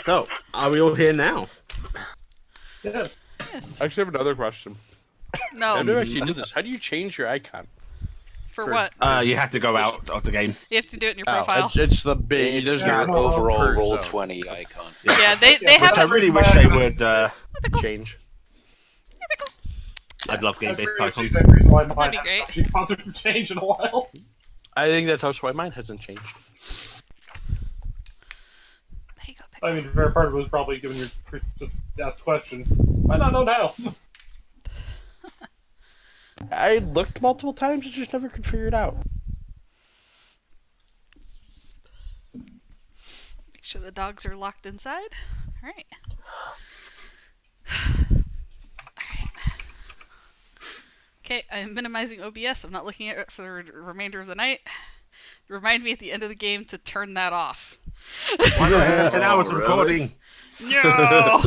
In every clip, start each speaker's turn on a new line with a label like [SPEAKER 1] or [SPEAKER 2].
[SPEAKER 1] So, are we all here now?
[SPEAKER 2] Yeah.
[SPEAKER 3] Yes.
[SPEAKER 4] I actually have another question.
[SPEAKER 3] No.
[SPEAKER 4] I never actually did this. How do you change your icon?
[SPEAKER 3] For what?
[SPEAKER 1] You have to go out of the game.
[SPEAKER 3] You have to do it in your
[SPEAKER 4] Oh,
[SPEAKER 3] profile.
[SPEAKER 4] it's the big.
[SPEAKER 5] It's
[SPEAKER 4] There's
[SPEAKER 5] your
[SPEAKER 4] no
[SPEAKER 5] overall
[SPEAKER 4] per zone.
[SPEAKER 5] Roll20 icon.
[SPEAKER 3] Yeah, they
[SPEAKER 1] Which
[SPEAKER 3] have
[SPEAKER 1] I
[SPEAKER 3] it.
[SPEAKER 1] really wish they would.
[SPEAKER 4] Change.
[SPEAKER 1] I'd love game-based icons.
[SPEAKER 2] That'd be
[SPEAKER 3] great.
[SPEAKER 2] She wanted to change in a while.
[SPEAKER 4] I think that's why mine hasn't changed.
[SPEAKER 3] There you go, Pickle.
[SPEAKER 2] I mean, the fair part was probably giving your just asked question. Why not know now?
[SPEAKER 4] I looked multiple times and just never could figure it out.
[SPEAKER 3] Make sure the dogs are locked inside. All right. Okay, I'm minimizing OBS. I'm not looking at it for the remainder of the night. Remind me at the end of the game to turn that off.
[SPEAKER 1] Why not 10 hours
[SPEAKER 5] really?
[SPEAKER 1] recording?
[SPEAKER 3] No!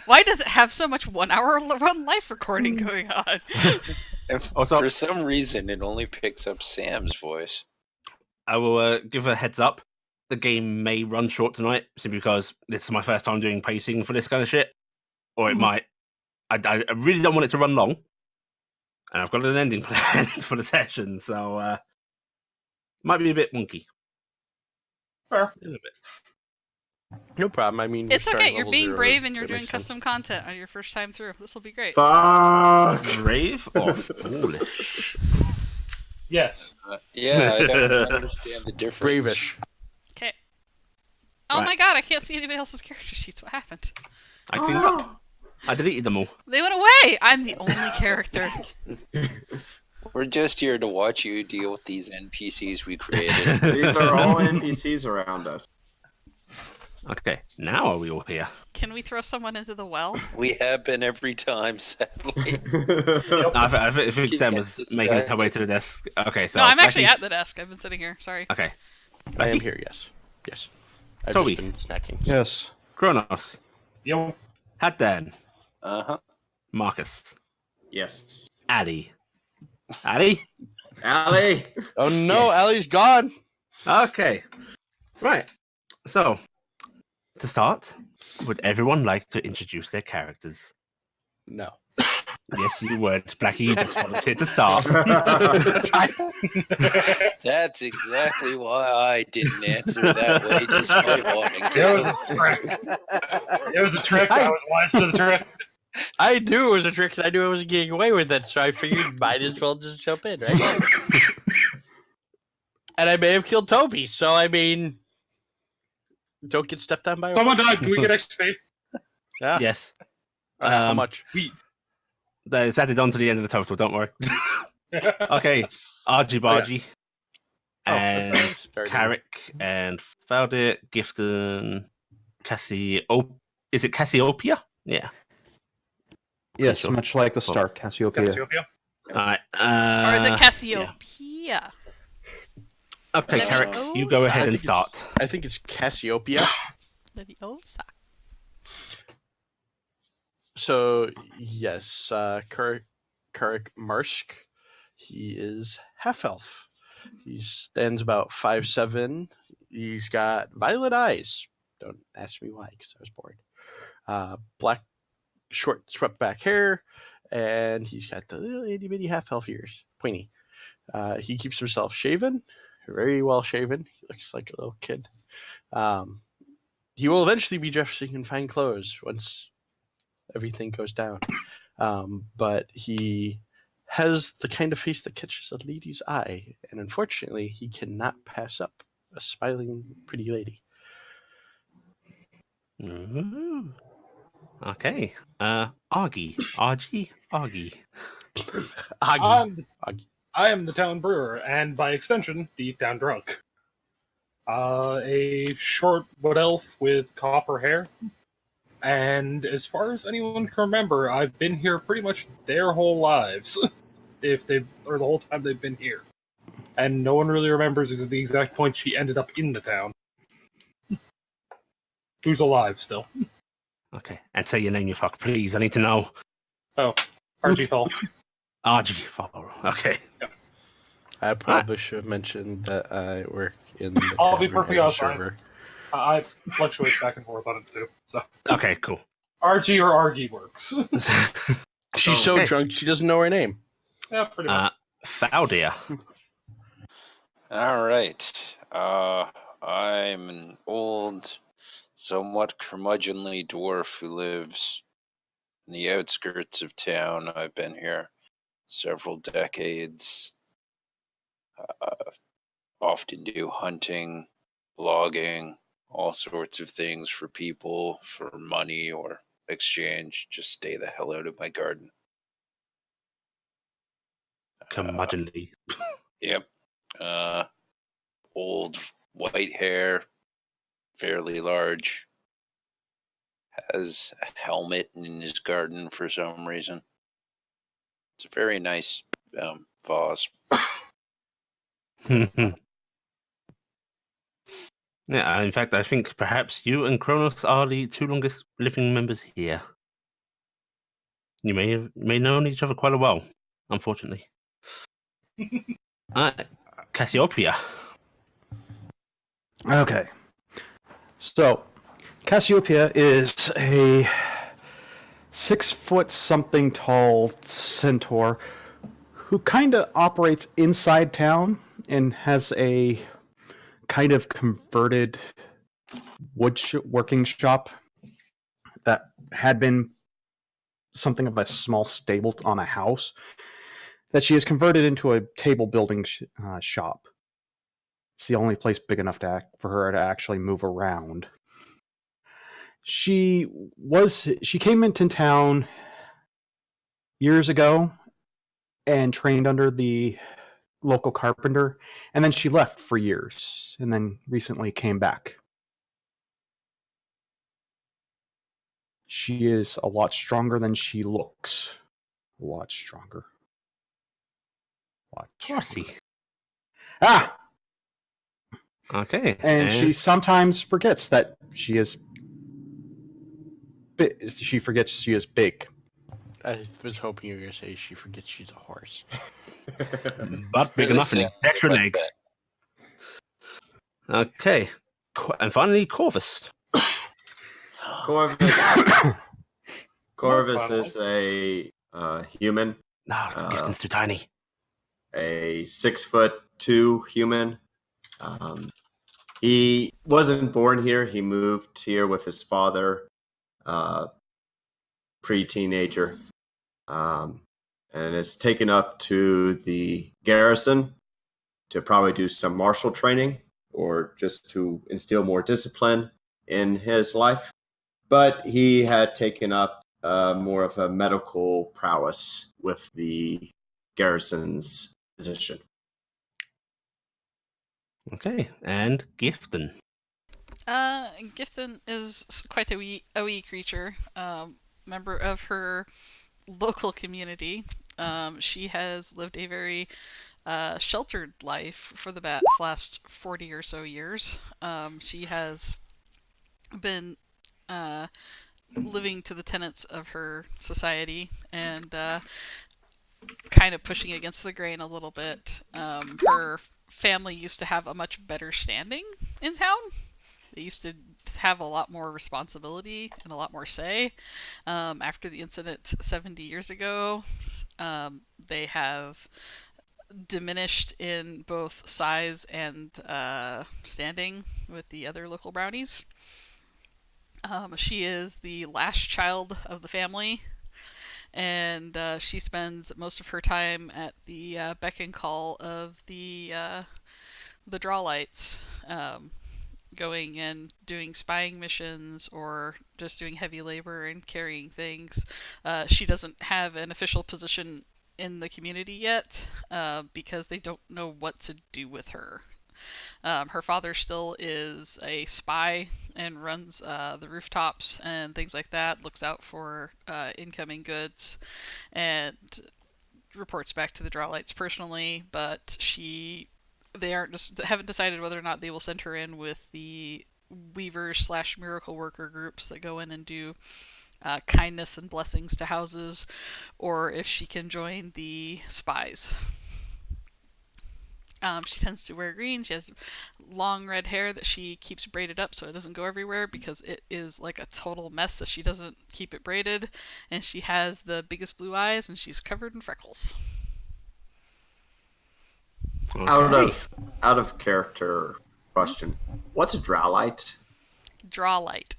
[SPEAKER 3] Why does it have so much 1 hour run life recording going on?
[SPEAKER 5] For some reason, it only picks up Sam's voice.
[SPEAKER 1] I will give a heads up. The game may run short tonight, simply because this is my first time doing pacing for this kind of shit. Or it might. I really don't want it to run long. And I've got an ending plan for the session, so might be a bit wonky.
[SPEAKER 2] Fair.
[SPEAKER 1] A little bit.
[SPEAKER 4] No problem. I mean,
[SPEAKER 3] It's
[SPEAKER 4] we're
[SPEAKER 3] okay,
[SPEAKER 4] starting
[SPEAKER 3] you're
[SPEAKER 4] level
[SPEAKER 3] being
[SPEAKER 4] 0.
[SPEAKER 3] brave and you're
[SPEAKER 4] That
[SPEAKER 3] doing
[SPEAKER 4] makes sense.
[SPEAKER 3] custom content on your first time through. This will be great.
[SPEAKER 1] Fuck! Brave or foolish?
[SPEAKER 2] Yes.
[SPEAKER 5] Yeah, I don't understand the difference.
[SPEAKER 4] Bravish.
[SPEAKER 3] Okay. Oh
[SPEAKER 1] Right.
[SPEAKER 3] my god, I can't see anybody else's character sheets. What happened?
[SPEAKER 1] I cleaned up. I deleted them all.
[SPEAKER 3] They went away! I'm the only character.
[SPEAKER 5] We're just here to watch you deal with these NPCs we created.
[SPEAKER 6] These are all NPCs around us.
[SPEAKER 1] Okay, now are we all here?
[SPEAKER 3] Can we throw someone into the well?
[SPEAKER 5] We have been every time, sadly.
[SPEAKER 1] I think Sam was
[SPEAKER 5] Yes,
[SPEAKER 1] making her
[SPEAKER 5] distracted.
[SPEAKER 1] way to the desk. Okay, so
[SPEAKER 3] No, I'm actually
[SPEAKER 1] Becky-
[SPEAKER 3] at the desk. I've been sitting here. Sorry.
[SPEAKER 1] Okay.
[SPEAKER 4] I am
[SPEAKER 1] Becky,
[SPEAKER 4] here. Yes. Yes. I've
[SPEAKER 1] Toby.
[SPEAKER 4] just been snacking.
[SPEAKER 7] Yes.
[SPEAKER 1] Kronos,
[SPEAKER 2] Yo.
[SPEAKER 1] Haddan,
[SPEAKER 5] Uh-huh.
[SPEAKER 1] Marcus,
[SPEAKER 6] Yes.
[SPEAKER 1] Addy. Addy?
[SPEAKER 6] Allie!
[SPEAKER 4] Oh no,
[SPEAKER 1] Yes.
[SPEAKER 4] Allie's gone.
[SPEAKER 1] Okay. Right. So, to start, would everyone like to introduce their characters?
[SPEAKER 4] No.
[SPEAKER 1] Yes, you would. Blackie, you just volunteered to start.
[SPEAKER 5] That's exactly why I didn't answer that way, despite wanting
[SPEAKER 2] It was
[SPEAKER 5] to.
[SPEAKER 2] a trick. It was a trick. I was wise to the trick.
[SPEAKER 4] I knew it was a trick, and I knew I wasn't getting away with it, so I figured might as well just jump in, right? And I may have killed Toby, so I mean, don't get stepped on by a
[SPEAKER 2] Someone
[SPEAKER 4] horse.
[SPEAKER 2] died. Can we get XP?
[SPEAKER 4] Yeah.
[SPEAKER 1] Yes.
[SPEAKER 4] How much?
[SPEAKER 2] Sweet.
[SPEAKER 1] It's added on to the end of the total, don't worry. Okay. Argy Bargy. And
[SPEAKER 4] Starting.
[SPEAKER 1] Carrick and Faldir, Gifton, Is it Cassiopeia? Yeah.
[SPEAKER 7] Yes,
[SPEAKER 1] Sure.
[SPEAKER 7] much like the start, Cassiopeia.
[SPEAKER 2] Cassiopeia.
[SPEAKER 1] Alright.
[SPEAKER 3] Or is it Cassiopeia?
[SPEAKER 1] Okay,
[SPEAKER 3] Leviosa.
[SPEAKER 1] Carrick, you go ahead and start.
[SPEAKER 4] I think it's Cassiopeia.
[SPEAKER 3] Leviosa.
[SPEAKER 4] So yes, Karik Marsk. He is half elf. He stands about 5'7". He's got violet eyes. Don't ask me why, because I was bored. Black, short, swept back hair, and he's got the little itty bitty half elf ears, pointy. He keeps himself shaven, very well shaven. He looks like a little kid. He will eventually be dressing in fine clothes once everything goes down. But he has the kind of face that catches a lady's eye, and unfortunately, he cannot pass up a smiling, pretty lady.
[SPEAKER 1] Ooh. Okay. Argy. Argy.
[SPEAKER 4] Aggie.
[SPEAKER 2] I am the town brewer, and by extension, the town drunk. A short wood elf with copper hair. And as far as anyone can remember, I've been here pretty much their whole lives. Or the whole time they've been here. And no one really remembers the exact point she ended up in the town. Who's alive still?
[SPEAKER 1] Okay. And say your name, you fuck, please. I need to know.
[SPEAKER 2] Archie Thal.
[SPEAKER 1] Argy. Fuck. Okay.
[SPEAKER 4] I probably should have mentioned that I work in the
[SPEAKER 2] I'll be
[SPEAKER 4] tavern
[SPEAKER 2] perfectly
[SPEAKER 4] as a
[SPEAKER 2] honest,
[SPEAKER 4] server.
[SPEAKER 2] I fluctuate back and forth on it too. So
[SPEAKER 1] Okay, cool.
[SPEAKER 2] RG or RG works.
[SPEAKER 4] She's so
[SPEAKER 1] Okay.
[SPEAKER 4] drunk she doesn't know her name.
[SPEAKER 2] Yeah, pretty much.
[SPEAKER 1] Faldia.
[SPEAKER 5] All right. I'm an old, somewhat curmudgeonly dwarf who lives in the outskirts of town. I've been here several decades. Often do hunting, logging, all sorts of things for people, for money or exchange. Just stay the hell out of my garden.
[SPEAKER 1] Curmudgeonly.
[SPEAKER 5] Yep. Old white hair, fairly large. Has a helmet in his garden for some reason. It's a very nice vase.
[SPEAKER 1] Yeah, in fact, I think perhaps you and Kronos are the two longest living members have may known each other quite a while, unfortunately. Cassiopeia.
[SPEAKER 7] Okay. So, Cassiopeia is a 6 foot something tall centaur who kind of operates inside town and has a kind of converted woodworking shop that had been something of a small stable on a house that she has converted into a table building shop. It's the only place big enough for her to actually move around. She came into town years ago and trained under the local carpenter, and then she left for years, and then recently came back. She is a lot stronger than she looks. A lot stronger.
[SPEAKER 1] Horsey.
[SPEAKER 7] Ah!
[SPEAKER 1] Okay.
[SPEAKER 7] And she sometimes forgets that she is. She forgets she is big.
[SPEAKER 4] I was hoping you were going to say she forgets she's a horse.
[SPEAKER 1] But big
[SPEAKER 5] Really
[SPEAKER 1] enough and
[SPEAKER 5] sounds
[SPEAKER 1] extra
[SPEAKER 5] like
[SPEAKER 1] legs. Okay. And finally, Corvus.
[SPEAKER 6] Corvus. Corvus
[SPEAKER 2] finally.
[SPEAKER 6] is a human,
[SPEAKER 1] No, Gifton's too tiny.
[SPEAKER 6] a 6'2" human. He wasn't born here. He moved here with his father, pre-teenager, and is taken up to the garrison to probably do some martial training or just to instill more discipline in his life. But he had taken up more of a medical prowess with the garrison's position.
[SPEAKER 1] Okay. And Gifton.
[SPEAKER 3] Gifton is quite a wee creature, member of her local community. She has lived a very sheltered life for the last 40 or so years. She has been living to the tenets of her society and kind of pushing against the grain a little bit. Her family used to have a much better standing in town. They used to have a lot more responsibility and a lot more say. After the incident 70 years ago, they have diminished in both size and standing with the other local brownies. She is the last child of the family, and she spends most of her time at the beck and call of the draw lights, going and doing spying missions or just doing heavy labor and carrying things. She doesn't have an official position in the community yet because they don't know what to do with her. Her father still is a spy and runs the rooftops and things like that, looks out for incoming goods, and reports back to the Drawlights personally, but haven't decided whether or not they will send her in with the Weavers/miracle worker groups that go in and do kindness and blessings to houses, or if she can join the spies. She tends to wear green. She has long red hair that she keeps braided up so it doesn't go everywhere because it is like a total mess so she doesn't keep it braided. And she has the biggest blue eyes and she's covered in freckles.
[SPEAKER 1] Okay.
[SPEAKER 6] Out of character question. What's a Drawlight?
[SPEAKER 3] Drawlight.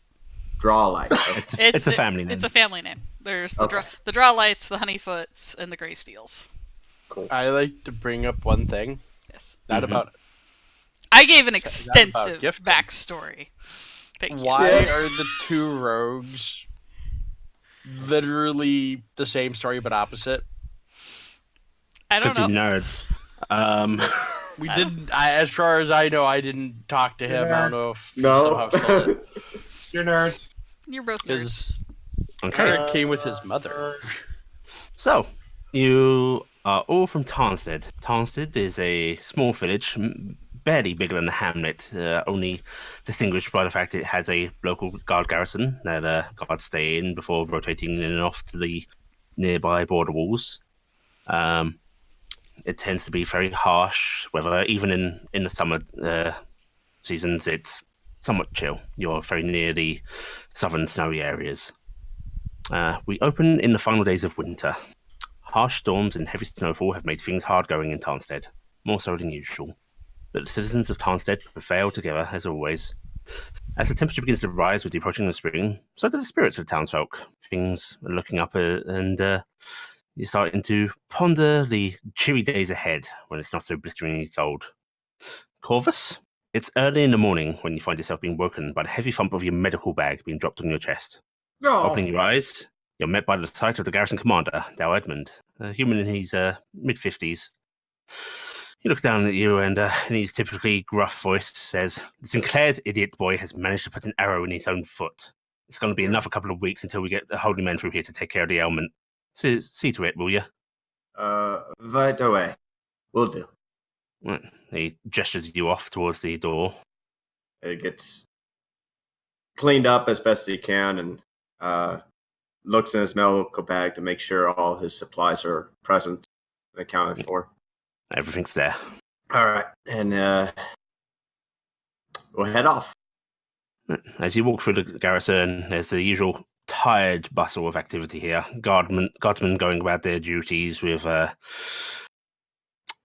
[SPEAKER 6] Drawlight. Okay.
[SPEAKER 1] It's a family name.
[SPEAKER 3] It's a family name. There's the
[SPEAKER 6] Okay.
[SPEAKER 3] the Drawlights, the Honeyfoots, and the Grey Steels.
[SPEAKER 6] Cool.
[SPEAKER 4] I like to bring up one thing.
[SPEAKER 3] Yes.
[SPEAKER 4] Not
[SPEAKER 1] Mhm.
[SPEAKER 4] about
[SPEAKER 3] I gave an
[SPEAKER 4] about
[SPEAKER 3] extensive
[SPEAKER 4] gifting.
[SPEAKER 3] backstory. Thank you.
[SPEAKER 4] why
[SPEAKER 6] Yes.
[SPEAKER 4] are the two rogues literally the same story but opposite.
[SPEAKER 3] I don't
[SPEAKER 1] Because
[SPEAKER 3] know.
[SPEAKER 1] you're nerds. Um,
[SPEAKER 4] We
[SPEAKER 3] I
[SPEAKER 4] didn't. As far as I know, I didn't talk to him. I don't know if he
[SPEAKER 6] No.
[SPEAKER 4] somehow stole it
[SPEAKER 2] You're nerds.
[SPEAKER 3] You're both nerds.
[SPEAKER 4] because
[SPEAKER 1] okay.
[SPEAKER 4] Eric came with his mother.
[SPEAKER 1] So, you are all from Tarnstead. Tarnstead is a small village, barely bigger than a hamlet, only distinguished by the fact it has a local guard garrison that guards stay in before rotating in and off to the nearby border walls. It tends to be very harsh weather, even in the summer seasons, it's somewhat chill. You're very near the southern snowy areas. We open in the final days of winter. Harsh storms and heavy snowfall have made things hard going in Tarnstead, more so than usual. But the citizens of Tarnstead prevail together, as always. As the temperature begins to rise with the approaching of spring, so do the spirits of the townsfolk. Things are looking up and you're starting to ponder the cheery days ahead when it's not so blisteringly cold. Corvus, it's early in the morning when you find yourself being woken by the heavy thump of your medical bag being dropped on your chest. Opening your eyes, you're met by the sight of the garrison commander, Dow Edmund, a human in his mid-50s. He looks down at you and in his typically gruff voice says, Sinclair's idiot boy has managed to put an arrow in his own foot. It's going to be another couple of weeks until we get the holy men through here to take care of the ailment. See to it, will you?
[SPEAKER 6] Right away. Will do.
[SPEAKER 1] He gestures you off towards the door.
[SPEAKER 6] It gets cleaned up as best he can and looks in his medical bag to make sure all his supplies are present and accounted for.
[SPEAKER 1] Everything's there.
[SPEAKER 6] All right, and we'll head off.
[SPEAKER 1] As you walk through the garrison, there's the usual tired bustle of activity here. Guardsmen going about their duties with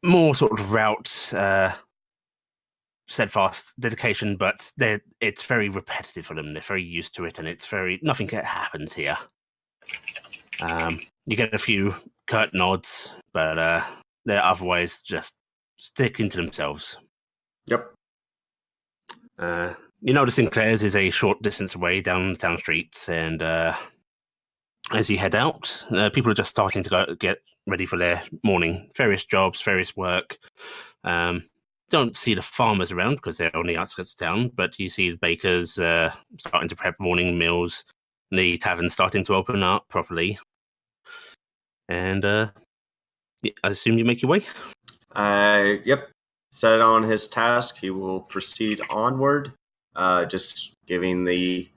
[SPEAKER 1] more sort of route, steadfast dedication, but it's very repetitive for them. They're very used to it, and it's nothing happens here. You get a few curt nods, but they're otherwise just sticking to themselves.
[SPEAKER 6] Yep.
[SPEAKER 1] You know the Sinclairs is a short distance away down the town streets, and as you head out, people are just starting to get ready for their morning. Various jobs, various work. Don't see the farmers around because they're on the outskirts of town, but you see the bakers starting to prep morning meals, the tavern starting to open up properly. And I assume you make your way?
[SPEAKER 6] Yep. Set on his task. He will proceed onward, just giving the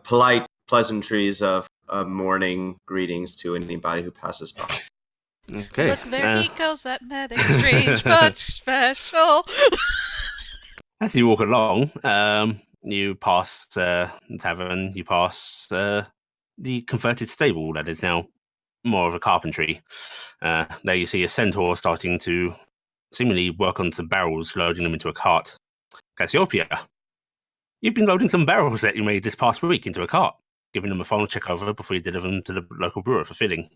[SPEAKER 6] polite pleasantries of morning greetings to anybody who passes by.
[SPEAKER 1] Okay.
[SPEAKER 3] Look, there he goes, that medic, strange but special.
[SPEAKER 1] As you walk along, you pass the tavern, you pass the converted stable that is now more of a carpentry. There you see a centaur starting to seemingly work on some barrels, loading them into a cart. Cassiopeia, you've been loading some barrels that you made this past week into a cart, giving them a final check over before you deliver them to the local brewer for filling.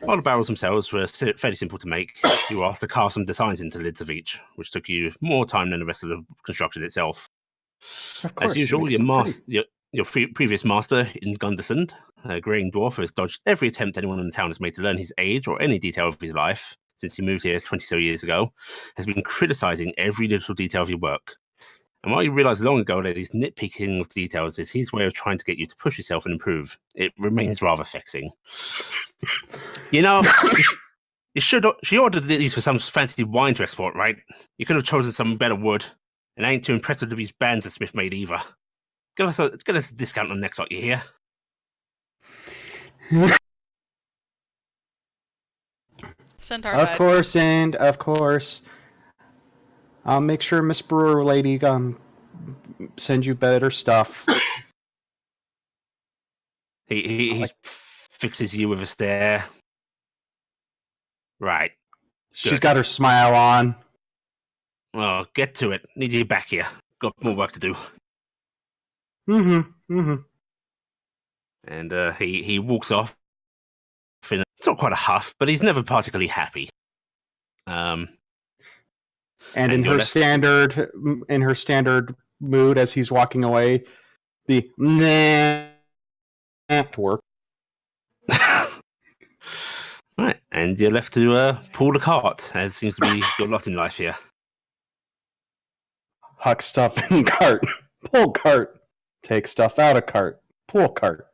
[SPEAKER 1] While the barrels themselves were fairly simple to make, you were asked to carve some designs into the lids of each, which took you more time than the rest of the construction itself.
[SPEAKER 7] Of course,
[SPEAKER 1] As usual,
[SPEAKER 7] it makes
[SPEAKER 1] your previous master in Gunderson, a greying dwarf who has dodged every attempt anyone in the town has made to learn his age or any detail of his life since he moved here 20 so years ago, has been criticising every little detail of your work. And while you realised long ago that his nitpicking of details is his way of trying to get you to push yourself and improve, it remains rather vexing. You know, she ordered these for some fancy wine to export, right? You could have chosen some better wood, and I ain't too impressed with these bands that Smith made either. Get us a discount on the next lot, you hear?
[SPEAKER 3] Centaur
[SPEAKER 7] Of
[SPEAKER 3] died.
[SPEAKER 7] course, and of course, I'll make sure Miss Brewer lady sends you better stuff.
[SPEAKER 1] He fixes you with a stare. Right.
[SPEAKER 7] She's
[SPEAKER 1] Good.
[SPEAKER 7] got her smile on.
[SPEAKER 1] Well, get to it. Need you back here. Got more work to do. And he walks off. It's not quite a huff, but he's never particularly happy.
[SPEAKER 7] And
[SPEAKER 1] And
[SPEAKER 7] in
[SPEAKER 1] you're
[SPEAKER 7] her
[SPEAKER 1] left-
[SPEAKER 7] standard mood as he's walking away, the work.
[SPEAKER 1] Right, and you're left to pull the cart, as seems to be your lot in life here.
[SPEAKER 7] Huck stuff in cart. Pull cart. Take stuff out of cart. Pull cart.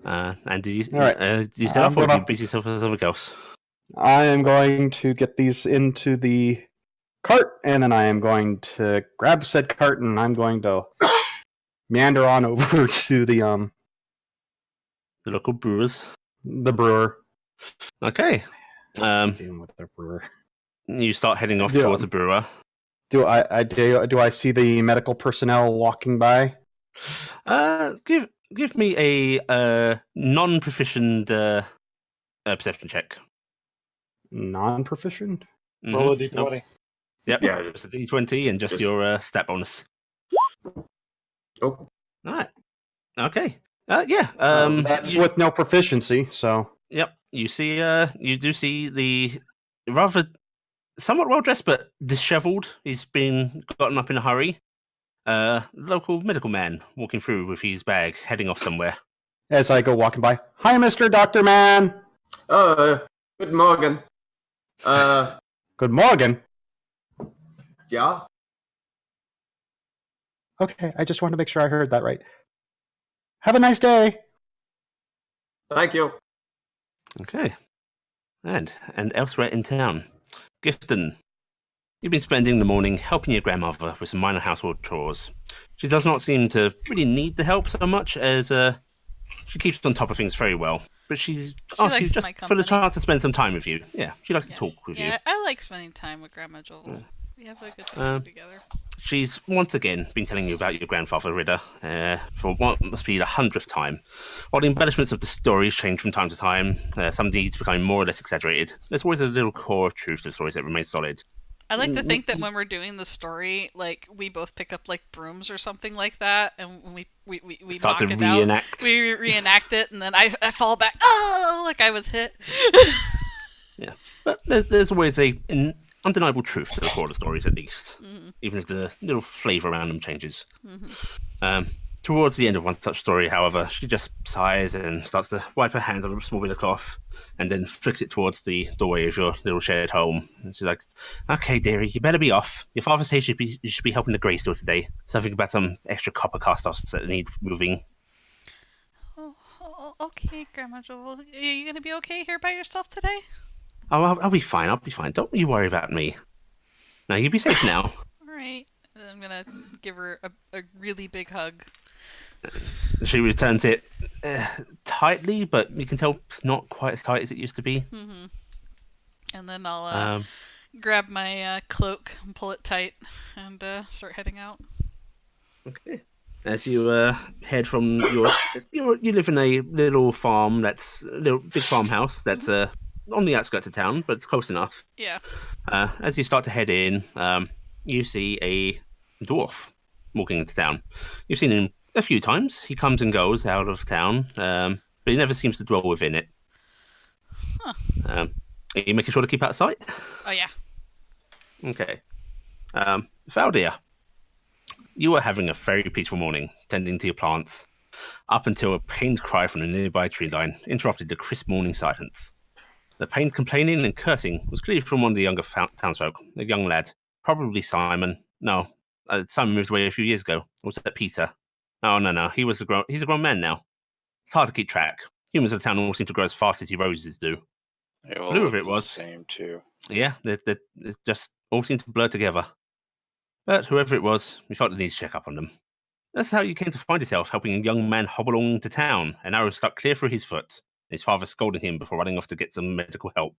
[SPEAKER 1] And do you
[SPEAKER 7] All right.
[SPEAKER 1] do you set
[SPEAKER 7] I'm
[SPEAKER 1] off, or do you
[SPEAKER 7] gonna-
[SPEAKER 1] busy yourself with something else?
[SPEAKER 7] I am going to get these into the cart, and then I am going to grab said cart, and I'm going to meander on over to the
[SPEAKER 1] The local brewers.
[SPEAKER 7] brewer.
[SPEAKER 1] Okay.
[SPEAKER 7] Dealing with the brewer.
[SPEAKER 1] You start heading off
[SPEAKER 7] Yeah.
[SPEAKER 1] towards the brewer.
[SPEAKER 7] Do I see the medical personnel walking by?
[SPEAKER 1] Give me a non-proficient perception check.
[SPEAKER 7] Non-proficient?
[SPEAKER 1] Mhm.
[SPEAKER 2] Roll a d20.
[SPEAKER 1] Yep.
[SPEAKER 6] Yeah.
[SPEAKER 1] Just a d20 and just
[SPEAKER 6] Just-
[SPEAKER 1] your stat bonus.
[SPEAKER 6] Oh,
[SPEAKER 1] All right. Okay. Yeah.
[SPEAKER 7] That's with no proficiency, so
[SPEAKER 1] Yep. You see. You do see the rather somewhat well dressed but dishevelled. He's been gotten up in a hurry. Local medical man walking through with his bag, heading off somewhere.
[SPEAKER 7] as I go walking by, hi, Mr. Doctor Man.
[SPEAKER 6] good morning.
[SPEAKER 7] Good morning.
[SPEAKER 6] Yeah.
[SPEAKER 7] Okay, I just wanted to make sure I heard that right. Have a nice day.
[SPEAKER 6] Thank you.
[SPEAKER 1] Okay. And elsewhere in town, Gifton, you've been spending the morning helping your grandmother with some minor household chores. She does not seem to really need the help so much as she keeps on top of things very well. But she's asked you
[SPEAKER 3] likes
[SPEAKER 1] just
[SPEAKER 3] my
[SPEAKER 1] for the
[SPEAKER 3] company.
[SPEAKER 1] chance to spend some time with you. Yeah, she likes to
[SPEAKER 3] Yeah.
[SPEAKER 1] talk with you.
[SPEAKER 3] Yeah, I like spending time with Grandma Joel.
[SPEAKER 1] Yeah.
[SPEAKER 3] We have a good time
[SPEAKER 1] Um,
[SPEAKER 3] together.
[SPEAKER 1] She's once again been telling you about your grandfather, Ridder, for what must be the 100th time. While the embellishments of the stories change from time to time, some deeds become more or less exaggerated, there's always a little core of truth to the stories that remains solid.
[SPEAKER 3] I like to think that when we're doing the story, like we both pick up like brooms or something like that, and we
[SPEAKER 1] Start
[SPEAKER 3] knock
[SPEAKER 1] to
[SPEAKER 3] it
[SPEAKER 1] reenact.
[SPEAKER 3] out. We reenact it, and then I fall back. Oh, like I was hit.
[SPEAKER 1] But there's always an undeniable truth to the core of the stories, at least, even if the little flavour around them changes. Towards the end of one such story, however, she just sighs and starts to wipe her hands on a small bit of cloth, and then flicks it towards the doorway of your little shared home. And she's like, "Okay, dearie, you better be off. Your father says you should be helping the Grey store today. Something about some extra copper cast-offs that need moving."
[SPEAKER 3] Oh, okay, Grandma Joel. Are you gonna be okay here by yourself today?
[SPEAKER 1] Oh, I'll be fine. I'll be fine. Don't you worry about me. Now, you be safe now.
[SPEAKER 3] All right. And I'm gonna give her a really big hug.
[SPEAKER 1] She returns it tightly, but you can tell it's not quite as tight as it used to be.
[SPEAKER 3] And then I'll grab my cloak and pull it tight and start heading out.
[SPEAKER 1] Okay. As you head from you live in a little farm that's a little big farmhouse that's on the outskirts of town, but it's close enough.
[SPEAKER 3] Yeah.
[SPEAKER 1] As you start to head in, you see a dwarf walking into town. You've seen him a few times. He comes and goes out of town, but he never seems to dwell within it.
[SPEAKER 3] Huh.
[SPEAKER 1] Are you making sure to keep out of sight?
[SPEAKER 3] Oh yeah.
[SPEAKER 1] Okay. Valdir, you were having a very peaceful morning, tending to your plants, up until a pained cry from the nearby tree line interrupted the crisp morning silence. The pained complaining and cursing was clearly from one of the younger townsfolk, a young lad, probably Simon. No, Simon moved away a few years ago. Or was that Peter? Oh, no, he's a grown man now. It's hard to keep track. Humans of the town all seem to grow as fast as your roses do.
[SPEAKER 5] They all
[SPEAKER 1] Whoever
[SPEAKER 5] look
[SPEAKER 1] it was.
[SPEAKER 5] the same too.
[SPEAKER 1] Yeah, they just all seem to blur together. But whoever it was, we felt the need to check up on them. That's how you came to find yourself helping a young man hobble along to town, an arrow stuck clear through his foot, his father scolding him before running off to get some medical help.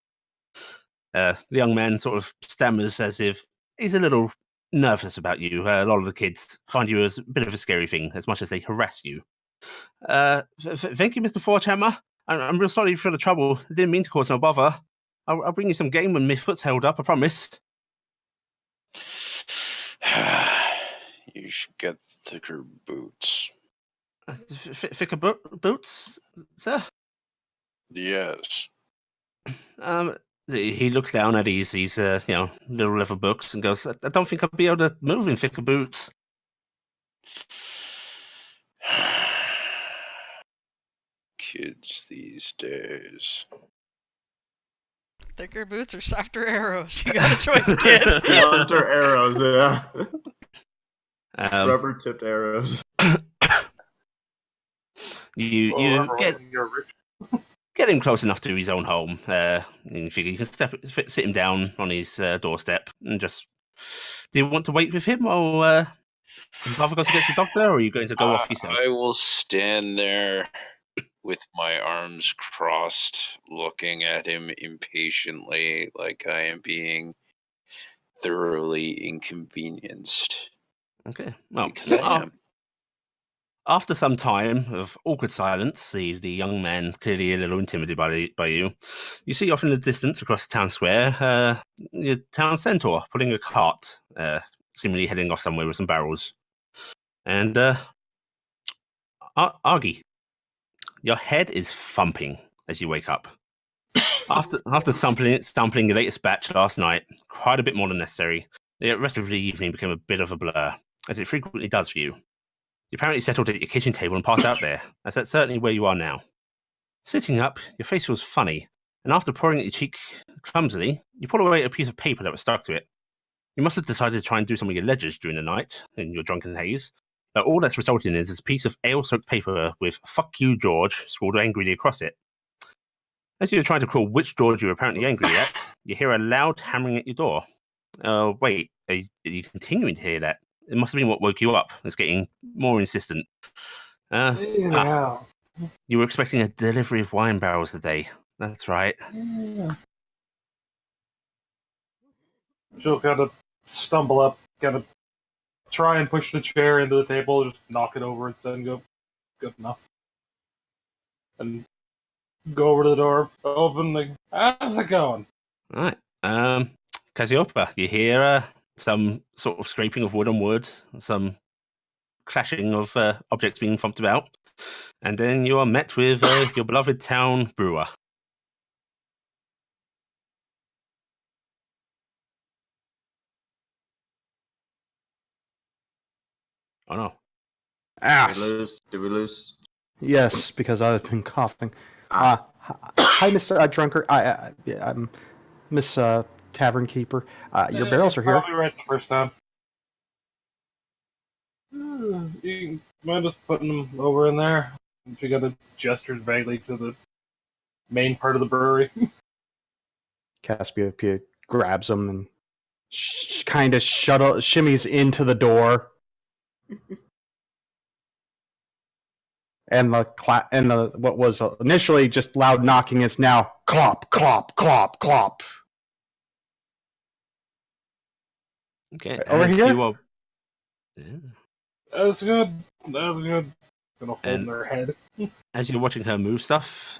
[SPEAKER 1] The young man sort of stammers as if he's a little nervous about you. A lot of the kids find you as a bit of a scary thing, as much as they harass you. Thank you, Mr. Forgehammer. I'm real sorry for the trouble. I didn't mean to cause no bother. I'll bring you some game when my foot's held up, I promise.
[SPEAKER 5] You should get thicker boots.
[SPEAKER 1] Thicker boots, sir?
[SPEAKER 5] Yes.
[SPEAKER 1] He looks down at these little leather books and goes, I don't think I'll be able to move in thicker boots.
[SPEAKER 5] Kids these days.
[SPEAKER 3] Thicker boots or softer arrows? You got a choice, kid.
[SPEAKER 6] Hunter arrows, yeah.
[SPEAKER 1] Um,
[SPEAKER 6] Rubber-tipped arrows.
[SPEAKER 1] you
[SPEAKER 2] You're rich.
[SPEAKER 1] get him close enough to his own home. And you figure you can sit him down on his doorstep and just. Do you want to wait with him, or his father goes to get the doctor, or are you going to go off yourself?
[SPEAKER 5] I will stand there with my arms crossed, looking at him impatiently, like I am being thoroughly inconvenienced.
[SPEAKER 1] Okay, well,
[SPEAKER 5] Because I am.
[SPEAKER 1] After some time of awkward silence, the young man, clearly a little intimidated by you, you see off in the distance across the town square, your town centaur pulling a cart, seemingly heading off somewhere with some barrels. And, Argy, your head is thumping as you wake up. After sampling your latest batch last night, quite a bit more than necessary, the rest of the evening became a bit of a blur, as it frequently does for you. You apparently settled at your kitchen table and passed out there, as that's certainly where you are now. Sitting up, your face feels funny, and after pouring at your cheek clumsily, you pull away a piece of paper that was stuck to it. You must have decided to try and do some of your ledgers during the night, in your drunken haze, but all that's resulted in is this piece of ale-soaked paper with "Fuck you, George" scrawled angrily across it. As you're trying to recall which George you were apparently angry at, you hear a loud hammering at your door. Wait, are you continuing to hear that? It must have been what woke you up. It's getting more insistent.
[SPEAKER 2] Yeah.
[SPEAKER 1] You were expecting a delivery of wine barrels today. That's right.
[SPEAKER 2] Yeah. She'll kind of stumble up, kind of try and push the chair into the table, just knock it over instead and go, good enough. And go over to the door, open the, how's it going?
[SPEAKER 1] All right. Cassiopeia, you hear some sort of scraping of wood on wood, some clashing of objects being thumped about, and then you are met with your beloved town brewer. Oh no.
[SPEAKER 6] Did we lose?
[SPEAKER 7] Yes, because I've been coughing.
[SPEAKER 6] Ah.
[SPEAKER 7] Hi, Miss Drunker. I'm Miss Tavern Keeper. Your barrels are here.
[SPEAKER 2] Probably right the first time. You mind just putting them over in there? She got the gestures vaguely to the main part of the brewery.
[SPEAKER 7] Cassiopeia grabs them and kind of shimmies into the door. And the what was initially just loud knocking is now clop, clop, clop, clop.
[SPEAKER 1] Okay.
[SPEAKER 7] Over here?
[SPEAKER 1] Yeah.
[SPEAKER 2] That was good. That was good. Gonna hold
[SPEAKER 1] And-
[SPEAKER 2] their head.
[SPEAKER 1] As you're watching her move stuff,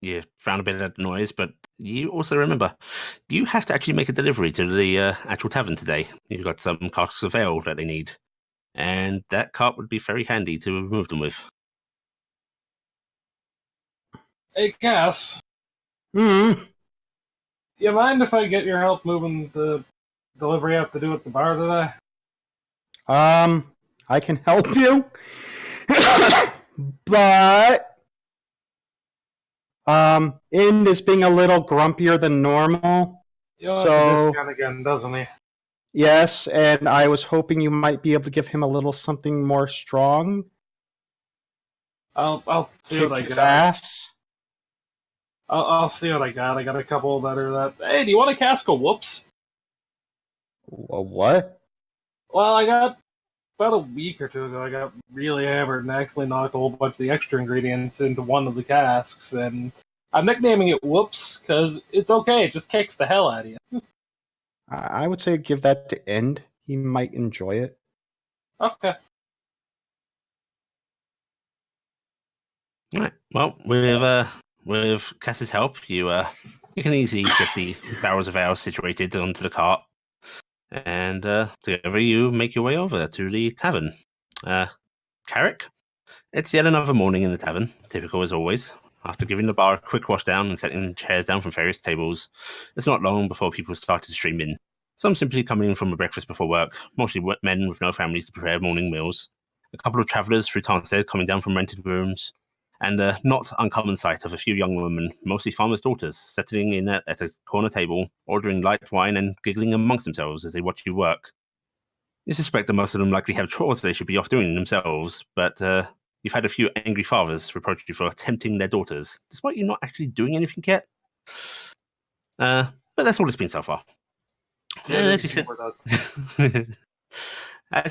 [SPEAKER 1] you frown a bit at the noise, but you also remember you have to actually make a delivery to the actual tavern today. You've got some casks of ale that they need, and that cart would be very handy to move them with.
[SPEAKER 2] Hey, Cass,
[SPEAKER 7] Hmm.
[SPEAKER 2] you mind if I get your help moving the delivery I have to do at the bar today?
[SPEAKER 7] I can help you, but Ind is being a little grumpier than normal.
[SPEAKER 2] He likes
[SPEAKER 7] So-
[SPEAKER 2] a discount again, doesn't he?
[SPEAKER 7] Yes, and I was hoping you might be able to give him a little something more strong.
[SPEAKER 2] I'll see
[SPEAKER 7] Kick
[SPEAKER 2] what I
[SPEAKER 7] his
[SPEAKER 2] got.
[SPEAKER 7] ass.
[SPEAKER 2] I'll see what I got. I got a couple that are that. Hey, do you want a cask of whoops?
[SPEAKER 7] What?
[SPEAKER 2] Well, I got about a week or two ago. I got really hammered and accidentally knocked a whole bunch of the extra ingredients into one of the casks, and I'm nicknaming it Whoops because it's okay. It just kicks the hell out of you.
[SPEAKER 7] I would say give that to End. He might enjoy it.
[SPEAKER 2] Okay.
[SPEAKER 1] Right. Well, with Cass's help, you can easily get the barrels of ale situated onto the cart, and together you make your way over to the tavern. Carrick, it's yet another morning in the tavern, typical as always. After giving the bar a quick wash down and setting chairs down from various tables, it's not long before people started to stream in. Some simply coming in from a breakfast before work, mostly men with no families to prepare morning meals. A couple of travellers through Tarnstead coming down from rented rooms, and a not uncommon sight of a few young women, mostly farmers' daughters, settling in at a corner table, ordering light wine and giggling amongst themselves as they watch you work. You suspect that most of them likely have chores they should be off doing themselves, but you've had a few angry fathers reproach you for tempting their daughters, despite you not actually doing anything yet. But that's all it's been so far. And as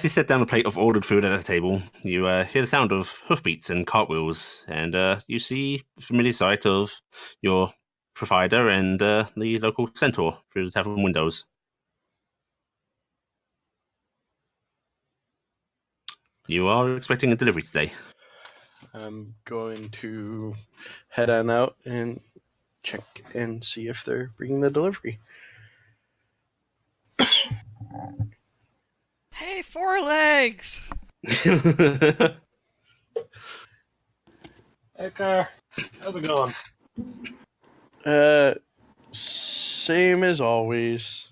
[SPEAKER 1] you set down a plate of ordered food at a table, you hear the sound of hoofbeats and cartwheels, and you see the familiar sight of your provider and the local centaur through the tavern windows. You are expecting a delivery today.
[SPEAKER 4] I'm going to head on out and check and see if they're bringing the delivery.
[SPEAKER 3] Hey, four legs!
[SPEAKER 2] Hey, Car. How's it going?
[SPEAKER 4] Same as always.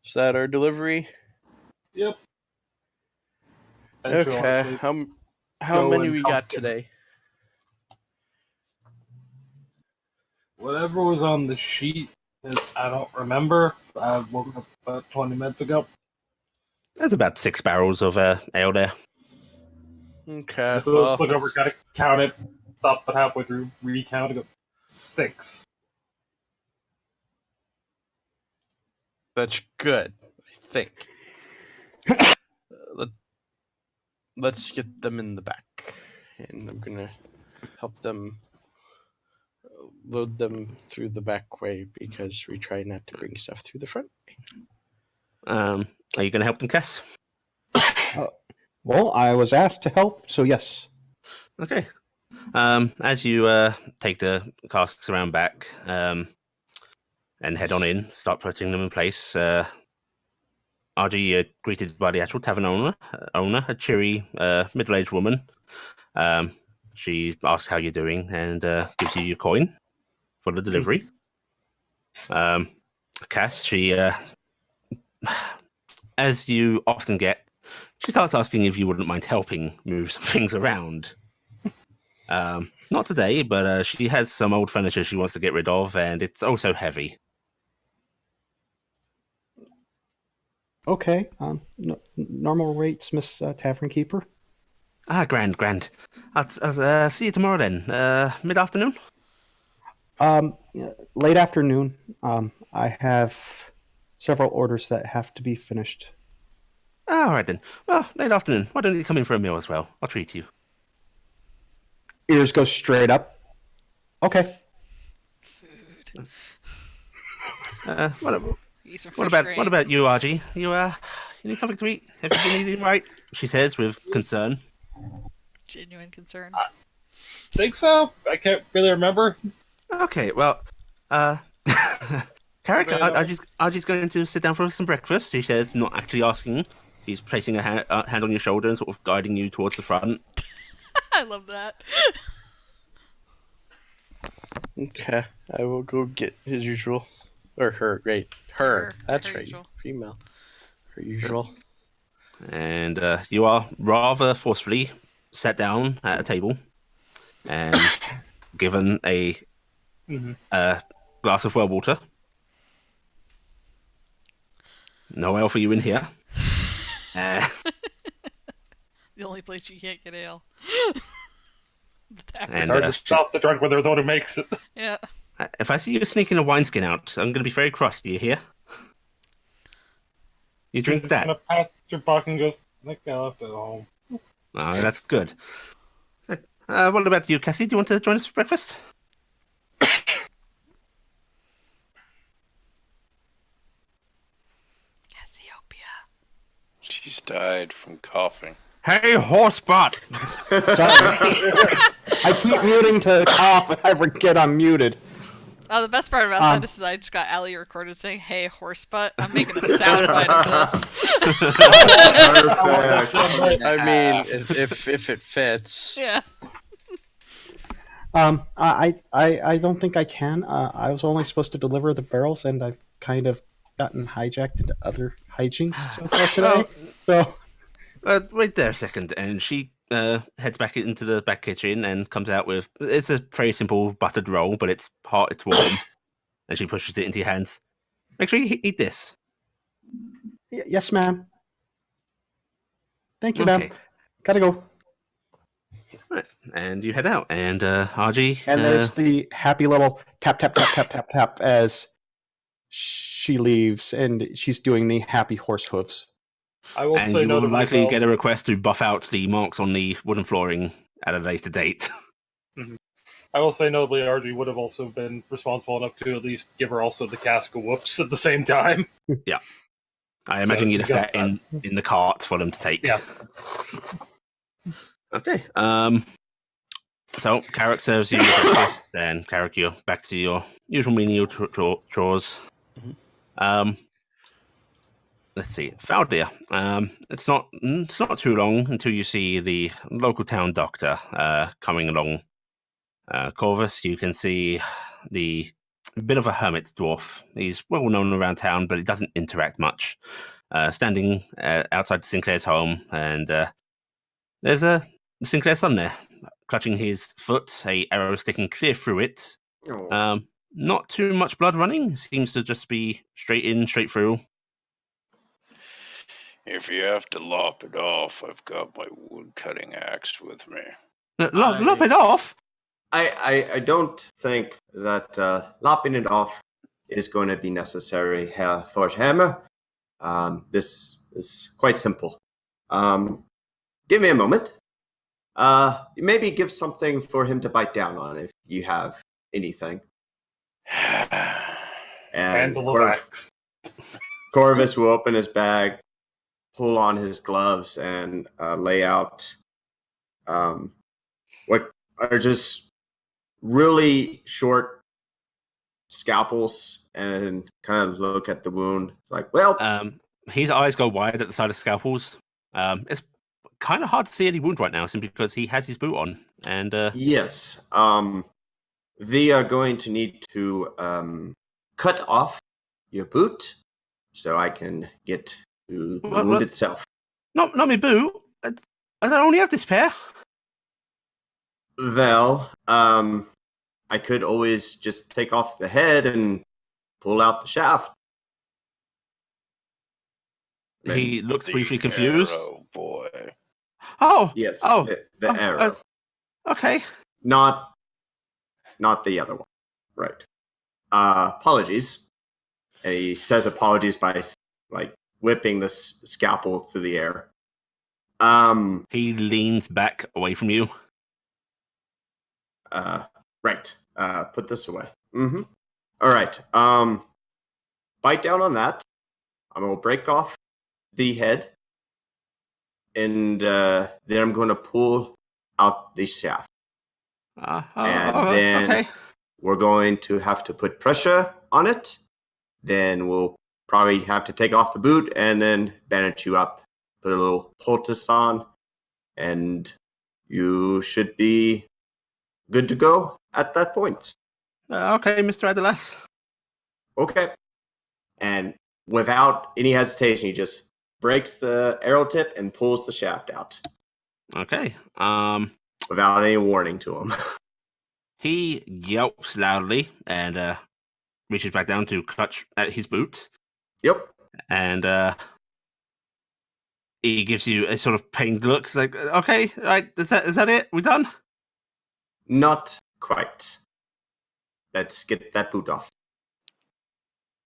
[SPEAKER 4] Is that our delivery?
[SPEAKER 2] Yep. Thanks for
[SPEAKER 4] Okay.
[SPEAKER 2] honestly
[SPEAKER 4] How
[SPEAKER 2] go
[SPEAKER 4] many
[SPEAKER 2] and
[SPEAKER 4] we
[SPEAKER 2] help
[SPEAKER 4] got
[SPEAKER 2] him.
[SPEAKER 4] today?
[SPEAKER 2] Whatever was on the sheet, I don't remember. I woke up about 20 minutes ago.
[SPEAKER 1] There's about 6 barrels of ale there.
[SPEAKER 4] Okay.
[SPEAKER 2] Let's look over, gotta count it. Stop but halfway through, recount it. Go 6.
[SPEAKER 4] That's good, I think. Let's get them in the back, and I'm gonna help them load them through the back way because we try not to bring stuff through the front.
[SPEAKER 1] Are you going to help them, Cass?
[SPEAKER 7] Well, I was asked to help, so yes.
[SPEAKER 1] Okay. As you take the casks around back and head on in, start putting them in place, RG, you're greeted by the actual tavern owner, a cheery middle-aged woman. She asks how you're doing and gives you your coin for the delivery. Cass, she, as you often get, she starts asking if you wouldn't mind helping move some things around. Not today, but she has some old furniture she wants to get rid of, and it's also heavy.
[SPEAKER 7] Okay. Normal rates, Miss Tavern Keeper.
[SPEAKER 1] Grand. I'll see you tomorrow then. Mid-afternoon?
[SPEAKER 7] Late afternoon. I have several orders that have to be finished.
[SPEAKER 1] All right then. Well, late afternoon. Why don't you come in for a meal as well? I'll treat you.
[SPEAKER 7] Ears go straight up. Okay.
[SPEAKER 3] Food. Eat some
[SPEAKER 1] What
[SPEAKER 3] fresh grain.
[SPEAKER 1] about you, RG? You need something to eat? Have you been eating right? She says with concern.
[SPEAKER 3] Genuine concern.
[SPEAKER 2] Think so? I can't really remember.
[SPEAKER 1] Okay, well, Carrick, RG's going to sit down for some breakfast. She says, not actually asking. He's placing a hand on your shoulder and sort of guiding you towards the front.
[SPEAKER 3] I love that.
[SPEAKER 4] Okay, I will go get his usual, or her. Right, her. That's
[SPEAKER 3] her
[SPEAKER 4] right.
[SPEAKER 3] usual.
[SPEAKER 4] Female. Her usual.
[SPEAKER 1] And you are rather forcefully sat down at a table and given a glass of well water. No ale for you in here.
[SPEAKER 3] The only place you can't get ale. The tavern.
[SPEAKER 2] It's
[SPEAKER 1] And
[SPEAKER 2] hard to stop the drunk when they're the one who makes it.
[SPEAKER 3] Yeah.
[SPEAKER 1] if I see you sneaking a wineskin out, I'm going to be very cross. Do you hear? You drink
[SPEAKER 2] Just
[SPEAKER 1] that?
[SPEAKER 2] gonna pat your buck and goes, I think I left it at home.
[SPEAKER 1] Oh, that's good. What about you, Cassie? Do you want to join us for breakfast?
[SPEAKER 5] She's died from coughing.
[SPEAKER 1] Hey, horsebutt!
[SPEAKER 7] I keep muting to cough and I forget I'm muted.
[SPEAKER 3] Oh, the best part about that is I just got Allie recorded saying, "Hey, horse butt." I'm making a soundbite of this.
[SPEAKER 6] Perfect.
[SPEAKER 4] I mean, if it fits.
[SPEAKER 3] Yeah.
[SPEAKER 7] I don't think I can. I was only supposed to deliver the barrels, and I've kind of gotten hijacked into other hijinks so far today. So
[SPEAKER 1] Wait there a second, and she heads back into the back kitchen and comes out with it's a very simple buttered roll, but it's hot, it's warm, and she pushes it into your hands. Make sure you eat this.
[SPEAKER 7] yes, ma'am. Thank you,
[SPEAKER 1] Okay.
[SPEAKER 7] ma'am. Gotta go.
[SPEAKER 1] Right. And you head out, and RG.
[SPEAKER 7] And there's the happy little tap tap tap tap tap tap as she leaves, and she's doing the happy horse hooves.
[SPEAKER 2] I will
[SPEAKER 1] and
[SPEAKER 2] say
[SPEAKER 1] you will
[SPEAKER 2] notably,
[SPEAKER 1] likely
[SPEAKER 2] though,
[SPEAKER 1] get a request to buff out the marks on the wooden flooring at a later date.
[SPEAKER 2] I will say notably, RG would have also been responsible enough to at least give her also the cask of whoops at the same time.
[SPEAKER 1] I imagine
[SPEAKER 2] So
[SPEAKER 1] you
[SPEAKER 2] you
[SPEAKER 1] left
[SPEAKER 2] got
[SPEAKER 1] that in the cart for them to take.
[SPEAKER 2] Yeah.
[SPEAKER 1] Okay. So Carrick serves you breakfast, and Carrick, you're back to your usual menial chores. Let's see, Faldir. It's not too long until you see the local town doctor coming along. Corvus, you can see the bit of a hermit dwarf. He's well known around town, but he doesn't interact much. Standing outside Sinclair's home, and there's a Sinclair's son there, clutching his foot, a arrow sticking clear through it.
[SPEAKER 6] Oh.
[SPEAKER 1] Not too much blood running. Seems to just be straight in, straight through.
[SPEAKER 5] If you have to lop it off, I've got my wood cutting axe with me.
[SPEAKER 1] Lop it off.
[SPEAKER 6] I don't think that lopping it off is going to be necessary, Herr Forthammer. This is quite simple. Give me a moment. Maybe give something for him to bite down on if you have anything. And
[SPEAKER 2] Handle of axe.
[SPEAKER 6] Corvus will open his bag, pull on his gloves, and lay out what are just really short scalpels and kind of look at the wound. It's like, well,
[SPEAKER 1] His eyes go wide at the sight of scalpels. It's kind of hard to see any wound right now, simply because he has his boot on. And
[SPEAKER 6] yes, we are going to need to cut off your boot so I can get to the wound itself.
[SPEAKER 1] not me boot. I don't only have this pair.
[SPEAKER 6] Well, I could always just take off the head and pull out the shaft.
[SPEAKER 1] He looks
[SPEAKER 5] The
[SPEAKER 1] briefly confused.
[SPEAKER 5] arrow, boy.
[SPEAKER 1] Oh,
[SPEAKER 6] Yes,
[SPEAKER 1] oh,
[SPEAKER 6] the arrow.
[SPEAKER 1] Okay.
[SPEAKER 6] Not the other one. Right. Apologies. And he says apologies by like whipping the scalpel through the air.
[SPEAKER 1] He leans back away from you.
[SPEAKER 6] Right. Put this away. Mm-hmm. All right. Bite down on that. I'm gonna break off the head, and then I'm going to pull out the shaft. And then
[SPEAKER 1] okay.
[SPEAKER 6] we're going to have to put pressure on it. Then we'll probably have to take off the boot and then bandage you up, put a little poultice on, and you should be good to go at that point.
[SPEAKER 1] Okay, Mr. Adelas.
[SPEAKER 6] Okay. And without any hesitation, he just breaks the arrow tip and pulls the shaft out.
[SPEAKER 1] Okay.
[SPEAKER 6] Without any warning to him.
[SPEAKER 1] He yelps loudly and reaches back down to clutch at his boot.
[SPEAKER 6] Yep.
[SPEAKER 1] And he gives you a sort of pained look. It's like, okay, right, is that it? We done?
[SPEAKER 6] Not quite. Let's get that boot off.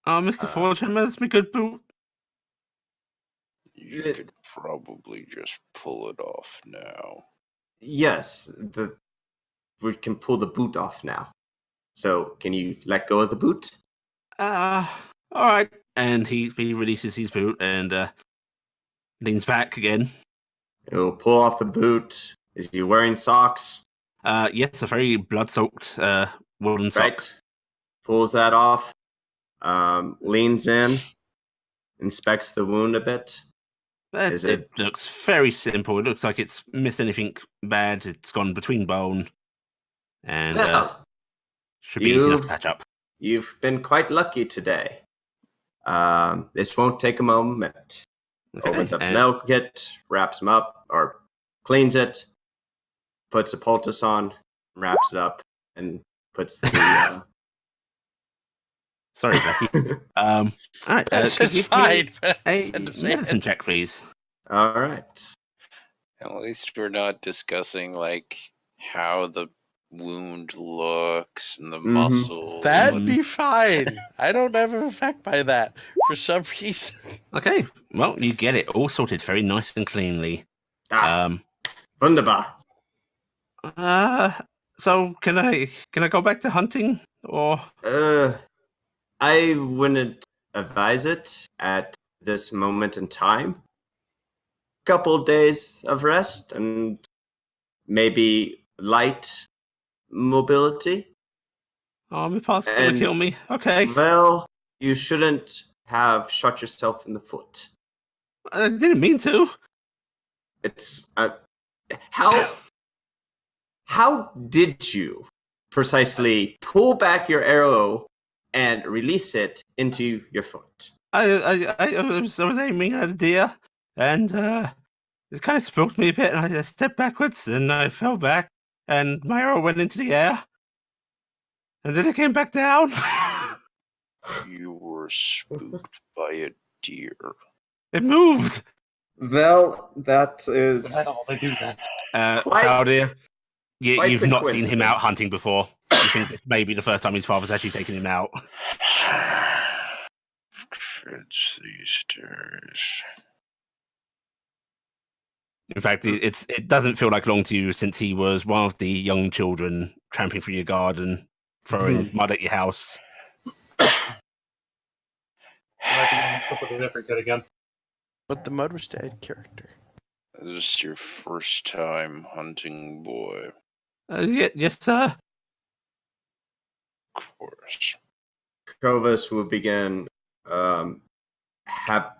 [SPEAKER 1] Mr. Forgehammer's my good boot.
[SPEAKER 5] You could probably just pull it off now.
[SPEAKER 6] Yes, we can pull the boot off now. So, can you let go of the boot?
[SPEAKER 1] All right. And he releases his boot and leans back again.
[SPEAKER 6] He'll pull off the boot. Is he wearing socks?
[SPEAKER 1] Yes, a very blood-soaked woolen sock.
[SPEAKER 6] Right. Pulls that off. Leans in. Inspects the wound a bit. Is
[SPEAKER 1] It looks very simple. It looks like it's missed anything bad. It's gone between bone. And
[SPEAKER 6] Well,
[SPEAKER 1] should be easy enough to
[SPEAKER 6] you've-
[SPEAKER 1] patch up.
[SPEAKER 6] You've been quite lucky today. This won't take a moment.
[SPEAKER 1] Okay.
[SPEAKER 6] Opens up the
[SPEAKER 1] and-
[SPEAKER 6] medical kit, wraps him up, or cleans it, puts a poultice on, wraps it up, and puts the.
[SPEAKER 1] Sorry, Becky. All right.
[SPEAKER 4] That's
[SPEAKER 1] Could you
[SPEAKER 4] it's
[SPEAKER 1] give me
[SPEAKER 4] fine. but I
[SPEAKER 1] a
[SPEAKER 4] understand.
[SPEAKER 1] medicine check, please.
[SPEAKER 6] All right.
[SPEAKER 5] At least we're not discussing like how the wound looks and the muscle.
[SPEAKER 4] That'd be fine. I don't have an effect by that for some reason.
[SPEAKER 1] Okay. Well, you get it all sorted very nice and cleanly.
[SPEAKER 6] Ah, wunderbar.
[SPEAKER 1] So can I go back to hunting or?
[SPEAKER 6] I wouldn't advise it at this moment in time. Couple days of rest and maybe light mobility.
[SPEAKER 1] Oh, my part's gonna
[SPEAKER 6] And-
[SPEAKER 1] kill me. Okay.
[SPEAKER 6] Well, you shouldn't have shot yourself in the foot.
[SPEAKER 1] I didn't mean to.
[SPEAKER 6] It's how did you precisely pull back your arrow and release it into your foot?
[SPEAKER 1] I was aiming at a deer, and it kind of spooked me a bit, and I stepped backwards, and I fell back, and my arrow went into the air, and then it came back down.
[SPEAKER 5] You were spooked by a deer.
[SPEAKER 1] It moved.
[SPEAKER 6] Well, that is
[SPEAKER 2] That's all they do then.
[SPEAKER 6] Quite-
[SPEAKER 1] Valdir,
[SPEAKER 6] quite
[SPEAKER 1] you've
[SPEAKER 6] the
[SPEAKER 1] not seen him out
[SPEAKER 6] coincidence.
[SPEAKER 1] hunting before. You think this may be the first time his father's actually taken him out.
[SPEAKER 5] Kids these days.
[SPEAKER 1] In fact, it doesn't feel like long to you since he was one of the young children tramping through your garden, throwing mud at your house.
[SPEAKER 2] Might be on top of a different kid again.
[SPEAKER 4] But the mud was dead character.
[SPEAKER 5] This is your first time hunting, boy.
[SPEAKER 1] Yes, sir.
[SPEAKER 5] Of course.
[SPEAKER 6] Kovas will begin have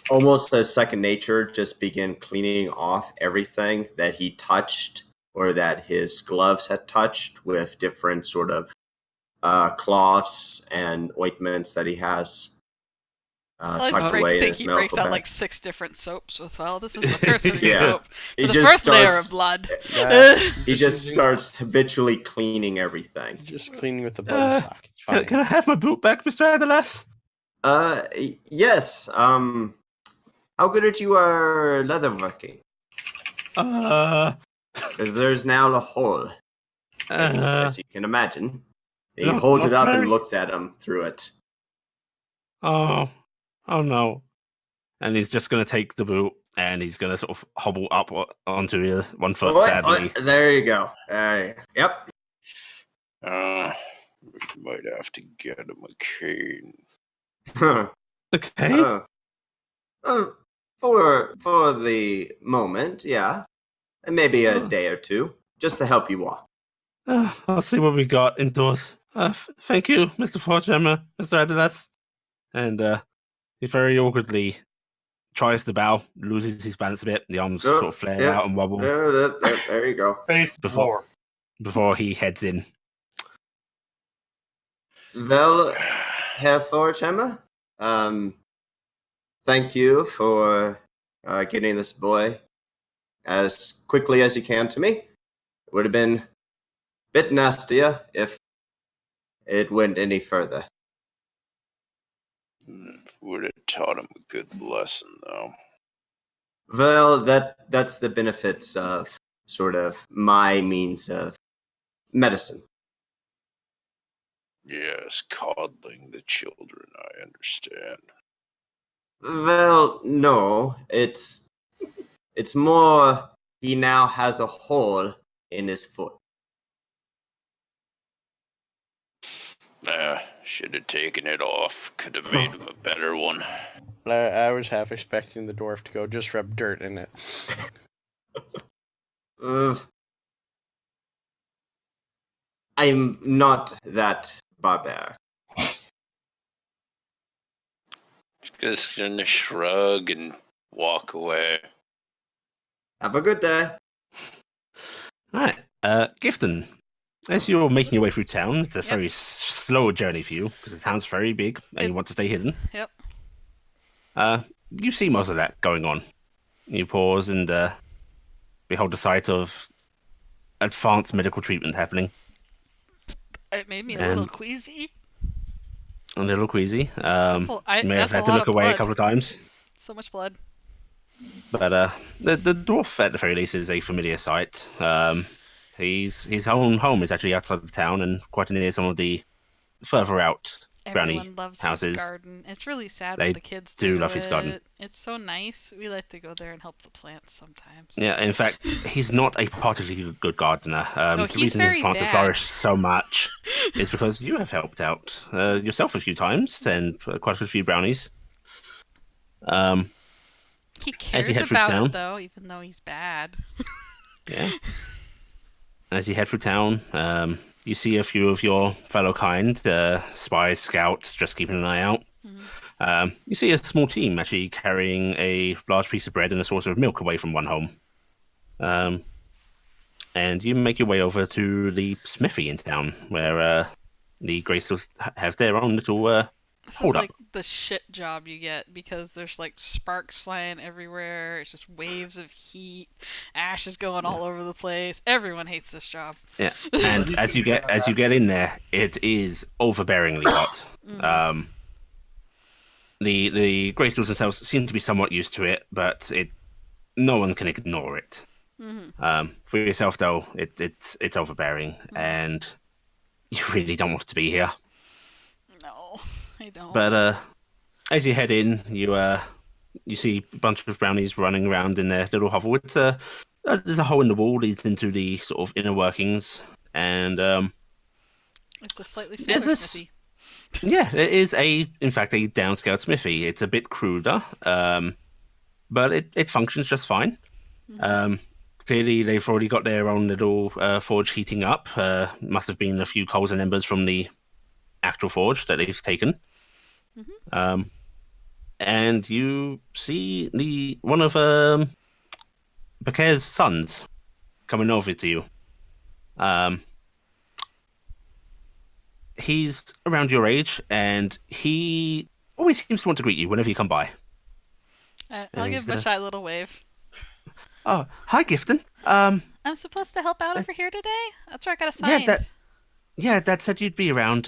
[SPEAKER 6] almost as second nature, just begin cleaning off everything that he touched or that his gloves had touched with different sort of cloths and ointments that he has
[SPEAKER 3] I
[SPEAKER 6] tucked
[SPEAKER 3] like
[SPEAKER 6] away in
[SPEAKER 3] think
[SPEAKER 6] his
[SPEAKER 3] he
[SPEAKER 6] medical
[SPEAKER 3] breaks out
[SPEAKER 6] bag.
[SPEAKER 3] like 6 different soaps with, well, this is the first
[SPEAKER 6] Yeah.
[SPEAKER 3] soap
[SPEAKER 6] He
[SPEAKER 3] for the
[SPEAKER 6] just
[SPEAKER 3] first layer
[SPEAKER 6] starts-
[SPEAKER 3] of blood.
[SPEAKER 6] He just starts habitually cleaning everything.
[SPEAKER 4] Just cleaning with the blood sock. It's fine.
[SPEAKER 1] Can I have my boot back, Mr. Adelas?
[SPEAKER 6] Yes. How good at you are leatherworking? Because there's now a hole, as you can imagine. He
[SPEAKER 1] not-
[SPEAKER 6] holds it
[SPEAKER 1] not
[SPEAKER 6] up and
[SPEAKER 1] very-
[SPEAKER 6] looks at him through it.
[SPEAKER 1] Oh no. And he's just going to take the boot and he's going to sort of hobble up onto his one foot, sadly.
[SPEAKER 6] There you go. Yep.
[SPEAKER 5] We might have to get him a cane.
[SPEAKER 1] Okay.
[SPEAKER 6] For the moment, yeah. And maybe a
[SPEAKER 1] Oh.
[SPEAKER 6] day or two, just to help you walk.
[SPEAKER 1] I'll see what we got indoors. Thank you, Mr. Forgemmer, Mr. Adelas. And he very awkwardly tries to bow, loses his balance a bit. The arms
[SPEAKER 6] Oh,
[SPEAKER 1] sort of flare
[SPEAKER 6] yeah.
[SPEAKER 1] out and wobble
[SPEAKER 6] There you go.
[SPEAKER 2] Face
[SPEAKER 1] Before-
[SPEAKER 2] lower.
[SPEAKER 1] before he heads in.
[SPEAKER 6] Well, Herr Forchhammer, thank you for getting this boy as quickly as you can to me. It would have been a bit nastier if it went any further.
[SPEAKER 5] Would have taught him a good lesson, though.
[SPEAKER 6] Well, that's the benefits of sort of my means of medicine.
[SPEAKER 5] Yes, coddling the children, I understand.
[SPEAKER 6] Well, no, it's more he now has a hole in his foot.
[SPEAKER 5] Should have taken it off. Could have made him a better one.
[SPEAKER 4] I was half expecting the dwarf to go, just rub dirt in it.
[SPEAKER 6] I'm not that barbaric.
[SPEAKER 5] Just gonna shrug and walk away.
[SPEAKER 6] Have a good day.
[SPEAKER 1] Right, Gifton. As you're making your way through town, it's a very slow journey for you because the town's very big and you want to stay hidden.
[SPEAKER 3] Yep.
[SPEAKER 1] You see most of that going on. You pause and behold the sight of advanced medical treatment happening.
[SPEAKER 3] It made me a little queasy.
[SPEAKER 1] A little queasy.
[SPEAKER 3] That's
[SPEAKER 1] You may have
[SPEAKER 3] a
[SPEAKER 1] had to
[SPEAKER 3] lot
[SPEAKER 1] look
[SPEAKER 3] of
[SPEAKER 1] away a
[SPEAKER 3] blood.
[SPEAKER 1] couple of times.
[SPEAKER 3] So much blood.
[SPEAKER 1] But the dwarf, at the very least, is a familiar sight. His own home is actually outside of town and quite near some of the further out brownie
[SPEAKER 3] Everyone loves
[SPEAKER 1] houses.
[SPEAKER 3] his garden. It's really sad
[SPEAKER 1] They
[SPEAKER 3] when the kids
[SPEAKER 1] do love his garden.
[SPEAKER 3] It's so nice. We like to go there and help the plants sometimes.
[SPEAKER 1] Yeah, in fact, he's not a particularly good gardener. The
[SPEAKER 3] he's
[SPEAKER 1] reason his
[SPEAKER 3] very
[SPEAKER 1] plants have
[SPEAKER 3] bad.
[SPEAKER 1] flourished so much is because you have helped out yourself a few times and quite a few brownies.
[SPEAKER 3] He
[SPEAKER 1] As you
[SPEAKER 3] cares
[SPEAKER 1] head through
[SPEAKER 3] about
[SPEAKER 1] town.
[SPEAKER 3] it though, even though he's bad.
[SPEAKER 1] Yeah. As you head through town, you see a few of your fellow kind, spies, scouts, just keeping an eye out.
[SPEAKER 3] Mhm.
[SPEAKER 1] You see a small team actually carrying a large piece of bread and a saucer of milk away from one home. And you make your way over to the smithy in town, where the Graystals have their own little
[SPEAKER 3] This
[SPEAKER 1] hold
[SPEAKER 3] is
[SPEAKER 1] up.
[SPEAKER 3] like the shit job you get because there's like sparks flying everywhere. It's just waves of heat. Ash is going all over the place. Everyone hates this job.
[SPEAKER 1] Yeah, and as you get in there, it is overbearingly hot.
[SPEAKER 3] Mhm.
[SPEAKER 1] The Graystals themselves seem to be somewhat used to it, but no one can ignore it.
[SPEAKER 3] Mhm.
[SPEAKER 1] For yourself, though, it's overbearing, and you really don't want to be here.
[SPEAKER 3] No, I don't.
[SPEAKER 1] But as you head in, you see a bunch of brownies running around in their little hovel. It's there's a hole in the wall leads into the sort of inner workings, and
[SPEAKER 3] It's a slightly
[SPEAKER 1] There's
[SPEAKER 3] smaller
[SPEAKER 1] this-
[SPEAKER 3] smithy.
[SPEAKER 1] yeah, it is in fact a downscale smithy. It's a bit cruder, but it functions just fine.
[SPEAKER 3] Mhm.
[SPEAKER 1] Clearly, they've already got their own little forge heating up. Must have been a few coals and embers from the actual forge that they've taken.
[SPEAKER 3] Mhm.
[SPEAKER 1] And you see one of Bakir's sons coming over to you. He's around your age, and he always seems to want to greet you whenever you come by.
[SPEAKER 3] I'll
[SPEAKER 1] he's
[SPEAKER 3] give him a
[SPEAKER 1] gonna-
[SPEAKER 3] shy little wave.
[SPEAKER 1] Oh, hi, Gifton.
[SPEAKER 3] I'm supposed to help out over here today? That's where I got assigned.
[SPEAKER 1] Dad said you'd be around.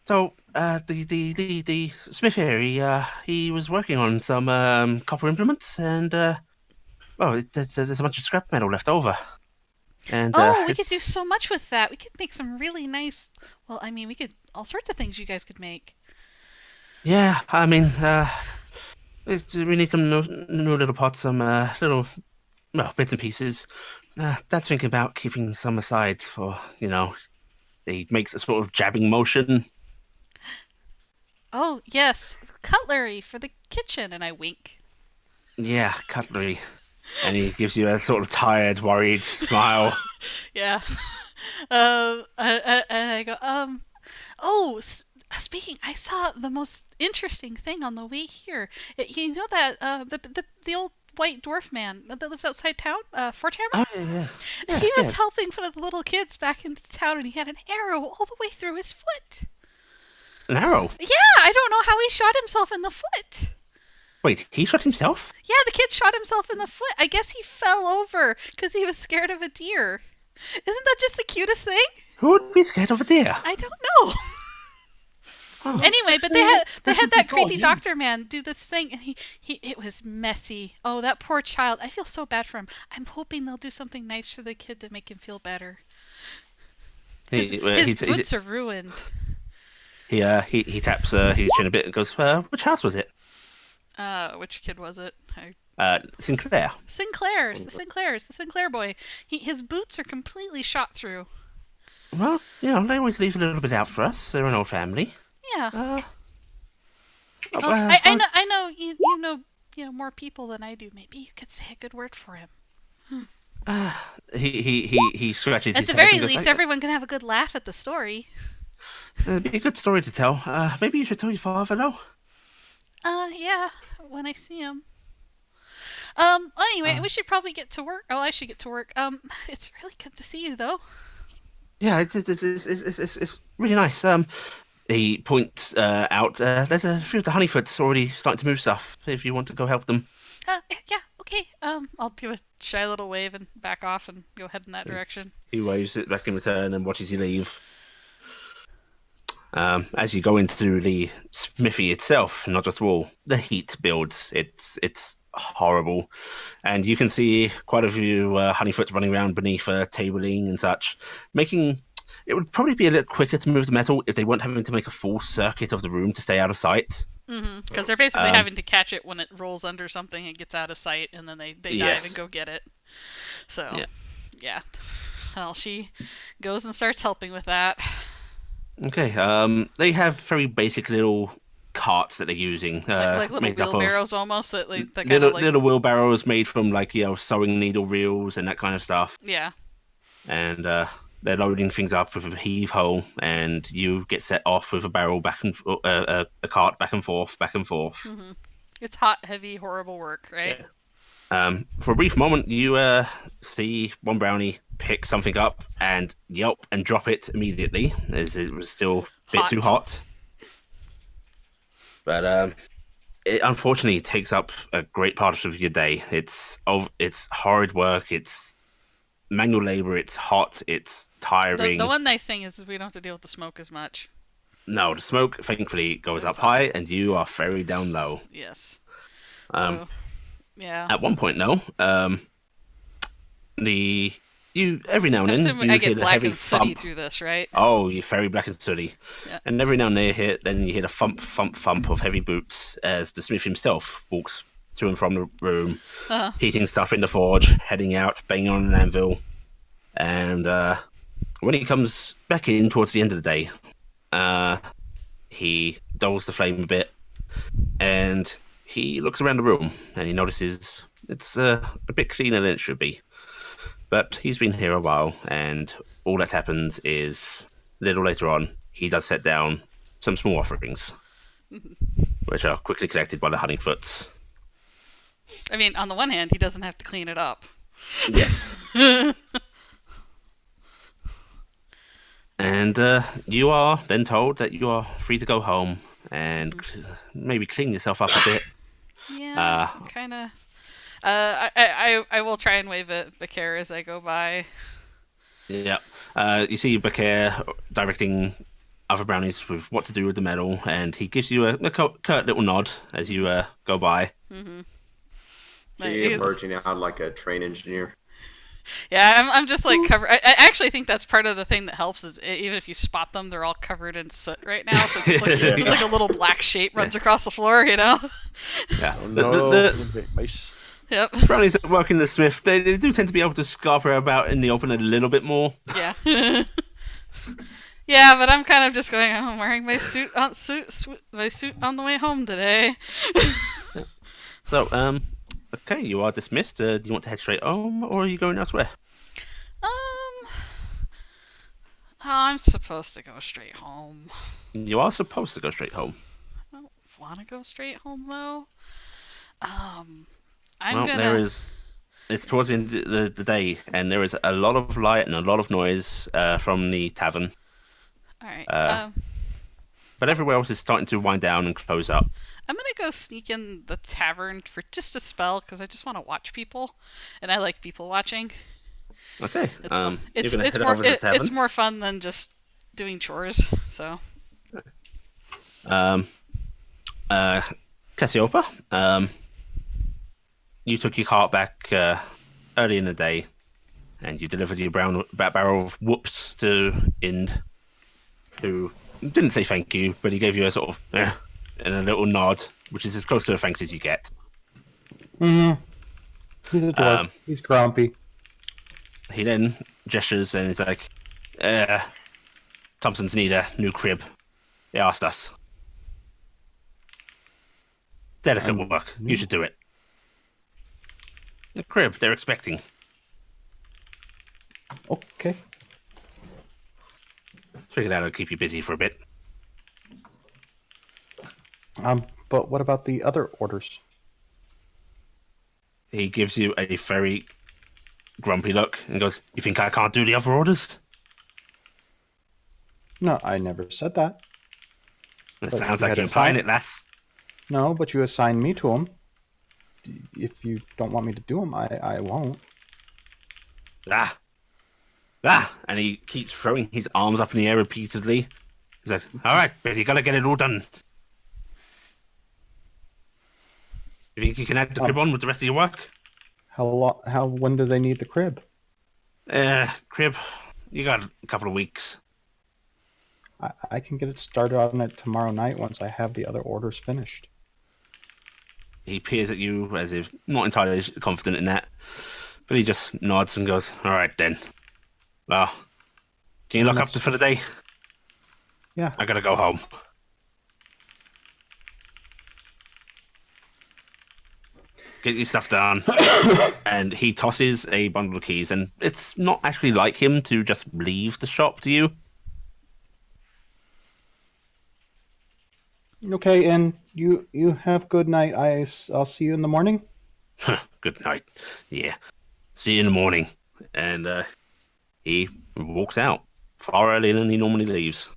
[SPEAKER 1] So the smith here, he was working on some copper implements, and there's a bunch of scrap metal left over. And
[SPEAKER 3] We could do so much with that. We could make some really nice. Well, I mean, we could all sorts of things you guys could make.
[SPEAKER 1] yeah, I mean, we need some new little pots, some little bits and pieces. Dad's thinking about keeping some aside for he makes a sort of jabbing motion.
[SPEAKER 3] Oh yes, cutlery for the kitchen, and I wink.
[SPEAKER 1] Yeah, cutlery. And he gives you a sort of tired, worried smile.
[SPEAKER 3] Yeah. And I go, oh, speaking, I saw the most interesting thing on the way here. You know that the old white dwarf man that lives outside town, Forthammer?
[SPEAKER 1] Oh, yeah.
[SPEAKER 3] He was helping one of the little kids back into town, and he had an arrow all the way through his foot.
[SPEAKER 1] An arrow?
[SPEAKER 3] Yeah, I don't know how he shot himself in the foot.
[SPEAKER 1] Wait, he shot himself?
[SPEAKER 3] Yeah, the kid shot himself in the foot. I guess he fell over because he was scared of a deer. Isn't that just the cutest thing?
[SPEAKER 1] Who would be scared of a deer?
[SPEAKER 3] I don't know.
[SPEAKER 1] Oh.
[SPEAKER 3] Anyway, but they had that creepy doctor man do this thing, and he it was messy. Oh, that poor child. I feel so bad for him. I'm hoping they'll do something nice for the kid to make him feel better. His boots are ruined.
[SPEAKER 1] He taps his chin a bit and goes, which house was it?
[SPEAKER 3] Which kid was it?
[SPEAKER 1] Sinclair.
[SPEAKER 3] The Sinclair boy. His boots are completely shot through.
[SPEAKER 1] Well, they always leave a little bit out for us. They're an old family.
[SPEAKER 3] Yeah.
[SPEAKER 1] Uh,
[SPEAKER 3] Well, I know you know more people than I do. Maybe you could say a good word for him.
[SPEAKER 1] he scratches
[SPEAKER 3] At
[SPEAKER 1] his
[SPEAKER 3] the
[SPEAKER 1] head
[SPEAKER 3] very
[SPEAKER 1] and goes,
[SPEAKER 3] least, everyone can have a good laugh at the story.
[SPEAKER 1] It'd be a good story to tell. Maybe you should tell your father, though.
[SPEAKER 3] Yeah, when I see him. Anyway, we should probably get to work. Oh, I should get to work. It's really good to see you, though.
[SPEAKER 1] Yeah, it's really nice. He points out. There's a few of the Honeyfoots already starting to move stuff. If you want to go help them.
[SPEAKER 3] Yeah, okay. I'll give a shy little wave and back off and go head in that direction.
[SPEAKER 1] He waves it back in return and watches you leave. As you go into the smithy itself, not just wall, the heat builds. It's horrible, and you can see quite a few honeyfoots running around beneath tabling and such, making. It would probably be a little quicker to move the metal if they weren't having to make a full circuit of the room to stay out of sight.
[SPEAKER 3] Because they're basically having to catch it when it rolls under something and gets out of sight, and then they dive and go get it. So, yeah. Well, she goes and starts helping with that.
[SPEAKER 1] Okay. They have very basic little carts that they're using,
[SPEAKER 3] like little
[SPEAKER 1] made
[SPEAKER 3] wheelbarrows almost that kind
[SPEAKER 1] little,
[SPEAKER 3] of like
[SPEAKER 1] little wheelbarrows made from sewing needle reels and that kind of stuff.
[SPEAKER 3] Yeah.
[SPEAKER 1] And they're loading things up with a heave ho, and you get set off with a barrel back and a cart back and forth.
[SPEAKER 3] Mm-hmm. It's hot, heavy, horrible work, right?
[SPEAKER 1] Yeah. For a brief moment, you see one brownie pick something up and yelp and drop it immediately, as it was still a bit too hot. But it unfortunately takes up a great part of your day. It's hard work. It's manual labor. It's hot. It's tiring.
[SPEAKER 3] The one nice thing is we don't have to deal with the smoke as much.
[SPEAKER 1] No, the smoke thankfully goes up high, and you are very down low.
[SPEAKER 3] Yes.
[SPEAKER 1] So,
[SPEAKER 3] yeah.
[SPEAKER 1] At one point, though, every now and then you
[SPEAKER 3] I get
[SPEAKER 1] hear a
[SPEAKER 3] black
[SPEAKER 1] heavy
[SPEAKER 3] and sooty
[SPEAKER 1] thump.
[SPEAKER 3] through this, right?
[SPEAKER 1] Oh, you're very black and sooty.
[SPEAKER 3] Yeah.
[SPEAKER 1] And every now and then you hear the thump, thump, thump of heavy boots as the smith himself walks to and from the room, heating stuff in the forge, heading out, banging on an anvil. And when he comes back in towards the end of the day, he dulls the flame a bit, and he looks around the room, and he notices it's a bit cleaner than it should be. But he's been here a while, and all that happens is, a little later on, he does set down some small offerings, which are quickly collected by the Honeyfoots.
[SPEAKER 3] I mean, on the one hand, he doesn't have to clean it up.
[SPEAKER 1] Yes. And you are then told that you are free to go home and maybe clean yourself up a bit.
[SPEAKER 3] Yeah, kind of. I will try and wave at Bakar as I go by.
[SPEAKER 1] Yeah. You see Bakar directing other brownies with what to do with the metal, and he gives you a curt little nod as you go by.
[SPEAKER 3] Mm-hmm.
[SPEAKER 6] He emerging out like a train engineer.
[SPEAKER 3] Yeah, I'm just like covered. I actually think that's part of the thing that helps is even if you spot them, they're all covered in soot right now. So just like a little black shape runs across the floor,
[SPEAKER 1] Yeah.
[SPEAKER 4] Oh, no. Mice.
[SPEAKER 3] Yep.
[SPEAKER 1] Brownies that work in the smith, they do tend to be able to scarper about in the open a little bit more.
[SPEAKER 3] Yeah. Yeah, but I'm kind of just going. I'm wearing my suit on the way home today.
[SPEAKER 1] So, okay, you are dismissed. Do you want to head straight home, or are you going elsewhere?
[SPEAKER 3] I'm supposed to go straight home.
[SPEAKER 1] You are supposed to go straight home.
[SPEAKER 3] I don't want to go straight home though.
[SPEAKER 1] It's towards the end of the day, and there is a lot of light and a lot of noise from the tavern.
[SPEAKER 3] All right.
[SPEAKER 1] But everywhere else is starting to wind down and close up.
[SPEAKER 3] I'm gonna go sneak in the tavern for just a spell because I just want to watch people, and I like people watching.
[SPEAKER 1] Okay.
[SPEAKER 3] It's more fun than just doing chores. So.
[SPEAKER 1] Cassiopeia, you took your cart back early in the day, and you delivered your barrel of whoops to Ind, who didn't say thank you, but he gave you a sort of and a little nod, which is as close to a thanks as you get.
[SPEAKER 7] Mm-hmm. He's a dwarf. He's grumpy.
[SPEAKER 1] He then gestures and is like, Thompsons need a new crib. They asked us. Delicate work. You should do it. The crib they're expecting.
[SPEAKER 7] Okay.
[SPEAKER 1] Figured that'll keep you busy for a bit.
[SPEAKER 7] But what about the other orders?
[SPEAKER 1] He gives you a very grumpy look and goes, "You think I can't do the other orders?"
[SPEAKER 7] No, I never said that.
[SPEAKER 1] It
[SPEAKER 7] But
[SPEAKER 1] sounds
[SPEAKER 7] you
[SPEAKER 1] like
[SPEAKER 7] had
[SPEAKER 1] you're implying
[SPEAKER 7] assigned-
[SPEAKER 1] it, lass.
[SPEAKER 7] No, but you assigned me to them. If you don't want me to do them, I won't.
[SPEAKER 1] Ah. And he keeps throwing his arms up in the air repeatedly. He's like, "All right, but you gotta get it all done. You think you can add the crib on with the rest of your work?"
[SPEAKER 7] When do they need the crib?
[SPEAKER 1] Crib, you got a couple of weeks.
[SPEAKER 7] I can get it started on it tomorrow night once I have the other orders finished.
[SPEAKER 1] He peers at you as if not entirely confident in that, but he just nods and goes, "All right then. Well, can you lock up for the day?
[SPEAKER 7] Yeah.
[SPEAKER 1] I gotta go home." Get your stuff done. And he tosses a bundle of keys, and it's not actually like him to just leave the shop to you.
[SPEAKER 7] Okay, and you have good night. I'll see you in the morning.
[SPEAKER 1] Good night. Yeah. See you in the morning. And he walks out far earlier than he normally leaves.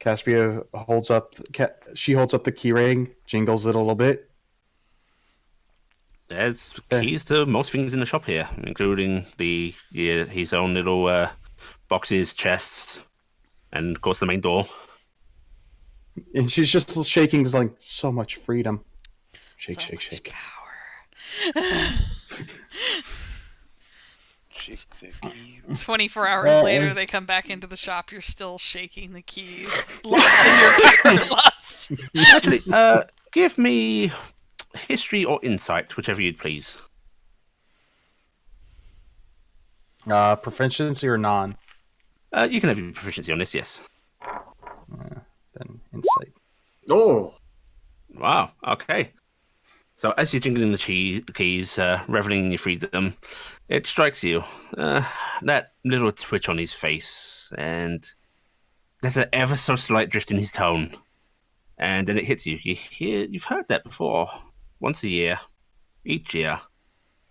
[SPEAKER 7] Caspia holds up. She holds up the key ring, jingles it a little bit.
[SPEAKER 1] There's keys to most things in the shop here, including his own little boxes, chests, and of course the main door.
[SPEAKER 7] And she's just shaking, like so much freedom. Shake,
[SPEAKER 3] so
[SPEAKER 7] shake,
[SPEAKER 3] much
[SPEAKER 7] shake.
[SPEAKER 3] Power.
[SPEAKER 5] Shake the key.
[SPEAKER 3] 24 hours later, they come back into the shop. You're still shaking the keys, lost in your power lust.
[SPEAKER 1] Actually, give me history or insight, whichever you'd please.
[SPEAKER 7] Proficiency or non?
[SPEAKER 1] You can have your proficiency on this, yes.
[SPEAKER 7] Then insight.
[SPEAKER 6] Oh,
[SPEAKER 1] Wow, okay. So as you're jingling the keys, reveling in your freedom, it strikes you that little twitch on his face, and there's an ever so slight drift in his tone, and then it hits you. You've heard that before, once a year, each year,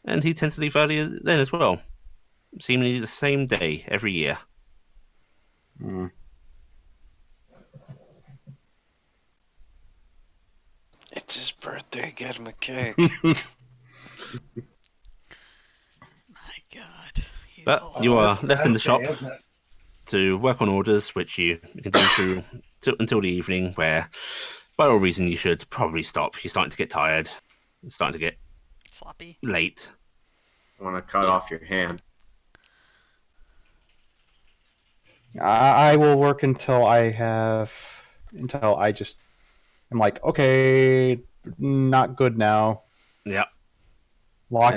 [SPEAKER 1] and he tends to leave earlier then as well, seemingly the same day every year.
[SPEAKER 7] Mm.
[SPEAKER 5] It's his birthday. Get him a cake.
[SPEAKER 3] My God. He's
[SPEAKER 1] But
[SPEAKER 3] old.
[SPEAKER 1] you are left in the shop
[SPEAKER 2] Okay, isn't it?
[SPEAKER 1] to work on orders, which you can do through until the evening, where, by all reason, you should probably stop. You're starting to get tired. It's starting to get
[SPEAKER 3] Sloppy.
[SPEAKER 1] late.
[SPEAKER 6] I want to cut off your hand.
[SPEAKER 7] I will work until I just am like, okay, not good now.
[SPEAKER 1] Yeah.
[SPEAKER 7] Lock.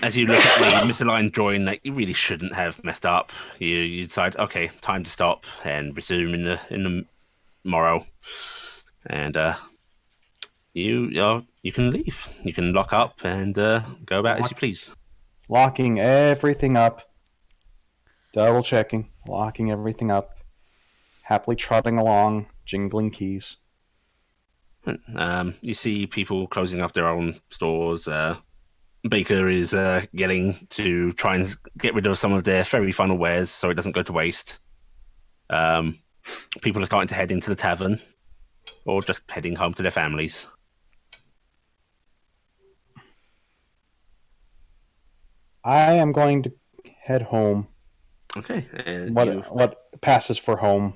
[SPEAKER 1] As you look at the misaligned drawing that you really shouldn't have messed up, you decide, okay, time to stop and resume in the morrow, and you can leave. You can lock up and go about as you please.
[SPEAKER 7] Locking everything up. Double checking. Locking everything up. Happily trotting along, jingling keys.
[SPEAKER 1] You see people closing up their own stores. Baker is getting to try and get rid of some of their very final wares so it doesn't go to waste. People are starting to head into the tavern or just heading home to their families.
[SPEAKER 7] I am going to head home.
[SPEAKER 1] Okay. And
[SPEAKER 7] What passes for home?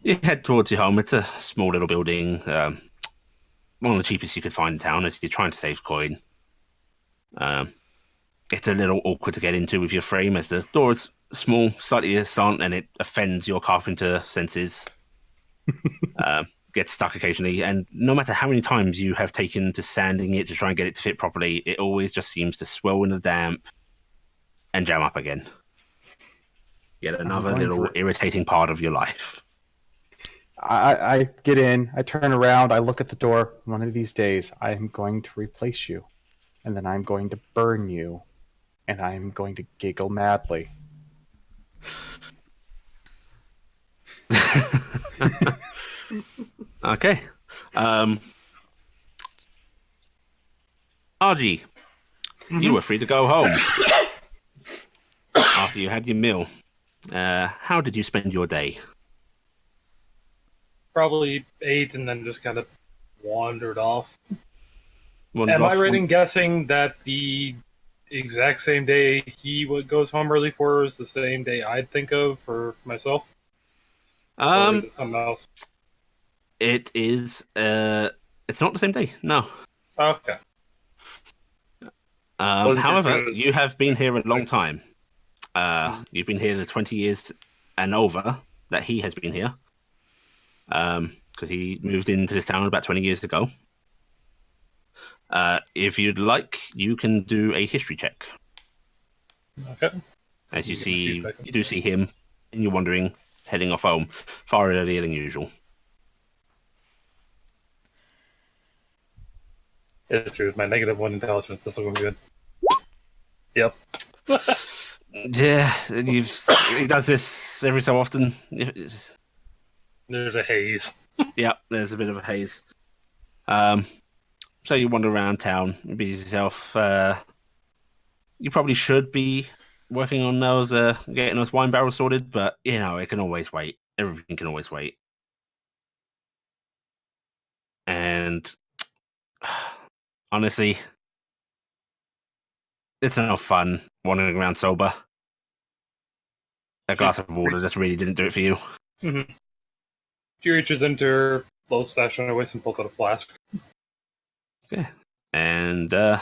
[SPEAKER 1] you head towards your home. It's a small little building. One of the cheapest you could find in town as you're trying to save coin. It's a little awkward to get into with your frame as the door is small, slightly aslant, and it offends your carpenter senses. gets stuck occasionally, and no matter how many times you have taken to sanding it to try and get it to fit properly, it always just seems to swell in the damp and jam up again. Yet another
[SPEAKER 7] going
[SPEAKER 1] little
[SPEAKER 7] for-
[SPEAKER 1] irritating part of your life.
[SPEAKER 7] I get in, I turn around, I look at the door. One of these days, I am going to replace you, and then I'm going to burn you, and I am going to giggle madly.
[SPEAKER 1] Okay. RG, you were free to go home after you had your meal. How did you spend your day?
[SPEAKER 2] Probably ate and then just kind of wandered off.
[SPEAKER 1] Wandered
[SPEAKER 2] Am I
[SPEAKER 1] off
[SPEAKER 2] right
[SPEAKER 1] on-
[SPEAKER 2] in guessing that the exact same day he goes home early for is the same day I'd think of for myself? Or is it something else?
[SPEAKER 1] It is. It's not the same day. No.
[SPEAKER 2] Okay. Wasn't
[SPEAKER 1] However,
[SPEAKER 2] sure.
[SPEAKER 1] you have been here a long time. You've been here the 20 years and over that he has been here. Because he moved into this town about 20 years ago. If you'd like, you can do a history check.
[SPEAKER 2] Okay.
[SPEAKER 1] As you
[SPEAKER 2] Give me a
[SPEAKER 1] see,
[SPEAKER 2] few seconds.
[SPEAKER 1] you do see him, and you're wandering, heading off home far earlier than usual.
[SPEAKER 2] History is my -1 intelligence. This is looking good. Yep.
[SPEAKER 1] Yeah, he does this every so often.
[SPEAKER 2] There's a haze.
[SPEAKER 1] Yeah, there's a bit of a haze. So you wander around town, you busy yourself. You probably should be working on those, getting those wine barrels sorted, but you know it can always wait. Everything can always wait. And honestly, it's no fun wandering around sober. A glass of water just really didn't do it for you.
[SPEAKER 2] Mm-hmm. She reaches into her little stash on her waist and pulls out a flask.
[SPEAKER 1] Yeah. And the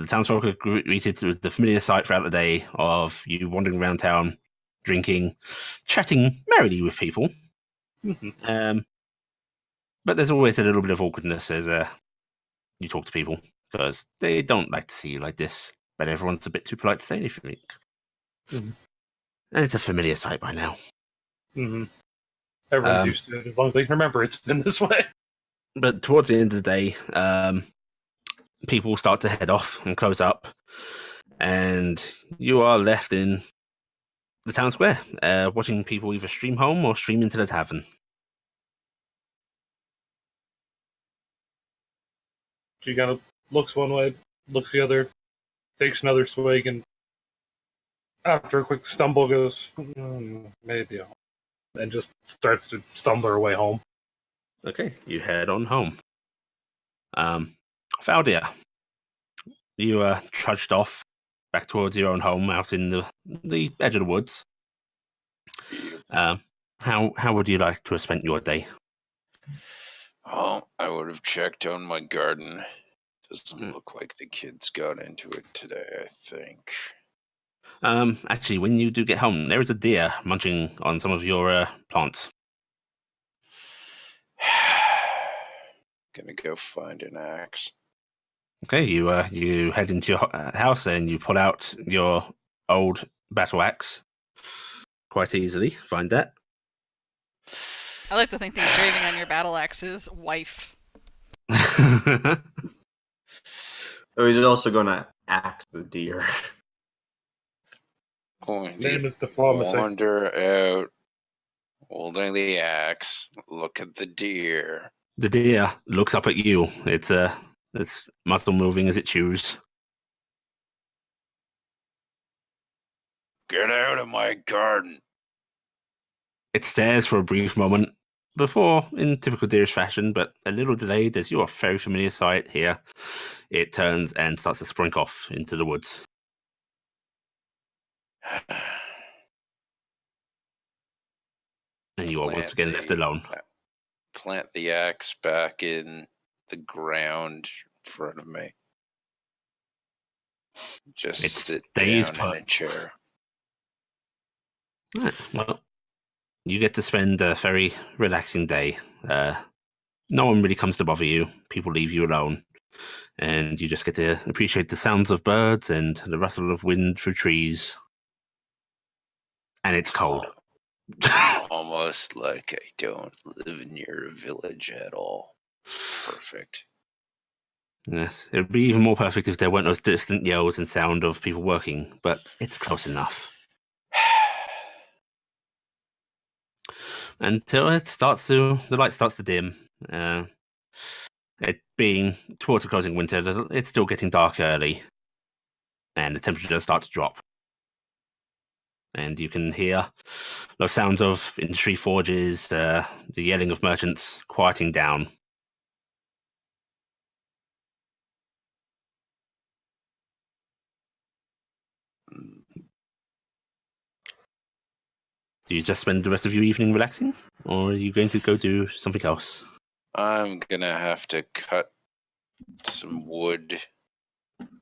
[SPEAKER 1] townsfolk are greeted with the familiar sight throughout the day of you wandering around town, drinking, chatting merrily with people.
[SPEAKER 2] Mm-hmm.
[SPEAKER 1] But there's always a little bit of awkwardness as you talk to people because they don't like to see you like this, but everyone's a bit too polite to say anything.
[SPEAKER 2] Mhm.
[SPEAKER 1] And it's a familiar sight by now.
[SPEAKER 2] Mm-hmm. Everyone's used to it as long as they can remember it's been this way.
[SPEAKER 1] But towards the end of the day, people start to head off and close up, and you are left in the town square, watching people either stream home or stream into the tavern.
[SPEAKER 2] She kind of looks one way, looks the other, takes another swig, and after a quick stumble goes, maybe, and just starts to stumble her way home.
[SPEAKER 1] Okay, you head on home. Faldia, you trudged off back towards your own home out in the edge of the woods. How would you like to have spent your day?
[SPEAKER 5] Well, I would have checked on my garden. Doesn't look like the kids got into it today, I think.
[SPEAKER 1] Actually, when you do get home, there is a deer munching on some of your plants.
[SPEAKER 5] Gonna go find an axe.
[SPEAKER 1] Okay, you head into your house and you pull out your old battle axe. Quite easily, find that.
[SPEAKER 3] I like to think the engraving on your battle axe is wife.
[SPEAKER 6] Oh, he's also going to axe the deer.
[SPEAKER 5] Going
[SPEAKER 2] Name
[SPEAKER 5] to
[SPEAKER 2] is diplomacy.
[SPEAKER 5] wander out, holding the axe, look at the deer.
[SPEAKER 1] The deer looks up at you. It's muscle moving as it chews.
[SPEAKER 5] Get out of my garden.
[SPEAKER 1] It stares for a brief moment before, in typical deerish fashion, but a little delayed as you are very familiar sight here, it turns and starts to sprint off into the woods. And you are once again left alone.
[SPEAKER 5] Plant the axe back in the ground in front of me. Just
[SPEAKER 1] It
[SPEAKER 5] sit
[SPEAKER 1] stays
[SPEAKER 5] down in a
[SPEAKER 1] put.
[SPEAKER 5] chair.
[SPEAKER 1] Right, well, you get to spend a very relaxing day. no one really comes to bother you. People leave you alone. And you just get to appreciate the sounds of birds and the rustle of wind through trees. And it's cold.
[SPEAKER 5] Almost like I don't live near a village at all. Perfect.
[SPEAKER 1] Yes, it would be even more perfect if there weren't those distant yells and sound of people working, but it's close enough. Until the light starts to dim. It being towards the closing winter, it's still getting dark early, and the temperature does start to drop. And you can hear those sounds of industry forges, the yelling of merchants quieting down. Do you just spend the rest of your evening relaxing, or are you going to go do something else?
[SPEAKER 5] I'm gonna have to cut some wood,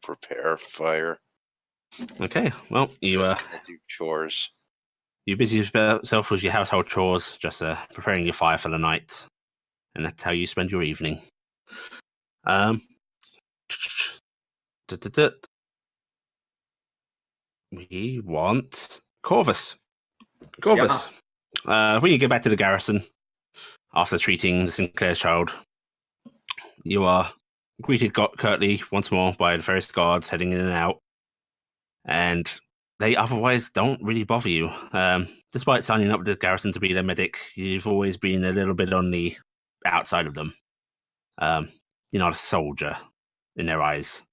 [SPEAKER 5] prepare a fire.
[SPEAKER 1] Okay, well,
[SPEAKER 5] Just gonna do chores.
[SPEAKER 1] you busy yourself with your household chores, just preparing your fire for the night, and that's how you spend your evening. We want Corvus. Corvus, when you get back to the garrison after treating the Sinclair child, you are greeted curtly once more by the various guards heading in and out, and they otherwise don't really bother you. Despite signing up with the garrison to be their medic, you've always been a little bit on the outside of them. You're not a soldier in their eyes.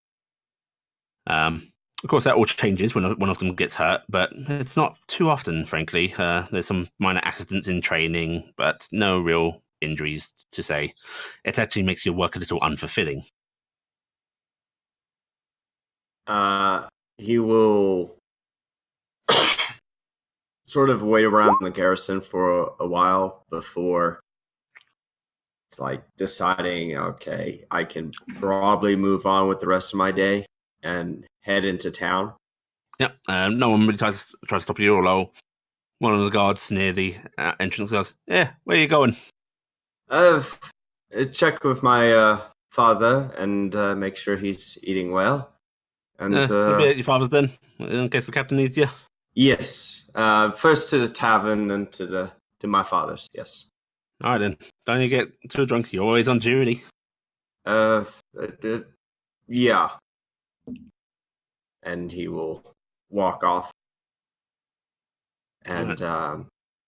[SPEAKER 1] Of course, that all changes when one of them gets hurt, but it's not too often, frankly. There's some minor accidents in training, but no real injuries to say. It actually makes your work a little unfulfilling.
[SPEAKER 6] He will sort of wait around the garrison for a while before deciding, okay, I can probably move on with the rest of my day and head into town.
[SPEAKER 1] Yep. No one really tries to stop you, although one of the guards near the entrance goes, "Yeah, where are you going?"
[SPEAKER 6] Check with my father and make sure he's eating well. And
[SPEAKER 1] Maybe at your father's then, in case the captain needs you.
[SPEAKER 6] Yes. First to the tavern, then to my father's. Yes.
[SPEAKER 1] All right then. Don't you get too drunk. You're always on duty.
[SPEAKER 6] Yeah. And he will walk off and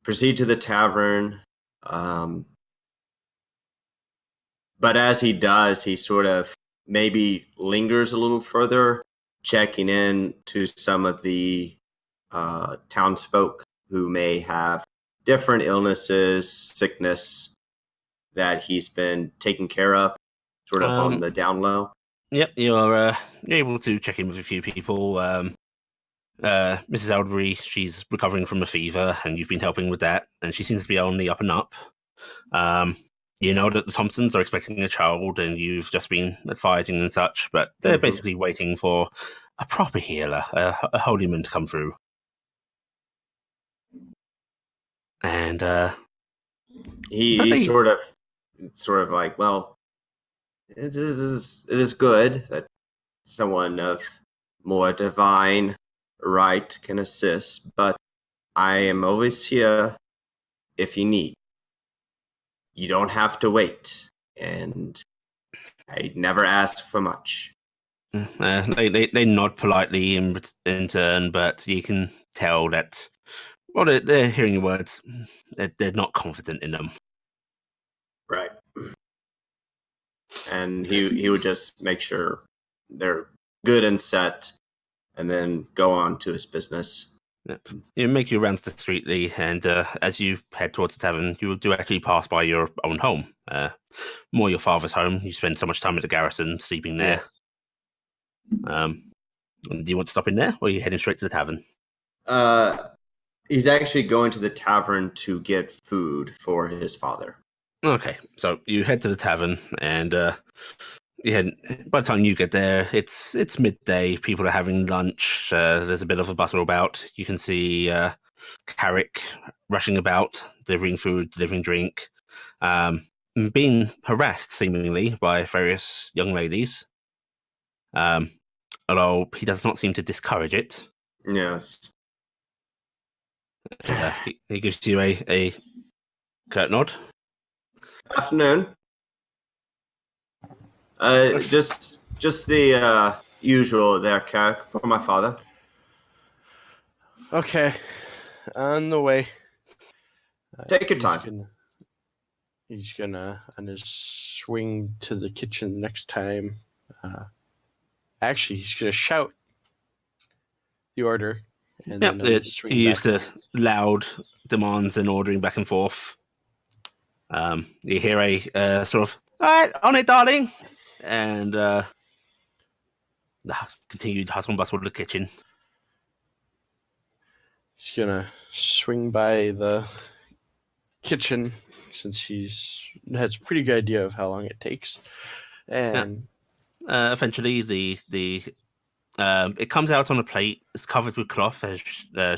[SPEAKER 6] proceed to the tavern. But as he does, he sort of maybe lingers a little further, checking in to some of the townsfolk who may have different illnesses, sickness that he's been taking care of, sort of on the down low.
[SPEAKER 1] Yep, you're able to check in with a few people. Mrs. Elderbury, she's recovering from a fever, and you've been helping with that, and she seems to be on the up and up. You know that the Thompsons are expecting a child, and you've just been advising and such, but they're basically waiting for a proper healer, a holy man to come through. And
[SPEAKER 6] he sort of like, well, it is good that someone of more divine right can assist, but I am always here if you need. You don't have to wait, and I never ask for much.
[SPEAKER 1] They nod politely in turn, but you can tell that, well, they're hearing your words. They're not confident in them.
[SPEAKER 6] Right. And he would just make sure they're good and set, and then go on to his business.
[SPEAKER 1] Yep. You make your rounds discreetly, and as you head towards the tavern, you do actually pass by your own home. More your father's home. You spend so much time at the garrison, sleeping there. Yeah. Do you want to stop in there, or are you heading straight to the tavern?
[SPEAKER 6] He's actually going to the tavern to get food for his father.
[SPEAKER 1] Okay, so you head to the tavern, and by the time you get there, it's midday. People are having lunch. There's a bit of a bustle about. You can see Carrick rushing about, delivering food, delivering drink. being harassed seemingly by various young ladies. Although he does not seem to discourage it.
[SPEAKER 6] Yes.
[SPEAKER 1] He gives you a curt nod.
[SPEAKER 6] Afternoon. Just the usual there, Carrick, for my father.
[SPEAKER 4] Okay, on the way.
[SPEAKER 6] Take your time.
[SPEAKER 4] He's gonna on his swing to the kitchen next time. Actually, he's gonna shout the order, and then on his swing
[SPEAKER 1] he
[SPEAKER 4] back.
[SPEAKER 1] used to loud demands and ordering back and forth. You hear a sort of, "All right, on it, darling," and the continued hustle and bustle of the kitchen.
[SPEAKER 4] He's gonna swing by the kitchen since has a pretty good idea of how long it takes, and
[SPEAKER 1] Eventually, it comes out on a plate. It's covered with cloth, as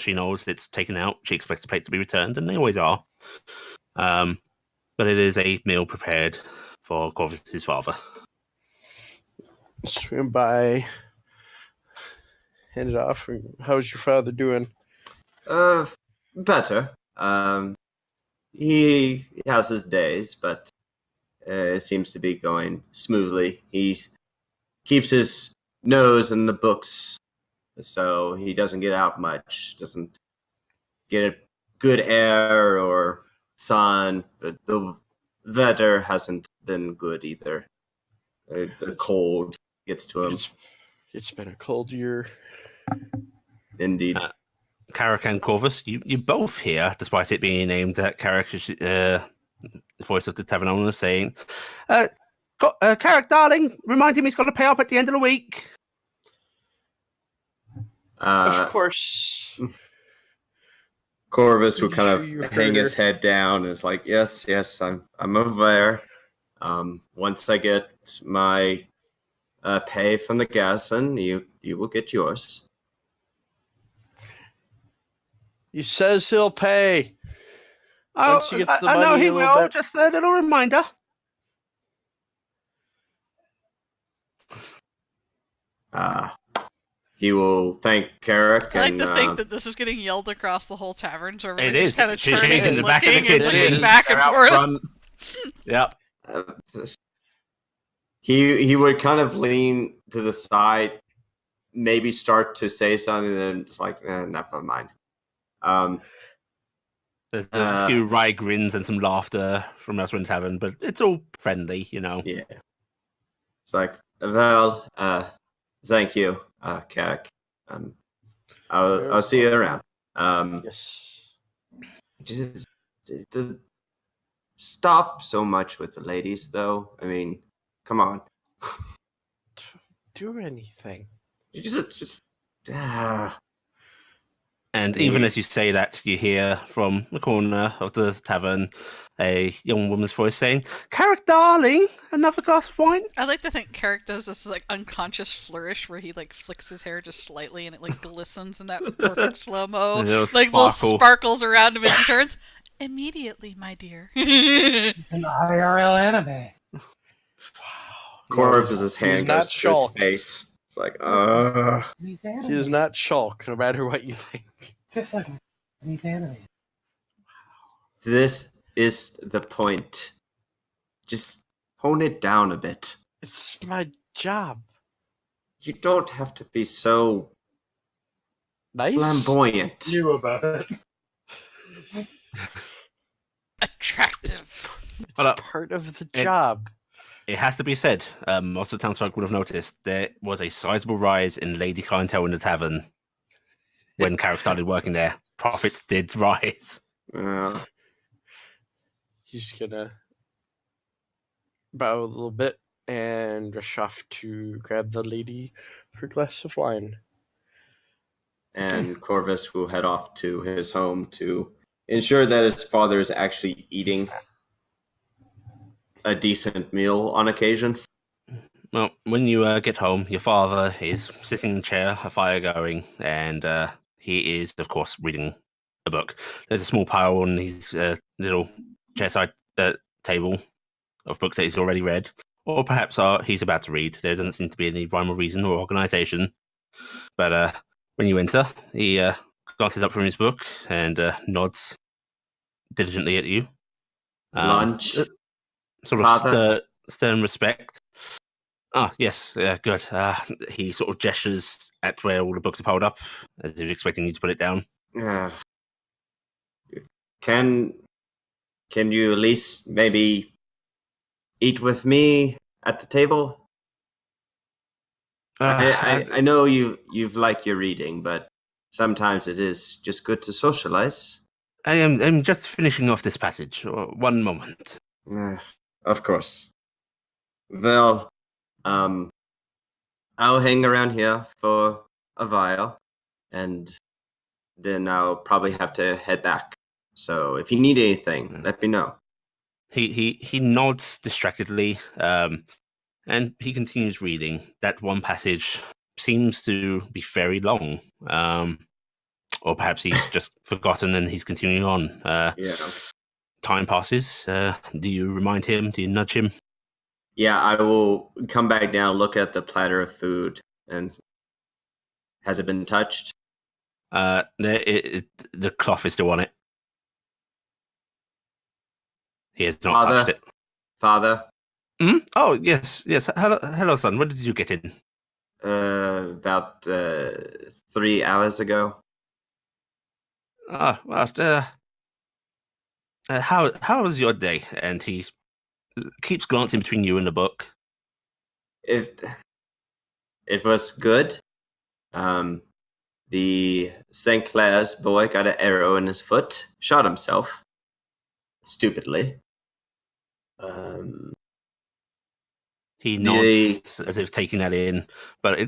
[SPEAKER 1] she knows it's taken out. She expects the plates to be returned, and they always are. But it is a meal prepared for Corvus's father.
[SPEAKER 4] swing by, hand it off. How's your father doing?
[SPEAKER 6] Better. He has his days, but it seems to be going smoothly. He keeps his nose in the books, so he doesn't get out much, doesn't get good air or sun, but the weather hasn't been good either. The cold gets to him.
[SPEAKER 4] It's been a cold year.
[SPEAKER 6] Indeed.
[SPEAKER 1] Carrick and Corvus, you both hear, despite it being aimed at Carrick, the voice of the tavern owner saying, Carrick, darling, remind him he's got to pay up at the end of the week.
[SPEAKER 4] Of course.
[SPEAKER 6] Corvus will kind of hang his head down and is like, yes, I'm aware. Once I get my pay from the garrison, you will get yours.
[SPEAKER 4] He says he'll pay. Once he gets the money,
[SPEAKER 1] no, he will.
[SPEAKER 4] bit.
[SPEAKER 1] Just a little reminder.
[SPEAKER 6] He will thank Carrick.
[SPEAKER 3] I like to think that this is getting yelled across the whole tavern, so everybody's
[SPEAKER 1] It
[SPEAKER 3] kind
[SPEAKER 1] is.
[SPEAKER 3] of
[SPEAKER 1] She's
[SPEAKER 3] turning
[SPEAKER 1] in the
[SPEAKER 3] and
[SPEAKER 1] back of the
[SPEAKER 3] looking and
[SPEAKER 1] kitchen.
[SPEAKER 3] looking back and
[SPEAKER 1] They're out
[SPEAKER 3] forth.
[SPEAKER 1] front. Yep.
[SPEAKER 6] He would kind of lean to the side, maybe start to say something, and then it's like, never mind.
[SPEAKER 1] There's a few wry grins and some laughter from elsewhere in the tavern, but it's all friendly, you know.
[SPEAKER 6] Yeah. It's like, well, thank you, Carrick. I'll see you around.
[SPEAKER 4] Yes.
[SPEAKER 6] Just stop so much with the ladies, though. I mean, come on.
[SPEAKER 4] Do anything.
[SPEAKER 6] Just.
[SPEAKER 1] And even as you say that, you hear from the corner of the tavern a young woman's voice saying, Carrick, darling, another glass of wine?
[SPEAKER 3] I like to think Carrick does this like unconscious flourish where he like flicks his hair just slightly and it like glistens in that perfect slow-mo. Like little sparkles around him as he turns. Immediately, my dear.
[SPEAKER 2] An IRL anime.
[SPEAKER 6] Corvus's hand goes to his face. It's like,
[SPEAKER 4] He does not shulk, no matter what you think.
[SPEAKER 2] Just like these anime.
[SPEAKER 6] This is the point. Just hone it down a bit.
[SPEAKER 4] It's my job.
[SPEAKER 6] You don't have to be so
[SPEAKER 4] nice,
[SPEAKER 6] flamboyant.
[SPEAKER 2] Knew about it.
[SPEAKER 3] Attractive.
[SPEAKER 4] It's part of the job.
[SPEAKER 1] It has to be said, most of the townsfolk would have noticed there was a sizable rise in lady clientele in the tavern when Carrick started working there. Profits did rise.
[SPEAKER 4] He's gonna bow a little bit and rush off to grab the lady her glass of wine.
[SPEAKER 6] And Corvus will head off to his home to ensure that his father is actually eating a decent meal on occasion.
[SPEAKER 1] Well, when you get home, your father is sitting in a chair, a fire going, and he is, of course, reading a book. There's a small pile on his little chairside table of books that he's already read, or perhaps he's about to read. There doesn't seem to be any rhyme or reason or organization. But when you enter, he glances up from his book and nods diligently at you.
[SPEAKER 6] Lunch,
[SPEAKER 1] Sort of
[SPEAKER 6] Father?
[SPEAKER 1] stern respect. Ah, yes, good. He sort of gestures at where all the books are piled up, as if expecting you to put it down.
[SPEAKER 6] Uh, can you at least maybe eat with me at the table? I know you've liked your reading, but sometimes it is just good to socialize.
[SPEAKER 1] I'm just finishing off this passage. One moment.
[SPEAKER 6] Of course. Well, I'll hang around here for a while, and then I'll probably have to head back. So if you need anything, let me know.
[SPEAKER 1] He nods distractedly, and he continues reading. That one passage seems to be very long, or perhaps he's just forgotten and he's continuing on.
[SPEAKER 6] Yeah.
[SPEAKER 1] Time passes. Do you remind him? Do you nudge him?
[SPEAKER 6] Yeah, I will come back down, look at the platter of food, and has it been touched?
[SPEAKER 1] The cloth is still on it. He has not touched it.
[SPEAKER 6] Father?
[SPEAKER 1] Hmm? Oh, yes. Hello, son. When did you get in?
[SPEAKER 6] About 3 hours ago.
[SPEAKER 1] Ah, well, how was your day? And he keeps glancing between you and the book.
[SPEAKER 6] It was good. The St. Clair's boy got an arrow in his foot, shot himself. Stupidly.
[SPEAKER 1] He nods as if taking that in, but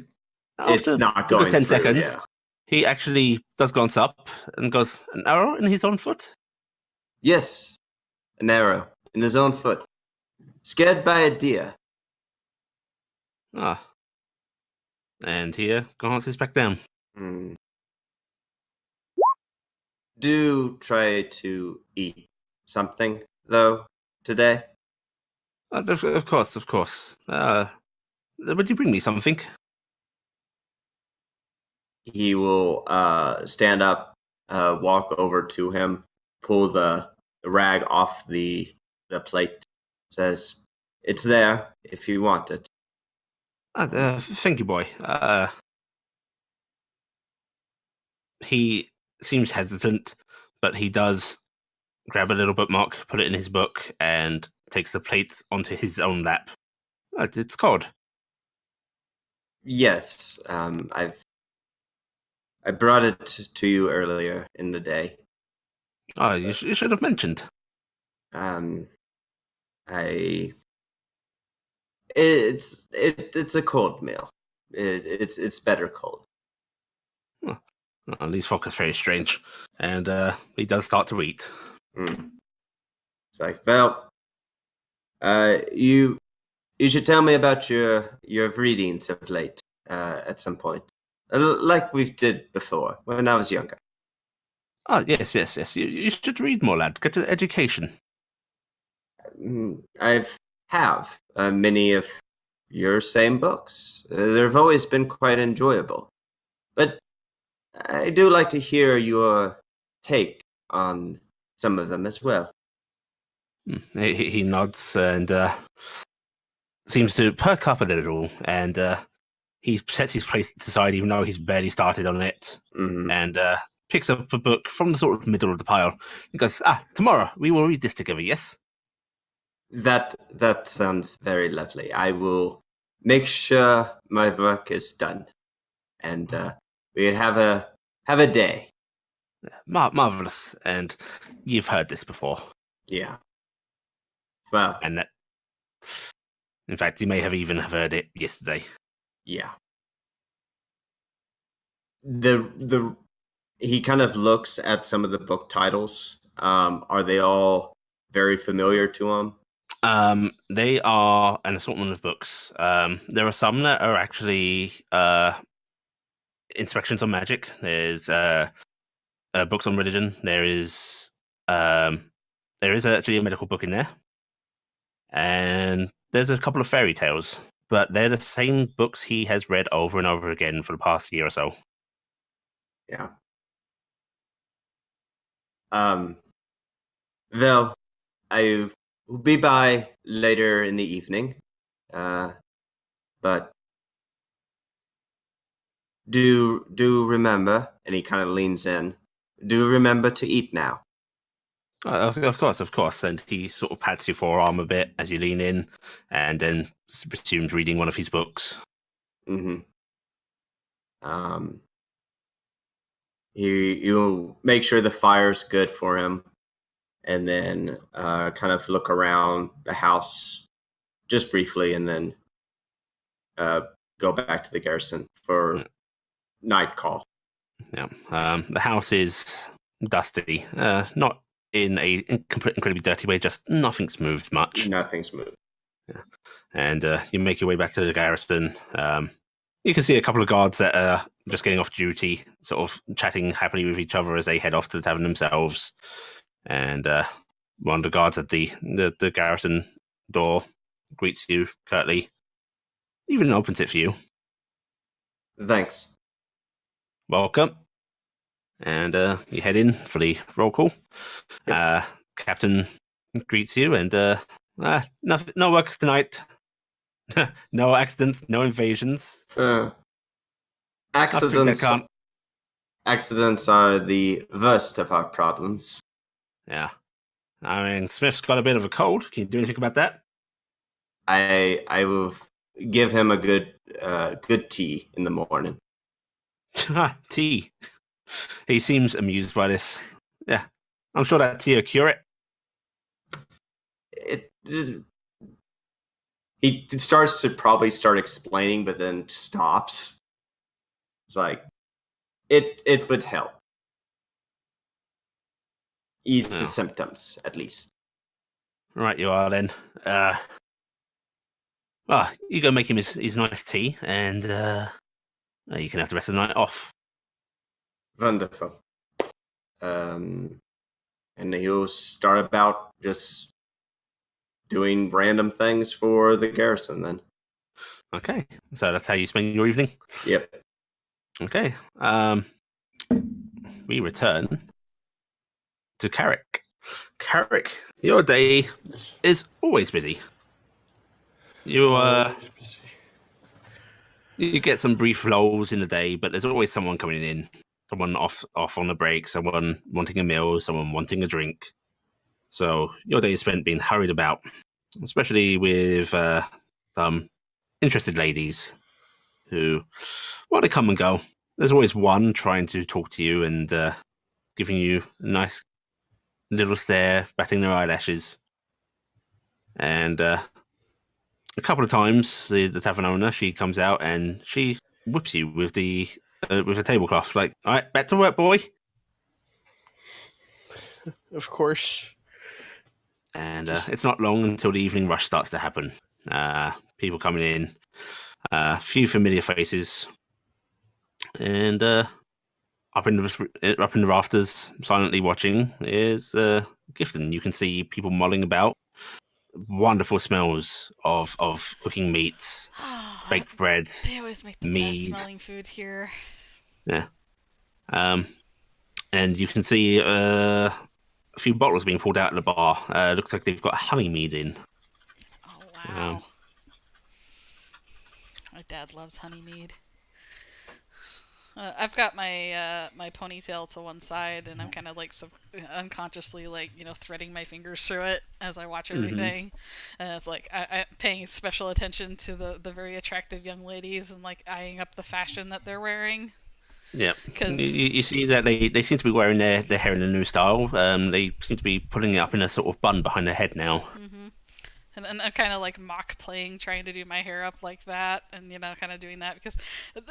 [SPEAKER 1] after
[SPEAKER 6] it's not
[SPEAKER 1] a good
[SPEAKER 6] going
[SPEAKER 1] 10
[SPEAKER 6] through,
[SPEAKER 1] seconds,
[SPEAKER 6] yeah.
[SPEAKER 1] he actually does glance up and goes, an arrow in his own foot?
[SPEAKER 6] Yes, an arrow in his own foot. Scared by a deer.
[SPEAKER 1] Ah. And he glances back down.
[SPEAKER 6] Do try to eat something, though, today.
[SPEAKER 1] Of course. Would you bring me something?
[SPEAKER 6] He will stand up, walk over to him, pull the rag off the plate. Says, "It's there if you want it."
[SPEAKER 1] Thank you, boy. He seems hesitant, but he does grab a little bookmark, put it in his book, and takes the plate onto his own lap. It's cold.
[SPEAKER 6] Yes, I brought it to you earlier in the day.
[SPEAKER 1] Oh, you should have mentioned.
[SPEAKER 6] It's a cold meal. It's better cold.
[SPEAKER 1] Well, these folk are very strange, and he does start to eat.
[SPEAKER 6] It's like, well, you should tell me about your readings of late at some point, like we did before when I was younger.
[SPEAKER 1] Oh, yes. You should read more, lad. Get an education.
[SPEAKER 6] I've have many of your same books. They've always been quite enjoyable, but I do like to hear your take on some of them as well.
[SPEAKER 1] He nods and seems to perk up a little, and he sets his place aside, even though he's barely started on it, and picks up a book from the sort of middle of the pile. He goes, tomorrow we will read this together, yes?
[SPEAKER 6] That sounds very lovely. I will make sure my work is done, and we have a day.
[SPEAKER 1] Marvelous, and you've heard this before.
[SPEAKER 6] Yeah. Well,
[SPEAKER 1] and that, in fact, you may have even heard it yesterday.
[SPEAKER 6] Yeah. He kind of looks at some of the book titles. Are they all very familiar to him?
[SPEAKER 1] They are an assortment of books. There are some that are actually inspections on magic. There's books on religion. There is actually a medical book in there, and there's a couple of fairy tales, but they're the same books he has read over and over again for the past year or so.
[SPEAKER 6] Yeah. Well, I will be by later in the evening. But do remember, and he kind of leans in. Do remember to eat now.
[SPEAKER 1] Of course. And he sort of pats your forearm a bit as you lean in, and then resumes reading one of his books.
[SPEAKER 6] Mm-hmm. You'll make sure the fire's good for him, and then kind of look around the house just briefly, and then go back to the garrison for night call.
[SPEAKER 1] Yeah. The house is dusty, not in a incredibly dirty way, just nothing's moved much.
[SPEAKER 6] Nothing's moved.
[SPEAKER 1] Yeah. And you make your way back to the garrison. You can see a couple of guards that are just getting off duty, sort of chatting happily with each other as they head off to the tavern themselves. And one of the guards at the garrison door greets you curtly, even opens it for you.
[SPEAKER 6] Thanks.
[SPEAKER 1] Welcome. And you head in for the roll call.
[SPEAKER 6] Yep.
[SPEAKER 1] Captain greets you, and no work tonight. No accidents, no invasions.
[SPEAKER 6] Accidents.
[SPEAKER 1] Nothing that
[SPEAKER 6] Accidents are the worst of our problems.
[SPEAKER 1] Yeah. I mean, Smith's got a bit of a cold. Can you do anything about that?
[SPEAKER 6] I will give him a good tea in the morning.
[SPEAKER 1] Tea. He seems amused by this. Yeah. I'm sure that tea will cure it.
[SPEAKER 6] He starts to probably start explaining, but then stops. It's like, it would help. Ease the symptoms, at least.
[SPEAKER 1] Right, you are then. You go make him his nice tea, and you can have the rest of the night off.
[SPEAKER 6] Wonderful. And he'll start about just doing random things for the garrison then.
[SPEAKER 1] Okay, so that's how you spend your evening?
[SPEAKER 6] Yep.
[SPEAKER 1] Okay. We return to Carrick. Carrick, your day is always busy. You get some brief lulls in the day, but there's always someone coming in. Someone off on a break, someone wanting a meal, someone wanting a drink. So your day is spent being hurried about, especially with some interested ladies who, well, they come and go. There's always one trying to talk to you and giving you a nice little stare, batting their eyelashes. And a couple of times, the tavern owner, she comes out and she whips you with a tablecloth. Like, all right, back to work, boy.
[SPEAKER 4] Of course.
[SPEAKER 1] And it's not long until the evening rush starts to happen. People coming in, a few familiar faces, and up in the rafters, silently watching, is Gifton. You can see people mulling about. Wonderful smells of cooking meats, baked breads.
[SPEAKER 3] They always make the
[SPEAKER 1] mead.
[SPEAKER 3] best smelling food here.
[SPEAKER 1] Yeah. And you can see a few bottles being pulled out of the bar. Looks like they've got honey mead in.
[SPEAKER 3] Oh wow! My dad loves honey mead. I've got my my ponytail to one side, and I'm kind of like unconsciously threading my fingers through it as I watch everything. It's like I'm paying special attention to the very attractive young ladies and like eyeing up the fashion that they're wearing.
[SPEAKER 1] Yeah, you see that they seem to be wearing their hair in a new style. They seem to be putting it up in a sort of bun behind their head now.
[SPEAKER 3] Mm-hmm. And I'm kind of like mock playing, trying to do my hair up like that, and kind of doing that because the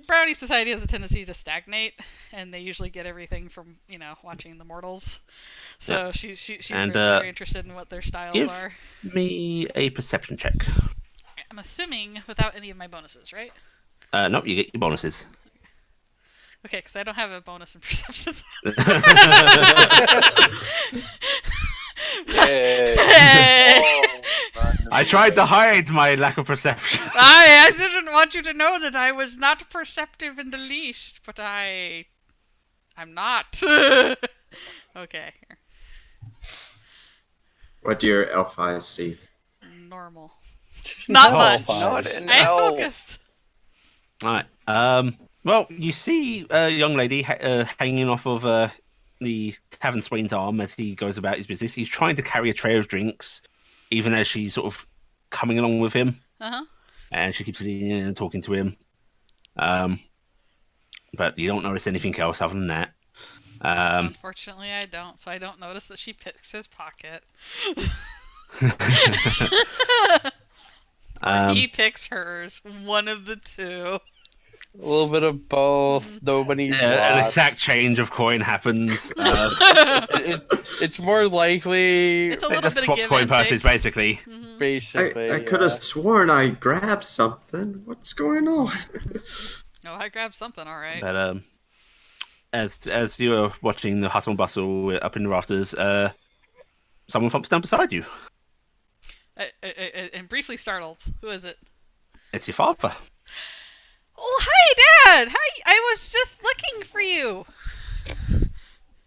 [SPEAKER 3] brownie society has a tendency to stagnate, and they usually get everything from watching the mortals. So yeah. she's very interested in what their styles are.
[SPEAKER 1] Give me a perception check.
[SPEAKER 3] I'm assuming without any of my bonuses, right?
[SPEAKER 1] Nope, you get your bonuses.
[SPEAKER 3] Okay, because I don't have a bonus in perception.
[SPEAKER 5] Yay!
[SPEAKER 3] Hey!
[SPEAKER 1] I tried to hide my lack of perception.
[SPEAKER 3] I didn't want you to know that I was not perceptive in the least, but I'm not. Okay, here.
[SPEAKER 6] What do your elf eyes see?
[SPEAKER 3] Normal. Not
[SPEAKER 4] No,
[SPEAKER 3] much.
[SPEAKER 5] Not
[SPEAKER 4] Fives.
[SPEAKER 5] an
[SPEAKER 3] I'm
[SPEAKER 5] elf.
[SPEAKER 3] focused.
[SPEAKER 1] Right. Well, you see a young lady hanging off of the tavern swain's arm as he goes about his business. He's trying to carry a tray of drinks, even as she's sort of coming along with him,
[SPEAKER 3] Uh-huh.
[SPEAKER 1] and she keeps leaning in and talking to him. But you don't notice anything else other than that.
[SPEAKER 3] Unfortunately, I don't, so I don't notice that she picks his pocket. Or he picks hers. One of the two.
[SPEAKER 4] A little bit of both. Nobody's
[SPEAKER 1] an
[SPEAKER 4] lost.
[SPEAKER 1] exact change of coin happens.
[SPEAKER 4] It's more likely,
[SPEAKER 3] It's a little
[SPEAKER 1] Just
[SPEAKER 3] bit of
[SPEAKER 1] swap
[SPEAKER 3] give
[SPEAKER 1] coin
[SPEAKER 3] and
[SPEAKER 1] purses,
[SPEAKER 3] take.
[SPEAKER 1] basically.
[SPEAKER 3] Mhm.
[SPEAKER 4] basically.
[SPEAKER 6] I could have sworn I grabbed something. What's going on?
[SPEAKER 3] Oh, I grabbed something, all right.
[SPEAKER 1] But as you're watching the hustle and bustle up in the rafters, someone thumps down beside you.
[SPEAKER 3] And briefly startled. Who is it?
[SPEAKER 1] It's your father.
[SPEAKER 3] Oh, hi, Dad! Hi! I was just looking for you.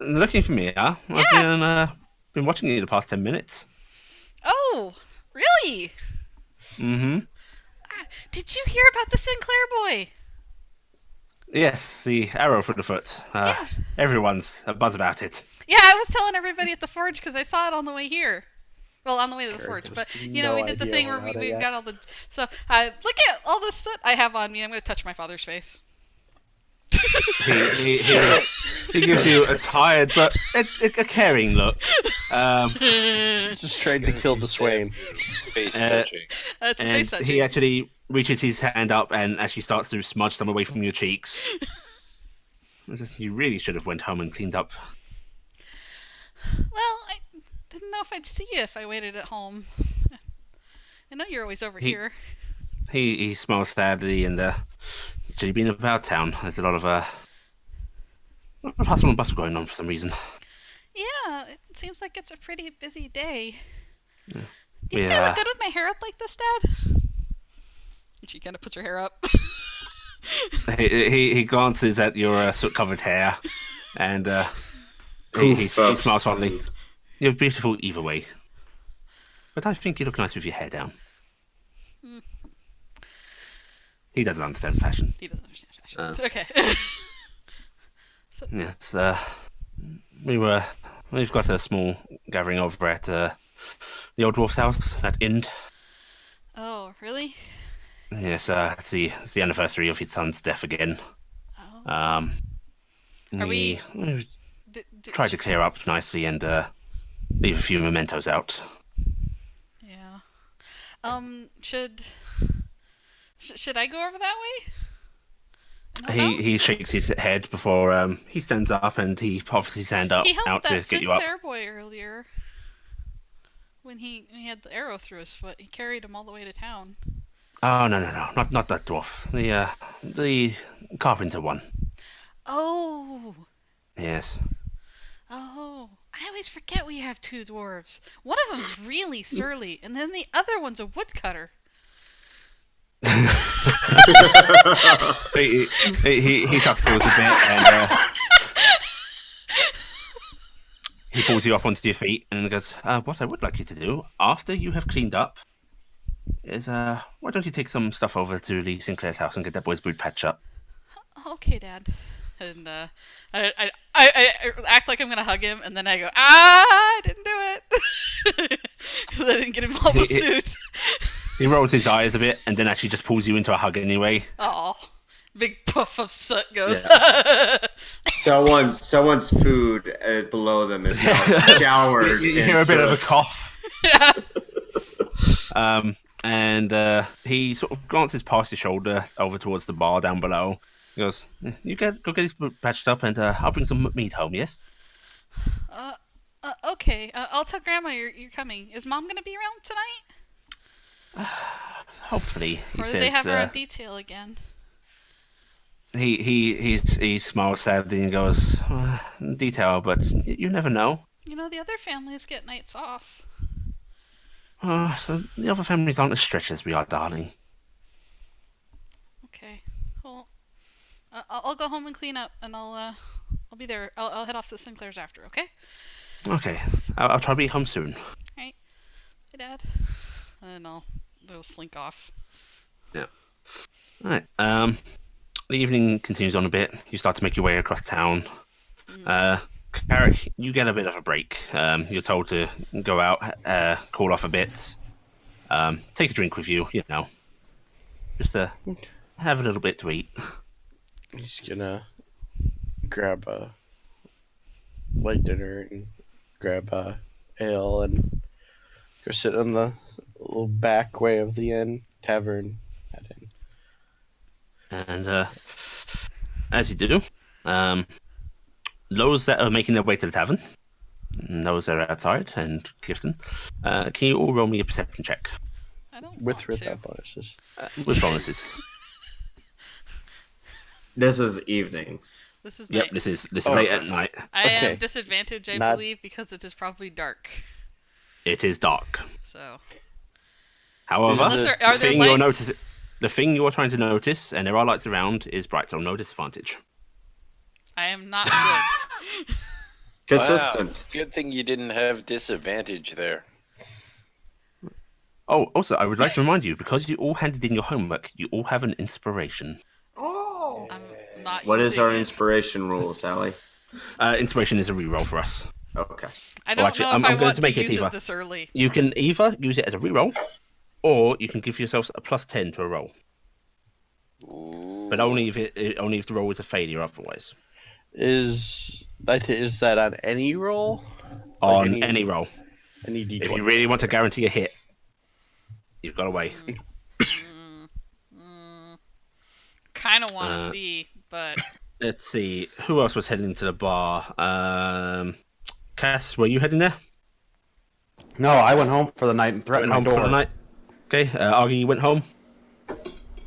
[SPEAKER 1] Looking for me, huh? I've been watching you the past 10 minutes.
[SPEAKER 3] Oh, really?
[SPEAKER 1] Mm-hmm.
[SPEAKER 3] Did you hear about the Sinclair boy?
[SPEAKER 1] Yes, the arrow through the foot.
[SPEAKER 3] Yeah.
[SPEAKER 1] Everyone's a buzz about it.
[SPEAKER 3] Yeah, I was telling everybody at the forge because I saw it on the way here. Well, on the way to the
[SPEAKER 4] Kirk
[SPEAKER 3] forge,
[SPEAKER 4] has
[SPEAKER 3] but we
[SPEAKER 4] no
[SPEAKER 3] did the
[SPEAKER 4] idea
[SPEAKER 3] thing where
[SPEAKER 4] about it
[SPEAKER 3] we
[SPEAKER 4] yet.
[SPEAKER 3] got all the. So, look at all the soot I have on me. I'm gonna touch my father's face.
[SPEAKER 1] He gives you a tired but a caring look.
[SPEAKER 4] Just trying to kill the swain.
[SPEAKER 5] Face touching.
[SPEAKER 3] That's
[SPEAKER 1] And
[SPEAKER 3] face touching.
[SPEAKER 1] he actually reaches his hand up and actually starts to smudge some away from your cheeks. As if you really should have went home and cleaned up.
[SPEAKER 3] Well, I didn't know if I'd see you if I waited at home. I know you're always over here.
[SPEAKER 1] He smiles sadly and actually been about town. There's a lot of hustle and bustle going on for some reason.
[SPEAKER 3] Yeah, it seems like it's a pretty busy day.
[SPEAKER 1] Yeah.
[SPEAKER 3] Do you think I look good with my hair up like this, Dad? And she kind of puts her hair up.
[SPEAKER 1] He glances at your soot-covered hair, and he smiles fondly. You're beautiful either way, but I think you look nice with your hair down.
[SPEAKER 3] Mm.
[SPEAKER 1] He doesn't understand fashion.
[SPEAKER 3] He doesn't understand fashion. Okay.
[SPEAKER 1] Yes, we've got a small gathering over at the old dwarf's house at Ind.
[SPEAKER 3] Oh, really?
[SPEAKER 1] Yes, it's the anniversary of his son's death again.
[SPEAKER 3] Oh.
[SPEAKER 1] Are
[SPEAKER 3] we-
[SPEAKER 1] we tried to clear up nicely and leave a few mementos out.
[SPEAKER 3] Yeah. Should I go over that way? I don't know.
[SPEAKER 1] He shakes his head before he stands up and he offers his hand up
[SPEAKER 3] He helped
[SPEAKER 1] out to
[SPEAKER 3] that
[SPEAKER 1] get you up.
[SPEAKER 3] Sinclair boy earlier. When he had the arrow through his foot, he carried him all the way to town.
[SPEAKER 1] Oh no, not that dwarf. The carpenter one.
[SPEAKER 3] Oh.
[SPEAKER 1] Yes.
[SPEAKER 3] Oh. I always forget we have two dwarves. One of them's really surly, and then the other one's a woodcutter.
[SPEAKER 1] he chuckles a bit and he pulls you up onto your feet and goes, what I would like you to do after you have cleaned up is why don't you take some stuff over to Lee Sinclair's house and get that boy's boot patched up.
[SPEAKER 3] Okay, Dad. And I act like I'm gonna hug him, and then I go, I didn't do it. 'Cause I didn't get him all the suit.
[SPEAKER 1] He rolls his eyes a bit and then actually just pulls you into a hug anyway.
[SPEAKER 3] Oh, big puff of soot goes.
[SPEAKER 6] Someone's food below them is now showered.
[SPEAKER 1] You
[SPEAKER 6] in
[SPEAKER 1] hear a bit of a
[SPEAKER 6] soot.
[SPEAKER 1] cough.
[SPEAKER 3] Yeah.
[SPEAKER 1] And he sort of glances past his shoulder over towards the bar down below. He goes, go get his boot patched up and I'll bring some meat home, yes?
[SPEAKER 3] Okay. I'll tell Grandma you're coming. Is Mom gonna be around tonight?
[SPEAKER 1] Hopefully, he
[SPEAKER 3] Or do
[SPEAKER 1] says.
[SPEAKER 3] they have her on detail again?
[SPEAKER 1] He smiles sadly and goes, detail, but you never know.
[SPEAKER 3] You know, the other families get nights off.
[SPEAKER 1] So the other families aren't as stretched as we are, darling.
[SPEAKER 3] Okay. Well, I'll go home and clean up, and I'll be there. I'll head off to Sinclair's after. Okay.
[SPEAKER 1] Okay, I'll try to be home soon.
[SPEAKER 3] Hey, Dad. And they'll slink off.
[SPEAKER 1] Yeah. All right. The evening continues on a bit. You start to make your way across town. Carrick, you get a bit of a break. You're told to go out, cool off a bit, take a drink with you, just to have a little bit to eat.
[SPEAKER 4] He's gonna grab a light dinner and grab a ale and go sit on the little back way of the tavern.
[SPEAKER 1] And as you do, those that are making their way to the tavern, and those that are outside, and Clifton, can you all roll me a perception check
[SPEAKER 3] I don't
[SPEAKER 4] With
[SPEAKER 3] want
[SPEAKER 4] without
[SPEAKER 3] to.
[SPEAKER 4] bonuses.
[SPEAKER 1] with bonuses?
[SPEAKER 6] This is evening.
[SPEAKER 3] This is
[SPEAKER 1] Yep,
[SPEAKER 3] night.
[SPEAKER 1] this is
[SPEAKER 4] Oh,
[SPEAKER 1] late at night.
[SPEAKER 3] I
[SPEAKER 4] okay.
[SPEAKER 3] am disadvantaged, I
[SPEAKER 4] Not-
[SPEAKER 3] believe, because it is probably dark.
[SPEAKER 1] It is dark.
[SPEAKER 3] So.
[SPEAKER 1] However,
[SPEAKER 3] Unless
[SPEAKER 4] it-
[SPEAKER 3] are
[SPEAKER 1] the
[SPEAKER 3] there
[SPEAKER 1] thing
[SPEAKER 3] lights?
[SPEAKER 1] the thing you are trying to notice, and there are lights around, is bright, so no disadvantage.
[SPEAKER 3] I am not good.
[SPEAKER 6] Consistent.
[SPEAKER 5] Wow, good thing you didn't have disadvantage there.
[SPEAKER 1] Oh, also, I would like to remind you, because you all handed in your homework, you all have an inspiration.
[SPEAKER 6] Oh.
[SPEAKER 3] I'm not
[SPEAKER 6] What is
[SPEAKER 3] using
[SPEAKER 6] our
[SPEAKER 3] it.
[SPEAKER 6] inspiration rule, Sally?
[SPEAKER 1] Inspiration is a reroll for us.
[SPEAKER 6] Okay.
[SPEAKER 3] I don't
[SPEAKER 1] actually,
[SPEAKER 3] know if
[SPEAKER 1] I'm
[SPEAKER 3] I
[SPEAKER 1] going
[SPEAKER 3] want
[SPEAKER 1] to
[SPEAKER 3] to
[SPEAKER 1] make it
[SPEAKER 3] use
[SPEAKER 1] either.
[SPEAKER 3] it this early.
[SPEAKER 1] You can either use it as a reroll, or you can give yourselves a +10 to a roll.
[SPEAKER 5] Ooh.
[SPEAKER 1] But only if the roll is a failure otherwise.
[SPEAKER 4] Is that on any roll?
[SPEAKER 1] On any roll.
[SPEAKER 4] Any D20?
[SPEAKER 1] If you really want to guarantee a hit, you've got to wait.
[SPEAKER 3] Kind of want to
[SPEAKER 1] Uh,
[SPEAKER 3] see, but
[SPEAKER 1] Let's see. Who else was heading to the bar? Cass, were you heading there?
[SPEAKER 7] No, I went home for the night and threatened
[SPEAKER 1] Went
[SPEAKER 7] my
[SPEAKER 1] home for
[SPEAKER 7] door.
[SPEAKER 1] the night? Okay. Augie, you went home?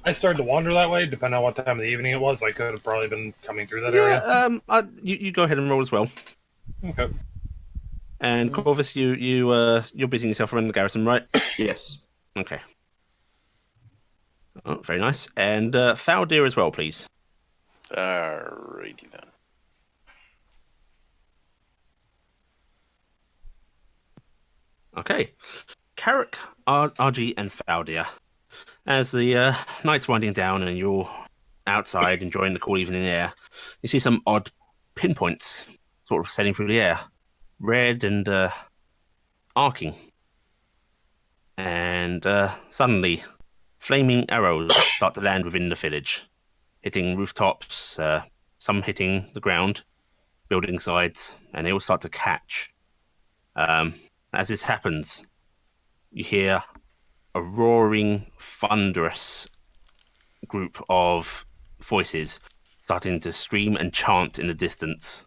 [SPEAKER 2] I started to wander that way, depending on what time of the evening it was. I could have probably been coming through that area.
[SPEAKER 1] You go ahead and roll as well.
[SPEAKER 2] Okay.
[SPEAKER 1] And Corvus, you're busying yourself around the garrison, right?
[SPEAKER 6] Yes.
[SPEAKER 1] Okay. Oh, very nice. And Faldir as well, please.
[SPEAKER 5] Alrighty then.
[SPEAKER 1] Okay. Carrick, RG, and Faldir. As the night's winding down and you're outside enjoying the cool evening air, you see some odd pinpoints sort of sailing through the air. Red and arcing. And suddenly, flaming arrows start to land within the village, hitting rooftops, some hitting the ground, building sides, and they all start to catch. As this happens, you hear a roaring, thunderous group of voices starting to scream and chant in the distance.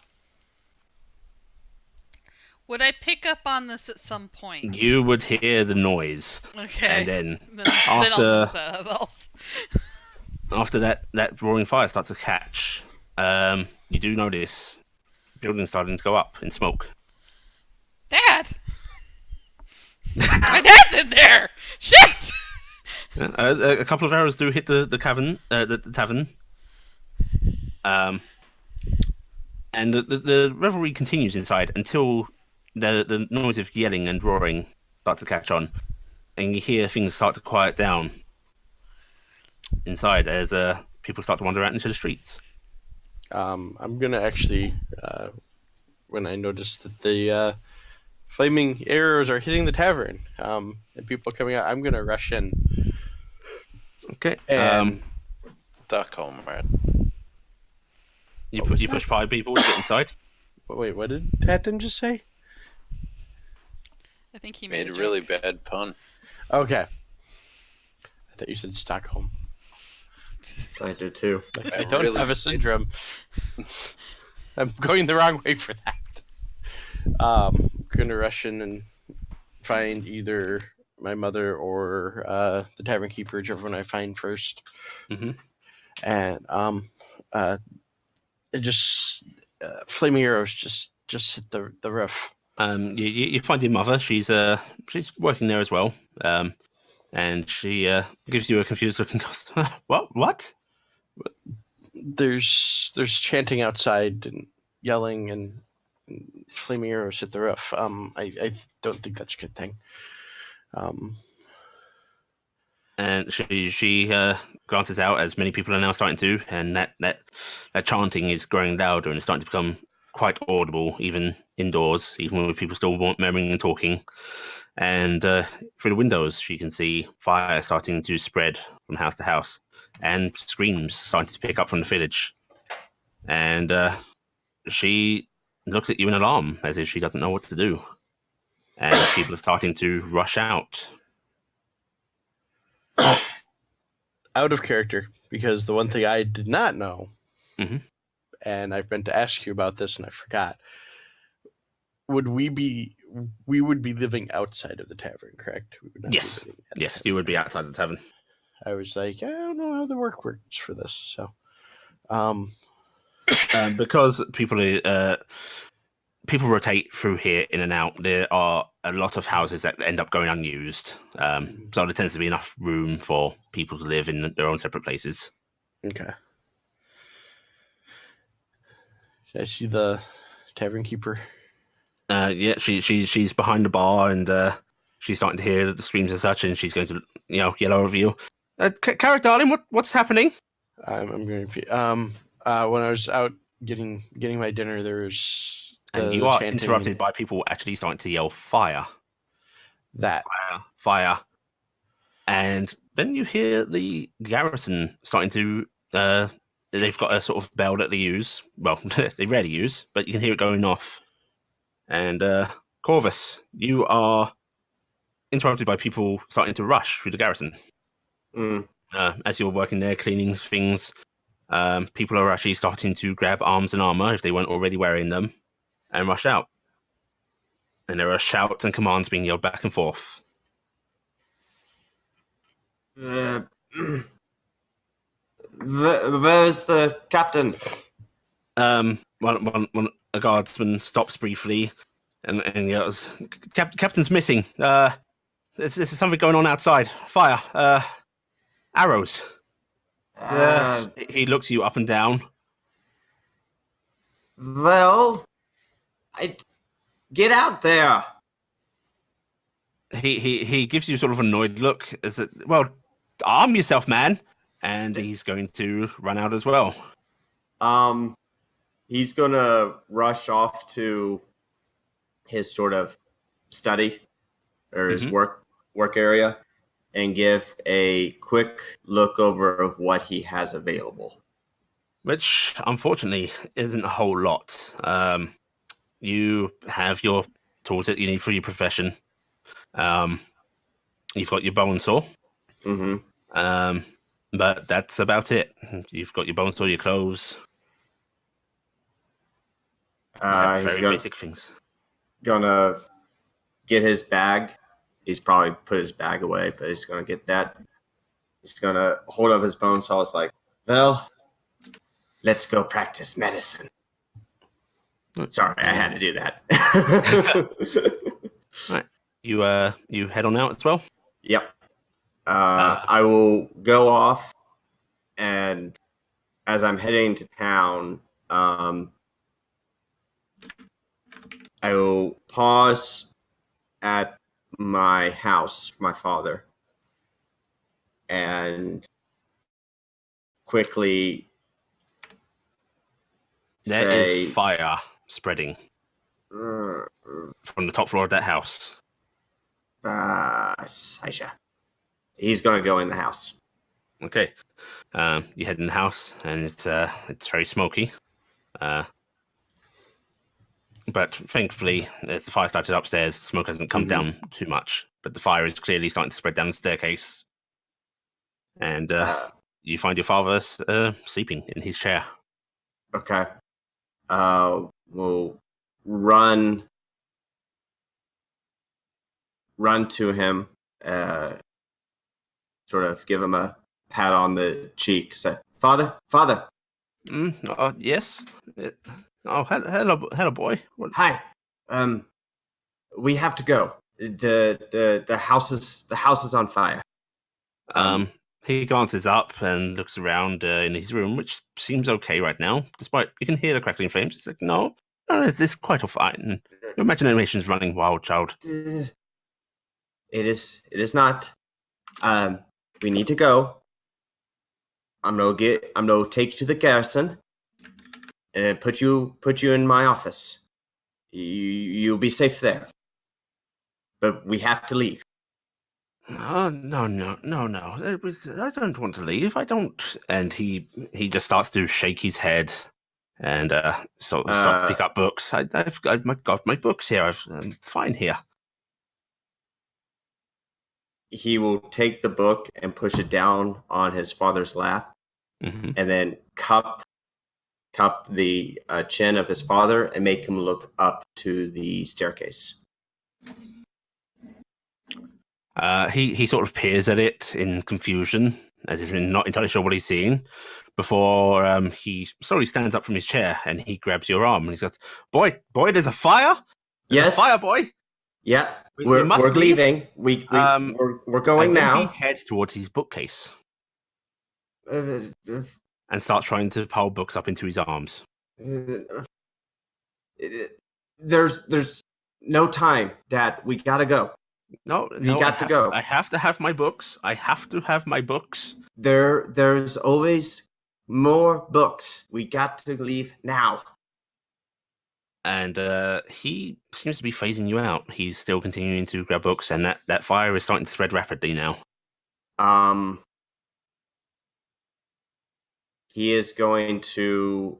[SPEAKER 3] would I pick up on this at some point?
[SPEAKER 1] You would hear the noise,
[SPEAKER 3] Okay.
[SPEAKER 1] and then
[SPEAKER 3] Then
[SPEAKER 1] after
[SPEAKER 3] I'll
[SPEAKER 1] after that roaring fire starts to catch, you do notice buildings starting to go up in smoke.
[SPEAKER 3] Dad! My dad's in there! Shit!
[SPEAKER 1] A couple of arrows do hit the cavern, the tavern. And the revelry continues inside until the noise of yelling and roaring starts to catch on, and you hear things start to quiet down inside as people start to wander out into the streets.
[SPEAKER 4] I'm gonna actually, when I notice that the flaming arrows are hitting the tavern, and people are coming out, I'm gonna rush in.
[SPEAKER 1] Okay.
[SPEAKER 4] And
[SPEAKER 5] Duck home, right?
[SPEAKER 1] You
[SPEAKER 4] What was
[SPEAKER 1] push
[SPEAKER 4] that?
[SPEAKER 1] 5 people to get inside.
[SPEAKER 4] wait, what did Tatum just say?
[SPEAKER 3] I think he
[SPEAKER 5] Made
[SPEAKER 3] made
[SPEAKER 5] a
[SPEAKER 3] a
[SPEAKER 5] really
[SPEAKER 3] joke.
[SPEAKER 5] bad pun.
[SPEAKER 4] Okay. I thought you said Stockholm.
[SPEAKER 6] I do too.
[SPEAKER 4] Like,
[SPEAKER 5] I
[SPEAKER 4] I don't
[SPEAKER 5] really
[SPEAKER 4] have a
[SPEAKER 5] did.
[SPEAKER 4] syndrome. I'm going the wrong way for that. Gonna rush in and find either my mother or the tavern keeper, whichever one I find first.
[SPEAKER 1] Mhm.
[SPEAKER 4] And it just flaming arrows just hit the roof.
[SPEAKER 1] You find your mother. She's working there as well. And she gives you a confused looking customer. What?
[SPEAKER 4] There's chanting outside and yelling and flaming arrows hit the roof. I don't think that's a good thing.
[SPEAKER 1] And she glances out, as many people are now starting to, and that chanting is growing louder and it's starting to become quite audible, even indoors, even with people still murmuring and talking. And through the windows, she can see fire starting to spread from house to house, and screams starting to pick up from the village. And she looks at you in alarm, as if she doesn't know what to do. And people are starting to rush out.
[SPEAKER 4] Out of character, because the one thing I did not know,
[SPEAKER 1] Mhm.
[SPEAKER 4] and I've meant to ask you about this and I forgot, we would be living outside of the tavern, correct? We would not be
[SPEAKER 1] Yes.
[SPEAKER 4] living at the
[SPEAKER 1] Yes,
[SPEAKER 4] tavern.
[SPEAKER 1] you would be outside the tavern.
[SPEAKER 4] I was like, I don't know how the work works for this. So,
[SPEAKER 1] Because people rotate through here in and out. There are a lot of houses that end up going unused, so there tends to be enough room for people to live in their own separate places.
[SPEAKER 4] okay. I see the tavern keeper.
[SPEAKER 1] Yeah, she's behind the bar, and she's starting to hear the screams and such, and she's going to yell over you. Carrick, darling, what's happening?
[SPEAKER 4] I'm going to be when I was out getting my dinner, there was
[SPEAKER 1] And you are interrupted by people actually starting to yell fire.
[SPEAKER 4] That
[SPEAKER 1] Fire. And then you hear the garrison starting to they've got a sort of bell that they use. Well, they rarely use, but you can hear it going off. And Corvus, you are interrupted by people starting to rush through the garrison. As you're working there, cleaning things, people are actually starting to grab arms and armor if they weren't already wearing them, and rush out. And there are shouts and commands being yelled back and forth.
[SPEAKER 6] Where's the captain?
[SPEAKER 1] A guardsman stops briefly and yells, "Captain's missing. This is something going on outside. Fire. Arrows." He looks you up and down.
[SPEAKER 6] Well, I get out there.
[SPEAKER 1] He gives you sort of an annoyed look. As it, well, arm yourself, man. And he's going to run out as well.
[SPEAKER 6] He's gonna rush off to his sort of study or his work area and give a quick look over of what he has available.
[SPEAKER 1] Which, unfortunately, isn't a whole lot. You have your tools that you need for your profession. You've got your bow and saw. But that's about it. You've got your bow and saw, your clothes.
[SPEAKER 6] He's
[SPEAKER 1] basic things.
[SPEAKER 6] Gonna get his bag. He's probably put his bag away, but he's gonna get that. He's gonna hold up his bone saw. It's like, well, let's go practice medicine. Sorry, I had to do that.
[SPEAKER 1] Right. You head on out as well?
[SPEAKER 6] Yep. I will go off, and as I'm heading to town, I will pause at my house, my father, and quickly
[SPEAKER 1] There
[SPEAKER 6] say,
[SPEAKER 1] is fire spreading from the top floor of that house.
[SPEAKER 6] Aisha. He's going to go in the house.
[SPEAKER 1] Okay. You head in the house, and it's very smoky. But thankfully, as the fire started upstairs, the smoke hasn't come down too much. But the fire is clearly starting to spread down the staircase. And you find your father sleeping in his chair.
[SPEAKER 6] Okay. We'll run to him, sort of give him a pat on the cheek, say, Father?
[SPEAKER 1] Yes? Oh, hello, boy.
[SPEAKER 6] Hi. We have to go. The house is on fire.
[SPEAKER 1] He glances up and looks around in his room, which seems okay right now, despite you can hear the crackling flames. He's like, no, it's quite all fine. Your imagination's running wild, child.
[SPEAKER 6] It is not. We need to go. I'm gonna take you to the garrison and put you in my office. You'll be safe there. But we have to leave.
[SPEAKER 1] Oh, no. I don't want to leave. I don't. And he just starts to shake his head and starts to pick up books. I've got my books here. I'm fine here.
[SPEAKER 6] He will take the book and push it down on his father's lap, and then cup the chin of his father and make him look up to the staircase.
[SPEAKER 1] He sort of peers at it in confusion, as if not entirely sure what he's seeing, before he slowly stands up from his chair and he grabs your arm and he says, Boy, there's a fire? There's a fire, boy?
[SPEAKER 6] Yeah,
[SPEAKER 1] we must
[SPEAKER 6] we're
[SPEAKER 1] leave.
[SPEAKER 6] leaving. We're going
[SPEAKER 1] and
[SPEAKER 6] now.
[SPEAKER 1] He heads towards his bookcase and starts trying to pile books up into his arms.
[SPEAKER 6] There's no time, Dad. We gotta go.
[SPEAKER 1] No,
[SPEAKER 6] to go.
[SPEAKER 1] I have to have my books. I have to have my books.
[SPEAKER 6] There's always more books. We got to leave now.
[SPEAKER 1] And he seems to be phasing you out. He's still continuing to grab books, and that fire is starting to spread rapidly now.
[SPEAKER 6] He is going to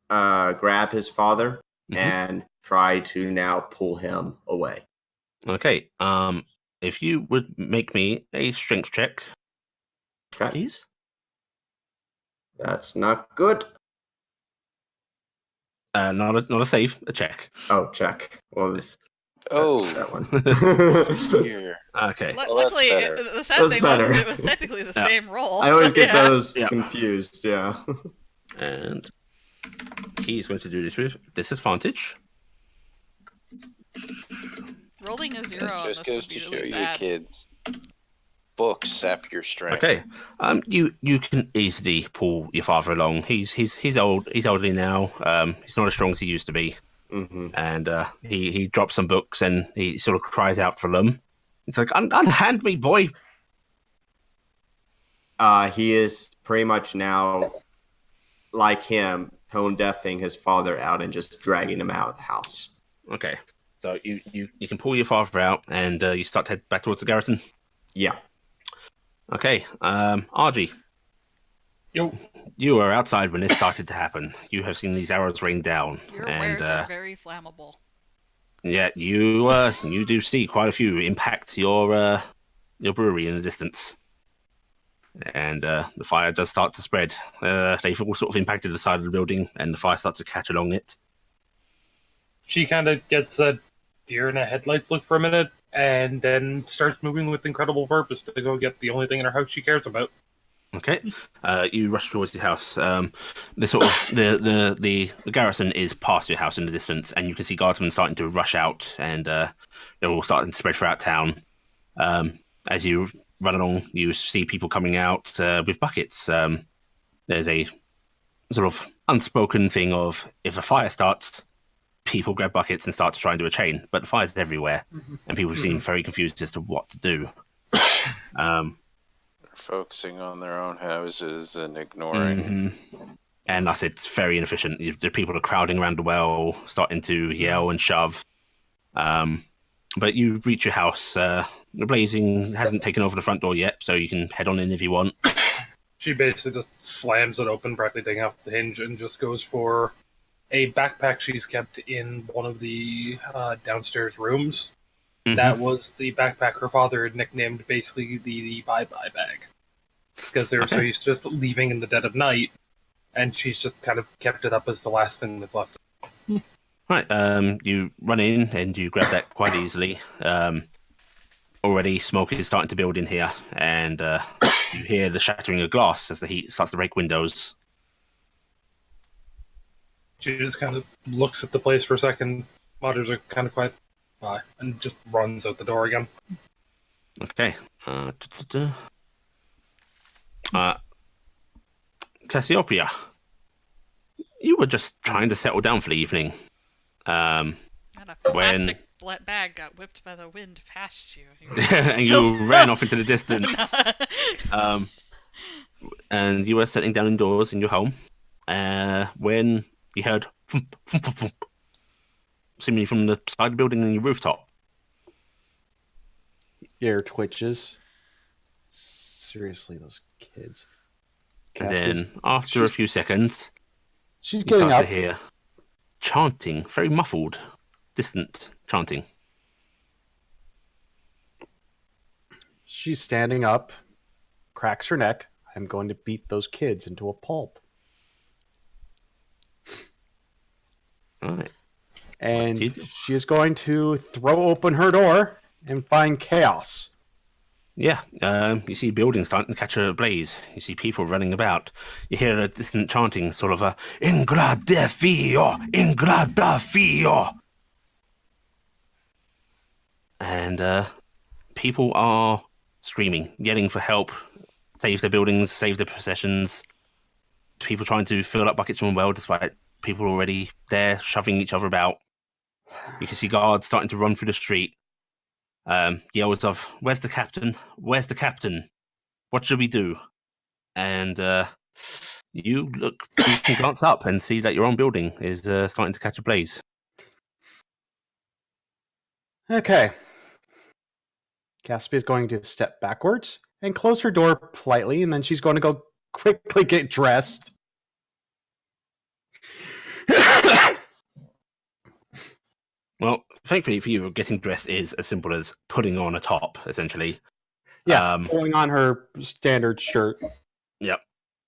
[SPEAKER 6] grab his father and try to now pull him away.
[SPEAKER 1] Okay. If you would make me a strength check, please.
[SPEAKER 6] That's not good.
[SPEAKER 1] Not a save, a check.
[SPEAKER 6] Oh, check. Well, that one.
[SPEAKER 5] Here.
[SPEAKER 1] Okay.
[SPEAKER 3] Luckily, the sad thing was it was technically the same roll.
[SPEAKER 6] I always get those confused. Yeah.
[SPEAKER 1] And he's going to do this with disadvantage.
[SPEAKER 3] Rolling a 0 on
[SPEAKER 5] Just
[SPEAKER 3] this
[SPEAKER 5] goes
[SPEAKER 3] would
[SPEAKER 5] to
[SPEAKER 3] be
[SPEAKER 5] show
[SPEAKER 3] really
[SPEAKER 5] you,
[SPEAKER 3] sad.
[SPEAKER 5] kids. Books sap your strength.
[SPEAKER 1] Okay. You can easily pull your father along. He's old. He's elderly now. He's not as strong as he used to be. And he drops some books and he sort of cries out for them. It's like, unhand me, boy.
[SPEAKER 6] He is pretty much now, like him, tone deafing his father out and just dragging him out of the house.
[SPEAKER 1] Okay. So you can pull your father out and you start to head back towards the garrison?
[SPEAKER 6] Yeah.
[SPEAKER 1] Okay. RG.
[SPEAKER 2] Yo.
[SPEAKER 1] You were outside when this started to happen. You have seen these arrows rain down.
[SPEAKER 3] Your wares are very flammable.
[SPEAKER 1] Yeah, you do see quite a few impact your brewery in the distance. And the fire does start to spread. They've all sort of impacted the side of the building, and the fire starts to catch along it.
[SPEAKER 2] She kind of gets a deer in the headlights look for a minute, and then starts moving with incredible purpose to go get the only thing in her house she cares about.
[SPEAKER 1] Okay, you rush towards your house. The garrison is past your house in the distance, and you can see guardsmen starting to rush out, and they're all starting to spread throughout town. As you run along, you see people coming out with buckets. There's a sort of unspoken thing of if a fire starts, people grab buckets and start to try and do a chain, but the fire's everywhere, and people seem very confused as to what to do.
[SPEAKER 5] Focusing on their own houses and ignoring.
[SPEAKER 1] And thus it's very inefficient. The people are crowding around the well, starting to yell and shove. But you reach your house. The blazing hasn't taken over the front door yet, so you can head on in if you want.
[SPEAKER 2] She basically just slams it open, practically taking off the hinge, and just goes for a backpack she's kept in one of the downstairs rooms. That was the backpack her father had nicknamed basically the bye-bye bag. Because they were so used to just leaving in the dead of night, and she's just kind of kept it up as the last thing that's left.
[SPEAKER 1] Right, you run in and you grab that quite easily. Already smoke is starting to build in here, and you hear the shattering of glass as the heat starts to break windows.
[SPEAKER 2] She just kind of looks at the place for a second, mutters are kind of quiet. And just runs out the door again.
[SPEAKER 1] Okay. Cassiopeia, you were just trying to settle down for the evening.
[SPEAKER 3] And a
[SPEAKER 1] When
[SPEAKER 3] plastic bag got whipped by the wind past you.
[SPEAKER 1] and you ran off into the distance. And you were sitting down indoors in your home when you heard thump, thump, thump, thump, seemingly from the side of the building on your rooftop.
[SPEAKER 7] Ear twitches. Seriously, those kids.
[SPEAKER 1] And
[SPEAKER 7] Caspia's-
[SPEAKER 1] then, after a few seconds,
[SPEAKER 7] she's
[SPEAKER 1] you
[SPEAKER 7] getting
[SPEAKER 1] start
[SPEAKER 7] up.
[SPEAKER 1] to hear chanting, very muffled, distant chanting.
[SPEAKER 7] She's standing up, cracks her neck. I'm going to beat those kids into a pulp.
[SPEAKER 1] All right.
[SPEAKER 7] And
[SPEAKER 1] What do you do?
[SPEAKER 7] she is going to throw open her door and find chaos.
[SPEAKER 1] Yeah, you see buildings starting to catch a blaze. You see people running about. You hear a distant chanting, sort of a "Ingrata fio, ingrata fio," and people are screaming, yelling for help, save their buildings, save their possessions. People trying to fill up buckets from a well, despite people already there shoving each other about. You can see guards starting to run through the street. Yells of, "Where's the captain? Where's the captain? What should we do?" And you can glance up and see that your own building is starting to catch a blaze.
[SPEAKER 7] Okay. Caspia is going to step backwards and close her door politely, and then she's going to go quickly get dressed.
[SPEAKER 1] Well, thankfully for you, getting dressed is as simple as putting on a top, essentially.
[SPEAKER 7] Yeah, pulling on her standard shirt.
[SPEAKER 1] Yep.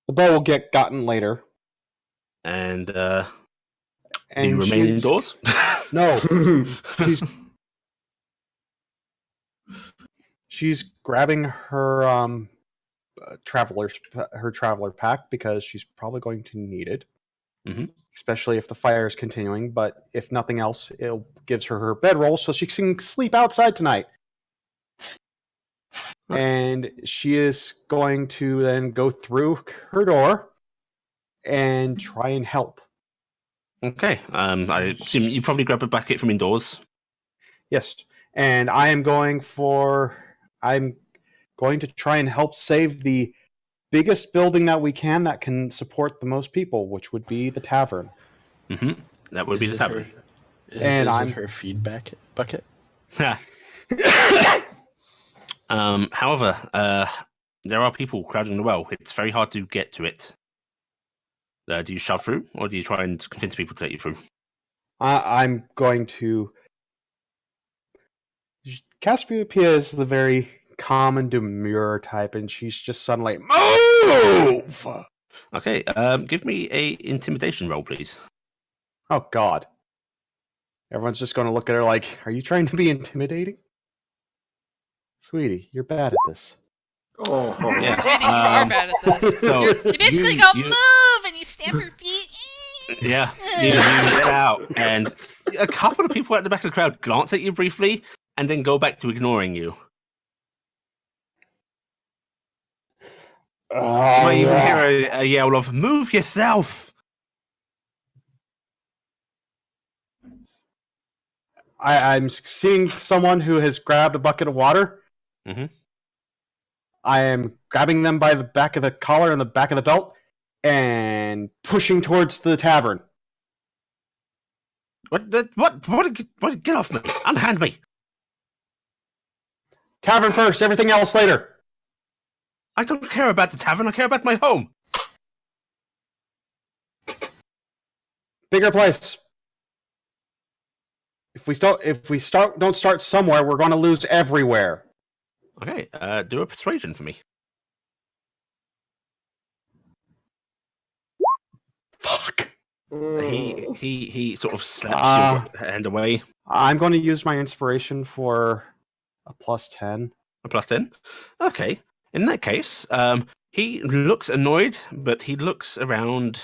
[SPEAKER 7] The bow will get gotten later.
[SPEAKER 1] And do
[SPEAKER 7] And
[SPEAKER 1] you remain
[SPEAKER 7] she's-
[SPEAKER 1] indoors?
[SPEAKER 7] No. She's grabbing her traveler pack because she's probably going to need it.
[SPEAKER 1] Mhm.
[SPEAKER 7] Especially if the fire is continuing, but if nothing else, it gives her her bedroll so she can sleep outside tonight.
[SPEAKER 1] Okay.
[SPEAKER 7] And she is going to then go through her door and try and help.
[SPEAKER 1] Okay. I assume you probably grab a bucket from indoors.
[SPEAKER 7] Yes. And I'm going to try and help save the biggest building that we can that can support the most people, which would be the tavern.
[SPEAKER 1] Mm-hmm. That would be the tavern.
[SPEAKER 4] Is
[SPEAKER 7] And
[SPEAKER 4] it her feedback bucket?
[SPEAKER 1] However, there are people crowding the well. It's very hard to get to it. Do you shove through, or do you try and convince people to let you through?
[SPEAKER 7] I'm going to. Cassiopeia is the very calm and demure type, and she's just suddenly move.
[SPEAKER 1] Okay. Give me a intimidation roll, please.
[SPEAKER 7] Oh God! Everyone's just going to look at her like, "Are you trying to be intimidating, sweetie? You're bad at this."
[SPEAKER 6] Oh,
[SPEAKER 1] Yeah.
[SPEAKER 3] Sweetie, you are bad at this.
[SPEAKER 1] So
[SPEAKER 3] you basically go move and you stamp your feet.
[SPEAKER 1] Yeah, you miss out, and a couple of people at the back of the crowd glance at you briefly, and then go back to ignoring you. You might even hear a yell of "Move yourself!"
[SPEAKER 7] I'm seeing someone who has grabbed a bucket of water.
[SPEAKER 1] Mhm.
[SPEAKER 7] I am grabbing them by the back of the collar and the back of the belt and pushing towards the tavern.
[SPEAKER 1] What? Get off me! Unhand me!
[SPEAKER 7] Tavern first, everything else later.
[SPEAKER 1] I don't care about the tavern. I care about my home.
[SPEAKER 7] Bigger place. If we don't start somewhere, we're going to lose everywhere.
[SPEAKER 1] Okay. Do a persuasion for me.
[SPEAKER 7] Fuck.
[SPEAKER 1] He sort of slaps your hand away.
[SPEAKER 7] I'm going to use my inspiration for a +10.
[SPEAKER 1] A +10. Okay. In that case, he looks annoyed, but he looks around,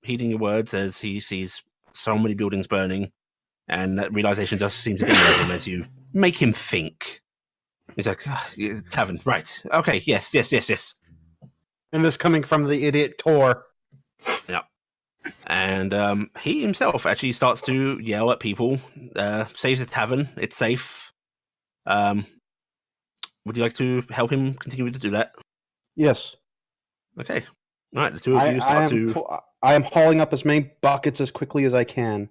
[SPEAKER 1] heeding your words as he sees so many buildings burning. And that realization does seem to dawn on him as you make him think. He's like, tavern, right. Okay, yes.
[SPEAKER 7] And this coming from the idiot Tor.
[SPEAKER 1] Yeah. And he himself actually starts to yell at people, save the tavern, it's safe. Would you like to help him continue to do that?
[SPEAKER 7] Yes.
[SPEAKER 1] Okay. All right, the two of you
[SPEAKER 7] I am hauling up as many buckets as quickly as I can.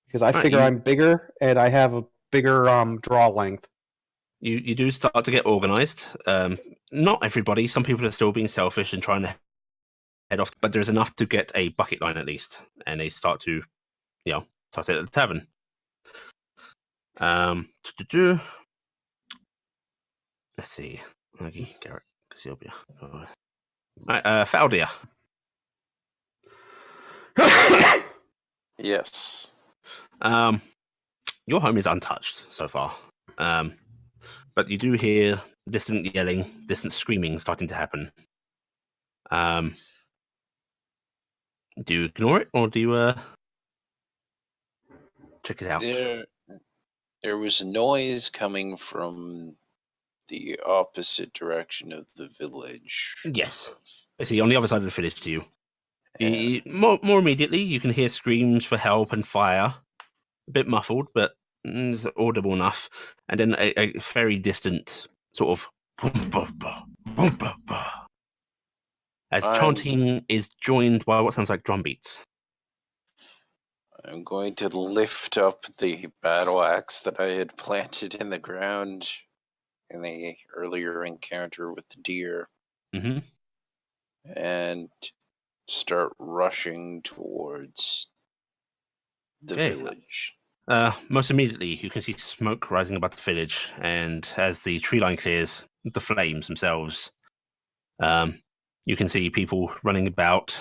[SPEAKER 7] Because I figure
[SPEAKER 1] you-
[SPEAKER 7] I'm bigger, and I have a bigger draw length.
[SPEAKER 1] You do start to get organized. Not everybody. Some people are still being selfish and trying to head off, but there's enough to get a bucket line at least, and they start to, toss it at the tavern. Let's see. Maggie, Garrett, Casilbia. Right, Faldia.
[SPEAKER 5] Yes.
[SPEAKER 1] Your home is untouched so far. But you do hear distant yelling, distant screaming starting to happen. Do you ignore it or do you check it out?
[SPEAKER 5] There was a noise coming from the opposite direction of the village.
[SPEAKER 1] Yes. I see, on the other side of the village to you.
[SPEAKER 5] And
[SPEAKER 1] More immediately, you can hear screams for help and fire. A bit muffled, but it's audible enough. And then a very distant sort of as chanting is joined by what sounds like drum beats.
[SPEAKER 5] I'm going to lift up the battle axe that I had planted in the ground in the earlier encounter with the deer.
[SPEAKER 1] Mm-hmm.
[SPEAKER 5] And start rushing towards the village.
[SPEAKER 1] Most immediately, you can see smoke rising above the village, and as the tree line clears, the flames themselves. You can see people running about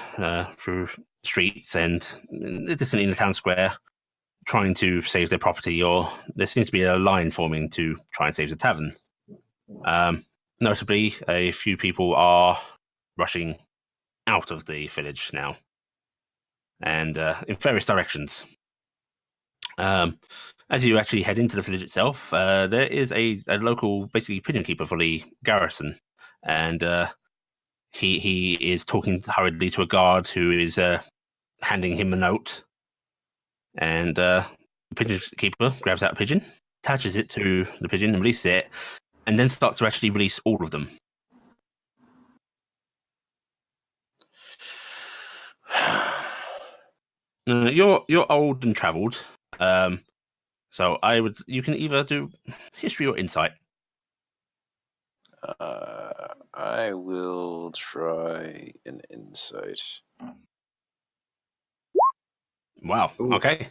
[SPEAKER 1] through streets and distant in the town square, trying to save their property, or there seems to be a line forming to try and save the tavern. Notably, a few people are rushing out of the village now, and in various directions. As you actually head into the village itself, there is a local, basically, pigeon keeper for the garrison, and he is talking hurriedly to a guard who is handing him a note. And the pigeon keeper grabs out a pigeon, attaches it to the pigeon and releases it, and then starts to actually release all of them. You're old and travelled, so you can either do history or insight.
[SPEAKER 5] I will try an insight.
[SPEAKER 1] Wow.
[SPEAKER 6] Ooh.
[SPEAKER 1] Okay.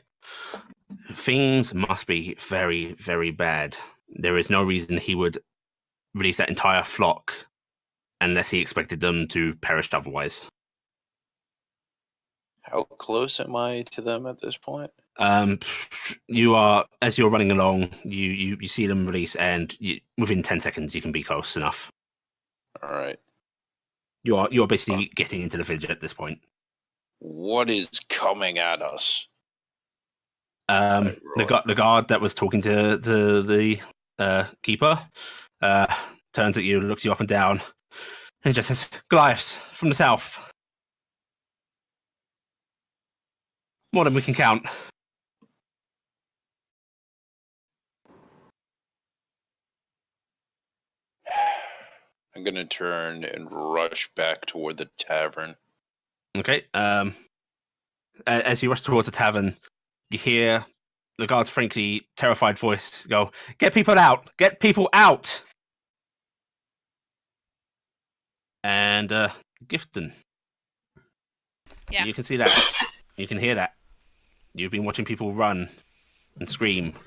[SPEAKER 1] Things must be very, very bad. There is no reason he would release that entire flock unless he expected them to perish otherwise.
[SPEAKER 5] How close am I to them at this point?
[SPEAKER 1] You are, as you're running along, you see them release, and within 10 seconds you can be close enough.
[SPEAKER 5] All right.
[SPEAKER 1] You're basically getting into the village at this point.
[SPEAKER 5] What is coming at us?
[SPEAKER 1] The guard that was talking to the keeper turns at you, looks you up and down, and just says, "Goliaths from the south. More than we can count."
[SPEAKER 5] I'm going to turn and rush back toward the tavern.
[SPEAKER 1] Okay. As you rush towards the tavern, you hear the guard's frankly terrified voice go, "Get people out! Get people out!" And Gifton.
[SPEAKER 3] Yeah.
[SPEAKER 1] You can see that. You can hear that. You've been watching people run and scream.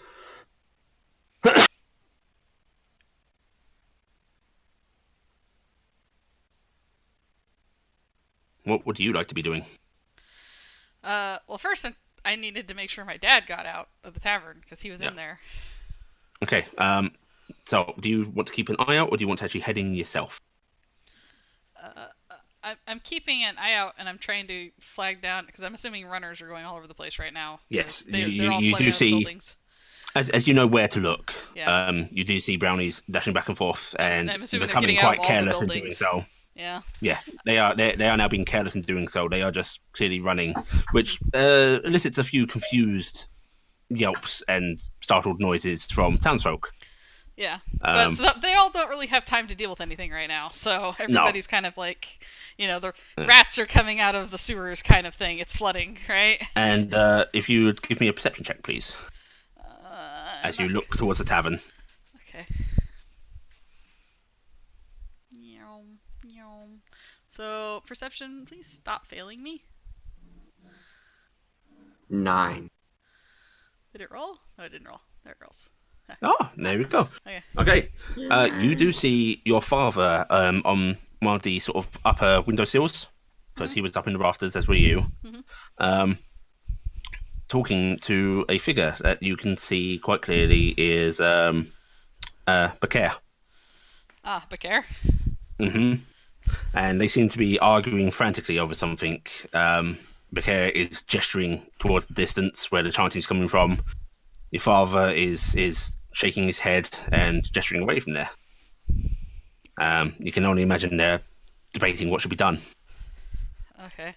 [SPEAKER 1] What would you like to be doing?
[SPEAKER 3] Well, first I needed to make sure my dad got out of the tavern because he was in there.
[SPEAKER 1] Okay. So, do you want to keep an eye out, or do you want to actually head in yourself?
[SPEAKER 3] I'm keeping an eye out, and I'm trying to flag down because I'm assuming runners are going all over the place right now.
[SPEAKER 1] Yes,
[SPEAKER 3] they're all
[SPEAKER 1] you
[SPEAKER 3] flooding
[SPEAKER 1] do
[SPEAKER 3] out of the
[SPEAKER 1] see,
[SPEAKER 3] buildings.
[SPEAKER 1] as you know where to look.
[SPEAKER 3] Yeah.
[SPEAKER 1] You do see brownies dashing back and forth, and
[SPEAKER 3] I'm assuming they're
[SPEAKER 1] becoming
[SPEAKER 3] getting out of
[SPEAKER 1] quite
[SPEAKER 3] all the
[SPEAKER 1] careless in doing
[SPEAKER 3] buildings.
[SPEAKER 1] so.
[SPEAKER 3] Yeah.
[SPEAKER 1] Yeah, they are now being careless in doing so. They are just clearly running, which elicits a few confused yelps and startled noises from townsfolk.
[SPEAKER 3] Yeah, but so they all don't really have time to deal with anything right now. So everybody's kind of like, the rats are coming out of the sewers kind of thing. It's flooding, right?
[SPEAKER 1] And if you would give me a perception check, please, as you look towards the tavern.
[SPEAKER 3] Okay. So perception, please stop failing me.
[SPEAKER 6] 9.
[SPEAKER 3] Did it roll? No, it didn't roll. There it rolls.
[SPEAKER 1] Oh, there we go.
[SPEAKER 3] Okay.
[SPEAKER 1] You do see your father on one of the sort of upper windowsills, because he was up in the rafters, as were you, talking to a figure that you can see quite clearly is Bakir.
[SPEAKER 3] Ah, Bakir.
[SPEAKER 1] And they seem to be arguing frantically over something. Bakir is gesturing towards the distance where the chanting is coming from. Your father is shaking his head and gesturing away from there. You can only imagine they're debating what should be done.
[SPEAKER 3] Okay.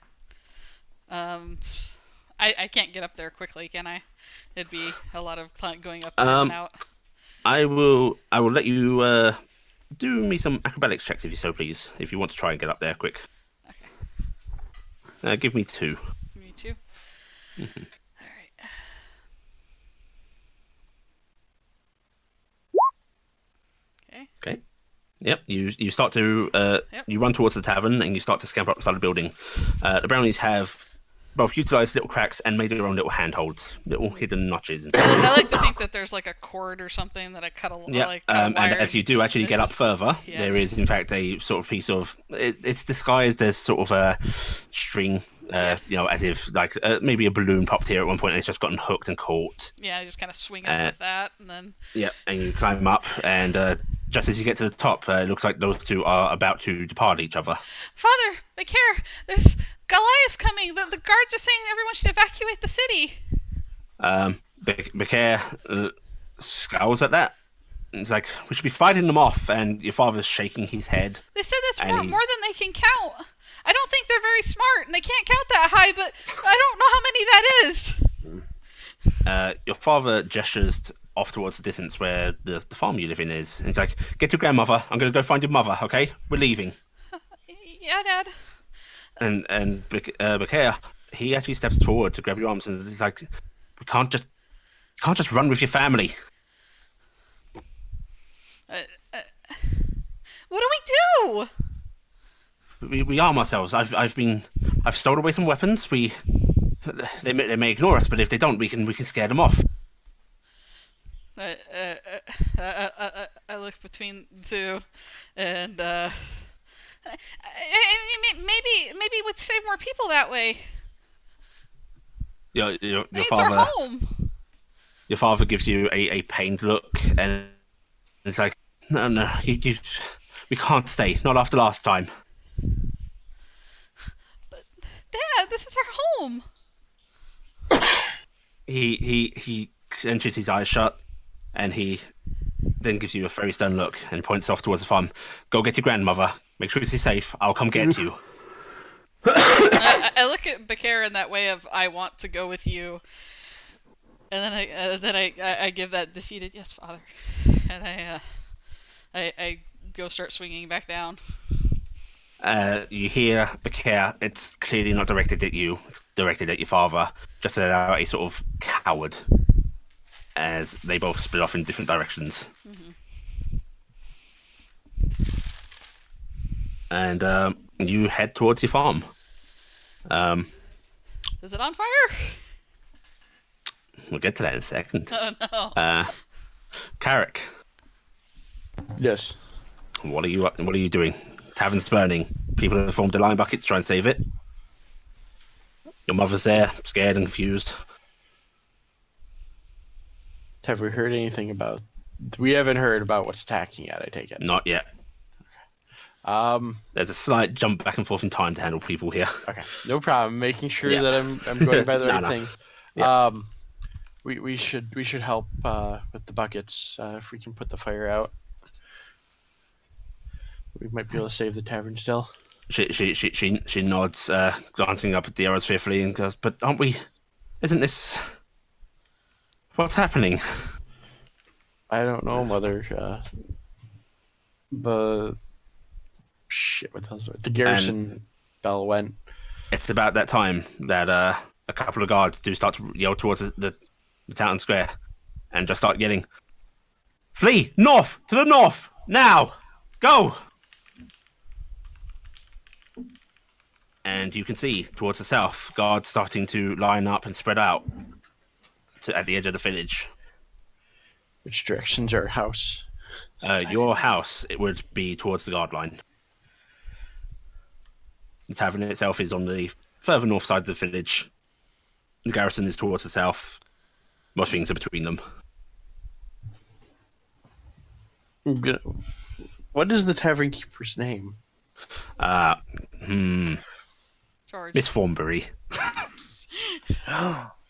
[SPEAKER 3] I can't get up there quickly, can I? It'd be a lot of going up and out.
[SPEAKER 1] I will let you do me some acrobatics checks if you so please, if you want to try and get up there quick.
[SPEAKER 3] Okay.
[SPEAKER 1] Give me 2.
[SPEAKER 3] Give me 2. All right.
[SPEAKER 1] Okay. Yep. You start to you run towards the tavern and you start to scamper up the side of the building. The brownies have both utilised little cracks and made their own little handholds, little hidden notches. And stuff.
[SPEAKER 3] I like to think that there's like a cord or something that I cut a cut a wire.
[SPEAKER 1] And as you do actually get up further,
[SPEAKER 3] yeah.
[SPEAKER 1] there is in fact a sort of piece of it's disguised as sort of a string. As if like maybe a balloon popped here at one point and it's just gotten hooked and caught.
[SPEAKER 3] Yeah, I just kind of swing up with that and then.
[SPEAKER 1] Yeah, and you climb up and. Just as you get to the top, it looks like those two are about to depart each other.
[SPEAKER 3] Father, Bakir, there's Goliath coming. The guards are saying everyone should evacuate the city.
[SPEAKER 1] Bakir scowls at that. It's like, we should be fighting them off, and your father's shaking his head.
[SPEAKER 3] They said that's more than they can count. I don't think they're very smart, and they can't count that high, but I don't know how many that is.
[SPEAKER 1] Your father gestures off towards the distance where the farm you live in is. And he's like, get to grandmother. I'm going to go find your mother, okay? We're leaving.
[SPEAKER 3] Yeah, Dad.
[SPEAKER 1] And Bakir, he actually steps forward to grab your arms and he's like, you can't just run with your family.
[SPEAKER 3] What do we
[SPEAKER 1] do? We arm ourselves. I've stolen away some weapons. They may ignore us, but if they don't, we can scare them off.
[SPEAKER 3] I look between the two, and maybe we'd save more people that way.
[SPEAKER 1] Your
[SPEAKER 3] it's
[SPEAKER 1] father.
[SPEAKER 3] Our home.
[SPEAKER 1] Your father gives you a pained look, and it's like, no, we can't stay. Not after last time.
[SPEAKER 3] But Dad, this is our home.
[SPEAKER 1] He clenches his eyes shut, and he then gives you a very stern look and points off towards the farm. Go get your grandmother. Make sure she's safe. I'll come get you.
[SPEAKER 3] I look at Bakir in that way of I want to go with you, and then I give that defeated yes, Father, and I go start swinging back down.
[SPEAKER 1] You hear Bakir. It's clearly not directed at you. It's directed at your father. Just a sort of coward. As they both split off in different directions. And you head towards your farm.
[SPEAKER 3] Is it on fire?
[SPEAKER 1] We'll get to that in a second.
[SPEAKER 3] Oh no.
[SPEAKER 1] Carrick.
[SPEAKER 4] Yes.
[SPEAKER 1] What are you doing? Tavern's burning. People have formed a line bucket to try and save it. Your mother's there, scared and confused.
[SPEAKER 4] Have we heard anything about... We haven't heard about what's attacking yet, I take it.
[SPEAKER 1] Not yet. There's a slight jump back and forth in time to handle people here.
[SPEAKER 4] Okay, no problem. Making sure
[SPEAKER 1] Yeah.
[SPEAKER 4] that I'm going by the
[SPEAKER 1] No,
[SPEAKER 4] right
[SPEAKER 1] no.
[SPEAKER 4] thing.
[SPEAKER 1] Yeah.
[SPEAKER 4] We should help with the buckets if we can put the fire out. We might be able to save the tavern still.
[SPEAKER 1] She nods, glancing up at the arrows fearfully, and goes, "But aren't we? Isn't this what's happening?"
[SPEAKER 4] I don't know, Mother. What the hell's it? The garrison bell went.
[SPEAKER 1] It's about that time that a couple of guards do start to yell towards the town square, and just start yelling, "Flee north to the north now, go!" And you can see towards the south guards starting to line up and spread out at the edge of the village.
[SPEAKER 4] Which direction's our house?
[SPEAKER 1] Your house, it would be towards the guard line. The tavern itself is on the further north side of the village. The garrison is towards the south. Most things are between them.
[SPEAKER 4] What is the tavern keeper's name?
[SPEAKER 3] George.
[SPEAKER 1] Miss Thornbury.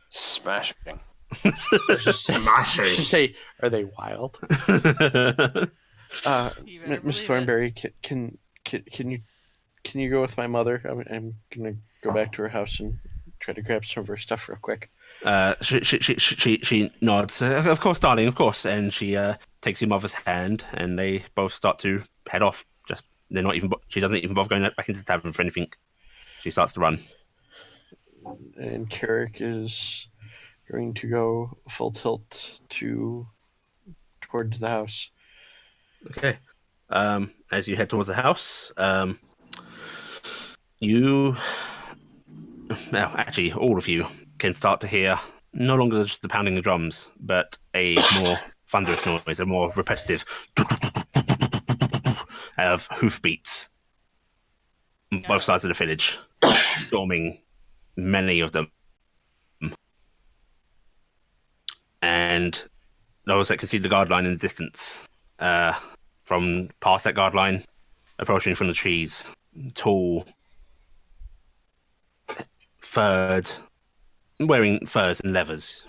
[SPEAKER 5] Smashing.
[SPEAKER 4] Just say, are they wild?
[SPEAKER 3] You better
[SPEAKER 4] Miss
[SPEAKER 3] believe
[SPEAKER 4] Thornberry, can you go with my mother? I'm gonna go back to her house and try to grab some of her stuff real quick.
[SPEAKER 1] She nods. Of course, darling, of course. And she takes your mother's hand, and they both start to head off. Just they're not even. She doesn't even bother going back into the tavern for anything. She starts to run.
[SPEAKER 4] And Carrick is going to go full tilt towards the house.
[SPEAKER 1] Okay. As you head towards the house, you, well, actually, all of you can start to hear no longer just the pounding of drums, but a more thunderous noise, a more repetitive of hoofbeats on both sides of the village, storming many of them. And those that can see the guard line in the distance, from past that guard line, approaching from the trees, tall, furred, wearing furs and leathers,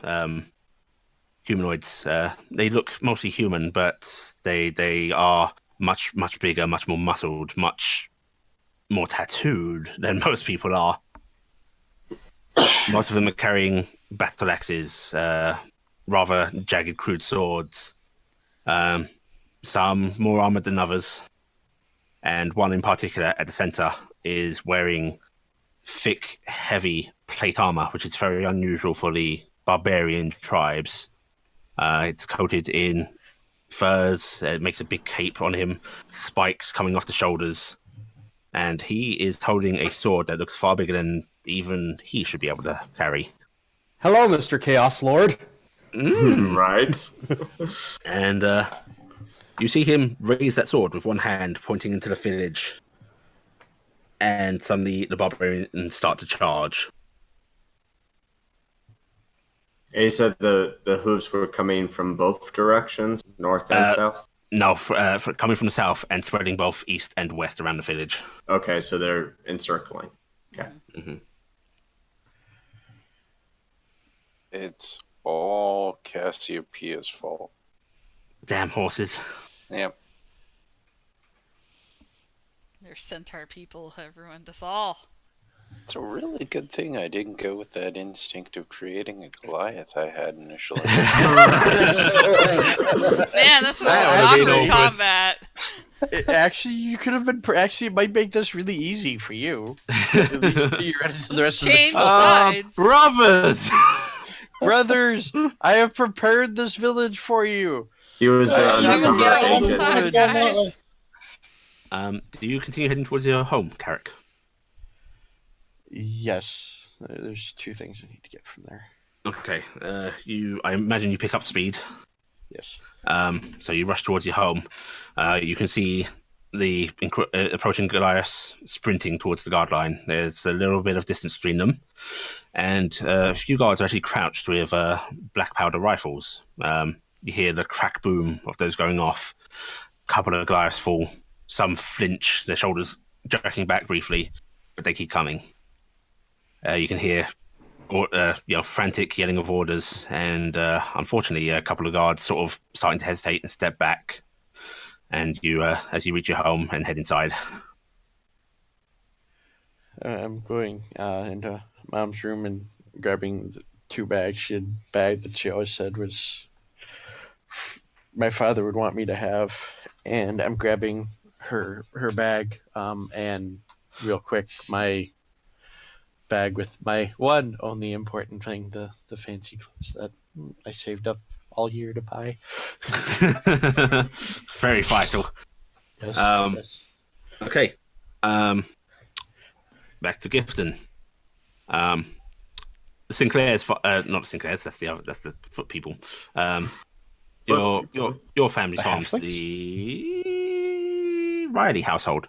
[SPEAKER 1] humanoids. They look mostly human, but they are much bigger, much more muscled, much more tattooed than most people are. Most of them are carrying battle axes, rather jagged, crude swords. Some more armored than others, and one in particular at the center is wearing thick, heavy plate armor, which is very unusual for the barbarian tribes. It's coated in furs. It makes a big cape on him, spikes coming off the shoulders, and he is holding a sword that looks far bigger than even he should be able to carry.
[SPEAKER 7] Hello, Mr. Chaos Lord.
[SPEAKER 6] Right.
[SPEAKER 1] And you see him raise that sword with one hand, pointing into the village, and suddenly the barbarians start to charge.
[SPEAKER 6] And you said the hooves were coming from both directions, north and south?
[SPEAKER 1] No, coming from the south and spreading both east and west around the village.
[SPEAKER 6] Okay, so they're encircling. Okay.
[SPEAKER 1] Mm-hmm.
[SPEAKER 5] It's all Cassiopeia's fault.
[SPEAKER 1] Damn horses.
[SPEAKER 5] Yep.
[SPEAKER 3] Their centaur people have ruined us all.
[SPEAKER 5] It's a really good thing I didn't go with that instinct of creating a Goliath I had initially.
[SPEAKER 3] Man, that's what
[SPEAKER 1] That would've been
[SPEAKER 3] awkward
[SPEAKER 1] awkward.
[SPEAKER 3] combat.
[SPEAKER 4] Actually, you could have been. Actually, it might make this really easy for you. At least until you read into the rest of the
[SPEAKER 3] Change
[SPEAKER 4] fight.
[SPEAKER 3] sides.
[SPEAKER 1] Brothers!
[SPEAKER 4] Brothers, I have prepared this village for you.
[SPEAKER 6] He was the
[SPEAKER 3] I was
[SPEAKER 6] undercover
[SPEAKER 3] here all the
[SPEAKER 6] agent.
[SPEAKER 3] time, guys.
[SPEAKER 1] Do you continue heading towards your home, Carrick?
[SPEAKER 4] Yes, there's two things I need to get from there.
[SPEAKER 1] Okay. I imagine you pick up speed.
[SPEAKER 4] Yes.
[SPEAKER 1] So you rush towards your home. You can see the approaching Goliaths sprinting towards the guard line. There's a little bit of distance between them, and a few guards are actually crouched with black powder rifles. You hear the crack boom of those going off. A couple of Goliaths fall some flinch, their shoulders jerking back briefly, but they keep coming. You can hear frantic yelling of orders, and unfortunately, a couple of guards sort of starting to hesitate and step back. And you, as you reach your home and head inside.
[SPEAKER 4] I'm going into Mom's room and grabbing the 2 bags. She had a bag that she always said was my father would want me to have, and I'm grabbing her bag and real quick my bag with my one only important thing, the fancy clothes that I saved up all year to buy.
[SPEAKER 1] Very vital.
[SPEAKER 4] Yes. Yes.
[SPEAKER 1] Okay. Back to Gifton. Sinclair's not Sinclair's. That's the foot people. Your family's
[SPEAKER 4] The
[SPEAKER 1] farm's
[SPEAKER 4] halflings?
[SPEAKER 1] the Riley household.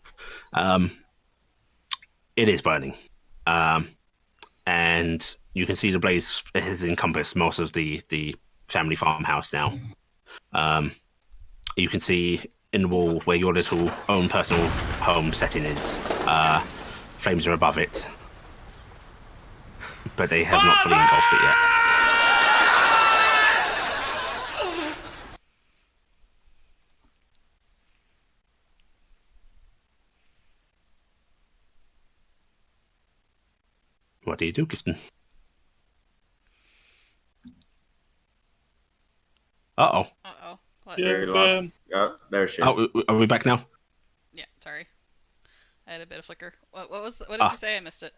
[SPEAKER 1] It is burning. And you can see the blaze has encompassed most of the family farmhouse now. You can see in the wall where your little own personal home setting is. Flames are above it, but they have not fully engulfed it yet. What do you do, Gifton? Uh-oh.
[SPEAKER 3] What?
[SPEAKER 2] Yeah,
[SPEAKER 6] We lost. Oh, there she is.
[SPEAKER 1] Oh, are we back now?
[SPEAKER 3] Yeah, sorry. I had a bit of flicker. What did you say? I missed it.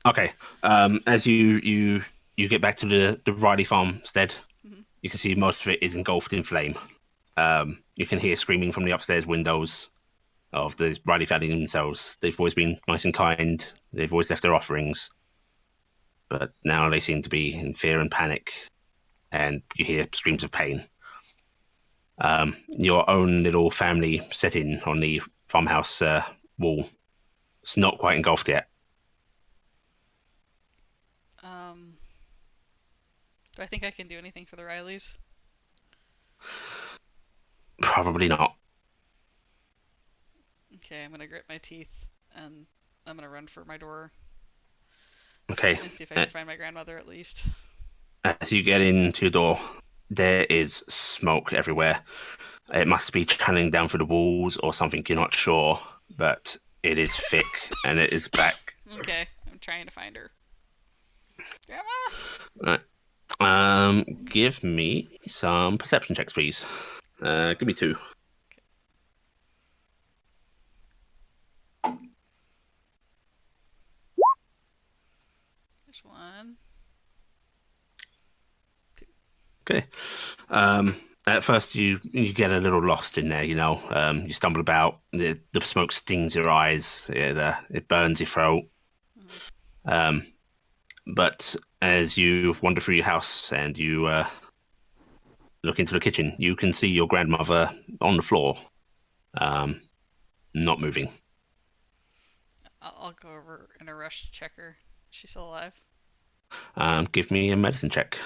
[SPEAKER 1] Okay. As you get back to the Riley farmstead, you can see most of it is engulfed in flame. You can hear screaming from the upstairs windows of the Riley family themselves. They've always been nice and kind. They've always left their offerings. But now they seem to be in fear and panic, and you hear screams of pain. Your own little family setting on the farmhouse wall, it's not quite engulfed yet.
[SPEAKER 3] Do I think I can do anything for the Rileys?
[SPEAKER 1] Probably not.
[SPEAKER 3] Okay, I'm gonna grit my teeth and I'm gonna run for my door.
[SPEAKER 1] Okay.
[SPEAKER 3] And see if I can find my grandmother at least.
[SPEAKER 1] As you get into your door, there is smoke everywhere. It must be channeling down through the walls or something, you're not sure, but it is thick and it is black.
[SPEAKER 3] Okay, I'm trying to find her. Grandma?
[SPEAKER 1] Right. Give me some perception checks, please. Give me 2.
[SPEAKER 3] There's 1.
[SPEAKER 1] Okay. At first, you get a little lost in there. You stumble about. The smoke stings your eyes. It burns your throat. But as you wander through your house and you look into the kitchen, you can see your grandmother on the floor, not moving.
[SPEAKER 3] I'll go over in a rush to check her. Is she still alive?
[SPEAKER 1] Give me a medicine check.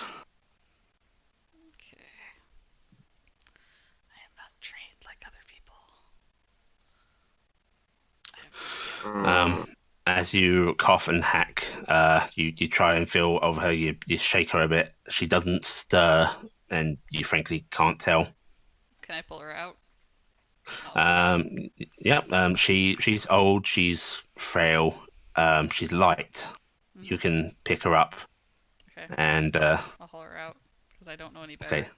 [SPEAKER 3] Okay. I am not trained like other people.
[SPEAKER 1] As you cough and hack, you try and feel over her. You shake her a bit. She doesn't stir, and you frankly can't tell.
[SPEAKER 3] Can I pull her out?
[SPEAKER 1] She's old. She's frail. She's light. You can pick her up.
[SPEAKER 3] Okay.
[SPEAKER 1] And
[SPEAKER 3] I'll haul her out because I don't know any better.
[SPEAKER 1] Okay.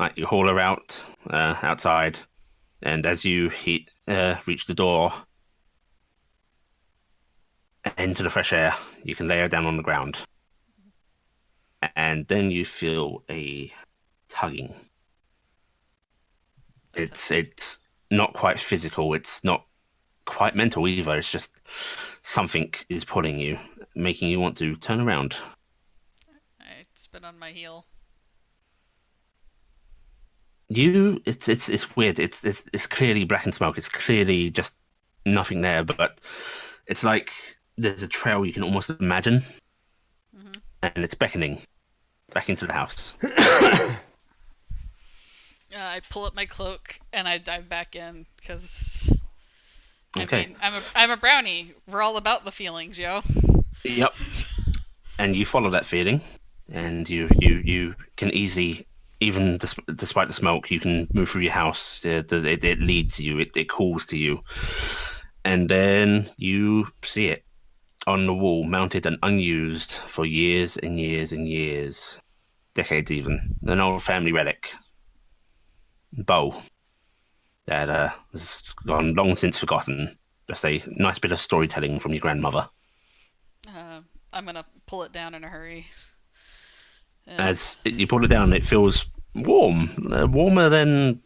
[SPEAKER 1] Right, you haul her out outside, and as you reach the door into the fresh air, you can lay her down on the ground, and then you feel a tugging. It's not quite physical. It's not quite mental either. It's just something is pulling you, making you want to turn around.
[SPEAKER 3] I spin on my heel.
[SPEAKER 1] It's weird. It's clearly black and smoke. It's clearly just nothing there, but it's like there's a trail you can almost imagine, and it's beckoning back into the house.
[SPEAKER 3] I pull up my cloak and I dive back in because I
[SPEAKER 1] Okay.
[SPEAKER 3] mean I'm a brownie. We're all about the feelings, yo.
[SPEAKER 1] Yep. And you follow that feeling, and you can easily, even despite the smoke, you can move through your house. It leads you. It calls to you, and then you see it on the wall, mounted and unused for years and years and years, decades even. An old family relic, bow that has gone long since forgotten. Just a nice bit of storytelling from your grandmother.
[SPEAKER 3] I'm gonna pull it down in a hurry.
[SPEAKER 1] As you pull it down, it feels warm, warmer than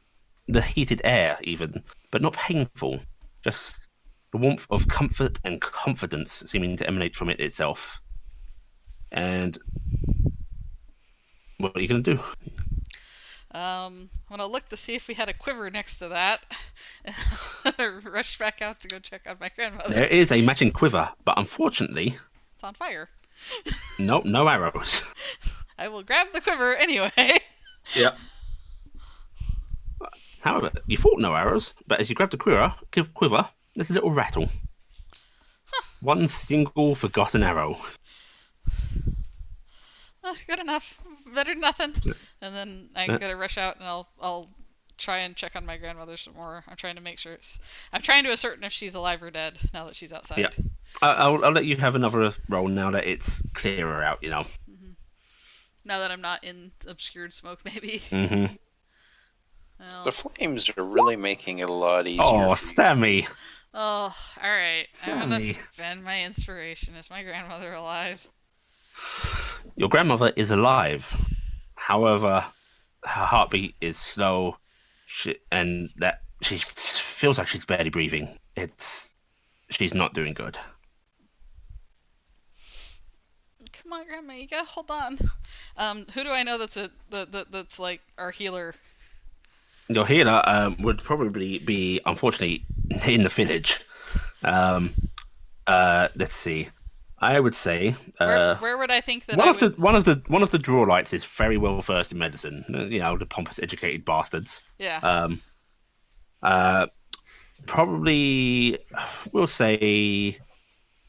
[SPEAKER 1] the heated air, even, but not painful. Just the warmth of comfort and confidence seeming to emanate from it itself. And what are you going to do?
[SPEAKER 3] I'm gonna look to see if we had a quiver next to that. Rush back out to go check on my grandmother.
[SPEAKER 1] There is a matching quiver, but unfortunately,
[SPEAKER 3] It's on fire.
[SPEAKER 1] no arrows.
[SPEAKER 3] I will grab the quiver anyway.
[SPEAKER 1] Yep. However, you thought no arrows, but as you grab the quiver, there's a little rattle. One single forgotten arrow.
[SPEAKER 3] Good enough. Better than nothing. And then I'm gonna rush out and I'll try and check on my grandmother some more. I'm trying to make sure I'm trying to ascertain if she's alive or dead now that she's outside.
[SPEAKER 1] Yeah. I'll let you have another roll now that it's clearer out, you know.
[SPEAKER 3] Mm-hmm. Now that I'm not in obscured smoke, maybe.
[SPEAKER 1] Mm-hmm.
[SPEAKER 3] Well,
[SPEAKER 5] The flames are really making it a lot easier.
[SPEAKER 1] Oh,
[SPEAKER 5] for you.
[SPEAKER 1] Stammy.
[SPEAKER 3] oh, alright. I'm gonna
[SPEAKER 1] Sammy.
[SPEAKER 3] spend my inspiration. Is my grandmother alive?
[SPEAKER 1] Your grandmother is alive. However, her heartbeat is slow, and that she feels like she's barely breathing. She's not doing good.
[SPEAKER 3] Come on, Grandma, you gotta hold on. Who do I know that's like our healer?
[SPEAKER 1] Your healer would probably be, unfortunately, in the village. Let's see. I would say
[SPEAKER 3] Where would I think that
[SPEAKER 1] one of the draw lights is very well versed in medicine. You know, the pompous, educated bastards.
[SPEAKER 3] Yeah.
[SPEAKER 1] Probably we'll say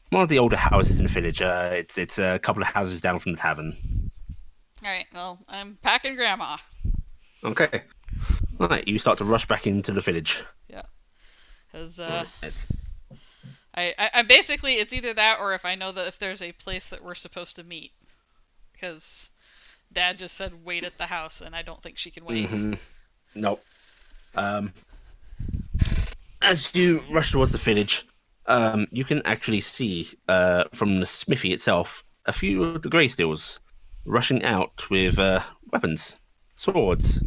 [SPEAKER 1] one of the older houses in the village. It's a couple of houses down from the tavern.
[SPEAKER 3] Alright, well, I'm packing Grandma.
[SPEAKER 1] Okay. Right, you start to rush back into the village.
[SPEAKER 3] Yeah. Because
[SPEAKER 1] It's
[SPEAKER 3] I basically, it's either that or if there's a place that we're supposed to meet. Because Dad just said wait at the house, and I don't think she can wait.
[SPEAKER 1] Mm-hmm. Nope. As you rush towards the village, you can actually see from the smithy itself a few of the Greysteels rushing out with weapons, swords,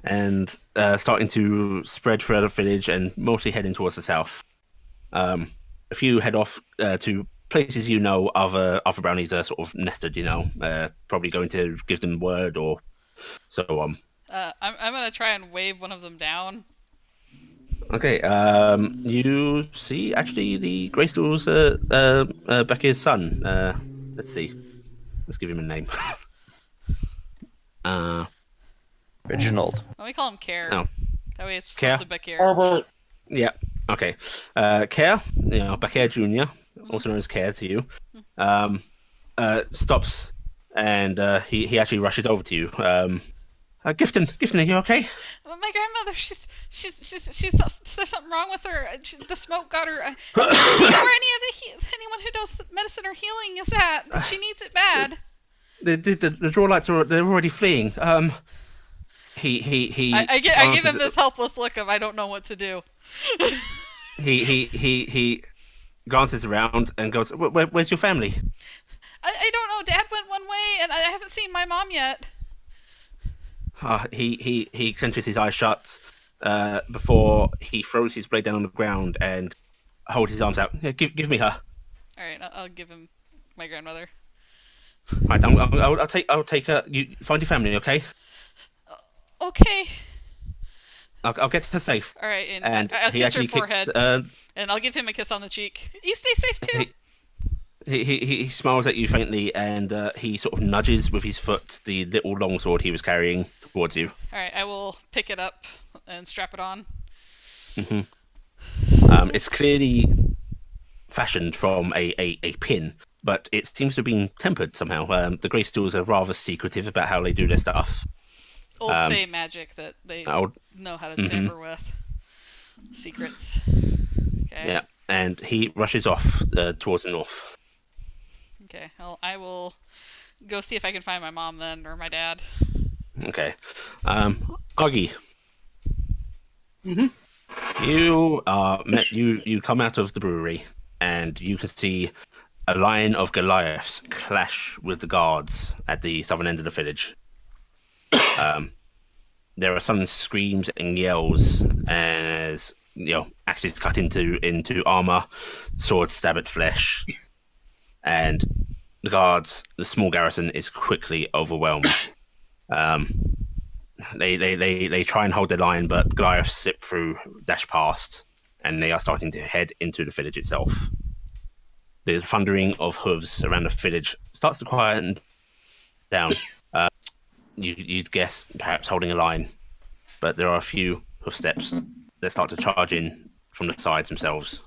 [SPEAKER 1] and starting to spread throughout the village and mostly heading towards the south. A few head off to places other brownies are sort of nested, probably going to give them word or so on.
[SPEAKER 3] I'm gonna try and wave one of them down.
[SPEAKER 1] Okay, you see actually the Greystool's Becky's son. Let's see. Let's give him a name.
[SPEAKER 4] Reginald.
[SPEAKER 3] Let me call him Care.
[SPEAKER 1] Oh.
[SPEAKER 3] That way it's
[SPEAKER 1] Care?
[SPEAKER 3] close to Beckir.
[SPEAKER 2] Herbert.
[SPEAKER 1] Yeah. Okay. Care, Becker Jr., also known as Care to you, stops and he actually rushes over to you. Gifton, are you okay?
[SPEAKER 3] Well, my grandmother, she's there's something wrong with her. The smoke got her. Where anyone who does medicine or healing is at. She needs it bad.
[SPEAKER 1] The draw lights they're already fleeing.
[SPEAKER 3] I give him this helpless look of I don't know what to do.
[SPEAKER 1] he glances around and goes, "Where's your family?"
[SPEAKER 3] I don't know. Dad went one way, and I haven't seen my mom yet.
[SPEAKER 1] He clenches his eyes shut before he throws his blade down on the ground and holds his arms out. Yeah, give me her.
[SPEAKER 3] All right, I'll give him my grandmother.
[SPEAKER 1] Right, I'll take her. You find your family, okay?
[SPEAKER 3] Okay.
[SPEAKER 1] I'll get her safe.
[SPEAKER 3] All right, and I'll
[SPEAKER 1] he
[SPEAKER 3] kiss her
[SPEAKER 1] actually
[SPEAKER 3] forehead,
[SPEAKER 1] kicks,
[SPEAKER 3] and I'll give him a kiss on the cheek. You stay safe too.
[SPEAKER 1] He smiles at you faintly, and he sort of nudges with his foot the little longsword he was carrying towards you.
[SPEAKER 3] All right, I will pick it up and strap it on.
[SPEAKER 1] hmm It's clearly fashioned from a pin, but it seems to have been tempered somehow. The Grey Steels are rather secretive about how they do their stuff.
[SPEAKER 3] Old Fey magic that they
[SPEAKER 1] Old,
[SPEAKER 3] know how to
[SPEAKER 1] Mhm.
[SPEAKER 3] tamper with. Secrets. Okay.
[SPEAKER 1] Yeah, and he rushes off towards the north.
[SPEAKER 3] Okay. Well, I will go see if I can find my mom then, or my dad.
[SPEAKER 1] Okay. Augie,
[SPEAKER 2] Mhm.
[SPEAKER 1] you come out of the brewery, and you can see a line of Goliaths clash with the guards at the southern end of the village. There are sudden screams and yells as axes cut into armor, swords stab at flesh, and the small garrison is quickly overwhelmed. They try and hold their line, but Goliaths slip through, dash past, and they are starting to head into the village itself. The thundering of hooves around the village starts to quieten down. You'd guess perhaps holding a line, but there are a few hoof steps that start to charge in from the sides themselves.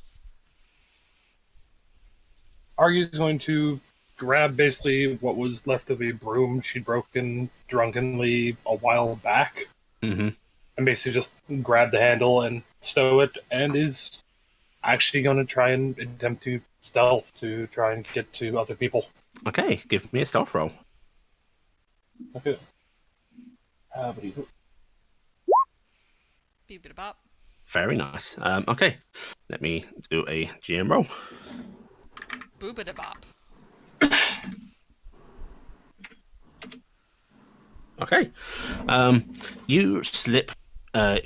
[SPEAKER 2] Argu's going to grab basically what was left of a broom she'd broken drunkenly a while back,
[SPEAKER 1] Mm-hmm.
[SPEAKER 2] and basically just grab the handle and stow it, and is actually going to try and attempt to stealth to try and get to other people.
[SPEAKER 1] Okay, give me a stealth roll.
[SPEAKER 2] Okay. But he-
[SPEAKER 3] Beep it bop.
[SPEAKER 1] Very nice. Okay, let me do a GM roll.
[SPEAKER 3] Boop it bop.
[SPEAKER 1] Okay. You slip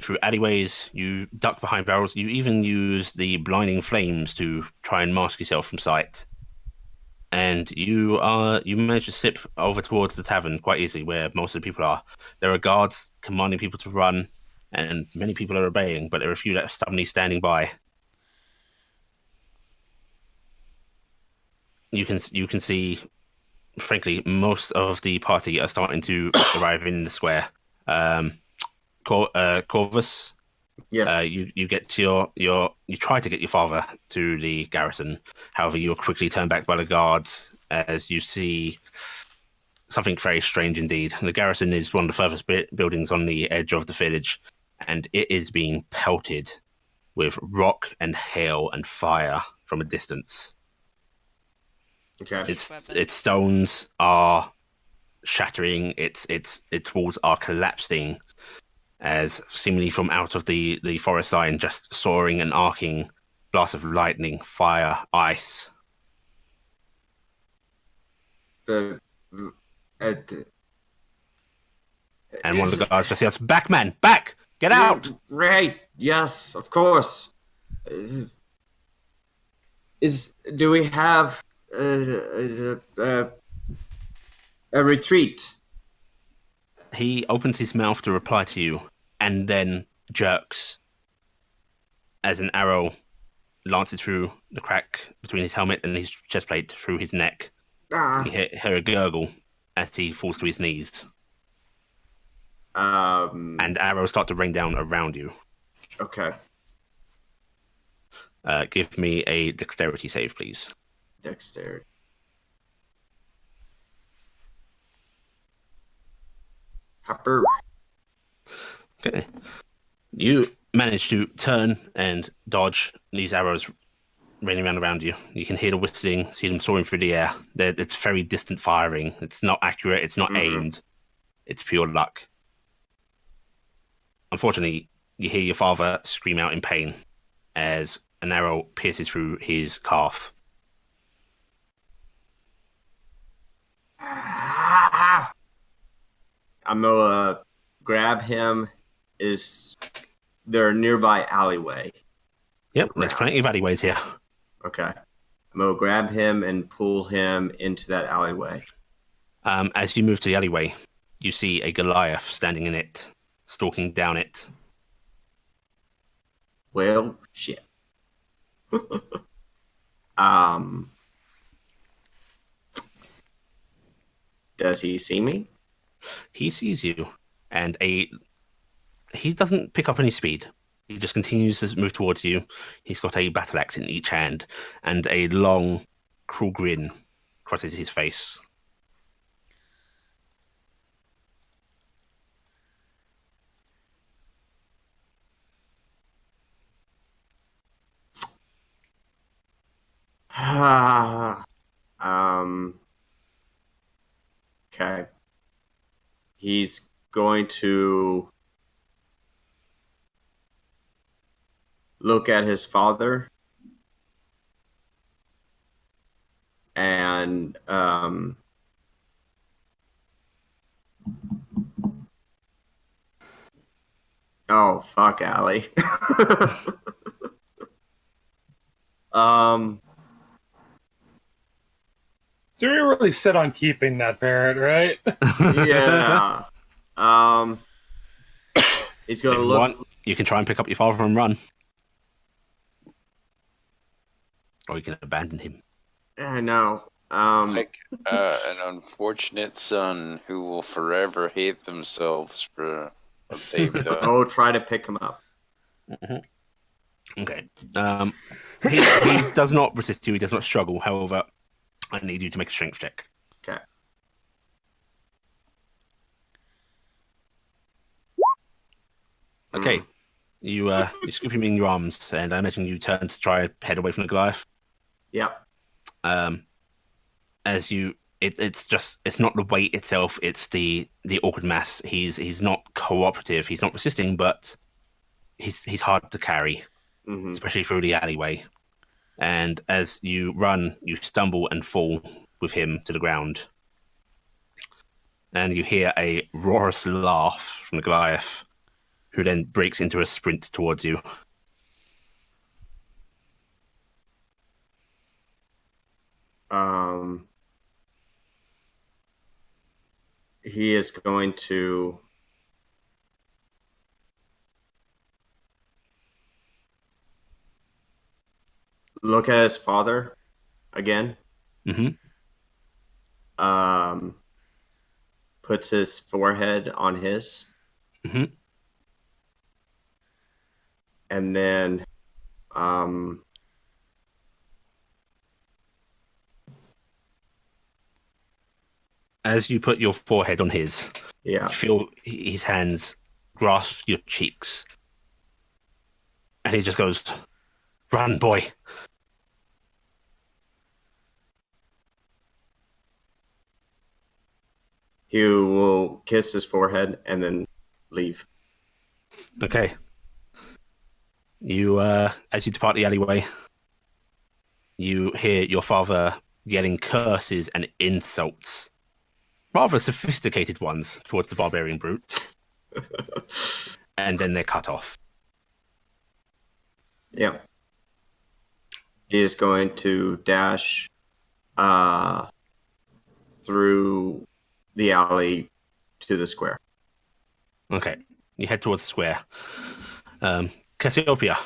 [SPEAKER 1] through alleyways, you duck behind barrels, you even use the blinding flames to try and mask yourself from sight. And you manage to slip over towards the tavern quite easily, where most of the people are. There are guards commanding people to run, and many people are obeying, but there are a few that are stubbornly standing by. You can see, frankly, most of the party are starting to arrive in the square. Corvus,
[SPEAKER 6] Yes.
[SPEAKER 1] you get to you try to get your father to the garrison. However, you're quickly turned back by the guards as you see something very strange indeed. The garrison is one of the furthest buildings on the edge of the village, and it is being pelted with rock and hail and fire from a distance.
[SPEAKER 6] Okay.
[SPEAKER 1] Its stones are shattering. Its walls are collapsing as seemingly from out of the forest line, just soaring and arcing blasts of lightning, fire, ice.
[SPEAKER 6] The
[SPEAKER 1] And one of the guards just yells, "Back, man! Back! Get out!"
[SPEAKER 6] Right. Yes, of course. Do we have a retreat?
[SPEAKER 1] He opens his mouth to reply to you, and then jerks as an arrow lances through the crack between his helmet and his chest plate through his neck. You hear a gurgle as he falls to his knees, and arrows start to rain down around you.
[SPEAKER 6] Okay.
[SPEAKER 1] Give me a dexterity save, please.
[SPEAKER 6] Dexterity. Hopper.
[SPEAKER 1] Okay. You manage to turn and dodge these arrows raining around you. You can hear the whistling, see them soaring through the air. It's very distant firing. It's not accurate. It's not aimed. It's pure luck. Unfortunately, you hear your father scream out in pain as an arrow pierces through his calf.
[SPEAKER 6] I'm gonna grab him. Is there a nearby alleyway?
[SPEAKER 1] Yep, there's plenty of alleyways here.
[SPEAKER 6] Okay. I'm gonna grab him and pull him into that alleyway.
[SPEAKER 1] As you move to the alleyway, you see a Goliath standing in it, stalking down it.
[SPEAKER 6] Well, shit. Um, Does he see me?
[SPEAKER 1] He sees you, and he doesn't pick up any speed. He just continues to move towards you. He's got a battle axe in each hand, and a long, cruel grin crosses his face.
[SPEAKER 6] Okay. He's going to look at his father and oh fuck, Allie. um
[SPEAKER 2] So we really set on keeping that parrot, right?
[SPEAKER 6] yeah. He's gonna
[SPEAKER 1] If you
[SPEAKER 6] look.
[SPEAKER 1] want, you can try and pick up your father and run. Or you can abandon him.
[SPEAKER 6] I know.
[SPEAKER 5] Like an unfortunate son who will forever hate themselves for what they've done.
[SPEAKER 6] Go try to pick him up.
[SPEAKER 1] Okay. He does not resist you. He does not struggle. However, I need you to make a strength check.
[SPEAKER 6] Okay.
[SPEAKER 1] Okay. You scoop him in your arms, and I imagine you turn to try and head away from the Goliath.
[SPEAKER 6] Yep.
[SPEAKER 1] As you, it's not the weight itself. It's the awkward mass. He's not cooperative. He's not resisting, but he's hard to carry,
[SPEAKER 6] Mhm.
[SPEAKER 1] especially through the alleyway. And as you run, you stumble and fall with him to the ground. And you hear a raucous laugh from the Goliath, who then breaks into a sprint towards you.
[SPEAKER 6] He is going to look at his father again.
[SPEAKER 1] Mm-hmm.
[SPEAKER 6] Puts his forehead on his.
[SPEAKER 1] Mm-hmm.
[SPEAKER 6] And then
[SPEAKER 1] As you put your forehead on his,
[SPEAKER 6] yeah.
[SPEAKER 1] you feel his hands grasp your cheeks. And he just goes, "Run, boy."
[SPEAKER 6] He will kiss his forehead and then leave.
[SPEAKER 1] Okay. You, as you depart the alleyway, you hear your father yelling curses and insults, rather sophisticated ones, towards the barbarian brutes. And then they're cut off.
[SPEAKER 6] Yeah. He is going to dash through the alley to the square.
[SPEAKER 1] Okay. You head towards the square. Cassiopeia,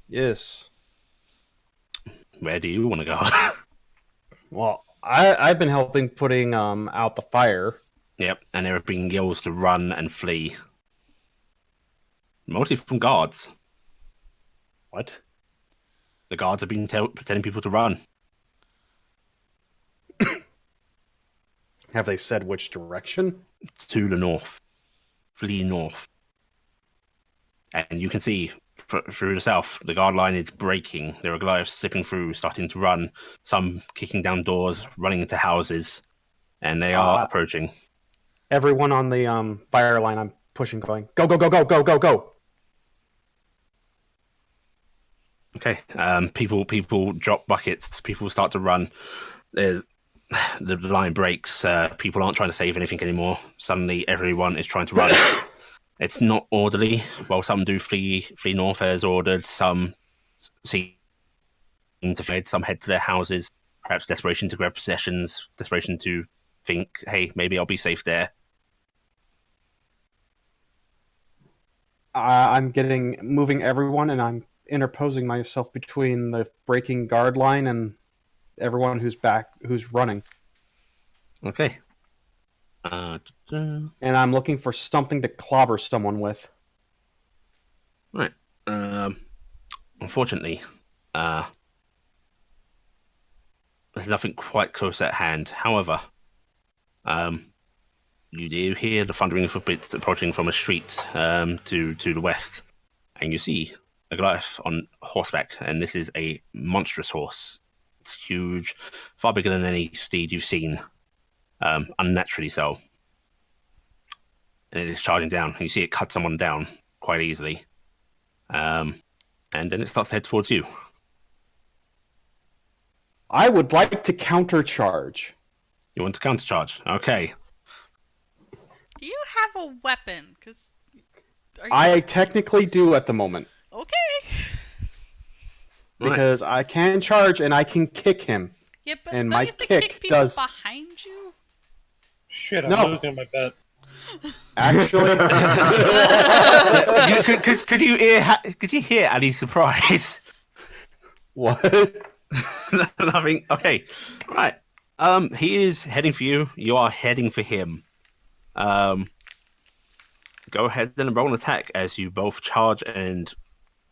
[SPEAKER 7] Yes.
[SPEAKER 1] where do you want to go?
[SPEAKER 7] Well, I've been helping putting out the fire.
[SPEAKER 1] Yep, and there have been yells to run and flee. Mostly from guards.
[SPEAKER 7] What?
[SPEAKER 1] The guards have been telling people to run.
[SPEAKER 7] Have they said which direction?
[SPEAKER 1] To the north. Flee north. And you can see through the south, the guard line is breaking. There are Goliaths slipping through, starting to run. Some kicking down doors, running into houses. And they are approaching.
[SPEAKER 7] Everyone on the fire line I'm pushing going, go, go, go, go, go, go, go.
[SPEAKER 1] Okay. People drop buckets. People start to run. The line breaks. People aren't trying to save anything anymore. Suddenly, everyone is trying to run. It's not orderly. While some do flee north as ordered, some seem to flee. Some head to their houses. Perhaps desperation to grab possessions. Desperation to think, hey, maybe I'll be safe there.
[SPEAKER 7] I'm moving everyone, and I'm interposing myself between the breaking guard line and everyone who's running.
[SPEAKER 1] Okay. Right.
[SPEAKER 7] and I'm looking for something to clobber someone with.
[SPEAKER 1] Unfortunately, there's nothing quite close at hand. However, you do hear the thundering of bits approaching from a street to the west, and you see a Goliath on horseback, and this is a monstrous horse. It's huge, far bigger than any steed you've seen, unnaturally so. And it is charging down, and you see it cut someone down quite easily. And then it starts to head towards you.
[SPEAKER 7] I would like to countercharge.
[SPEAKER 1] You want to countercharge? Okay.
[SPEAKER 3] Do you have a weapon? Because
[SPEAKER 7] I technically do at the moment.
[SPEAKER 3] Okay.
[SPEAKER 7] Because I can charge and I can kick him.
[SPEAKER 3] Yeah, but
[SPEAKER 7] And
[SPEAKER 3] don't
[SPEAKER 7] my
[SPEAKER 3] you have to
[SPEAKER 7] kick
[SPEAKER 3] kick people
[SPEAKER 7] does-
[SPEAKER 3] behind you?
[SPEAKER 2] Shit, I'm
[SPEAKER 7] No.
[SPEAKER 2] losing my bet.
[SPEAKER 7] Actually,
[SPEAKER 1] Could you hear Annie's surprise?
[SPEAKER 7] what?
[SPEAKER 1] Nothing. Okay, right. He is heading for you. You are heading for him. Go ahead and roll an attack as you both charge and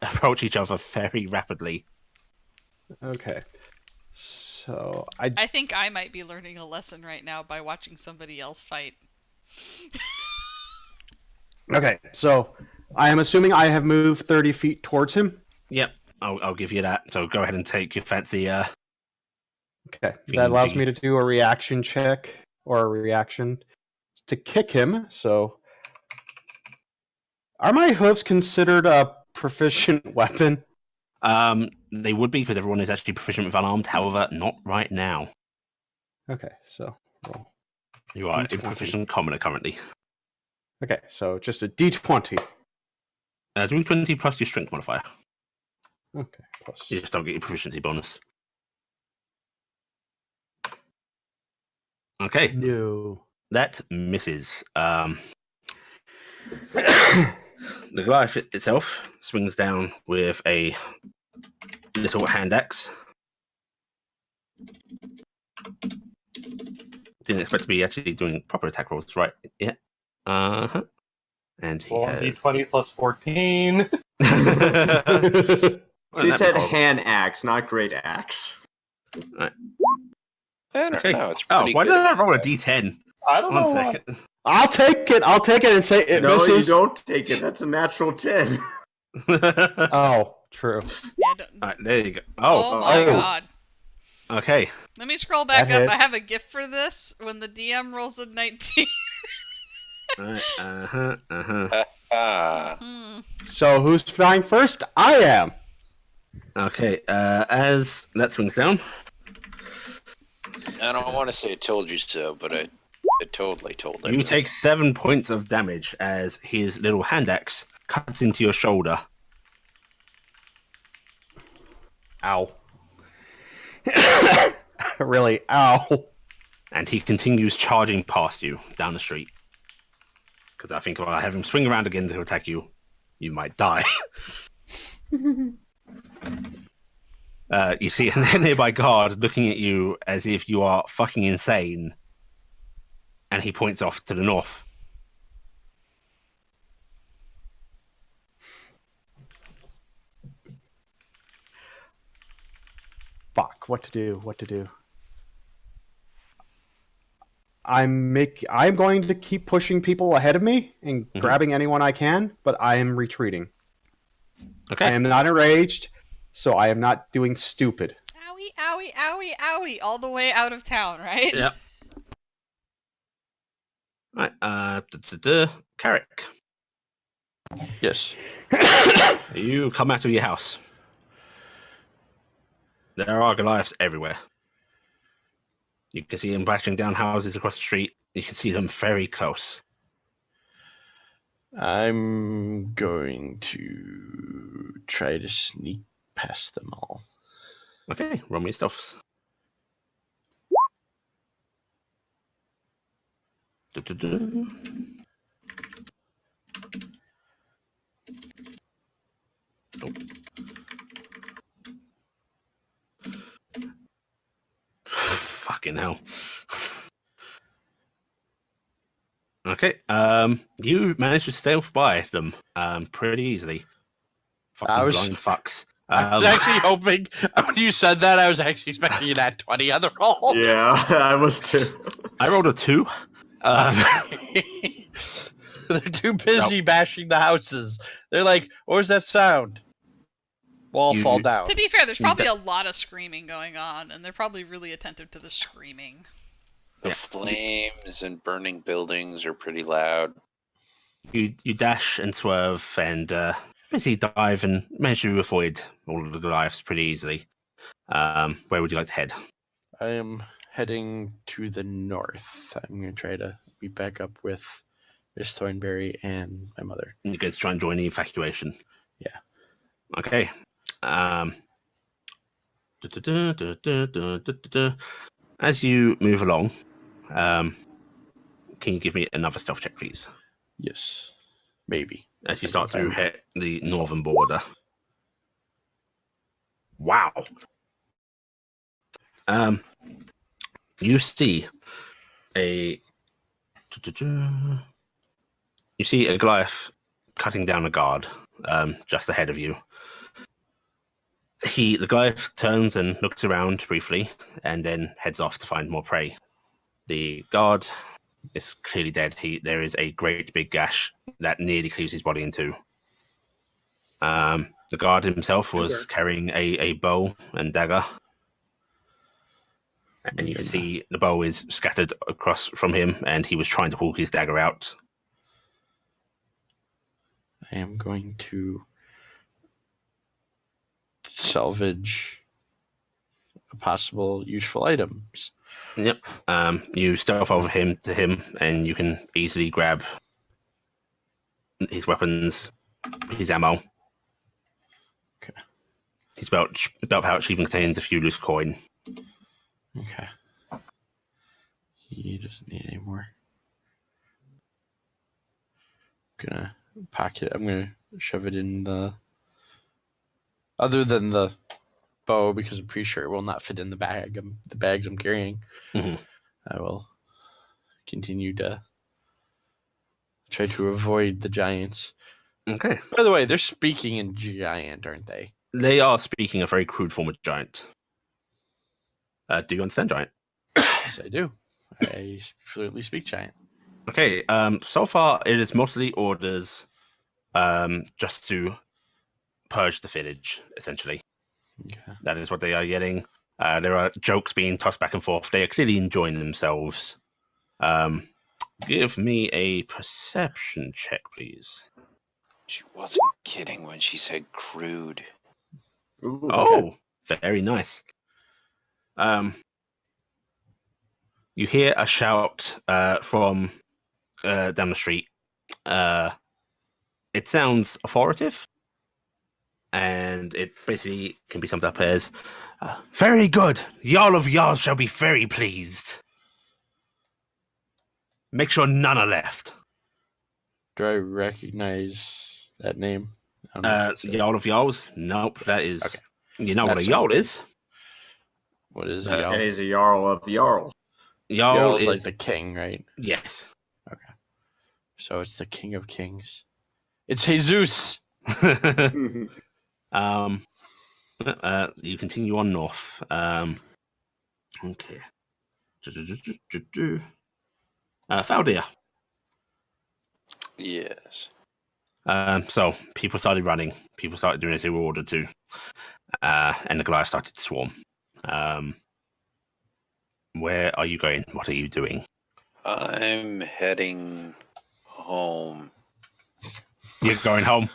[SPEAKER 1] approach each other very rapidly.
[SPEAKER 7] Okay. So I
[SPEAKER 3] I think I might be learning a lesson right now by watching somebody else fight.
[SPEAKER 7] okay. So I am assuming I have moved 30 feet towards him.
[SPEAKER 1] Yep, I'll give you that. So go ahead and take your fancy.
[SPEAKER 7] Okay.
[SPEAKER 1] Thingy
[SPEAKER 7] That allows
[SPEAKER 1] jiggy.
[SPEAKER 7] me to do a reaction check or a reaction to kick him. So are my hooves considered a proficient weapon?
[SPEAKER 1] They would be because everyone is actually proficient with unarmed. However, not right now.
[SPEAKER 7] Okay. So roll.
[SPEAKER 1] You are
[SPEAKER 7] D20.
[SPEAKER 1] proficient commoner currently.
[SPEAKER 7] Okay. So just a D20.
[SPEAKER 1] Do 20 plus your strength modifier.
[SPEAKER 7] Okay. Plus.
[SPEAKER 1] You just don't get your proficiency bonus. Okay,
[SPEAKER 7] No.
[SPEAKER 1] that misses. The Goliath itself swings down with a little hand axe. Didn't expect to be actually doing proper attack rolls, right? Yeah. Uh-huh. And he
[SPEAKER 2] Well,
[SPEAKER 1] has...
[SPEAKER 2] D20 plus 14.
[SPEAKER 6] She said hand axe, not great axe.
[SPEAKER 5] I don't
[SPEAKER 1] Okay.
[SPEAKER 5] know. It's
[SPEAKER 1] Oh,
[SPEAKER 5] pretty
[SPEAKER 1] why
[SPEAKER 5] good.
[SPEAKER 1] did I roll a d10?
[SPEAKER 2] I don't
[SPEAKER 1] One
[SPEAKER 2] know.
[SPEAKER 1] second.
[SPEAKER 7] I'll take it. I'll take it and say it
[SPEAKER 6] No,
[SPEAKER 7] misses.
[SPEAKER 6] you don't take it. That's a natural 10.
[SPEAKER 7] Oh, true.
[SPEAKER 3] Yeah, don't...
[SPEAKER 1] Alright, there you go.
[SPEAKER 3] Oh, my
[SPEAKER 7] oh.
[SPEAKER 3] god.
[SPEAKER 1] Okay.
[SPEAKER 3] Let me scroll back
[SPEAKER 7] That
[SPEAKER 3] up.
[SPEAKER 7] hit.
[SPEAKER 3] I have a gift for this. When the DM rolls a 19.
[SPEAKER 1] Alright,
[SPEAKER 3] Hmm.
[SPEAKER 7] So who's flying first? I am.
[SPEAKER 1] Okay, as that swings down,
[SPEAKER 5] I don't want to say I told you so, but I totally told
[SPEAKER 1] you
[SPEAKER 5] everyone.
[SPEAKER 1] take 7 points of damage as his little hand axe cuts into your shoulder.
[SPEAKER 7] Ow. Really, ow.
[SPEAKER 1] And he continues charging past you down the street. Because I think if I have him swing around again to attack you, you might die. You see a nearby guard looking at you as if you are fucking insane. And he points off to the north.
[SPEAKER 7] Fuck, what to do, what to do. I'm going to keep pushing people ahead of me and grabbing anyone I can, but I am retreating.
[SPEAKER 1] Okay.
[SPEAKER 7] I am not enraged, so I am not doing stupid.
[SPEAKER 3] Owie, owie, owie, owie. All the way out of town, right?
[SPEAKER 1] Yep. Right, Carrick,
[SPEAKER 4] Yes.
[SPEAKER 1] you come out of your house. There are Goliaths everywhere. You can see them bashing down houses across the street. You can see them very close.
[SPEAKER 4] I'm going to try to sneak past them all.
[SPEAKER 1] Okay, roll me stuffs. Oh. Fucking hell. Okay. You managed to stealth by them pretty easily. Fucking
[SPEAKER 4] I was-
[SPEAKER 1] blind fucks.
[SPEAKER 4] I was actually hoping when you said that, I was actually expecting an at 20 on the roll.
[SPEAKER 6] Yeah, I was too.
[SPEAKER 1] I rolled a 2.
[SPEAKER 4] They're too busy bashing the houses. They're like, "Where's that sound?" Wall
[SPEAKER 1] You-
[SPEAKER 4] fall down.
[SPEAKER 3] To be fair, there's
[SPEAKER 1] You
[SPEAKER 3] probably
[SPEAKER 1] d-
[SPEAKER 3] a lot of screaming going on, and they're probably really attentive to the screaming.
[SPEAKER 5] The
[SPEAKER 1] Yeah.
[SPEAKER 5] flames and burning buildings are pretty loud.
[SPEAKER 1] you dash and swerve and basically dive and manage to avoid all of the Goliaths pretty easily. Where would you like to head?
[SPEAKER 4] I am heading to the north. I'm going to try to meet back up with Miss Thornberry and my mother.
[SPEAKER 1] You're going to try and join the evacuation.
[SPEAKER 4] Yeah.
[SPEAKER 1] Okay. As you move along, can you give me another stealth check, please?
[SPEAKER 4] Yes, maybe.
[SPEAKER 1] As you
[SPEAKER 4] I
[SPEAKER 1] start
[SPEAKER 4] think
[SPEAKER 1] to
[SPEAKER 4] I'm-
[SPEAKER 1] hit the northern border. Wow. You see a Goliath cutting down a guard just ahead of you. The Goliath turns and looks around briefly and then heads off to find more prey. The guard is clearly dead. There is a great big gash that nearly cleaves his body in two. The guard himself was carrying a bow and dagger. And you can see the bow is scattered across from him, and he was trying to pull his dagger out.
[SPEAKER 4] I am going to salvage possible useful items.
[SPEAKER 1] Yep. You stealth over to him, and you can easily grab his weapons, his ammo.
[SPEAKER 4] Okay.
[SPEAKER 1] His belt pouch even contains a few loose coin.
[SPEAKER 4] Okay. He doesn't need any more. I'm gonna pocket. I'm gonna shove it in the. Other than the bow, because I'm pretty sure it will not fit in the bags I'm carrying.
[SPEAKER 1] Mhm.
[SPEAKER 4] I will continue to try to avoid the giants.
[SPEAKER 1] Okay.
[SPEAKER 4] By the way, they're speaking in giant, aren't they?
[SPEAKER 1] They are speaking a very crude form of giant. Do you understand giant?
[SPEAKER 4] Yes, I do. I fluently speak giant.
[SPEAKER 1] Okay. So far, it is mostly orders, just to purge the village, essentially.
[SPEAKER 4] Okay.
[SPEAKER 1] That is what they are getting. There are jokes being tossed back and forth. They are clearly enjoying themselves. Give me a perception check, please.
[SPEAKER 5] She wasn't kidding when she said crude.
[SPEAKER 6] Ooh,
[SPEAKER 1] Oh, very nice. You hear a shout from down the street. It sounds authoritative, and it basically can be summed up as, "Very good. Y'all of y'all shall be very pleased. Make sure none are left."
[SPEAKER 4] Do I recognize that name? I don't know if it's a-
[SPEAKER 1] Y'all of y'alls? Nope, that is.
[SPEAKER 4] Okay.
[SPEAKER 1] You know what a
[SPEAKER 4] That's
[SPEAKER 1] y'all
[SPEAKER 4] something.
[SPEAKER 1] is?
[SPEAKER 4] What is
[SPEAKER 6] That
[SPEAKER 4] y'all?
[SPEAKER 6] is a Jarl of the Jarl.
[SPEAKER 1] Y'all
[SPEAKER 4] Jarl's
[SPEAKER 1] is
[SPEAKER 4] like the king, right?
[SPEAKER 1] yes.
[SPEAKER 4] So it's the King of Kings. It's Jesus.
[SPEAKER 1] You continue on north. Okay. Faldir.
[SPEAKER 5] Yes.
[SPEAKER 1] So people started running. People started doing as they were ordered to, and the Goliath started to swarm. Where are you going? What are you doing?
[SPEAKER 5] I'm heading home.
[SPEAKER 1] You're going home.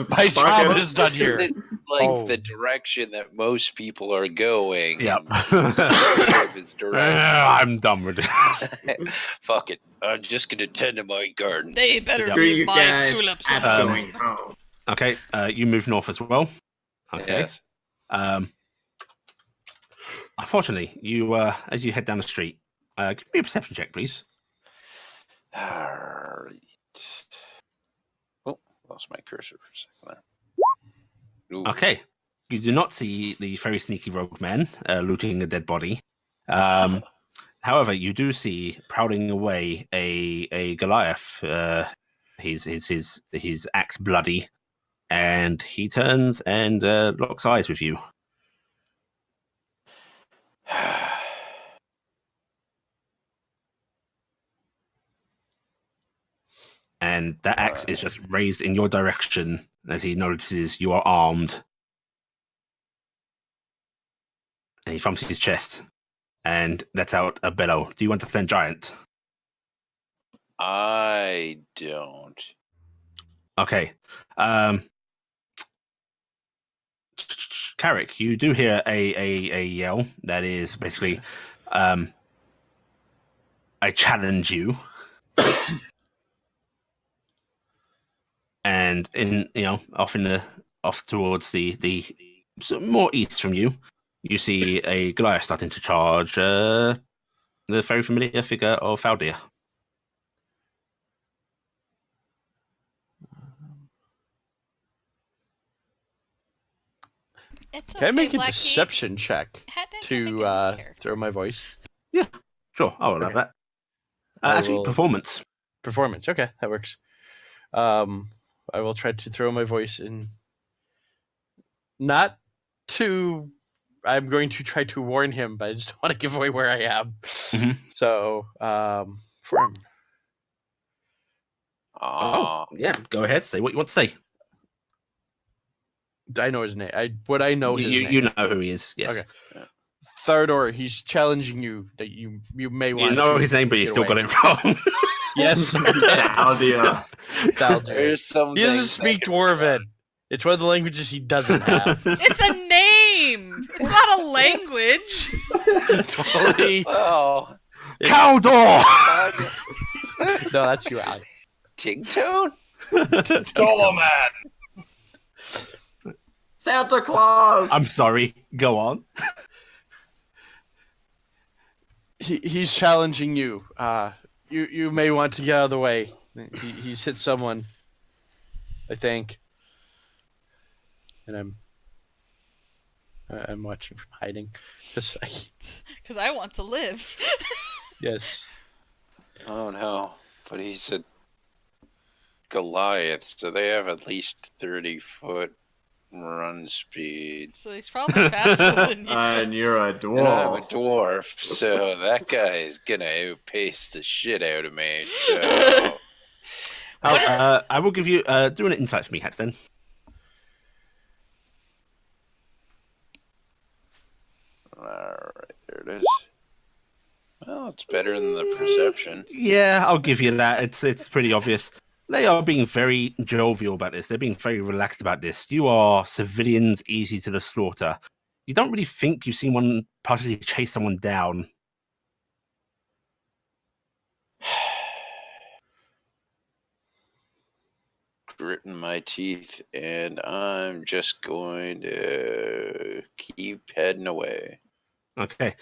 [SPEAKER 4] My job is done here.
[SPEAKER 5] Is it like
[SPEAKER 4] Oh.
[SPEAKER 5] the direction that most people are going?
[SPEAKER 1] Yep.
[SPEAKER 5] and he's sort of his direction?
[SPEAKER 1] I'm done with this.
[SPEAKER 5] Fuck it. I'm just gonna tend to my garden.
[SPEAKER 3] They better
[SPEAKER 1] Yep.
[SPEAKER 6] Screw
[SPEAKER 3] be
[SPEAKER 6] you
[SPEAKER 3] my
[SPEAKER 6] guys.
[SPEAKER 3] tulips.
[SPEAKER 6] I'm
[SPEAKER 1] Um,
[SPEAKER 6] going home.
[SPEAKER 1] Okay, you move north as well. Okay.
[SPEAKER 5] Yes.
[SPEAKER 1] Unfortunately, you as you head down the street, give me a perception check, please.
[SPEAKER 5] Alright. Oh, lost my cursor for a second there. Ooh.
[SPEAKER 1] Okay, you do not see the very sneaky rogue man looting a dead body. However, you do see prowling away a Goliath. His axe bloody, and he turns and locks eyes with you. And that axe is just raised in your direction as he notices you are armed. And he thumps his chest and lets out a bellow. Do you understand giant?
[SPEAKER 5] I don't.
[SPEAKER 1] Okay. Carrick, you do hear a yell that is basically, I challenge you. And off towards the more east from you, you see a Goliath starting to charge the very familiar figure of Faldir.
[SPEAKER 3] It's
[SPEAKER 4] Can I
[SPEAKER 3] okay,
[SPEAKER 4] make a
[SPEAKER 3] Blackie.
[SPEAKER 4] deception check
[SPEAKER 3] Had to
[SPEAKER 4] to
[SPEAKER 3] make a character.
[SPEAKER 4] throw my voice?
[SPEAKER 1] Yeah, sure. I'll allow
[SPEAKER 4] Okay.
[SPEAKER 1] that.
[SPEAKER 4] I
[SPEAKER 1] Actually,
[SPEAKER 4] will-
[SPEAKER 1] performance.
[SPEAKER 4] Performance. Okay, that works. I will try to throw my voice in. Not to. I'm going to try to warn him, but I just don't want to give away where I am.
[SPEAKER 1] Mhm.
[SPEAKER 4] So, form.
[SPEAKER 1] Oh, yeah. Go ahead. Say what you want to say.
[SPEAKER 4] I know his name. Would I know his name?
[SPEAKER 1] You know who he is. Yes.
[SPEAKER 4] Okay. Thardor, he's challenging you that you may want.
[SPEAKER 1] You know
[SPEAKER 4] to
[SPEAKER 1] his name, but you
[SPEAKER 4] get
[SPEAKER 1] still
[SPEAKER 4] away.
[SPEAKER 1] got it wrong.
[SPEAKER 4] Yes.
[SPEAKER 6] Aldia.
[SPEAKER 4] Thaldir.
[SPEAKER 5] There's some.
[SPEAKER 4] He doesn't
[SPEAKER 5] things
[SPEAKER 4] speak
[SPEAKER 5] that can
[SPEAKER 4] Dwarven. It's one of the languages he doesn't have.
[SPEAKER 3] It's a name. It's not a language.
[SPEAKER 4] Totally.
[SPEAKER 5] Oh,
[SPEAKER 1] Caldor!
[SPEAKER 4] No, that's you, Alex.
[SPEAKER 5] Tingtone?
[SPEAKER 2] Doloman!
[SPEAKER 6] Santa Claus.
[SPEAKER 1] I'm sorry. Go on.
[SPEAKER 4] He's challenging you. You may want to get out of the way. He's hit someone, I think, and I'm watching from hiding.
[SPEAKER 3] Because I want to live.
[SPEAKER 4] Yes.
[SPEAKER 5] Oh no. But he said Goliath, so they have at least 30-foot run speed.
[SPEAKER 3] So he's probably faster than you.
[SPEAKER 6] And you're a
[SPEAKER 5] And I'm a
[SPEAKER 6] dwarf.
[SPEAKER 5] dwarf, so that guy is gonna outpace the shit out of me, so...
[SPEAKER 1] I will give you do an insight for me, Hat, then.
[SPEAKER 5] Alright, there it is. Well, it's better than the perception.
[SPEAKER 1] Yeah, I'll give you that. It's pretty obvious. They are being very jovial about this. They're being very relaxed about this. You are civilians, easy to the slaughter. You don't really think you've seen one partially chase someone down.
[SPEAKER 5] Gritting my teeth, and I'm just going to keep heading away.
[SPEAKER 1] Okay.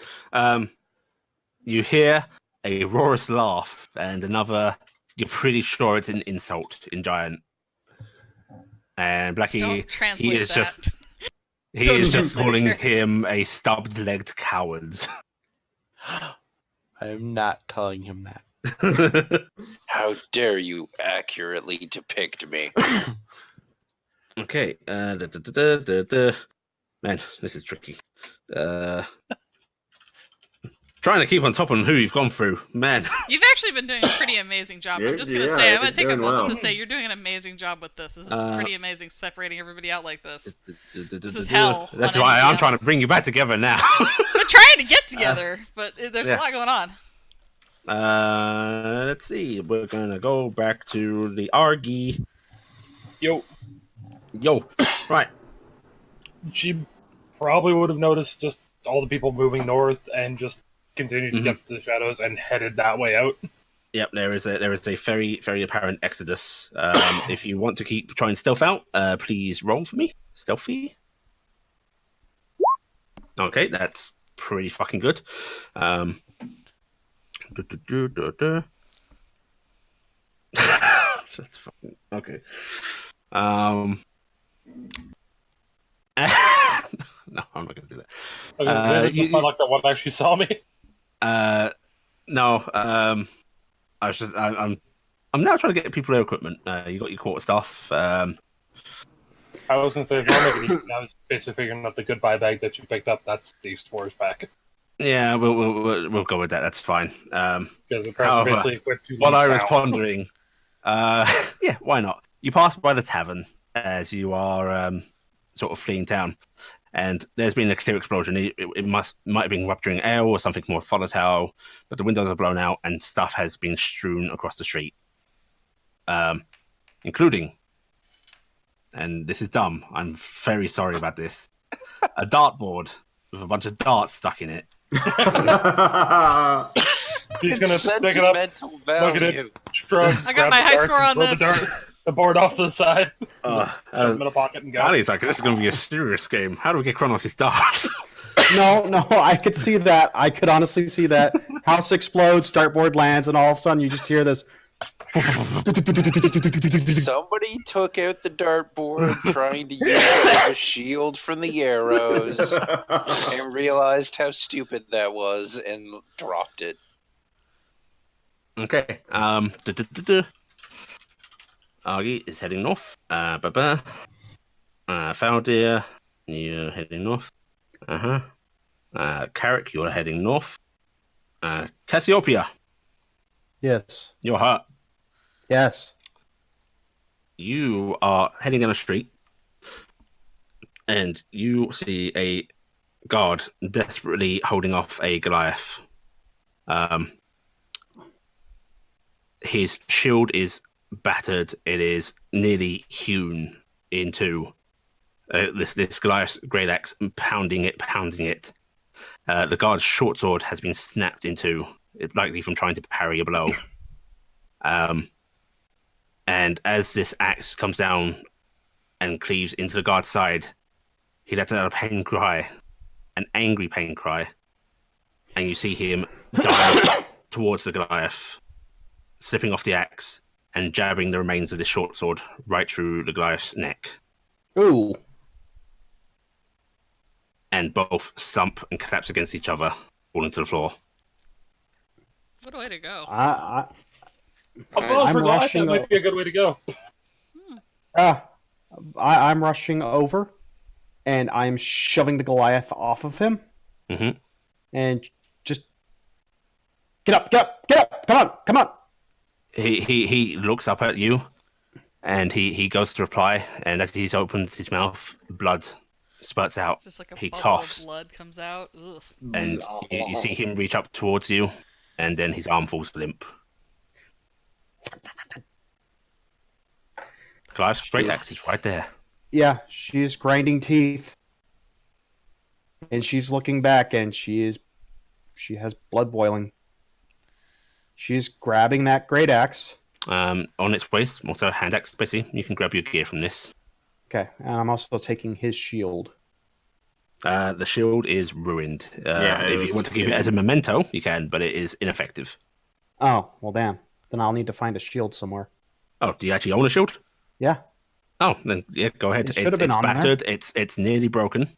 [SPEAKER 1] You hear a raucous laugh and another. You're pretty sure it's an insult in Giant. And Blackie,
[SPEAKER 3] Don't translate
[SPEAKER 1] he is
[SPEAKER 3] that.
[SPEAKER 1] just he
[SPEAKER 3] Don't
[SPEAKER 1] is just
[SPEAKER 3] translate
[SPEAKER 1] calling
[SPEAKER 3] it.
[SPEAKER 1] him a stubbed-legged coward.
[SPEAKER 4] I'm not telling him that.
[SPEAKER 5] How dare you accurately depict me?
[SPEAKER 1] Okay. Man, this is tricky. Trying to keep on top of who you've gone through, man.
[SPEAKER 3] You've actually been doing a pretty amazing job. I'm just gonna
[SPEAKER 6] Yeah,
[SPEAKER 3] say, I'm gonna
[SPEAKER 6] you're
[SPEAKER 3] take a
[SPEAKER 6] doing
[SPEAKER 3] moment
[SPEAKER 6] well.
[SPEAKER 3] to say you're doing an amazing job with this. This is pretty amazing, separating everybody out like this.
[SPEAKER 1] This
[SPEAKER 3] is hell
[SPEAKER 1] That's
[SPEAKER 3] on
[SPEAKER 1] why
[SPEAKER 3] every
[SPEAKER 1] I'm
[SPEAKER 3] level.
[SPEAKER 1] trying to bring you back together now.
[SPEAKER 3] We're trying to get together, but there's
[SPEAKER 1] yeah.
[SPEAKER 3] a lot going on.
[SPEAKER 1] Let's see. We're gonna go back to the Argy.
[SPEAKER 2] Yo,
[SPEAKER 1] Right.
[SPEAKER 2] she probably would have noticed just all the people moving north and just continued to get to the shadows and headed that way out.
[SPEAKER 1] Yep, there is a very, very apparent exodus. If you want to keep trying stealth out, please roll for me. Stealthy. Okay, that's pretty fucking good. That's fucking okay. No, I'm not gonna do that.
[SPEAKER 2] Okay, this is my luck that one actually saw me.
[SPEAKER 1] No, I was just I'm now trying to get people their equipment. You got your quarter stuff.
[SPEAKER 2] I was going to say, if you're making it, I was basically figuring out the goodbye bag that you picked up. That's Steve's Force pack.
[SPEAKER 1] Yeah, we'll go with that. That's fine.
[SPEAKER 2] Because the parents are
[SPEAKER 1] However,
[SPEAKER 2] basically equipped to
[SPEAKER 1] while
[SPEAKER 2] leave
[SPEAKER 1] I was
[SPEAKER 2] town.
[SPEAKER 1] pondering, yeah, why not? You pass by the tavern as you are sort of fleeing town, and there's been a clear explosion. It might have been rupturing air or something more volatile, but the windows are blown out and stuff has been strewn across the street, including, and this is dumb. I'm very sorry about this. A dartboard with a bunch of darts stuck in it.
[SPEAKER 2] He's going to pick it up,
[SPEAKER 5] Sentimental
[SPEAKER 2] look at
[SPEAKER 5] value.
[SPEAKER 2] it, shrug,
[SPEAKER 3] I got
[SPEAKER 2] grab
[SPEAKER 3] my
[SPEAKER 2] the
[SPEAKER 3] high
[SPEAKER 2] darts,
[SPEAKER 3] score
[SPEAKER 2] and
[SPEAKER 3] on
[SPEAKER 2] throw
[SPEAKER 3] this.
[SPEAKER 2] the board off to the side, shove
[SPEAKER 1] Uh,
[SPEAKER 2] them in a pocket, and go.
[SPEAKER 1] Ali's like, this is going to be a serious game. How do we get Kronos' darts?
[SPEAKER 7] No, I could see that. I could honestly see that. House explodes, dartboard lands, and all of a sudden you just hear this.
[SPEAKER 5] Somebody took out the dartboard trying to use it as a shield from the arrows and realized how stupid that was and dropped it.
[SPEAKER 1] Okay. Argy is heading north. Faldir, you're heading north. Carrick, you're heading north. Cassiopeia,
[SPEAKER 7] Yes.
[SPEAKER 1] you're hurt.
[SPEAKER 7] Yes.
[SPEAKER 1] You are heading down a street, and you see a guard desperately holding off a Goliath. His shield is battered. It is nearly hewn into. This Goliath's great axe, pounding it. The guard's short sword has been snapped into, likely from trying to parry a blow. And as this axe comes down and cleaves into the guard's side, he lets out a pain cry, an angry pain cry, and you see him dive towards the Goliath, slipping off the axe and jabbing the remains of the short sword right through the Goliath's neck.
[SPEAKER 7] Ooh.
[SPEAKER 1] And both slump and collapse against each other, falling to the floor.
[SPEAKER 3] What a way to go.
[SPEAKER 2] Well,
[SPEAKER 7] I'm
[SPEAKER 2] for Goliath,
[SPEAKER 7] rushing
[SPEAKER 2] that might be a good way to go.
[SPEAKER 7] I'm rushing over, and I'm shoving the Goliath off of him, and just get up, come on.
[SPEAKER 1] He looks up at you, and he goes to reply, and as he opens his mouth, blood spurts out.
[SPEAKER 3] It's just like a
[SPEAKER 1] He
[SPEAKER 3] bubble
[SPEAKER 1] coughs.
[SPEAKER 3] of blood comes out. Ugh.
[SPEAKER 1] And you see him reach up towards you, and then his arm falls limp. Goliath's great axe is right there.
[SPEAKER 7] Yeah, she's grinding teeth, and she's looking back, and she has blood boiling. She's grabbing that great axe.
[SPEAKER 1] On its waist, also hand axe, basically. You can grab your gear from this.
[SPEAKER 7] Okay, and I'm also taking his shield.
[SPEAKER 1] The shield is ruined.
[SPEAKER 6] Yeah,
[SPEAKER 1] if you want to keep it as a memento, you can, but it is ineffective.
[SPEAKER 7] Oh, well, damn. Then I'll need to find a shield somewhere.
[SPEAKER 1] Oh, do you actually own a shield?
[SPEAKER 7] Yeah.
[SPEAKER 1] Oh, then yeah, go ahead.
[SPEAKER 7] It should have been
[SPEAKER 1] it's
[SPEAKER 7] on there.
[SPEAKER 1] battered. It's nearly broken.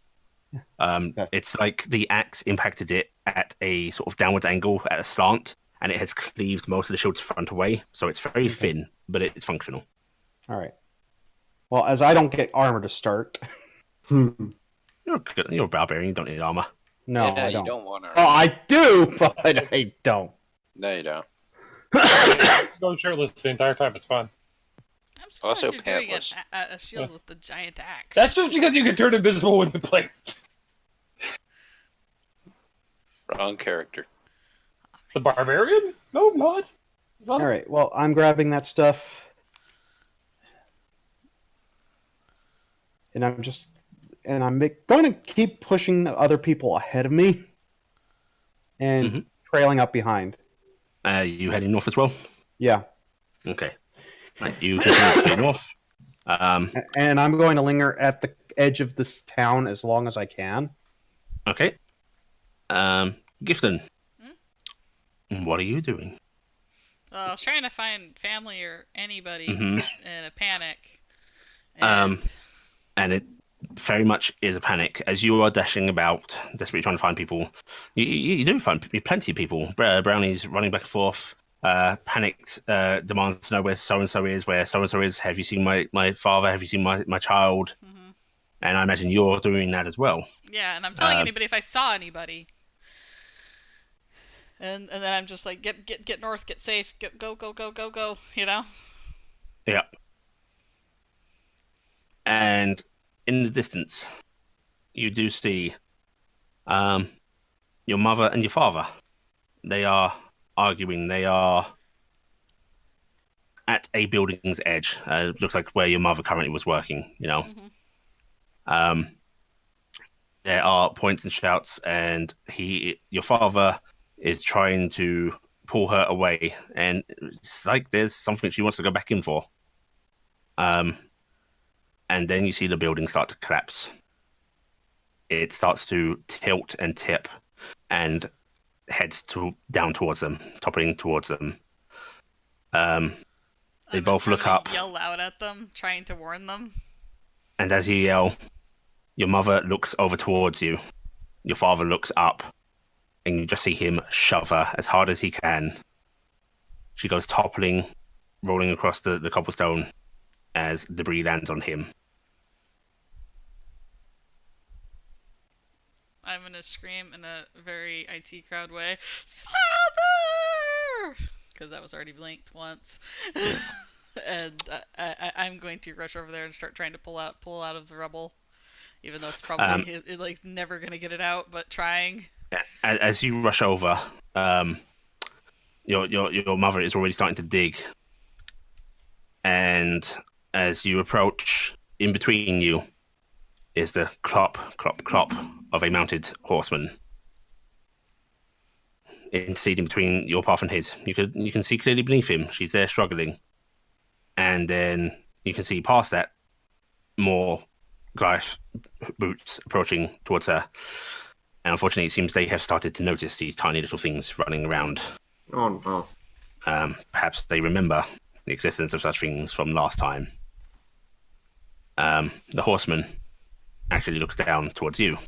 [SPEAKER 7] Okay.
[SPEAKER 1] It's like the axe impacted it at a sort of downwards angle, at a slant, and it has cleaved most of the shield's front away. So it's very thin, but it's functional.
[SPEAKER 7] All right. Well, as I don't get armor to start.
[SPEAKER 1] You're a barbarian. You don't need armor.
[SPEAKER 7] No,
[SPEAKER 5] yeah,
[SPEAKER 7] I don't.
[SPEAKER 5] You don't want to.
[SPEAKER 7] Oh, I do, but I don't.
[SPEAKER 5] No, you don't.
[SPEAKER 2] Go shirtless the entire time. It's fine.
[SPEAKER 3] I'm surprised
[SPEAKER 5] Also
[SPEAKER 3] you're doing
[SPEAKER 5] pantless.
[SPEAKER 3] a shield with the giant axe.
[SPEAKER 2] That's just because you can turn invisible when you play.
[SPEAKER 5] Wrong character.
[SPEAKER 2] The barbarian? No, not.
[SPEAKER 7] All right. Well, I'm grabbing that stuff, and I'm going to keep pushing other people ahead of me, and trailing up behind.
[SPEAKER 1] You heading north as well?
[SPEAKER 7] Yeah.
[SPEAKER 1] Okay. Right, you continue to stay north.
[SPEAKER 7] And I'm going to linger at the edge of this town as long as I can.
[SPEAKER 1] Okay. Gifton. What are you doing?
[SPEAKER 3] I was trying to find family or anybody
[SPEAKER 1] Mhm.
[SPEAKER 3] in a panic.
[SPEAKER 1] And very much is a panic as you are dashing about, desperately trying to find people. You do find plenty of people. Brownie's running back and forth. Panicked demands to know where so and so is. Where so and so is. Have you seen my father? Have you seen my child?
[SPEAKER 3] Mm-hmm.
[SPEAKER 1] And I imagine you're doing that as well.
[SPEAKER 3] Yeah, and I'm telling anybody if I saw anybody. And then I'm just like, get north, get safe, go, you know?
[SPEAKER 1] Yeah. And in the distance, you do see your mother and your father. They are arguing. They are at a building's edge. Looks like where your mother currently was working, you know.
[SPEAKER 3] Mm-hmm.
[SPEAKER 1] There are points and shouts, and your father is trying to pull her away, and it's like there's something she wants to go back in for. And then you see the building start to collapse. It starts to tilt and tip, and heads down towards them, toppling towards them. They both look up.
[SPEAKER 3] Yell out at them, trying to warn them.
[SPEAKER 1] And as you yell, your mother looks over towards you. Your father looks up, and you just see him shove her as hard as he can. She goes toppling, rolling across the cobblestone as debris lands on him.
[SPEAKER 3] I'm gonna scream in a very IT crowd way, "Father!" Because that was already blinked once. And I'm going to rush over there and start trying to pull out of the rubble, even though it's probably like never gonna get it out, but trying.
[SPEAKER 1] As you rush over, your mother is already starting to dig, and as you approach, in between you is the clop, clop, clop of a mounted horseman. Interceding between your path and his. You can see clearly beneath him. She's there struggling. And then you can see past that more Goliath boots approaching towards her. And unfortunately, it seems they have started to notice these tiny little things running around.
[SPEAKER 6] Oh no.
[SPEAKER 1] Perhaps they remember the existence of such things from last time. The horseman actually looks down towards you.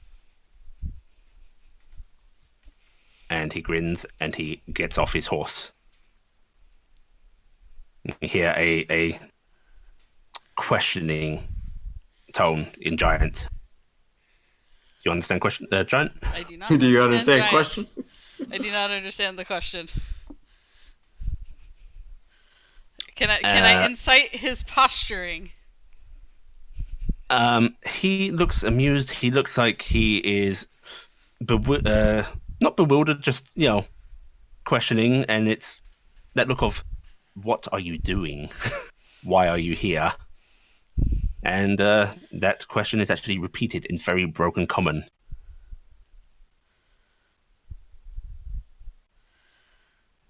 [SPEAKER 1] And he grins and he gets off his horse. You hear a questioning tone in Giant. Do you understand question, Giant?
[SPEAKER 3] I do not.
[SPEAKER 6] Do you understand
[SPEAKER 3] Giant.
[SPEAKER 6] question?
[SPEAKER 3] I do not understand the question. Can I incite his posturing?
[SPEAKER 1] He looks amused. He looks like he is not bewildered, just questioning, and it's that look of what are you doing? Why are you here? And that question is actually repeated in very broken common.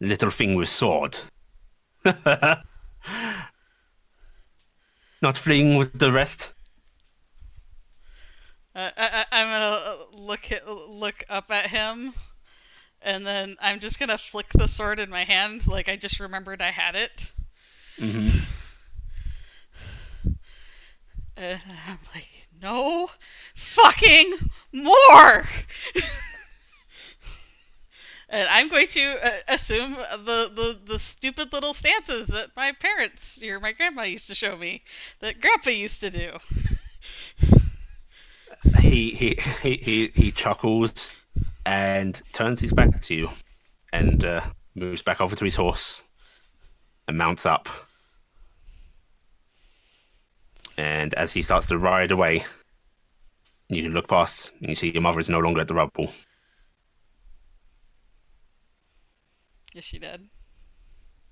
[SPEAKER 1] Little thing with sword. Not fleeing with the rest.
[SPEAKER 3] I'm gonna look up at him, and then I'm just gonna flick the sword in my hand like I just remembered I had it.
[SPEAKER 1] Mm-hmm.
[SPEAKER 3] And I'm like, no fucking more! And I'm going to assume the stupid little stances that my parents or my grandma used to show me, that Grandpa used to do.
[SPEAKER 1] He chuckles and turns his back to you and moves back over to his horse and mounts up. And as he starts to ride away, you can look past and you see your mother is no longer at the rubble.
[SPEAKER 3] Is she dead?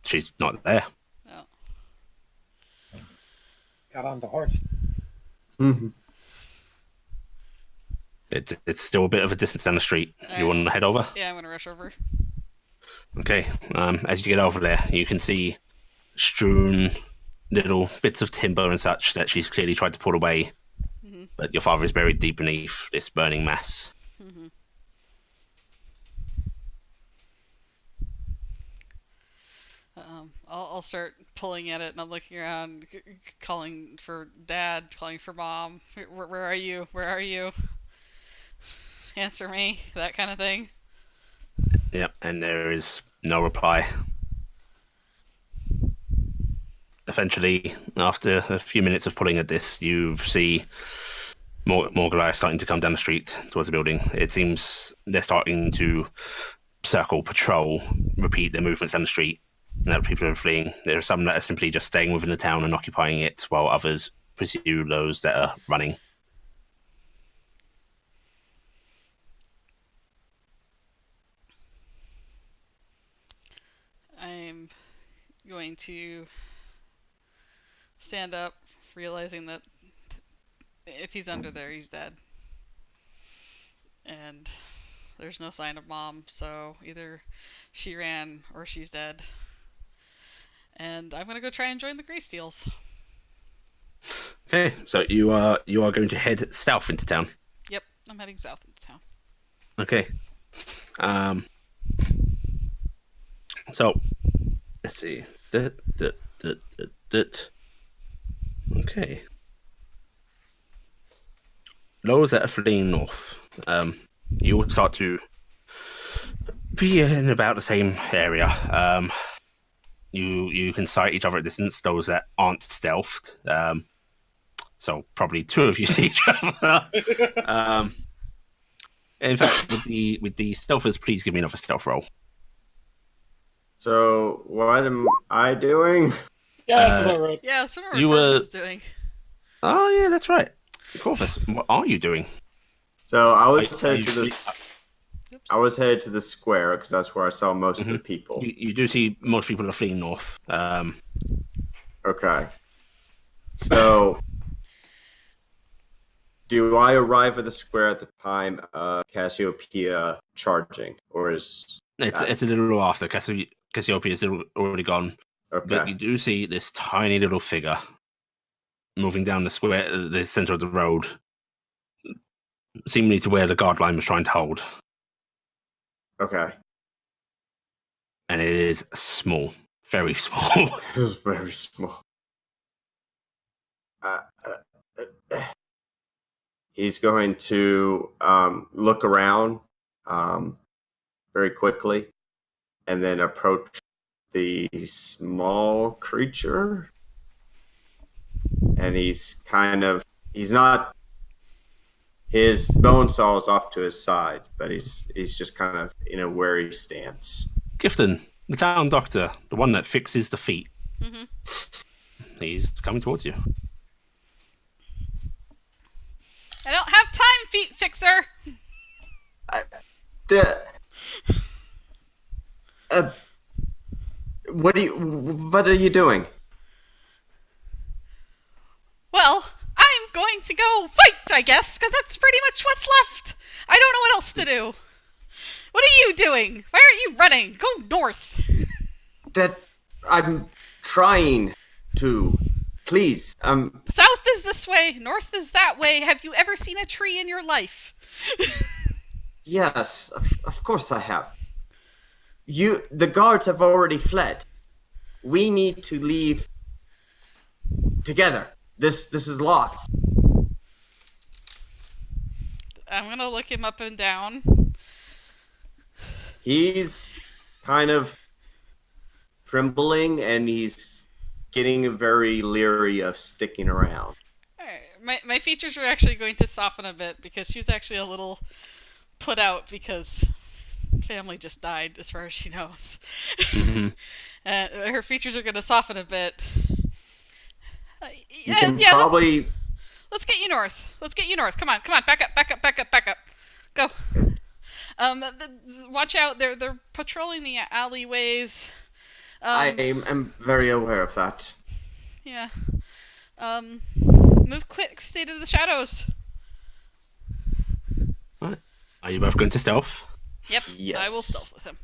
[SPEAKER 1] She's not there.
[SPEAKER 3] Oh.
[SPEAKER 2] Got on the horse.
[SPEAKER 6] Mm-hmm.
[SPEAKER 1] It's still a bit of a distance down the street. Do you want to head over?
[SPEAKER 3] Yeah, I'm gonna rush over.
[SPEAKER 1] Okay. As you get over there, you can see strewn little bits of timber and such that she's clearly tried to pull away.
[SPEAKER 3] Mm-hmm.
[SPEAKER 1] But your father is buried deep beneath this burning mass.
[SPEAKER 3] Mm-hmm. I'll start pulling at it, and I'm looking around, calling for Dad, calling for Mom. Where are you? Where are you? Answer me, that kind of thing.
[SPEAKER 1] Yep, and there is no reply. Eventually, after a few minutes of pulling at this, you see more Goliath starting to come down the street towards the building. It seems they're starting to circle, patrol, repeat their movements down the street. And people are fleeing. There are some that are simply just staying within the town and occupying it, while others pursue those that are running.
[SPEAKER 3] I'm going to stand up, realizing that if he's under there, he's dead. And there's no sign of Mom, so either she ran or she's dead. And I'm gonna go try and join the Greysteels.
[SPEAKER 1] Okay, so you are going to head south into town.
[SPEAKER 3] Yep, I'm heading south into town.
[SPEAKER 1] Okay. So let's see. Okay. Those that are fleeing north, you will start to be in about the same area. You can sight each other at distance. Those that aren't stealthed, so probably two of you see each other. In fact, with the stealthers, please give me another stealth roll.
[SPEAKER 6] So what am I doing?
[SPEAKER 2] Yeah, that's about right.
[SPEAKER 3] Yeah, that's what
[SPEAKER 1] You
[SPEAKER 3] Corvus is doing.
[SPEAKER 1] Oh yeah, that's right. Corvus, what are you doing?
[SPEAKER 6] So I was
[SPEAKER 1] Are
[SPEAKER 6] headed
[SPEAKER 1] you
[SPEAKER 6] to
[SPEAKER 1] fle-
[SPEAKER 6] I was headed to the square because that's where I saw most of the
[SPEAKER 1] Mhm.
[SPEAKER 6] people.
[SPEAKER 1] You do see most people are fleeing north.
[SPEAKER 6] Okay. So do I arrive at the square at the time of Cassiopeia charging, or is
[SPEAKER 1] It's a little after Cassiopeia is already gone, but
[SPEAKER 6] okay?
[SPEAKER 1] you do see this tiny little figure moving down the square, the center of the road, seemingly to where the guard line was trying to hold,
[SPEAKER 6] Okay.
[SPEAKER 1] and it is small, very small.
[SPEAKER 6] It was very small. He's going to look around very quickly and then approach the small creature. And he's not, his bone saw is off to his side, but he's just kind of in a wary stance.
[SPEAKER 1] Gifton, the town doctor, the one that fixes the feet,
[SPEAKER 3] Mm-hmm.
[SPEAKER 1] he's coming towards you.
[SPEAKER 3] I don't have time, feet fixer.
[SPEAKER 6] What are you doing?
[SPEAKER 3] Well, I'm going to go fight, I guess, because that's pretty much what's left. I don't know what else to do. What are you doing? Why aren't you running? Go north.
[SPEAKER 6] That I'm trying to. Please,
[SPEAKER 3] South is this way, north is that way. Have you ever seen a tree in your life?
[SPEAKER 6] yes, of course I have. The guards have already fled. We need to leave together. This is lost.
[SPEAKER 3] I'm gonna look him up and down.
[SPEAKER 6] He's kind of trembling and he's getting very leery of sticking around.
[SPEAKER 3] Alright, my features are actually going to soften a bit because she was actually a little put out because family just died as far as she knows.
[SPEAKER 1] Mm-hmm.
[SPEAKER 3] Her features are going to soften a bit.
[SPEAKER 6] You can probably...
[SPEAKER 3] Let's get you north. Come on. Back up. Go. Watch out. They're patrolling the alleyways.
[SPEAKER 6] I am very aware of that.
[SPEAKER 3] Yeah. Move quick. Stay to the shadows.
[SPEAKER 1] Right. Are you both going to stealth?
[SPEAKER 3] Yep.
[SPEAKER 6] Yes.
[SPEAKER 3] I will stealth with him.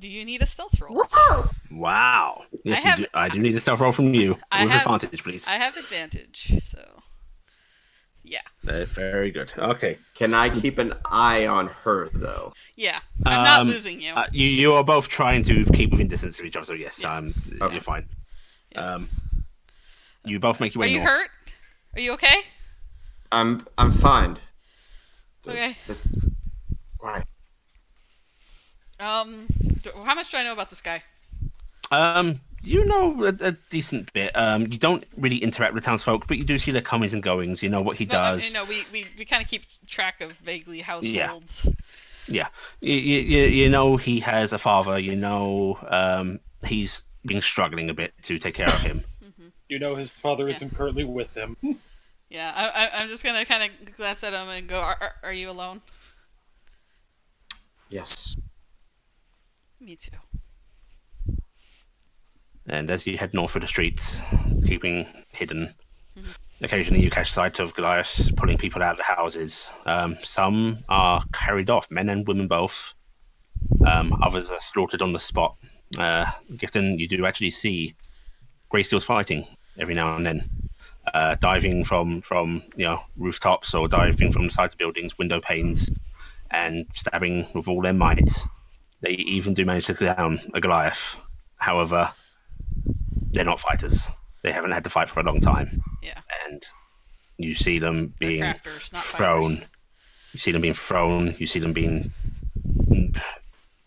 [SPEAKER 3] Do you need a stealth roll?
[SPEAKER 1] Wow. Yes,
[SPEAKER 3] I
[SPEAKER 1] you do. I do need a stealth roll from you. With advantage, please.
[SPEAKER 3] I have advantage, so yeah.
[SPEAKER 1] Very good. Okay.
[SPEAKER 6] Can I keep an eye on her though?
[SPEAKER 3] Yeah, I'm not
[SPEAKER 1] Um,
[SPEAKER 3] losing you.
[SPEAKER 1] You are both trying to keep within distance of each other, so yes,
[SPEAKER 3] Yeah.
[SPEAKER 1] you're fine.
[SPEAKER 3] Yeah.
[SPEAKER 1] You both make your
[SPEAKER 3] Are
[SPEAKER 1] way
[SPEAKER 3] you
[SPEAKER 1] north.
[SPEAKER 3] hurt? Are you okay?
[SPEAKER 6] I'm fine.
[SPEAKER 3] Okay.
[SPEAKER 6] Why?
[SPEAKER 3] How much do I know about this guy?
[SPEAKER 1] You know a decent bit. You don't really interact with townsfolk, but you do see their comings and goings. You know what he
[SPEAKER 3] No, I
[SPEAKER 1] does.
[SPEAKER 3] mean, we kind of keep track of vaguely households.
[SPEAKER 1] Yeah. You know he has a father. You know he's been struggling a bit to take care of him.
[SPEAKER 2] You know his father
[SPEAKER 3] Yeah.
[SPEAKER 2] isn't currently with him.
[SPEAKER 3] Yeah, I'm just gonna kind of glance at him and go, are you alone?
[SPEAKER 6] Yes.
[SPEAKER 3] Me too.
[SPEAKER 1] And as you head north through the streets, keeping hidden, occasionally you catch sight of Goliaths pulling people out of the houses. Some are carried off, men and women both. Others are slaughtered on the spot. Gifton, you do actually see Greysteel's fighting every now and then, diving from rooftops or diving from sides of buildings, window panes, and stabbing with all their might. They even do manage to take down a Goliath. However, they're not fighters. They haven't had to fight for a long time.
[SPEAKER 3] Yeah.
[SPEAKER 1] And you see them
[SPEAKER 3] They're
[SPEAKER 1] being
[SPEAKER 3] crafters, not
[SPEAKER 1] thrown.
[SPEAKER 3] fighters.
[SPEAKER 1] You see them being thrown. You see them being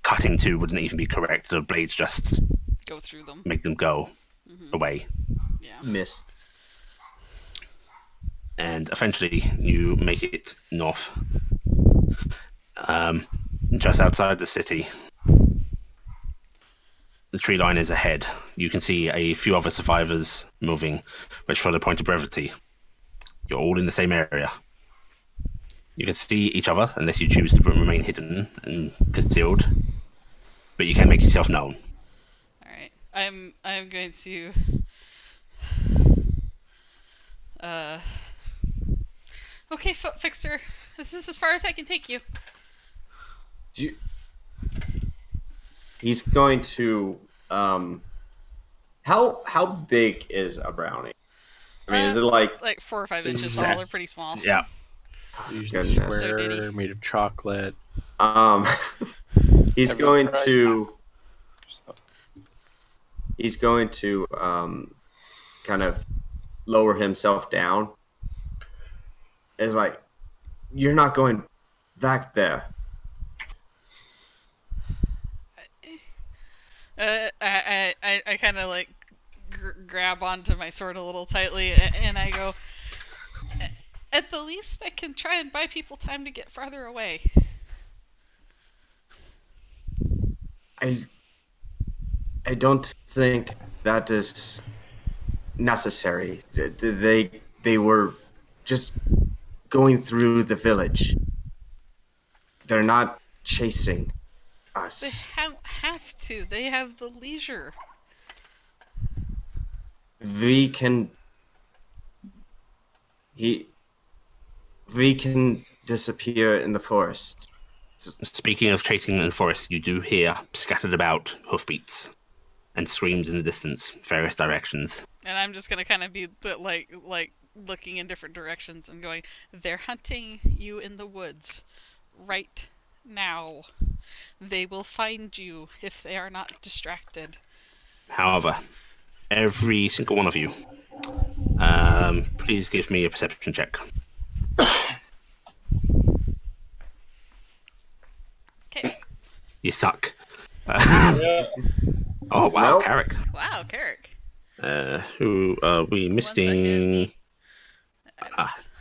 [SPEAKER 1] cutting to wouldn't even be correct. The blades just
[SPEAKER 3] Go through them.
[SPEAKER 1] make them go away.
[SPEAKER 3] Yeah.
[SPEAKER 6] Missed.
[SPEAKER 1] And eventually you make it north. Just outside the city. The tree line is ahead. You can see a few other survivors moving, which for the point of brevity, you're all in the same area. You can see each other unless you choose to remain hidden and concealed, but you can make yourself known.
[SPEAKER 3] All right. I'm going to. Okay, foot fixer. This is as far as I can take you.
[SPEAKER 6] He's going to. How big is a brownie? I mean, is it like
[SPEAKER 3] 4 or 5 inches
[SPEAKER 1] Exact-
[SPEAKER 3] tall? They're pretty small.
[SPEAKER 1] Yeah.
[SPEAKER 4] Usually
[SPEAKER 6] Goodness.
[SPEAKER 4] square, made of chocolate.
[SPEAKER 6] He's
[SPEAKER 5] Have you
[SPEAKER 6] going
[SPEAKER 5] tried-
[SPEAKER 6] to. He's going to kind of lower himself down. It's like, you're not going back there.
[SPEAKER 3] I kind of like grab onto my sword a little tightly, and I go. At the least, I can try and buy people time to get farther away.
[SPEAKER 6] I don't think that is necessary. They were just going through the village. They're not chasing
[SPEAKER 3] They
[SPEAKER 6] us.
[SPEAKER 3] have to. They have the leisure.
[SPEAKER 6] We can disappear in the forest.
[SPEAKER 1] Speaking of chasing in the forest, you do hear scattered about hoofbeats and screams in the distance, various directions.
[SPEAKER 3] And I'm just gonna kind of be like looking in different directions and going, they're hunting you in the woods right now. They will find you if they are not distracted.
[SPEAKER 1] However, every single one of you, please give me a perception check.
[SPEAKER 3] Okay.
[SPEAKER 1] You suck.
[SPEAKER 2] Yeah.
[SPEAKER 1] Oh wow,
[SPEAKER 6] Nope.
[SPEAKER 1] Carrick.
[SPEAKER 3] Wow, Carrick.
[SPEAKER 1] Who are we missing?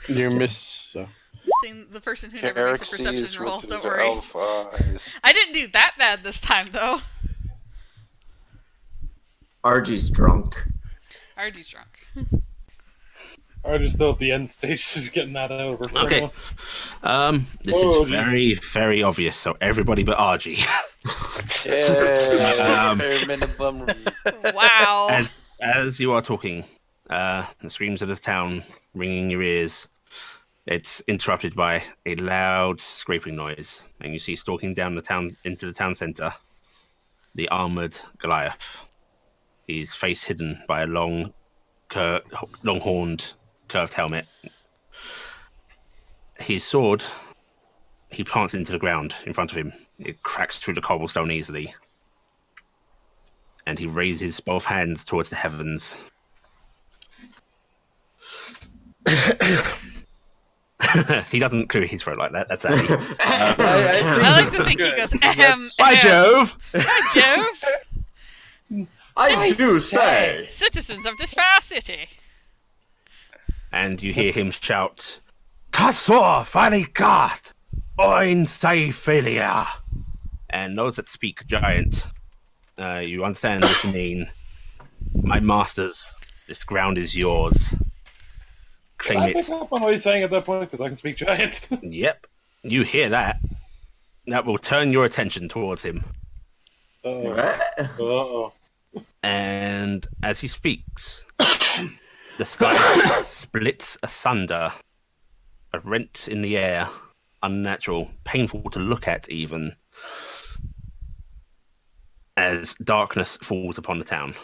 [SPEAKER 4] You miss.
[SPEAKER 3] Missing the person who never makes a
[SPEAKER 5] Carrick sees
[SPEAKER 3] perception roll.
[SPEAKER 5] with
[SPEAKER 3] Don't
[SPEAKER 5] his
[SPEAKER 3] worry.
[SPEAKER 5] elf eyes.
[SPEAKER 3] I didn't do that bad this time though.
[SPEAKER 6] Argie's drunk.
[SPEAKER 3] RD's drunk.
[SPEAKER 2] I just still at the end stage of getting that over.
[SPEAKER 1] Okay. This
[SPEAKER 2] Oh,
[SPEAKER 1] is very, very obvious. So everybody but RG.
[SPEAKER 5] Yeah,
[SPEAKER 1] Um,
[SPEAKER 5] bare minimum.
[SPEAKER 3] Wow.
[SPEAKER 1] As you are talking, the screams of this town ringing in your ears. It's interrupted by a loud scraping noise, and you see stalking down the town into the town center the armored Goliath. His face hidden by a long-horned, curved helmet. his sword, he plants it into the ground in front of him. It cracks through the cobblestone easily. And he raises both hands towards the heavens. He doesn't clear his throat like that. That's A.
[SPEAKER 3] I like to think he goes,
[SPEAKER 1] By Jove!
[SPEAKER 3] By Jove!
[SPEAKER 6] I do say.
[SPEAKER 3] Citizens of this fair city!
[SPEAKER 1] And you hear him shout, Kasor Farikat! Oin Saifilia! And those that speak giant, you understand this to mean, my masters, this ground is yours.
[SPEAKER 2] Can
[SPEAKER 1] Claim
[SPEAKER 2] I
[SPEAKER 1] it.
[SPEAKER 2] pick up on what he's saying at that point? Because I can speak giant.
[SPEAKER 1] Yep. You hear that. That will turn your attention towards him.
[SPEAKER 2] Uh-oh.
[SPEAKER 1] And as he speaks, the sky splits asunder. A rent in the air. Unnatural. Painful to look at, even. As darkness falls upon the town.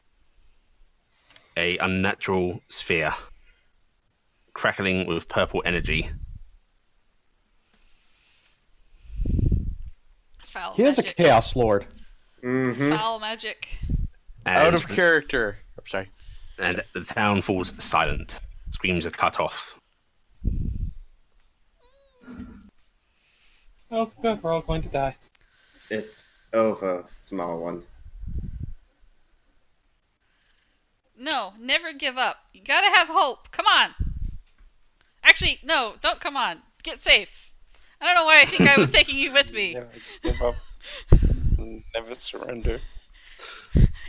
[SPEAKER 1] A unnatural sphere. Crackling with purple energy.
[SPEAKER 3] Foul
[SPEAKER 7] He is a
[SPEAKER 3] magic.
[SPEAKER 7] Chaos Lord.
[SPEAKER 6] Mm-hmm.
[SPEAKER 3] Foul magic.
[SPEAKER 4] Out of character. I'm sorry.
[SPEAKER 1] And the town falls silent. Screams are cut off.
[SPEAKER 2] Oh, good. We're all going to die.
[SPEAKER 6] It's over, small one.
[SPEAKER 3] No, never give up. You gotta have hope. Come on. Actually, no, don't come on. Get safe. I don't know why I think I was taking you with me.
[SPEAKER 5] Never give up. Never surrender.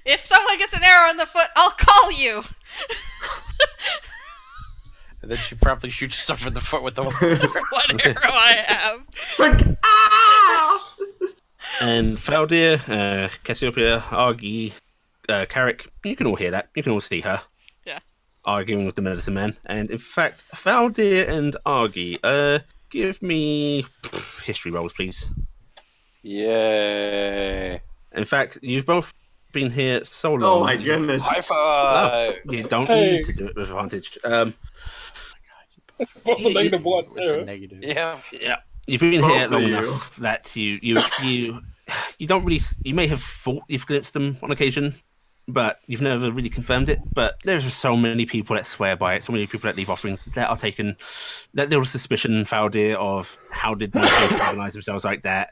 [SPEAKER 3] If someone gets an arrow in the foot, I'll call you.
[SPEAKER 4] And then she probably shoots stuff in the foot with the
[SPEAKER 3] What arrow I have.
[SPEAKER 1] And Faldir, Cassiopeia, Argy, Carrick, you can all hear that. You can all see her.
[SPEAKER 3] Yeah.
[SPEAKER 1] Arguing with the medicine man. And in fact, Faldir and Argy, give me history rolls, please.
[SPEAKER 5] Yay.
[SPEAKER 1] In fact, you've both been here so long.
[SPEAKER 6] Oh my goodness.
[SPEAKER 5] High five!
[SPEAKER 1] You don't
[SPEAKER 2] Hey.
[SPEAKER 1] need to do it with advantage.
[SPEAKER 2] Both the negative one,
[SPEAKER 4] with the
[SPEAKER 2] too.
[SPEAKER 4] negative.
[SPEAKER 5] Yeah.
[SPEAKER 1] Yeah, you've been
[SPEAKER 6] Both
[SPEAKER 1] here
[SPEAKER 6] of
[SPEAKER 1] long
[SPEAKER 6] you.
[SPEAKER 1] enough that you don't really. You may have thought you've glimpsed them on occasion, but you've never really confirmed it. But there's so many people that swear by it, so many people that leave offerings that are taken. That little suspicion, Faldir, of how did these people organize themselves like that.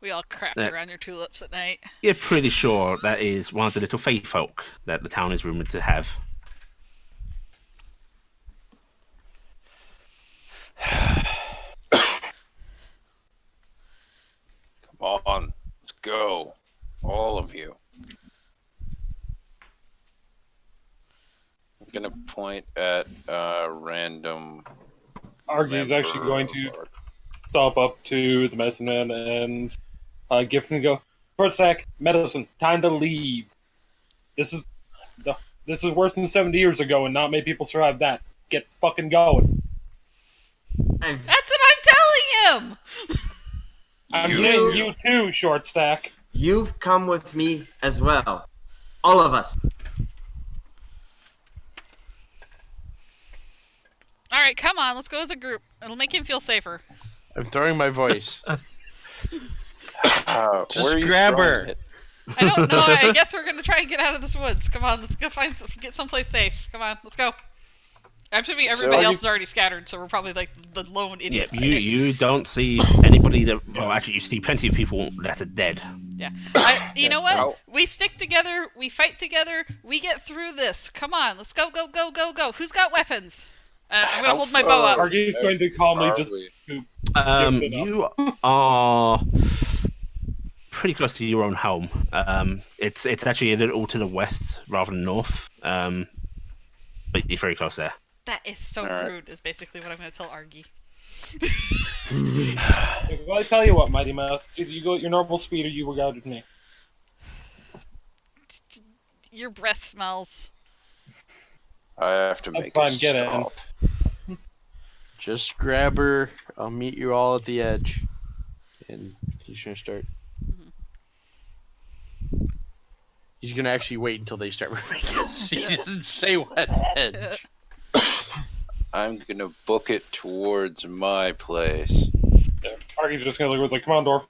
[SPEAKER 3] We all crapped
[SPEAKER 1] Yeah.
[SPEAKER 3] around your tulips at night.
[SPEAKER 1] You're pretty sure that is one of the little fae folk that the town is rumored to have.
[SPEAKER 5] Come on. Let's go. All of you. I'm gonna point at random.
[SPEAKER 2] Argy's actually going to stomp up to the medicine man and give him and go, Short stack, medicine, time to leave. This is worse than 70 years ago, and not many people survived that. Get fucking going.
[SPEAKER 3] That's what I'm telling him!
[SPEAKER 2] I'm
[SPEAKER 6] You-
[SPEAKER 2] saying you too, Short stack.
[SPEAKER 6] You've come with me as well. All of us.
[SPEAKER 3] Alright, come on, let's go as a group. It'll make him feel safer.
[SPEAKER 4] I'm throwing my voice. Just
[SPEAKER 5] where are you
[SPEAKER 4] grab
[SPEAKER 5] throwing
[SPEAKER 4] her.
[SPEAKER 5] it?
[SPEAKER 3] I don't know, I guess we're gonna try and get out of this woods. Come on, let's go get someplace safe. Come on, let's go. I'm assuming everybody
[SPEAKER 5] So-
[SPEAKER 3] else is already scattered, so we're probably like the lone
[SPEAKER 1] Yeah,
[SPEAKER 3] idiots.
[SPEAKER 1] you don't see anybody that. Well, actually, you see plenty of people that are dead.
[SPEAKER 3] Yeah. You know what?
[SPEAKER 5] Well-
[SPEAKER 3] We stick together, we fight together, we get through this. Come on, let's go, go, go, go, go. Who's got weapons? I'm gonna
[SPEAKER 5] How
[SPEAKER 3] hold my bow up.
[SPEAKER 5] far
[SPEAKER 2] Argy's going to calmly
[SPEAKER 5] are
[SPEAKER 2] just
[SPEAKER 5] we?
[SPEAKER 2] Give it up.
[SPEAKER 1] You are pretty close to your own home. It's actually a little to the west rather than north. But you're very close there.
[SPEAKER 3] That is so
[SPEAKER 5] Alright.
[SPEAKER 3] rude, is basically what I'm gonna tell Argy.
[SPEAKER 2] Well, I tell you what, Mighty Mouse, it's either you go at your normal speed or you will go out with me.
[SPEAKER 3] Your breath smells.
[SPEAKER 5] I have to make
[SPEAKER 2] fine,
[SPEAKER 5] a
[SPEAKER 2] get in.
[SPEAKER 5] stop.
[SPEAKER 4] Just grab her. I'll meet you all at the edge. And he's gonna start. He's gonna actually wait until they start moving. He doesn't say what edge.
[SPEAKER 5] I'm gonna book it towards my place.
[SPEAKER 2] Yeah. Arky's just gonna look like, come on, dwarf,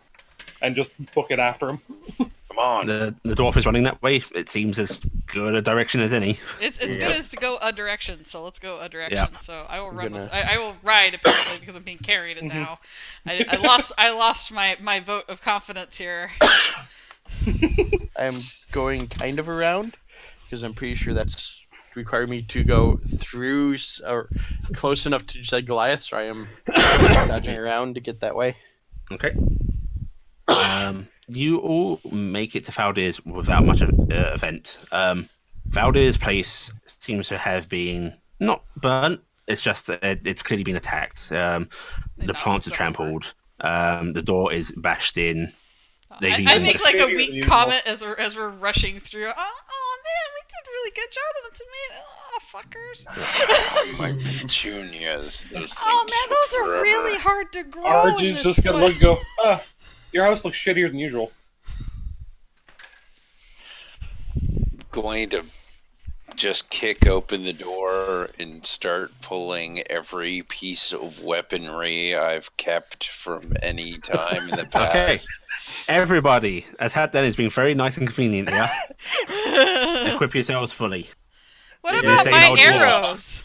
[SPEAKER 2] and just book it after him.
[SPEAKER 5] Come on.
[SPEAKER 1] The dwarf is running that way. It seems as good a direction as any.
[SPEAKER 3] It's
[SPEAKER 6] Yeah.
[SPEAKER 3] good as to go a direction, so let's go a direction.
[SPEAKER 1] Yep.
[SPEAKER 3] So I will
[SPEAKER 4] I'm
[SPEAKER 3] run.
[SPEAKER 4] gonna-
[SPEAKER 3] I will ride apparently because I'm being carried now. I lost my vote of confidence here.
[SPEAKER 4] I'm going kind of around because I'm pretty sure that's require me to go through or close enough to said Goliath, so I am dodging around to get that way.
[SPEAKER 1] Okay. You all make it to Valdir's without much event. Valdir's place seems to have been not burnt. It's just it's clearly been attacked. The
[SPEAKER 3] knocked
[SPEAKER 1] plants are
[SPEAKER 3] stuff
[SPEAKER 1] trampled. The door is bashed in. They've
[SPEAKER 3] I
[SPEAKER 1] even
[SPEAKER 3] make like a
[SPEAKER 2] Shadier than
[SPEAKER 3] weak
[SPEAKER 2] usual.
[SPEAKER 3] comment as we're rushing through. Oh man, we did a really good job on the tomato. Oh fuckers.
[SPEAKER 5] My petunias. Those
[SPEAKER 3] Oh
[SPEAKER 5] things
[SPEAKER 3] man,
[SPEAKER 5] took
[SPEAKER 3] those are
[SPEAKER 5] forever.
[SPEAKER 3] really hard to grow. in
[SPEAKER 2] Argy's
[SPEAKER 3] this
[SPEAKER 2] just gonna
[SPEAKER 3] one.
[SPEAKER 2] look and go, your house looks shittier than usual.
[SPEAKER 5] Going to just kick open the door and start pulling every piece of weaponry I've kept from any time in the past.
[SPEAKER 1] Okay. Everybody, as Hat Den has been very nice and convenient here. Equip yourselves fully.
[SPEAKER 3] What
[SPEAKER 1] You're
[SPEAKER 3] about
[SPEAKER 1] saying
[SPEAKER 3] my
[SPEAKER 1] old dwarf.
[SPEAKER 3] arrows?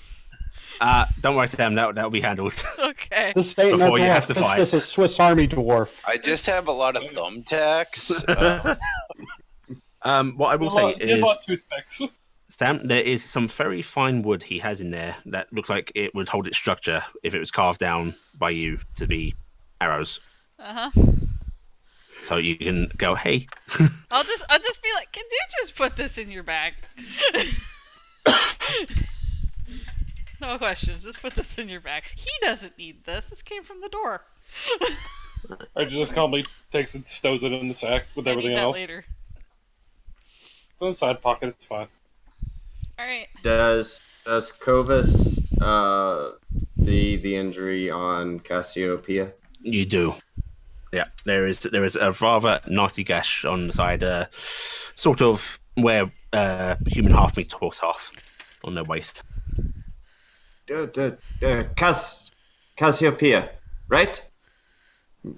[SPEAKER 1] Don't worry, Sam. That'll be handled.
[SPEAKER 3] Okay.
[SPEAKER 7] This ain't no
[SPEAKER 1] Before you
[SPEAKER 7] dwarf.
[SPEAKER 1] have to
[SPEAKER 7] this
[SPEAKER 1] fight.
[SPEAKER 7] is a Swiss Army dwarf.
[SPEAKER 5] I just have a lot of thumbtacks.
[SPEAKER 1] What I will say
[SPEAKER 2] He has a
[SPEAKER 1] is,
[SPEAKER 2] lot of toothpicks.
[SPEAKER 1] Sam, there is some very fine wood he has in there that looks like it would hold its structure if it was carved down by you to be arrows.
[SPEAKER 3] Uh huh.
[SPEAKER 1] So you can go, hey.
[SPEAKER 3] I'll just be like, can you just put this in your bag? No questions. Just put this in your bag. He doesn't need this. This came from the door.
[SPEAKER 2] Argy just calmly takes it, stows it in the sack with
[SPEAKER 3] I need
[SPEAKER 2] everything
[SPEAKER 3] that
[SPEAKER 2] else.
[SPEAKER 3] later.
[SPEAKER 2] In the side pocket, it's fine.
[SPEAKER 3] All right.
[SPEAKER 6] Does Kovas see the injury on Cassiopeia?
[SPEAKER 1] You do. Yeah, there is a rather nasty gash on the side, sort of where human half meets horse half on their waist.
[SPEAKER 6] Cassiopeia, right?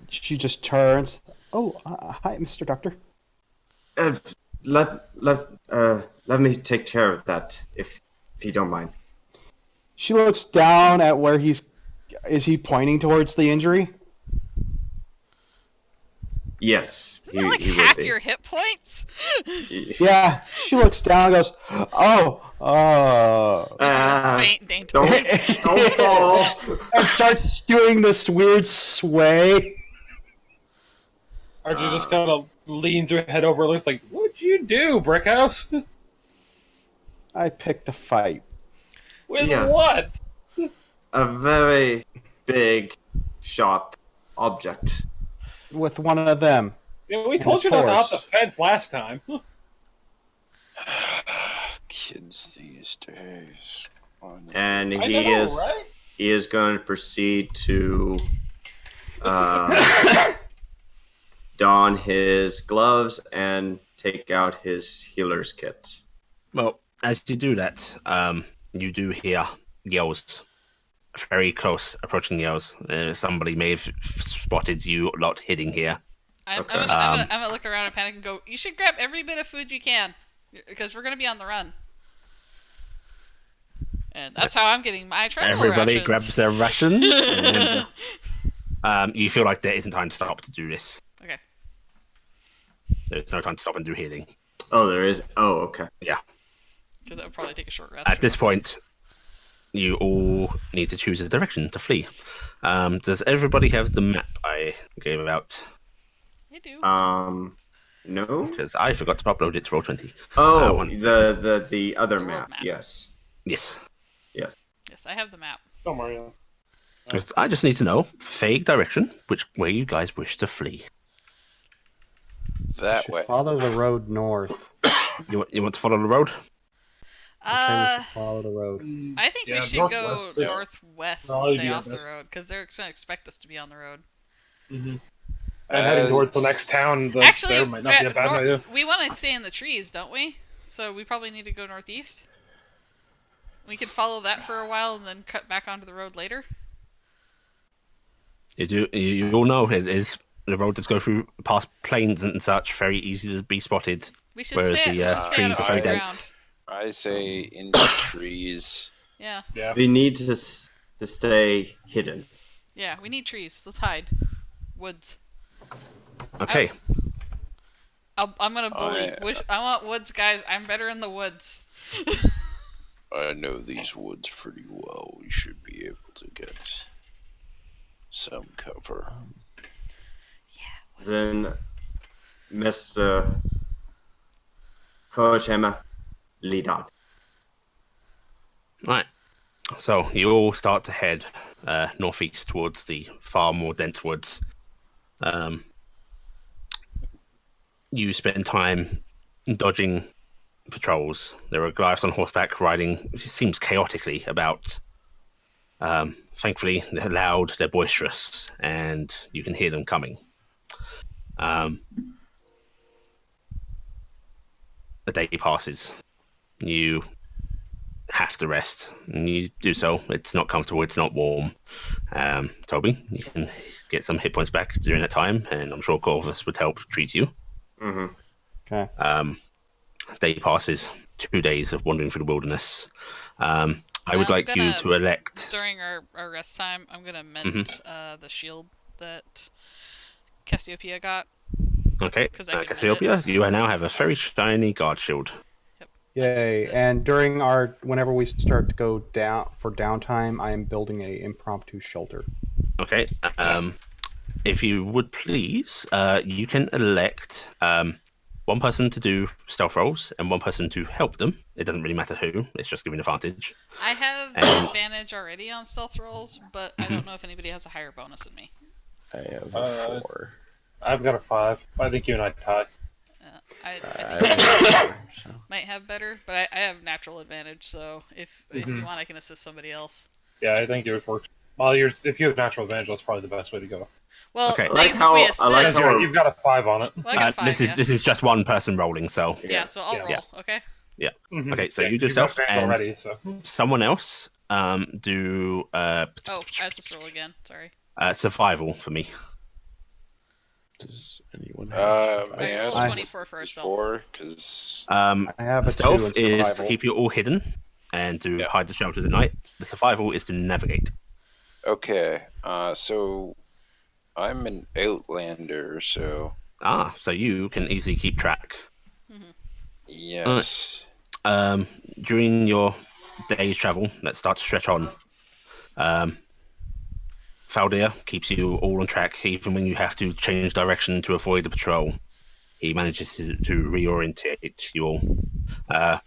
[SPEAKER 7] She just turns. Oh, hi, Mr. Doctor.
[SPEAKER 6] Let me take care of that if you don't mind.
[SPEAKER 7] She looks down at where he's. Is he pointing towards the injury?
[SPEAKER 6] Yes,
[SPEAKER 3] Isn't that like
[SPEAKER 6] he
[SPEAKER 3] half
[SPEAKER 6] would be.
[SPEAKER 3] your hit points?
[SPEAKER 7] Yeah. She looks down and goes, oh.
[SPEAKER 3] Faint daintily.
[SPEAKER 6] Don't fall.
[SPEAKER 7] And starts doing this weird sway.
[SPEAKER 2] Argy just kind of leans her head over and looks like, what'd you do, Brickhouse?
[SPEAKER 7] I picked a fight.
[SPEAKER 2] With
[SPEAKER 6] Yes.
[SPEAKER 2] what?
[SPEAKER 6] A very big, sharp object.
[SPEAKER 7] With one of them.
[SPEAKER 2] Yeah, we told
[SPEAKER 7] His
[SPEAKER 2] you not to hop
[SPEAKER 7] horse.
[SPEAKER 2] the fence last time.
[SPEAKER 5] Kids these days.
[SPEAKER 6] And
[SPEAKER 2] I
[SPEAKER 6] he
[SPEAKER 2] know,
[SPEAKER 6] is
[SPEAKER 2] right?
[SPEAKER 6] he is going to proceed to don his gloves and take out his healer's kit.
[SPEAKER 1] Well, as you do that, you do hear yells, very close approaching yells. Somebody may have spotted you lot hitting here.
[SPEAKER 3] I'm
[SPEAKER 6] Okay.
[SPEAKER 3] gonna look around and panic and go, you should grab every bit of food you can, because we're gonna be on the run. And that's how I'm getting my travel
[SPEAKER 1] Everybody
[SPEAKER 3] rations.
[SPEAKER 1] grabs their rations. And, you feel like there isn't time to stop to do this.
[SPEAKER 3] Okay.
[SPEAKER 1] There's no time to stop and do healing.
[SPEAKER 6] Oh, there is. Oh, okay.
[SPEAKER 3] Because that would probably take a short rest.
[SPEAKER 1] At this point, you all need to choose a direction to flee. Does everybody have the map I gave out?
[SPEAKER 3] I do.
[SPEAKER 6] No.
[SPEAKER 1] Because I forgot to upload it to Roll20.
[SPEAKER 6] Oh,
[SPEAKER 1] one
[SPEAKER 6] the other
[SPEAKER 3] The world
[SPEAKER 6] map.
[SPEAKER 3] map.
[SPEAKER 6] Yes.
[SPEAKER 1] Yes.
[SPEAKER 3] Yes, I have the map.
[SPEAKER 2] Don't worry.
[SPEAKER 1] I just need to know vague direction, where you guys wish to flee.
[SPEAKER 5] That
[SPEAKER 7] Should
[SPEAKER 5] way.
[SPEAKER 7] follow the road north.
[SPEAKER 1] You want to follow the road?
[SPEAKER 7] Okay, we should follow the road.
[SPEAKER 3] I think
[SPEAKER 2] Yeah,
[SPEAKER 3] we should go
[SPEAKER 2] northwest is
[SPEAKER 3] northwest and
[SPEAKER 2] probably
[SPEAKER 3] stay
[SPEAKER 2] the
[SPEAKER 3] off the
[SPEAKER 2] best.
[SPEAKER 3] road, because they're going to expect us to be on the road.
[SPEAKER 2] Mm-hmm. And heading towards the next town that's
[SPEAKER 3] Actually,
[SPEAKER 2] there might not be a bad idea.
[SPEAKER 3] we want to stay in the trees, don't we? So we probably need to go northeast. We could follow that for a while and then cut back onto the road later.
[SPEAKER 1] You all know it is the road does go through past plains and such, very easy to be spotted.
[SPEAKER 3] We should
[SPEAKER 1] Whereas
[SPEAKER 3] stay.
[SPEAKER 1] the
[SPEAKER 3] We should stay out
[SPEAKER 1] trees
[SPEAKER 3] of
[SPEAKER 1] are very
[SPEAKER 3] open
[SPEAKER 1] dense.
[SPEAKER 3] ground.
[SPEAKER 5] I say into trees.
[SPEAKER 3] Yeah.
[SPEAKER 2] Yeah.
[SPEAKER 6] We need to stay hidden.
[SPEAKER 3] Yeah. We need trees. Let's hide. Woods.
[SPEAKER 1] Okay.
[SPEAKER 3] I'm gonna bully. I want woods, guys. I'm better in the woods.
[SPEAKER 5] I know these woods pretty well. We should be able to get some cover.
[SPEAKER 3] Yeah.
[SPEAKER 6] Then, Mr. Furshhammer, lead on.
[SPEAKER 1] Right. So you all start to head northeast towards the far more dense woods. You spend time dodging patrols. There are Goliaths on horseback riding, it seems chaotically, about. Thankfully, they're loud, they're boisterous, and you can hear them coming. A day passes. You have to rest, and you do so. It's not comfortable, it's not warm. Toby, you can get some hit points back during that time, and I'm sure Corvus would help treat you.
[SPEAKER 6] Mm-hmm.
[SPEAKER 7] Okay.
[SPEAKER 1] Day passes, 2 days of wandering through the wilderness. I would
[SPEAKER 3] I'm
[SPEAKER 1] like you
[SPEAKER 3] gonna-
[SPEAKER 1] to elect.
[SPEAKER 3] During our rest time, I'm gonna mend the shield that Cassiopeia got.
[SPEAKER 1] Okay,
[SPEAKER 3] 'Cause I can mend
[SPEAKER 1] Cassiopeia, you now have a very shiny guard shield.
[SPEAKER 7] Yay!
[SPEAKER 3] it.
[SPEAKER 7] And during whenever we start to go down for downtime, I am building a impromptu shelter.
[SPEAKER 1] Okay, if you would please, you can elect one person to do stealth rolls and one person to help them. It doesn't really matter who; it's just giving advantage.
[SPEAKER 3] I have
[SPEAKER 1] And-
[SPEAKER 3] advantage already on stealth rolls, but I don't know if anybody has a higher bonus than me.
[SPEAKER 4] I have
[SPEAKER 2] Uh,
[SPEAKER 4] 4.
[SPEAKER 2] I've got a 5. I think you and I tie.
[SPEAKER 3] I
[SPEAKER 4] I
[SPEAKER 3] think
[SPEAKER 4] have 4. So.
[SPEAKER 3] might have better, but I have natural advantage, so if you
[SPEAKER 2] Mhm.
[SPEAKER 3] want, I can assist somebody else.
[SPEAKER 2] Yeah, I think yours works. Well, if you have natural advantage, that's probably the best way to go.
[SPEAKER 3] Well,
[SPEAKER 1] Okay.
[SPEAKER 3] the
[SPEAKER 1] I
[SPEAKER 6] like
[SPEAKER 3] thing is,
[SPEAKER 6] how-
[SPEAKER 3] if we
[SPEAKER 6] I
[SPEAKER 3] assist,
[SPEAKER 6] like
[SPEAKER 2] Because
[SPEAKER 6] how-
[SPEAKER 2] you've got a 5 on it.
[SPEAKER 3] well, I got a 5,
[SPEAKER 1] this
[SPEAKER 3] yeah.
[SPEAKER 1] is just one person rolling, so
[SPEAKER 3] Yeah, so I'll
[SPEAKER 2] Yeah.
[SPEAKER 3] roll, okay?
[SPEAKER 2] Mhm.
[SPEAKER 1] Okay, so
[SPEAKER 2] Yeah,
[SPEAKER 1] you do
[SPEAKER 2] you've got
[SPEAKER 1] stealth,
[SPEAKER 2] advantage
[SPEAKER 1] and-
[SPEAKER 2] already, so
[SPEAKER 1] someone else do
[SPEAKER 3] Oh, I was just roll again, sorry.
[SPEAKER 1] survival for me.
[SPEAKER 4] Does anyone have
[SPEAKER 5] May I
[SPEAKER 3] roll
[SPEAKER 5] ask
[SPEAKER 3] 24 for our stealth.
[SPEAKER 5] before? Because
[SPEAKER 7] I have a 2
[SPEAKER 1] Stealth
[SPEAKER 7] in
[SPEAKER 1] is
[SPEAKER 7] survival.
[SPEAKER 1] to keep you all hidden and to
[SPEAKER 5] Yeah.
[SPEAKER 1] hide the shelters at night. The survival is to navigate.
[SPEAKER 5] okay, so I'm an outlander, so
[SPEAKER 1] So you can easily keep track.
[SPEAKER 5] yes.
[SPEAKER 1] During your day's travel, let's start to stretch on. Faldir keeps you all on track, even when you have to change direction to avoid the patrol. He manages to reorientate you all.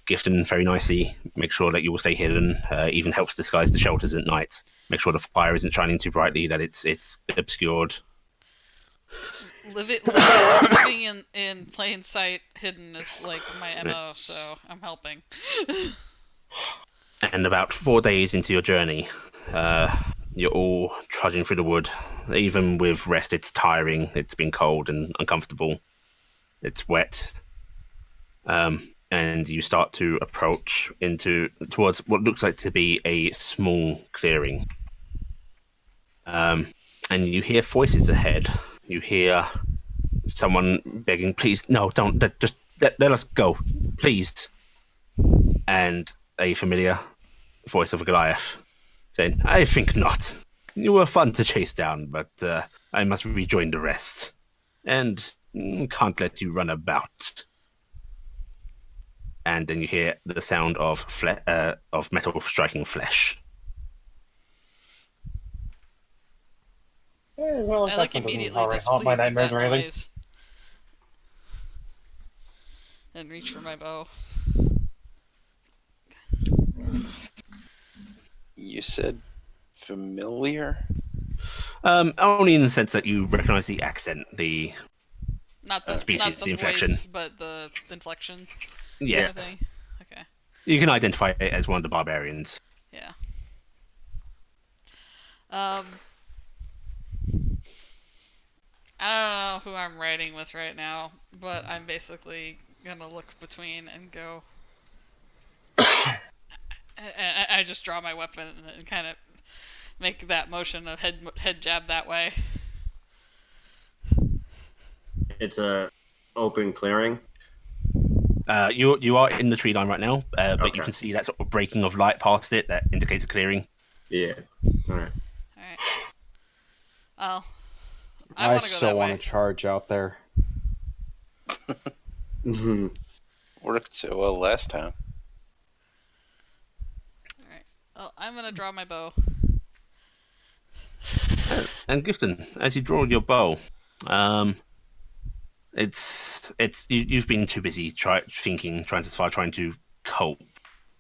[SPEAKER 1] Gifton very nicely makes sure that you will stay hidden. Even helps disguise the shelters at night. Make sure the fire isn't shining too brightly, that it's obscured.
[SPEAKER 3] Living in plain sight, hidden is like my MO, so I'm helping.
[SPEAKER 1] And about 4 days into your journey, you're all trudging through the wood. Even with rest, it's tiring. It's been cold and uncomfortable. It's wet. And you start to approach towards what looks like to be a small clearing. And you hear voices ahead. You hear someone begging, "Please, no, don't. Just let us go, please." And a familiar voice of a Goliath saying, "I think not. You were fun to chase down, but I must rejoin the rest, and can't let you run about." And then you hear the sound of metal striking flesh.
[SPEAKER 2] yeah, well,
[SPEAKER 3] I like
[SPEAKER 2] that doesn't
[SPEAKER 3] immediately
[SPEAKER 2] haunt my
[SPEAKER 3] displeased at
[SPEAKER 2] nightmares
[SPEAKER 3] that
[SPEAKER 2] or anything.
[SPEAKER 3] noise. And reach for my bow.
[SPEAKER 5] You said familiar?
[SPEAKER 1] Only in the sense that you recognize the accent,
[SPEAKER 3] Not the
[SPEAKER 1] Species,
[SPEAKER 3] not the
[SPEAKER 1] the inflection.
[SPEAKER 3] voice, but the inflection.
[SPEAKER 1] yes,
[SPEAKER 3] Kind of thing. Okay.
[SPEAKER 1] you can identify it as one of the barbarians.
[SPEAKER 3] Yeah. I don't know who I'm riding with right now, but I'm basically gonna look between and go. I just draw my weapon and kind of make that motion of head jab that way.
[SPEAKER 6] It's a open clearing.
[SPEAKER 1] You are in the tree line right now, but
[SPEAKER 6] Okay.
[SPEAKER 1] you can see that sort of breaking of light past it that indicates a clearing.
[SPEAKER 6] Yeah. All right.
[SPEAKER 3] All right. Oh, I
[SPEAKER 7] I
[SPEAKER 3] want to go
[SPEAKER 7] so
[SPEAKER 3] that
[SPEAKER 7] want
[SPEAKER 3] way.
[SPEAKER 7] to charge out there.
[SPEAKER 5] Worked so well last time.
[SPEAKER 3] All right. Oh, I'm gonna draw my bow.
[SPEAKER 1] And Gifton, as you draw your bow, you've been too busy trying to cope.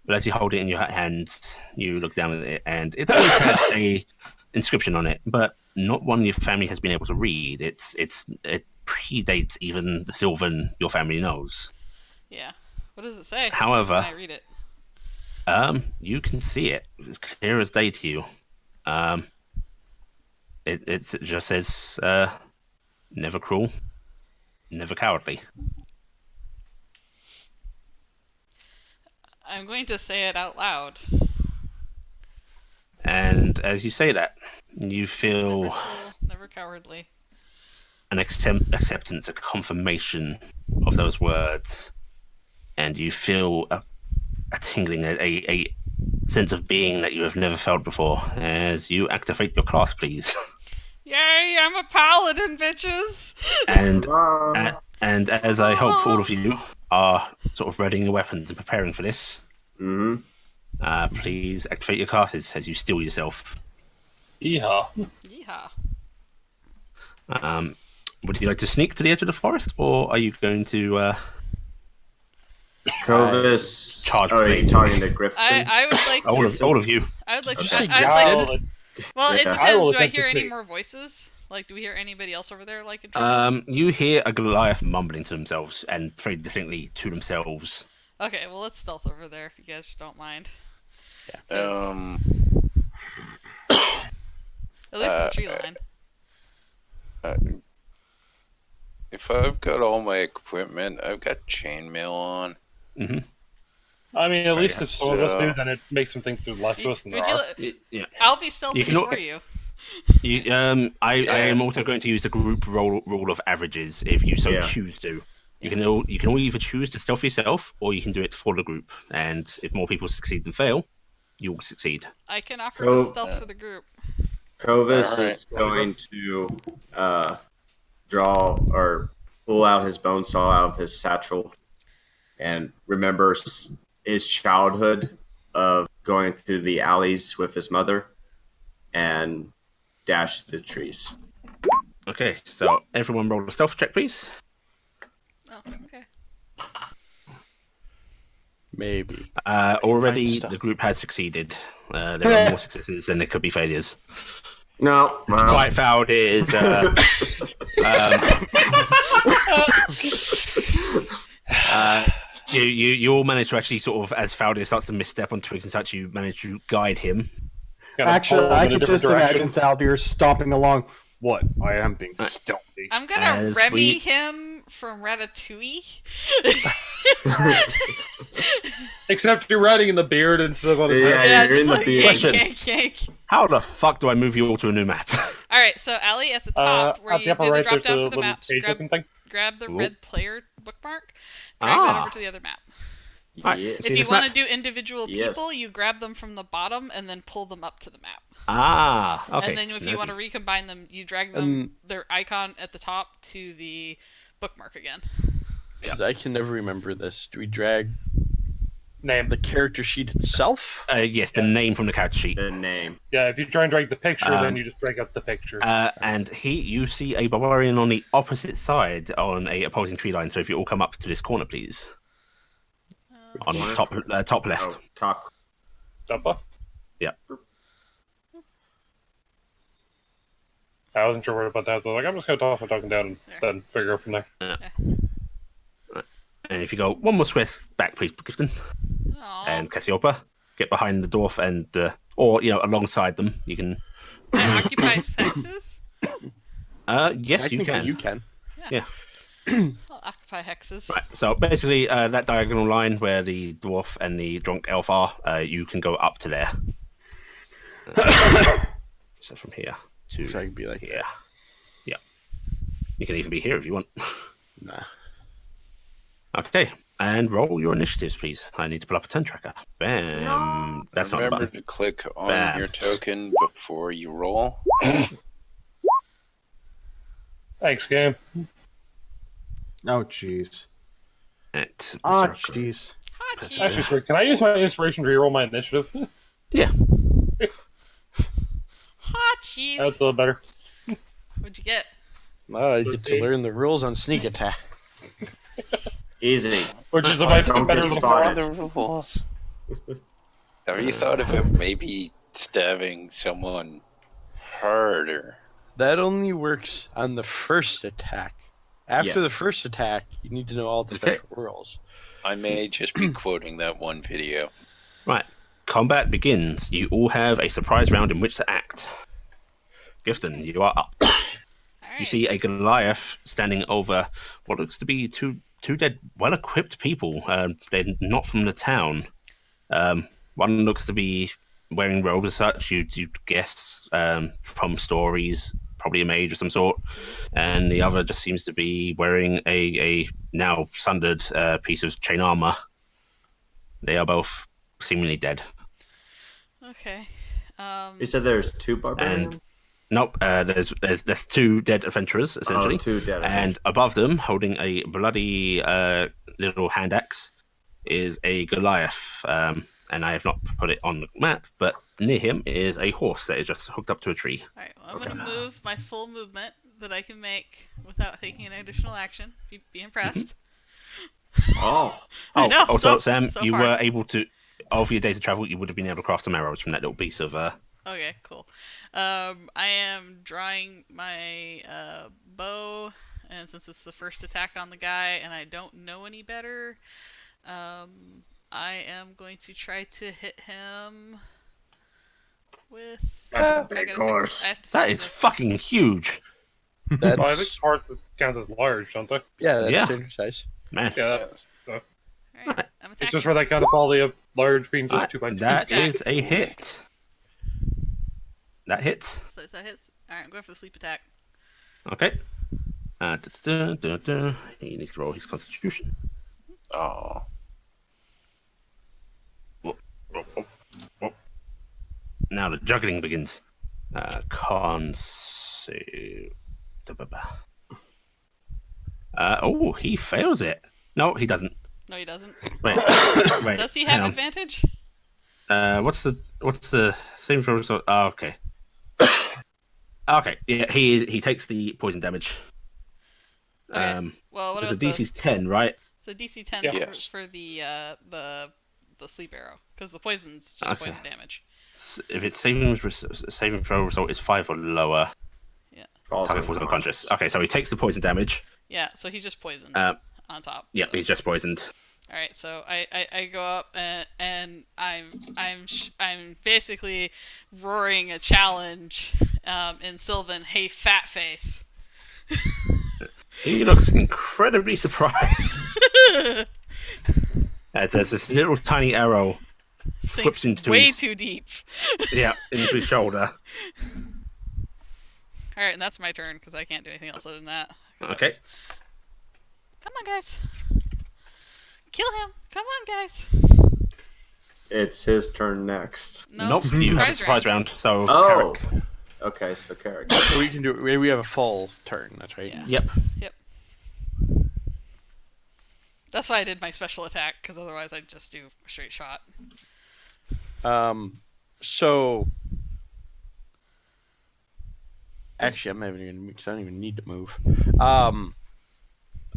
[SPEAKER 1] But as you hold it in your hands, you look down at it, and it's always had a inscription on it, but not one your family has been able to read. It predates even the Sylvan your family knows.
[SPEAKER 3] Yeah. What does it say?
[SPEAKER 1] However,
[SPEAKER 3] Can I read it?
[SPEAKER 1] You can see it. It's clear as day to you. It just says, never cruel, never cowardly.
[SPEAKER 3] I'm going to say it out loud.
[SPEAKER 1] And as you say that, you
[SPEAKER 3] Never
[SPEAKER 1] feel
[SPEAKER 3] cruel, never cowardly.
[SPEAKER 1] an acceptance, a confirmation of those words, and you feel a tingling, a sense of being that you have never felt before. As you activate your class, please.
[SPEAKER 3] Yay! I'm a paladin, bitches.
[SPEAKER 1] And
[SPEAKER 6] Ah.
[SPEAKER 1] and as I hope all of you are sort of readying your weapons and preparing for this, please activate your classes as you steel yourself.
[SPEAKER 2] Yeehaw.
[SPEAKER 3] Yeehaw.
[SPEAKER 1] Would you like to sneak to the edge of the forest, or are you going to
[SPEAKER 6] Clovis.
[SPEAKER 1] charge
[SPEAKER 6] Oh, are you
[SPEAKER 1] blades?
[SPEAKER 6] talking to Griffin?
[SPEAKER 3] I would like to.
[SPEAKER 1] all of you?
[SPEAKER 3] I would like to.
[SPEAKER 6] Okay.
[SPEAKER 3] I'd like to. Well, it
[SPEAKER 6] Yeah.
[SPEAKER 2] I
[SPEAKER 3] depends.
[SPEAKER 2] will
[SPEAKER 3] Do I
[SPEAKER 2] attempt to
[SPEAKER 3] hear any
[SPEAKER 2] sneak.
[SPEAKER 3] more voices? Like, do we hear anybody else over there? Like, in
[SPEAKER 1] You hear a Goliath mumbling to themselves and very distinctly to themselves.
[SPEAKER 3] Okay, well, let's stealth over there if you guys don't mind.
[SPEAKER 5] Yeah.
[SPEAKER 3] At least in the tree line.
[SPEAKER 5] If I've got all my equipment, I've got chainmail on.
[SPEAKER 1] Mm-hmm.
[SPEAKER 2] I mean, at least if
[SPEAKER 5] So-
[SPEAKER 2] some of us do, then it makes them think there's less of us than there
[SPEAKER 3] Would you?
[SPEAKER 2] are.
[SPEAKER 1] Yeah.
[SPEAKER 3] I'll be stealthy
[SPEAKER 1] You can-
[SPEAKER 3] for you.
[SPEAKER 1] I am also going to use the group rule of averages if you so
[SPEAKER 6] Yeah.
[SPEAKER 1] choose to. You can all either choose to stealth yourself, or you can do it for the group. And if more people succeed than fail, you'll succeed.
[SPEAKER 3] I can offer
[SPEAKER 6] Cool.
[SPEAKER 3] to stealth for the group.
[SPEAKER 6] Clovis
[SPEAKER 5] Alright.
[SPEAKER 6] is going to draw or pull out his bone saw out of his satchel and remembers his childhood of going through the alleys with his mother and dash to the trees.
[SPEAKER 1] Okay, so everyone roll a stealth check, please.
[SPEAKER 3] Oh, okay.
[SPEAKER 4] Maybe.
[SPEAKER 1] Already,
[SPEAKER 4] stuff.
[SPEAKER 1] the group has succeeded. There are more successes than there could be failures.
[SPEAKER 6] No, well,
[SPEAKER 1] White Fouled is you all manage to actually sort of, as Fouled starts to misstep on twigs and such, you manage to guide him.
[SPEAKER 2] Kind of
[SPEAKER 7] Actually,
[SPEAKER 2] pull them
[SPEAKER 7] I
[SPEAKER 2] in a
[SPEAKER 7] could
[SPEAKER 2] different
[SPEAKER 7] just
[SPEAKER 2] direction.
[SPEAKER 7] imagine Thaldir stomping along. What? I am being stealthy.
[SPEAKER 3] I'm gonna
[SPEAKER 1] As
[SPEAKER 3] Remy
[SPEAKER 1] we-
[SPEAKER 3] him from Ratatouille.
[SPEAKER 2] Except you're riding in the beard instead of on his
[SPEAKER 6] Yeah,
[SPEAKER 2] head.
[SPEAKER 3] yeah,
[SPEAKER 6] you're
[SPEAKER 3] just
[SPEAKER 6] in the
[SPEAKER 3] like
[SPEAKER 6] beard.
[SPEAKER 3] yank,
[SPEAKER 1] Question.
[SPEAKER 3] yank, yank.
[SPEAKER 1] How the fuck do I move you all to a new map?
[SPEAKER 3] All right, so Allie at the top, where
[SPEAKER 2] At
[SPEAKER 3] you
[SPEAKER 2] the upper
[SPEAKER 3] do the
[SPEAKER 2] right,
[SPEAKER 3] drop
[SPEAKER 2] there's a
[SPEAKER 3] down for the
[SPEAKER 2] little
[SPEAKER 3] maps,
[SPEAKER 2] page looking thing.
[SPEAKER 3] grab the
[SPEAKER 1] Ooh.
[SPEAKER 3] red player bookmark, drag that over to the other map.
[SPEAKER 1] Alright,
[SPEAKER 6] Yeah.
[SPEAKER 1] see
[SPEAKER 3] If you
[SPEAKER 1] this
[SPEAKER 3] want to
[SPEAKER 1] map?
[SPEAKER 3] do individual people,
[SPEAKER 6] Yes.
[SPEAKER 3] you grab them from the bottom and then pull them up to the map.
[SPEAKER 1] Ah, okay.
[SPEAKER 3] And then if you want to recombine them, you drag them their icon at the top to the bookmark again.
[SPEAKER 4] Because I can never remember this. Do we drag
[SPEAKER 2] Name.
[SPEAKER 4] the character sheet itself?
[SPEAKER 1] yes, the name from the character sheet.
[SPEAKER 6] The name.
[SPEAKER 2] Yeah, if you try and drag the picture,
[SPEAKER 1] Um,
[SPEAKER 2] then you just drag up the picture.
[SPEAKER 1] And you see a barbarian on the opposite side on a opposing tree line. So if you all come up to this corner, please, on
[SPEAKER 6] Corner?
[SPEAKER 1] top left.
[SPEAKER 6] Oh, top.
[SPEAKER 2] Up, up.
[SPEAKER 1] Yeah.
[SPEAKER 2] I wasn't sure what about that, so I was like, I'm just going to toss my token down and then figure out from there.
[SPEAKER 1] And if you go one more square back, please, Gifton
[SPEAKER 3] Aw.
[SPEAKER 1] and Cassiopeia, get behind the dwarf and or alongside them. You can.
[SPEAKER 3] I occupy spaces.
[SPEAKER 1] Yes,
[SPEAKER 4] I
[SPEAKER 1] you
[SPEAKER 4] think
[SPEAKER 1] can.
[SPEAKER 4] you can.
[SPEAKER 1] Yeah.
[SPEAKER 3] I'll occupy hexes.
[SPEAKER 1] Right. So basically, that diagonal line where the dwarf and the drunk elf are, you can go up to there. So from here to
[SPEAKER 4] So I can be like
[SPEAKER 1] here.
[SPEAKER 4] that.
[SPEAKER 1] Yeah. You can even be here if you want.
[SPEAKER 4] Nah.
[SPEAKER 1] Okay. And roll your initiatives, please. I need to pull up a turn tracker. Bam. That's not the
[SPEAKER 5] Remember
[SPEAKER 1] button.
[SPEAKER 5] to click on
[SPEAKER 1] Bam.
[SPEAKER 5] your token before you roll.
[SPEAKER 2] Thanks, game.
[SPEAKER 7] Oh, jeez.
[SPEAKER 1] At
[SPEAKER 7] Ah,
[SPEAKER 1] circle.
[SPEAKER 7] jeez.
[SPEAKER 3] Hachi.
[SPEAKER 2] Actually, sorry, can I use my inspiration to reroll my initiative?
[SPEAKER 1] Yeah.
[SPEAKER 3] Hachis.
[SPEAKER 2] That's a little better.
[SPEAKER 3] What'd you get?
[SPEAKER 4] Oh, I get to learn the rules on sneak attack.
[SPEAKER 6] Easy.
[SPEAKER 2] Which is a
[SPEAKER 6] Don't
[SPEAKER 2] much
[SPEAKER 6] get
[SPEAKER 2] better than
[SPEAKER 6] spotted.
[SPEAKER 5] The rules. Have you thought about maybe stabbing someone harder?
[SPEAKER 4] That only works on the first attack. After the
[SPEAKER 6] Yes.
[SPEAKER 4] first attack, you need to know all the
[SPEAKER 1] Okay.
[SPEAKER 4] special rules.
[SPEAKER 5] I may just be quoting that one video.
[SPEAKER 1] Right. Combat begins. You all have a surprise round in which to act. Gifton, you are up.
[SPEAKER 3] All
[SPEAKER 1] You
[SPEAKER 3] right.
[SPEAKER 1] see a Goliath standing over what looks to be two dead, well-equipped people. They're not from the town. One looks to be wearing robes as such. You'd guess from stories, probably a mage of some sort. And the other just seems to be wearing a now sundered piece of chain armor. They are both seemingly dead.
[SPEAKER 3] Okay.
[SPEAKER 6] You said there's two barbarians?
[SPEAKER 1] And nope, there's two dead adventurers essentially.
[SPEAKER 6] Oh, two dead.
[SPEAKER 1] And above them, holding a bloody little hand axe, is a Goliath. And I have not put it on the map, but near him is a horse that is just hooked up to a tree.
[SPEAKER 3] All right. Well, I'm gonna move my full movement that I can make without taking an additional action. Be impressed.
[SPEAKER 6] Oh,
[SPEAKER 3] I know,
[SPEAKER 1] Also,
[SPEAKER 3] so-
[SPEAKER 1] Sam,
[SPEAKER 3] so
[SPEAKER 1] you
[SPEAKER 3] far.
[SPEAKER 1] were able to, over your days of travel, you would have been able to craft some arrows from that little piece of.
[SPEAKER 3] Okay, cool. I am drawing my bow, and since it's the first attack on the guy, and I don't know any better, I am going to try to hit him with.
[SPEAKER 6] That's a
[SPEAKER 3] I
[SPEAKER 6] big
[SPEAKER 3] gotta
[SPEAKER 6] horse.
[SPEAKER 3] I have to
[SPEAKER 1] That
[SPEAKER 3] fix
[SPEAKER 1] is
[SPEAKER 3] this.
[SPEAKER 1] fucking huge,
[SPEAKER 4] That's,
[SPEAKER 2] Well, I think hearts count as large, don't they?
[SPEAKER 4] yeah, that's
[SPEAKER 1] Yeah.
[SPEAKER 4] standard size.
[SPEAKER 1] man.
[SPEAKER 2] Yeah, that's,
[SPEAKER 3] Alright, I'm
[SPEAKER 2] it's
[SPEAKER 3] attacking.
[SPEAKER 2] just where they kind of follow the large being just 2 by 2.
[SPEAKER 1] That
[SPEAKER 3] Attack.
[SPEAKER 1] is a hit. That hits.
[SPEAKER 3] So that hits. Alright, I'm going for the sleep attack.
[SPEAKER 1] Okay. He needs to roll his constitution.
[SPEAKER 5] Oh.
[SPEAKER 1] Now the juggling begins. Con save. Oh, he fails it. No, he doesn't.
[SPEAKER 3] No, he doesn't.
[SPEAKER 1] Wait, wait.
[SPEAKER 3] Does he
[SPEAKER 1] hang
[SPEAKER 3] have
[SPEAKER 1] on.
[SPEAKER 3] advantage?
[SPEAKER 1] What's the same for result? Oh, okay. Okay, yeah, he takes the poison damage.
[SPEAKER 3] Okay. Well, what
[SPEAKER 1] It's a
[SPEAKER 3] about
[SPEAKER 1] DC's 10, right?
[SPEAKER 3] the DC 10
[SPEAKER 2] Yeah.
[SPEAKER 5] Yes.
[SPEAKER 3] for the sleep arrow? Because the poison's just
[SPEAKER 1] Okay.
[SPEAKER 3] poison damage.
[SPEAKER 1] If it's saving throw result is 5 or lower,
[SPEAKER 6] Also
[SPEAKER 1] target falls unconscious. Okay, so he takes the poison damage.
[SPEAKER 3] Yeah, so he's just poisoned on top.
[SPEAKER 1] Yeah,
[SPEAKER 3] so.
[SPEAKER 1] he's just poisoned.
[SPEAKER 3] All right, so I go up and I'm basically roaring a challenge in Sylvan. Hey, fat face.
[SPEAKER 1] He looks incredibly surprised. As this little tiny arrow flips
[SPEAKER 3] Sinks
[SPEAKER 1] into
[SPEAKER 3] way
[SPEAKER 1] his
[SPEAKER 3] too deep.
[SPEAKER 1] into his shoulder.
[SPEAKER 3] All right, and that's my turn because I can't do anything else other than that.
[SPEAKER 1] Okay.
[SPEAKER 3] Come on, guys. Kill him. Come on, guys.
[SPEAKER 6] It's his turn next.
[SPEAKER 3] No,
[SPEAKER 1] Nope, you have a surprise round. So
[SPEAKER 6] Oh.
[SPEAKER 1] Carrick.
[SPEAKER 6] Okay, so Carrick.
[SPEAKER 4] So we can do. We have a full turn. That's right.
[SPEAKER 3] Yeah.
[SPEAKER 1] Yep.
[SPEAKER 3] That's why I did my special attack because otherwise I'd just do a straight shot.
[SPEAKER 4] So actually, I'm not even gonna because I don't even need to move.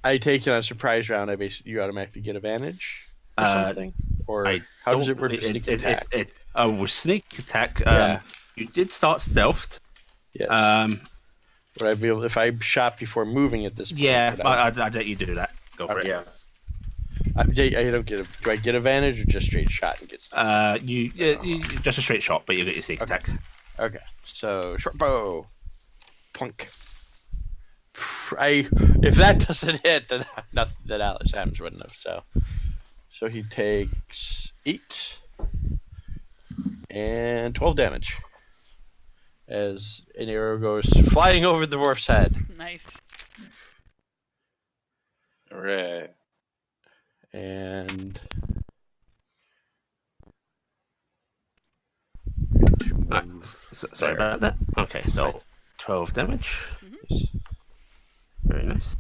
[SPEAKER 4] I take it on a surprise round. You automatically get advantage or something, or
[SPEAKER 1] I
[SPEAKER 4] how does it
[SPEAKER 1] don't-
[SPEAKER 4] work with sneak attack?
[SPEAKER 1] With sneak attack,
[SPEAKER 4] Yeah.
[SPEAKER 1] you did start stealthed.
[SPEAKER 4] Yes.
[SPEAKER 1] Um,
[SPEAKER 4] Would I be able if I shot before moving at this point?
[SPEAKER 1] yeah,
[SPEAKER 4] would I-
[SPEAKER 1] I'd let you do that. Go for it.
[SPEAKER 6] Yeah.
[SPEAKER 4] I don't get. Do I get advantage or just straight shot and get stuff?
[SPEAKER 1] You just a straight shot, but you get your sneak attack.
[SPEAKER 4] Okay. So short bow, plunk. if that doesn't hit, then nothing that Alex Adams wouldn't have. So he takes 8 and 12 damage as an arrow goes flying over the dwarf's head.
[SPEAKER 3] Nice.
[SPEAKER 5] Hooray.
[SPEAKER 4] And
[SPEAKER 1] Sorry about that. Okay, so 12 damage. Very nice.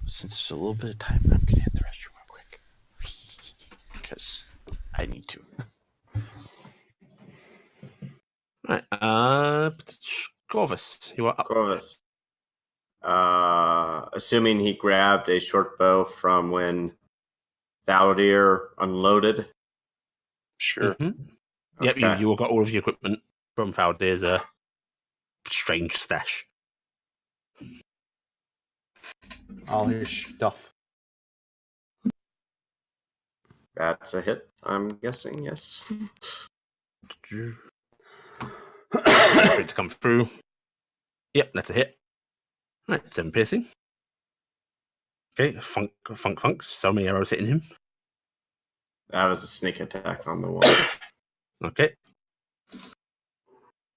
[SPEAKER 4] Since it's a little bit of time, I'm gonna hit the restroom real quick because I need to.
[SPEAKER 1] Right, Corvus, you are up.
[SPEAKER 6] Corvus. Assuming he grabbed a short bow from when Thaldir unloaded.
[SPEAKER 5] Sure.
[SPEAKER 1] Mm-hmm. Yep,
[SPEAKER 6] Okay.
[SPEAKER 1] you all got all of your equipment from Faldir's strange stash.
[SPEAKER 7] All his stuff.
[SPEAKER 6] That's a hit, I'm guessing, yes.
[SPEAKER 1] For it to come through. Yep, that's a hit. Right, 7 piercing. Okay, funk. So many arrows hitting him.
[SPEAKER 6] That was a sneak attack on the one.
[SPEAKER 1] Okay.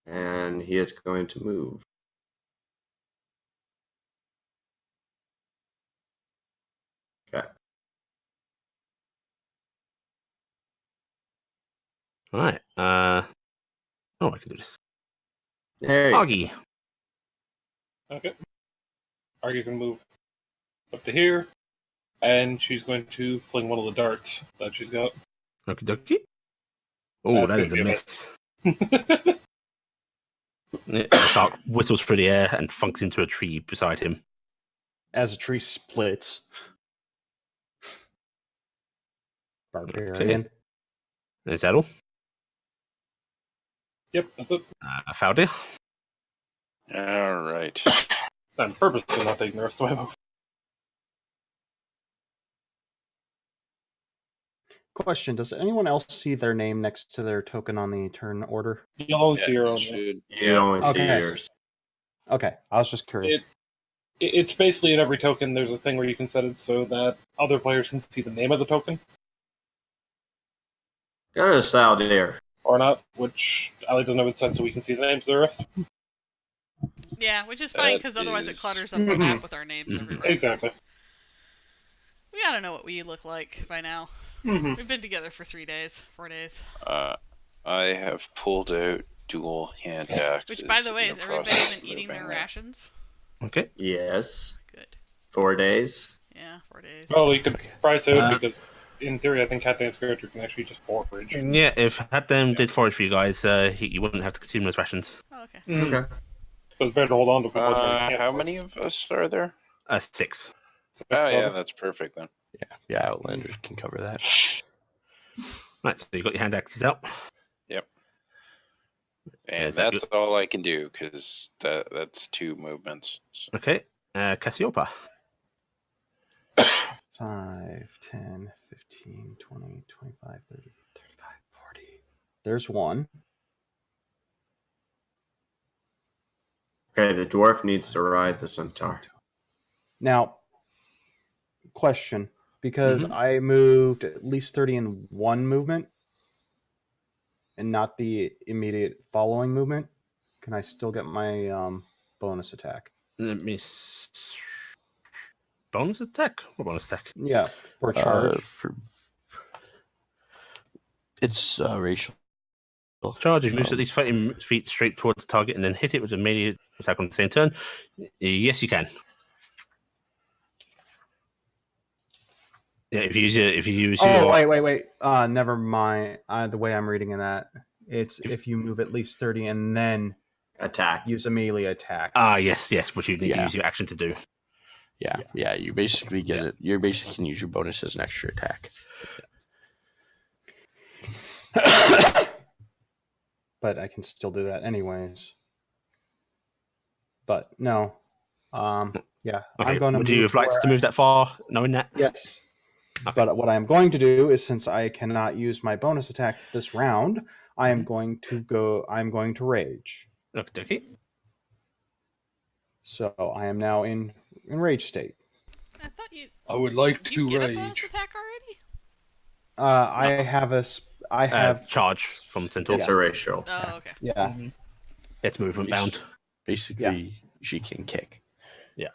[SPEAKER 6] And he is going to move. Okay.
[SPEAKER 1] All right. Oh, I can do this.
[SPEAKER 6] There you
[SPEAKER 1] Augie.
[SPEAKER 2] Okay. Argy's gonna move up to here, and she's going to fling one of the darts that she's got.
[SPEAKER 1] Okie dokie. Oh,
[SPEAKER 2] That's
[SPEAKER 1] that is a
[SPEAKER 2] gonna be a
[SPEAKER 1] miss. The dart whistles through the air and funks into a tree beside him.
[SPEAKER 7] As a tree splits. Barbarian.
[SPEAKER 1] Is that all?
[SPEAKER 2] Yep, that's it.
[SPEAKER 1] Faldir.
[SPEAKER 5] All right.
[SPEAKER 2] I'm purposely not taking the rest of my move.
[SPEAKER 7] Question: does anyone else see their name next to their token on the turn order?
[SPEAKER 2] You'll always
[SPEAKER 5] Yeah,
[SPEAKER 2] see your
[SPEAKER 5] you
[SPEAKER 2] own.
[SPEAKER 5] should.
[SPEAKER 6] You only see
[SPEAKER 7] Okay.
[SPEAKER 6] yours.
[SPEAKER 7] Okay, I was just curious.
[SPEAKER 2] It's basically in every token. There's a thing where you can set it so that other players can see the name of the token
[SPEAKER 6] Go to Thaldir.
[SPEAKER 2] or not, which Ali doesn't have it set so we can see the names of the rest.
[SPEAKER 3] Yeah, which is fine
[SPEAKER 5] That
[SPEAKER 3] because otherwise it
[SPEAKER 5] is-
[SPEAKER 3] clutters up the map with our names
[SPEAKER 1] Mhm.
[SPEAKER 3] everywhere.
[SPEAKER 2] Exactly.
[SPEAKER 3] We gotta know what we look like by now.
[SPEAKER 2] Mm-hmm.
[SPEAKER 3] We've been together for 4 days.
[SPEAKER 5] I have pulled out dual hand axes.
[SPEAKER 3] Which, by the way,
[SPEAKER 5] in
[SPEAKER 3] has everybody
[SPEAKER 5] process
[SPEAKER 3] been
[SPEAKER 5] of
[SPEAKER 3] eating their
[SPEAKER 5] moving them.
[SPEAKER 3] rations?
[SPEAKER 1] Okay.
[SPEAKER 6] Yes.
[SPEAKER 3] Good.
[SPEAKER 6] 4 days.
[SPEAKER 3] Yeah, 4 days.
[SPEAKER 2] Well, you could price out
[SPEAKER 1] Uh,
[SPEAKER 2] because, in theory, I think Cat Dance Character can actually just forage.
[SPEAKER 1] Yeah, if Haddam did forage for you guys, you wouldn't have to consume those rations.
[SPEAKER 3] Oh, okay.
[SPEAKER 2] Mm.
[SPEAKER 6] Okay.
[SPEAKER 2] So it's better to hold on to people.
[SPEAKER 5] How many of us are there?
[SPEAKER 1] 6.
[SPEAKER 5] Oh, yeah, that's perfect then.
[SPEAKER 4] Yeah, Outlanders can cover that.
[SPEAKER 1] Right, so you got your hand axes out.
[SPEAKER 5] And
[SPEAKER 1] Is that
[SPEAKER 5] that's all I can do because that's 2 movements.
[SPEAKER 1] Okay. Cassiopeia.
[SPEAKER 7] 5, 10, 15, 20, 25, 30, 35, 40. There's one.
[SPEAKER 6] Okay, the dwarf needs to ride the centaur.
[SPEAKER 7] Now, question. Because
[SPEAKER 1] Mhm.
[SPEAKER 7] I moved at least 30 in one movement and not the immediate following movement, can I still get my bonus attack?
[SPEAKER 1] Let me. Bonus attack? What bonus attack?
[SPEAKER 7] Yeah, for a charge.
[SPEAKER 4] It's racial.
[SPEAKER 1] Charge. If you move at least 30 feet straight towards the target and then hit it with a melee attack on the same turn. Yes, you can. Yeah, if you use
[SPEAKER 7] Oh,
[SPEAKER 1] your.
[SPEAKER 7] wait. Never mind. The way I'm reading in that, it's if you move at least 30 and then
[SPEAKER 6] Attack.
[SPEAKER 7] use a melee attack.
[SPEAKER 1] Yes, which you need to
[SPEAKER 4] Yeah.
[SPEAKER 1] use your action to do.
[SPEAKER 4] Yeah. You basically get it. You basically can use your bonus as an extra attack.
[SPEAKER 7] But I can still do that anyways. But no. Yeah.
[SPEAKER 1] Okay.
[SPEAKER 7] I'm going to
[SPEAKER 1] Would you
[SPEAKER 7] move
[SPEAKER 1] have liked to move that far, knowing that?
[SPEAKER 7] Yes.
[SPEAKER 1] Okay.
[SPEAKER 7] But what I'm going to do is, since I cannot use my bonus attack this round, I am going to go. I'm going to rage.
[SPEAKER 1] Okay.
[SPEAKER 7] So I am now in rage state.
[SPEAKER 3] I thought you
[SPEAKER 2] I would like
[SPEAKER 3] you
[SPEAKER 2] to
[SPEAKER 3] get a bonus
[SPEAKER 2] rage.
[SPEAKER 3] attack already.
[SPEAKER 7] I have a. I have.
[SPEAKER 1] Charge from Centaur.
[SPEAKER 6] It's a ratio.
[SPEAKER 3] Oh, okay.
[SPEAKER 7] Yeah.
[SPEAKER 2] Mhm.
[SPEAKER 1] It's movement bound.
[SPEAKER 4] Basically, she can kick.
[SPEAKER 1] Yeah.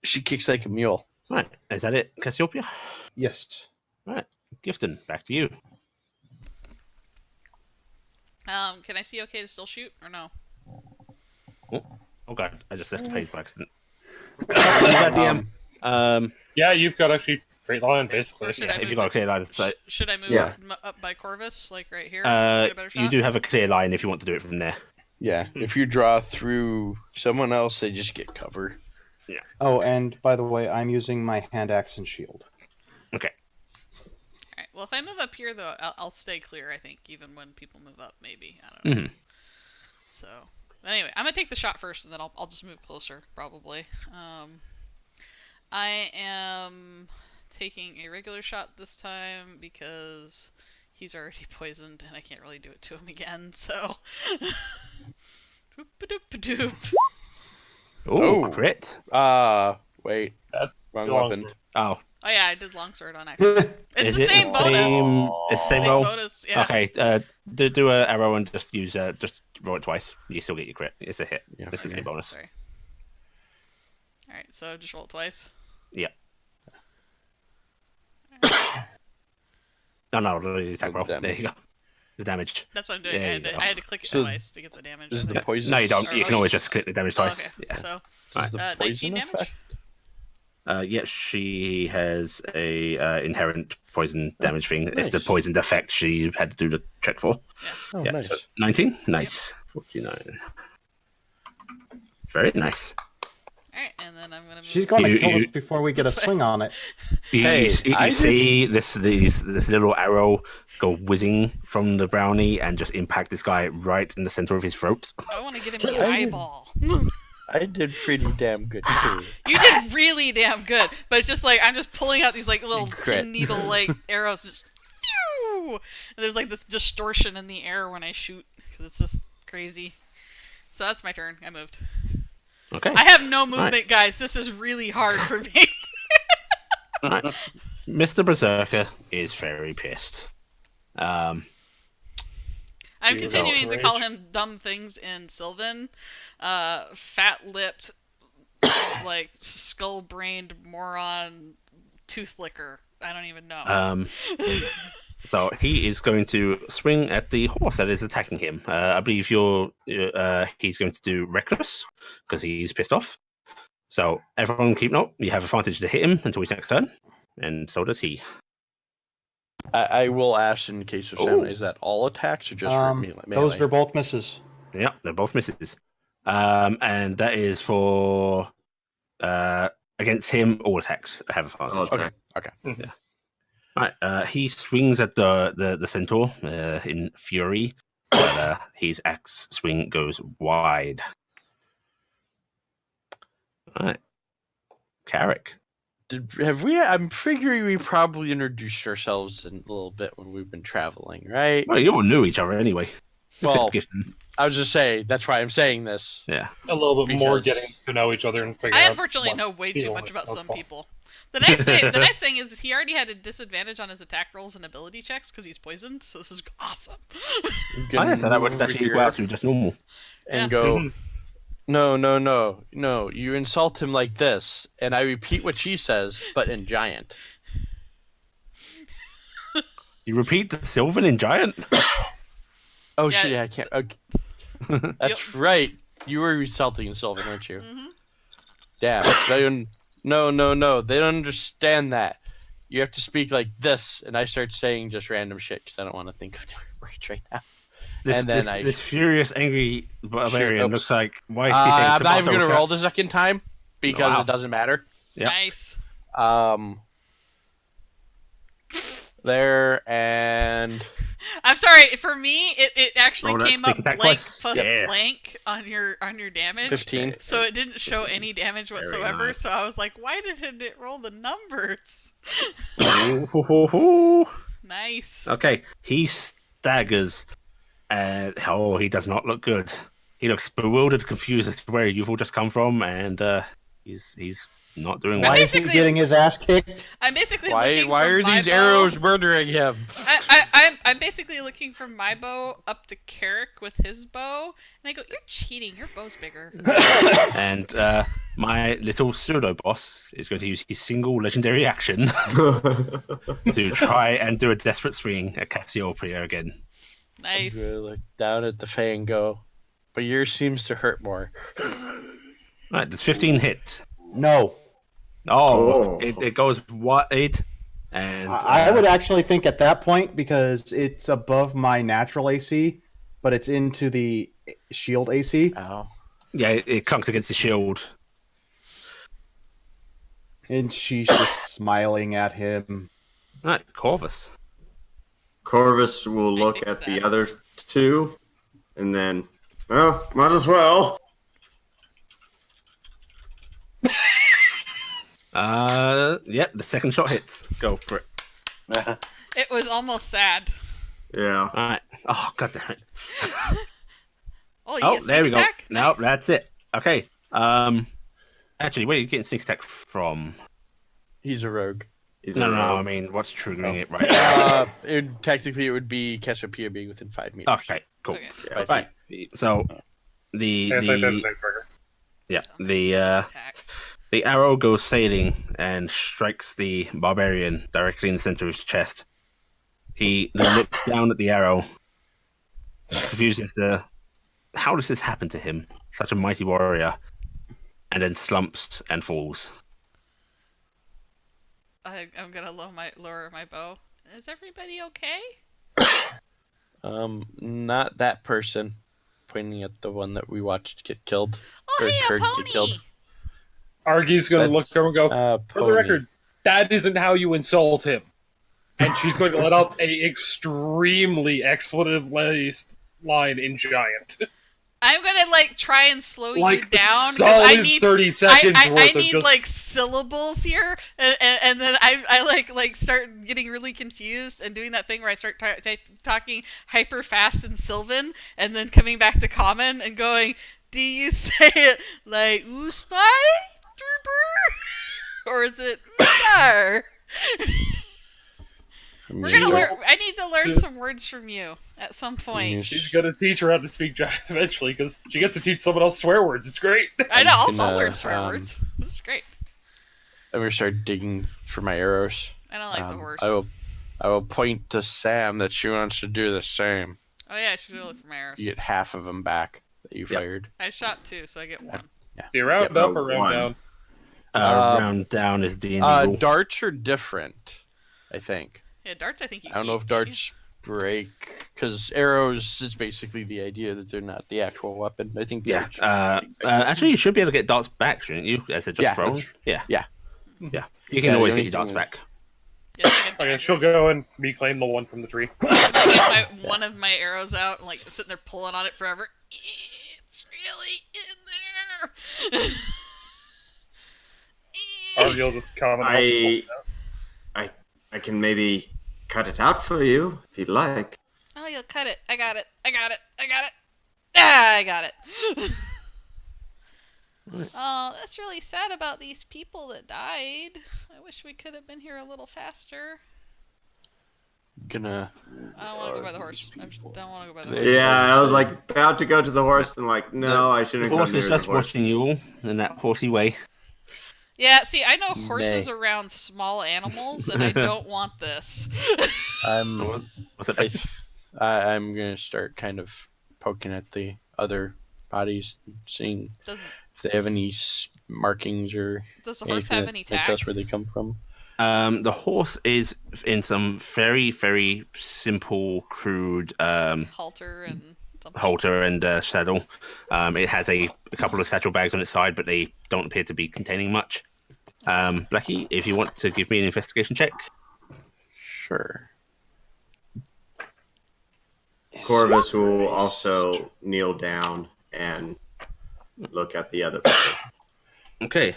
[SPEAKER 4] She kicks like a mule.
[SPEAKER 1] Right. Is that it, Cassiopeia?
[SPEAKER 7] Yes.
[SPEAKER 1] Right. Gifton, back to you.
[SPEAKER 3] Can I see okay to still shoot or no?
[SPEAKER 1] Oh god, I just left the page by accident. DM.
[SPEAKER 2] Yeah, you've got actually straight line basically.
[SPEAKER 3] Or should
[SPEAKER 1] Yeah,
[SPEAKER 3] I
[SPEAKER 1] if
[SPEAKER 3] move
[SPEAKER 1] you've got a
[SPEAKER 3] it-
[SPEAKER 1] clear line of sight.
[SPEAKER 3] Should I move
[SPEAKER 6] Yeah.
[SPEAKER 3] up by Corvus, like right here? to get a better
[SPEAKER 1] You
[SPEAKER 3] shot?
[SPEAKER 1] do have a clear line if you want to do it from there.
[SPEAKER 4] Yeah, if you draw through someone else, they just get cover.
[SPEAKER 7] Oh, and by the way, I'm using my hand axe and shield.
[SPEAKER 1] Okay.
[SPEAKER 3] Alright, well, if I move up here, though, I'll stay clear, I think, even when people move up, maybe. I don't know.
[SPEAKER 1] Mhm.
[SPEAKER 3] So, anyway, I'm going to take the shot first, and then I'll just move closer, probably. I am taking a regular shot this time because he's already poisoned, and I can't really do it to him again, so... Doop-a-doop-a-doop.
[SPEAKER 1] Oh,
[SPEAKER 4] Oh.
[SPEAKER 1] crit.
[SPEAKER 4] Wait.
[SPEAKER 2] That's
[SPEAKER 4] Wrong
[SPEAKER 2] long.
[SPEAKER 4] weapon.
[SPEAKER 1] Oh,
[SPEAKER 3] Oh yeah, I did longsword on accident. It's
[SPEAKER 1] is
[SPEAKER 3] the
[SPEAKER 1] it
[SPEAKER 3] same
[SPEAKER 1] the
[SPEAKER 3] bonus.
[SPEAKER 1] same? It's the same
[SPEAKER 3] Same
[SPEAKER 1] roll.
[SPEAKER 3] bonus, yeah.
[SPEAKER 1] Okay. Do a arrow and just use just roll it twice. You still get your crit. It's a hit.
[SPEAKER 4] Yeah,
[SPEAKER 1] It's the
[SPEAKER 4] okay.
[SPEAKER 1] same bonus.
[SPEAKER 3] Sorry. Alright, so just roll it twice.
[SPEAKER 1] No, the attack
[SPEAKER 4] The
[SPEAKER 1] roll.
[SPEAKER 4] damage.
[SPEAKER 1] There you go. The damage.
[SPEAKER 3] That's what I'm doing.
[SPEAKER 1] There
[SPEAKER 3] I
[SPEAKER 1] you go.
[SPEAKER 3] had to click it
[SPEAKER 4] So
[SPEAKER 3] twice to get the damage.
[SPEAKER 4] Is
[SPEAKER 3] I
[SPEAKER 4] the
[SPEAKER 3] think.
[SPEAKER 4] poison?
[SPEAKER 1] No, you don't.
[SPEAKER 3] Or-
[SPEAKER 1] You
[SPEAKER 3] oh,
[SPEAKER 1] can always just click the damage
[SPEAKER 3] Oh,
[SPEAKER 1] twice.
[SPEAKER 3] okay.
[SPEAKER 1] Yeah.
[SPEAKER 3] So,
[SPEAKER 4] Does the
[SPEAKER 3] 19
[SPEAKER 4] poison
[SPEAKER 3] damage?
[SPEAKER 4] effect?
[SPEAKER 1] Yes, she has a inherent poison damage thing. It's the
[SPEAKER 4] nice.
[SPEAKER 1] poisoned effect she had to do the check for.
[SPEAKER 4] Oh,
[SPEAKER 1] Yeah,
[SPEAKER 4] nice.
[SPEAKER 1] so 19? Nice. 49. Very nice.
[SPEAKER 3] Alright, and then I'm gonna move.
[SPEAKER 7] She's going to
[SPEAKER 1] You-
[SPEAKER 7] kill us
[SPEAKER 1] you-
[SPEAKER 7] before we get a swing on it.
[SPEAKER 1] You,
[SPEAKER 4] Hey,
[SPEAKER 1] you
[SPEAKER 4] I
[SPEAKER 1] see this little arrow go whizzing from the brownie and just impact this guy right in the center of his throat.
[SPEAKER 3] I want to get him in the
[SPEAKER 4] I did-
[SPEAKER 3] eyeball.
[SPEAKER 4] I did pretty damn good too.
[SPEAKER 3] You did really damn good, but it's just like I'm just pulling out these like little
[SPEAKER 4] Crit.
[SPEAKER 3] pin needle like arrows, just phew! And there's like this distortion in the air when I shoot because it's just crazy. So that's my turn. I moved.
[SPEAKER 1] Okay.
[SPEAKER 3] I have no movement, guys. This is really hard for me.
[SPEAKER 1] Right. Mr. Berserker is very pissed.
[SPEAKER 3] I'm
[SPEAKER 1] Yeah.
[SPEAKER 3] continuing to
[SPEAKER 2] Rage.
[SPEAKER 3] call him dumb things in Sylvan. Fat-lipped, like skull-brained moron, tooth licker. I don't even know.
[SPEAKER 1] So he is going to swing at the horse that is attacking him. I believe he's going to do reckless because he's pissed off. So everyone keep note. You have advantage to hit him until his next turn, and so does he.
[SPEAKER 4] I will ask in case of
[SPEAKER 1] Oh.
[SPEAKER 4] sound. Is that all attacks or just for melee?
[SPEAKER 7] Those are both misses.
[SPEAKER 1] Yeah, they're both misses. And that is for against him. All attacks have advantage.
[SPEAKER 6] Okay.
[SPEAKER 4] Okay.
[SPEAKER 1] Right, he swings at the centaur in fury, but his axe swing goes wide. All right, Carrick.
[SPEAKER 4] Have we? I'm figuring we probably introduced ourselves in a little bit when we've been traveling, right?
[SPEAKER 1] Well, you all knew each other anyway.
[SPEAKER 4] Well,
[SPEAKER 1] Except Gifton.
[SPEAKER 4] I was just saying that's why I'm saying this.
[SPEAKER 1] Yeah.
[SPEAKER 2] A little bit more
[SPEAKER 4] Because-
[SPEAKER 2] getting to know each other and figure
[SPEAKER 3] I
[SPEAKER 2] out.
[SPEAKER 3] unfortunately
[SPEAKER 2] what
[SPEAKER 3] know way too
[SPEAKER 2] feel
[SPEAKER 3] much about
[SPEAKER 2] is
[SPEAKER 3] some
[SPEAKER 2] helpful.
[SPEAKER 3] people. The nice thing is he already had a disadvantage on his attack rolls and ability checks because he's poisoned. So this is awesome.
[SPEAKER 4] You
[SPEAKER 1] Oh,
[SPEAKER 4] can
[SPEAKER 1] yeah, so that would
[SPEAKER 4] move
[SPEAKER 1] actually
[SPEAKER 4] here
[SPEAKER 1] equal out to just normal.
[SPEAKER 4] and
[SPEAKER 3] Yeah.
[SPEAKER 4] go. No. You insult him like this, and I repeat what she says, but in giant.
[SPEAKER 1] You repeat the Sylvan in Giant?
[SPEAKER 4] Oh
[SPEAKER 3] Yeah.
[SPEAKER 4] shit! I can't. Okay. That's right. You were insulting Sylvan, weren't you?
[SPEAKER 3] Hmm.
[SPEAKER 4] Damn. No. They don't understand that. You have to speak like this, and I start saying just random shit because I don't want to think of different words right now.
[SPEAKER 1] This,
[SPEAKER 4] And then
[SPEAKER 1] this,
[SPEAKER 4] I-
[SPEAKER 1] this furious, angry barbarian
[SPEAKER 4] oops.
[SPEAKER 1] looks like, why is he saying
[SPEAKER 4] I'm not even
[SPEAKER 1] tomato
[SPEAKER 4] gonna
[SPEAKER 1] cat?
[SPEAKER 4] roll the second time because
[SPEAKER 1] Wow.
[SPEAKER 4] it doesn't matter.
[SPEAKER 1] Yep.
[SPEAKER 3] Nice.
[SPEAKER 4] There and
[SPEAKER 3] I'm sorry. For me, it actually
[SPEAKER 1] Roll that
[SPEAKER 3] came up
[SPEAKER 1] sneak attack
[SPEAKER 3] blank
[SPEAKER 1] twice.
[SPEAKER 3] plus
[SPEAKER 1] Yeah.
[SPEAKER 3] blank on your damage.
[SPEAKER 4] 15.
[SPEAKER 3] So it didn't show any damage
[SPEAKER 1] Very
[SPEAKER 3] whatsoever.
[SPEAKER 1] nice.
[SPEAKER 3] So I was like, why didn't it roll the numbers?
[SPEAKER 1] Ooh, hoo, hoo, hoo.
[SPEAKER 3] Nice.
[SPEAKER 1] Okay, he staggers And he does not look good. He looks bewildered, confused as to where you've all just come from, and he's not doing well.
[SPEAKER 7] Why is he
[SPEAKER 3] basically-
[SPEAKER 7] getting his ass kicked?
[SPEAKER 3] I'm basically
[SPEAKER 4] Why
[SPEAKER 3] looking
[SPEAKER 4] why
[SPEAKER 3] from
[SPEAKER 4] are
[SPEAKER 3] my
[SPEAKER 4] these
[SPEAKER 3] bow.
[SPEAKER 4] arrows murdering him?
[SPEAKER 3] I'm basically looking from my bow up to Carrick with his bow, and I go, "You're cheating. Your bow's bigger."
[SPEAKER 1] And my little pseudo boss is going to use his single legendary action to try and do a desperate swing at Cassiopeia again.
[SPEAKER 3] Nice.
[SPEAKER 4] I'm gonna look down at the Fae and go, but yours seems to hurt more.
[SPEAKER 1] Right, does 15 hit?
[SPEAKER 7] No.
[SPEAKER 1] Oh,
[SPEAKER 6] Oh.
[SPEAKER 1] it goes wide, and
[SPEAKER 7] I would actually think at that point, because it's above my natural AC, but it's into the shield AC,
[SPEAKER 4] Ow.
[SPEAKER 1] yeah, it clunks against the shield.
[SPEAKER 7] and she's just smiling at him.
[SPEAKER 1] Right, Corvus.
[SPEAKER 6] Corvus will look
[SPEAKER 3] fixed
[SPEAKER 6] at the
[SPEAKER 3] that.
[SPEAKER 6] other two, and then, well, might as well.
[SPEAKER 1] Yep, the second shot hits. Go for it.
[SPEAKER 3] It was almost sad.
[SPEAKER 6] Yeah.
[SPEAKER 1] All right. Oh, god damn it.
[SPEAKER 3] Oh, you
[SPEAKER 1] Oh,
[SPEAKER 3] get
[SPEAKER 1] there we
[SPEAKER 3] sneak
[SPEAKER 1] go.
[SPEAKER 3] attack?
[SPEAKER 1] No,
[SPEAKER 3] Nice.
[SPEAKER 1] that's it. Okay. Actually, where are you getting sneak attack from?
[SPEAKER 4] He's a rogue.
[SPEAKER 6] He's
[SPEAKER 1] No,
[SPEAKER 6] a
[SPEAKER 1] no, no. I
[SPEAKER 6] rogue.
[SPEAKER 1] mean, what's triggering it right now?
[SPEAKER 4] Technically, it would be Cassiopeia being within 5 meters.
[SPEAKER 1] Okay, cool.
[SPEAKER 3] Okay.
[SPEAKER 6] Yeah.
[SPEAKER 4] 5
[SPEAKER 1] Right.
[SPEAKER 4] feet.
[SPEAKER 1] So the
[SPEAKER 2] Yeah, it's like that same trigger.
[SPEAKER 1] yeah
[SPEAKER 3] So,
[SPEAKER 1] the
[SPEAKER 3] attacks.
[SPEAKER 1] the arrow goes sailing and strikes the barbarian directly in the center of his chest. He looks down at the arrow, confused as to how does this happen to him, such a mighty warrior, and then slumps and falls.
[SPEAKER 3] I'm gonna lower my bow. Is everybody okay?
[SPEAKER 4] Not that person. Pointing at the one that we watched get killed.
[SPEAKER 3] Oh,
[SPEAKER 4] Or
[SPEAKER 3] hey, a
[SPEAKER 4] heard get
[SPEAKER 3] pony!
[SPEAKER 4] killed.
[SPEAKER 2] Argy's gonna
[SPEAKER 4] That's-
[SPEAKER 2] look over and go, for the
[SPEAKER 4] Pony.
[SPEAKER 2] record, that isn't how you insult him. And she's going to let off a extremely expletive-laced line in Giant.
[SPEAKER 3] I'm gonna try and slow you
[SPEAKER 2] Like,
[SPEAKER 3] down
[SPEAKER 2] solid
[SPEAKER 3] I need
[SPEAKER 2] 30 seconds
[SPEAKER 3] I
[SPEAKER 2] worth of
[SPEAKER 3] need
[SPEAKER 2] just...
[SPEAKER 3] like syllables here, and then I like start getting really confused and doing that thing where I start talking hyper fast in Sylvan, and then coming back to common and going, "Do you say it like Ustai, or is it Ustar?"
[SPEAKER 4] From
[SPEAKER 3] We're
[SPEAKER 4] your
[SPEAKER 3] gonna
[SPEAKER 4] start.
[SPEAKER 3] learn. I need to learn some words from you at some point.
[SPEAKER 2] She's gonna teach her how to speak Giant eventually, because she gets to teach someone else swear words. It's great.
[SPEAKER 3] I know. I'll
[SPEAKER 4] gonna,
[SPEAKER 3] learn swear words. This is great.
[SPEAKER 4] I'm gonna start digging for my arrows.
[SPEAKER 3] I don't like the horse.
[SPEAKER 4] I will point to Sam that she wants to do the same.
[SPEAKER 3] Oh yeah, I should go look for my arrows.
[SPEAKER 4] You get half of them back that you fired.
[SPEAKER 3] I shot 2, so I get 1.
[SPEAKER 2] Do you round
[SPEAKER 6] Yeah,
[SPEAKER 2] up or round
[SPEAKER 6] one.
[SPEAKER 2] down?
[SPEAKER 1] Round down is D&D rule.
[SPEAKER 4] Darts are different, I think.
[SPEAKER 3] Yeah, darts. I think you.
[SPEAKER 4] I don't know
[SPEAKER 3] keep,
[SPEAKER 4] if
[SPEAKER 3] can't you?
[SPEAKER 4] darts break because arrows is basically the idea that they're not the actual weapon. I think.
[SPEAKER 1] Yeah.
[SPEAKER 4] darts-
[SPEAKER 1] Actually, you should be able to get darts back, shouldn't you? As they're just
[SPEAKER 4] Yeah,
[SPEAKER 1] thrown.
[SPEAKER 4] that's-
[SPEAKER 1] Yeah.
[SPEAKER 4] yeah.
[SPEAKER 1] Yeah. You can
[SPEAKER 4] Yeah,
[SPEAKER 1] always
[SPEAKER 4] the
[SPEAKER 1] get your
[SPEAKER 4] only
[SPEAKER 1] darts
[SPEAKER 4] thing
[SPEAKER 1] back.
[SPEAKER 3] Yeah, I can
[SPEAKER 2] Okay, she'll go and reclaim the one from the tree.
[SPEAKER 3] I get one of my arrows out and like sitting there pulling on it forever. It's really in there.
[SPEAKER 2] Argy will just comment.
[SPEAKER 6] I can maybe cut it out for you if you'd like.
[SPEAKER 3] Oh, you'll cut it. I got it. I got it. I got it. Ah, I got it. Oh, that's really sad about these people that died. I wish we could have been here a little faster.
[SPEAKER 4] Gonna.
[SPEAKER 3] I don't want to go by the horse. I just don't want to go by the
[SPEAKER 4] They-
[SPEAKER 3] horse.
[SPEAKER 6] Yeah, I was like about to go to the horse and like, no, I
[SPEAKER 1] The
[SPEAKER 6] shouldn't go
[SPEAKER 1] horse
[SPEAKER 6] near
[SPEAKER 1] is
[SPEAKER 6] the
[SPEAKER 1] just
[SPEAKER 6] horse.
[SPEAKER 1] watching you all in that horsey way.
[SPEAKER 3] Yeah, see, I know horses
[SPEAKER 4] Nay.
[SPEAKER 3] around small animals, and I don't want this.
[SPEAKER 4] I'm.
[SPEAKER 1] What's it?
[SPEAKER 4] I'm gonna start kind of poking at the other bodies, seeing
[SPEAKER 3] Doesn't
[SPEAKER 4] if they have any markings or
[SPEAKER 3] does the horse
[SPEAKER 4] anything
[SPEAKER 3] have
[SPEAKER 4] that
[SPEAKER 3] any
[SPEAKER 4] make
[SPEAKER 3] tack?
[SPEAKER 4] us where they come from.
[SPEAKER 1] The horse is in some very, very simple, crude
[SPEAKER 3] Halter and something.
[SPEAKER 1] halter and saddle. It has a couple of satchel bags on its side, but they don't appear to be containing much. Blackie, if you want to give me an investigation check.
[SPEAKER 4] Sure.
[SPEAKER 6] Corvus will also kneel down and look at the other body.
[SPEAKER 1] Okay.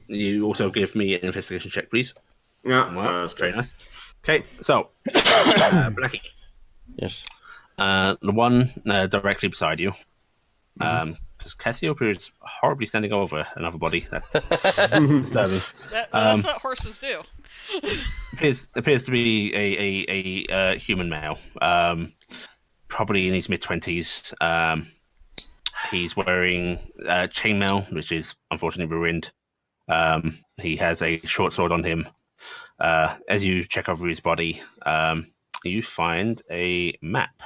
[SPEAKER 1] You also give me an investigation check, please.
[SPEAKER 6] Yeah,
[SPEAKER 1] Well,
[SPEAKER 6] that's
[SPEAKER 1] very
[SPEAKER 6] great.
[SPEAKER 1] nice. Okay, so Blackie,
[SPEAKER 4] Yes.
[SPEAKER 1] The one directly beside you,
[SPEAKER 4] Mhm.
[SPEAKER 1] because Cassiopeia is horribly standing over another body. That's disturbing.
[SPEAKER 3] That's what horses do.
[SPEAKER 1] Appears to be a human male, probably in his mid-20s. He's wearing chainmail, which is unfortunately ruined. He has a short sword on him. As you check over his body, you find a map.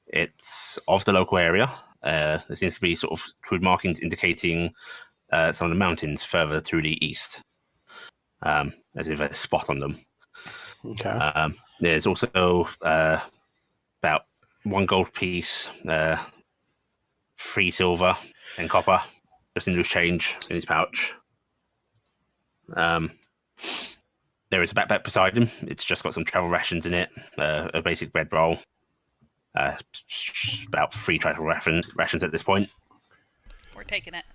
[SPEAKER 1] It's of the local area. There seems to be sort of crude markings indicating some of the mountains further to the east, as if a spot on them.
[SPEAKER 4] Okay.
[SPEAKER 1] There's also about 1 gold piece, 3 silver, and copper, just in loose change in his pouch. There is a backpack beside him. It's just got some travel rations in it, a basic bread roll, about 3 travel rations at this point.
[SPEAKER 3] We're taking it.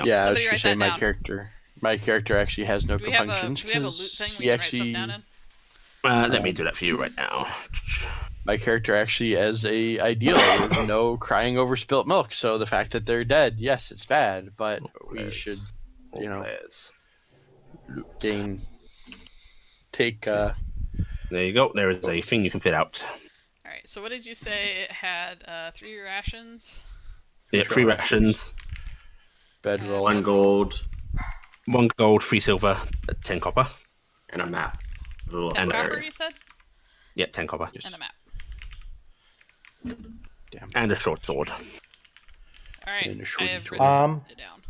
[SPEAKER 4] Yeah, I was
[SPEAKER 3] Somebody
[SPEAKER 4] gonna
[SPEAKER 3] write
[SPEAKER 4] say
[SPEAKER 3] that down.
[SPEAKER 4] my character actually has no
[SPEAKER 3] Do we have a
[SPEAKER 4] compunctions
[SPEAKER 3] loot thing we can write stuff down in?
[SPEAKER 1] Let me do that for you right now.
[SPEAKER 4] my character actually has a ideal with no crying over spilt milk. So the fact that they're dead, yes, it's bad, but we should, you know, take.
[SPEAKER 1] There you go. There is a thing you can fit out.
[SPEAKER 3] All right. So what did you say? It had 3 rations.
[SPEAKER 1] Yeah, 3 rations,
[SPEAKER 4] Bedroll.
[SPEAKER 6] 1 gold
[SPEAKER 1] 1 gold, 3 silver, 10 copper.
[SPEAKER 6] and a map. A little
[SPEAKER 3] 10 copper,
[SPEAKER 6] area.
[SPEAKER 3] you said?
[SPEAKER 1] Yep, 10 copper.
[SPEAKER 3] And a map.
[SPEAKER 4] Damn.
[SPEAKER 1] And a short sword.
[SPEAKER 3] All right.
[SPEAKER 4] And a
[SPEAKER 3] I
[SPEAKER 4] shorty
[SPEAKER 3] have
[SPEAKER 4] sword.
[SPEAKER 3] written it down.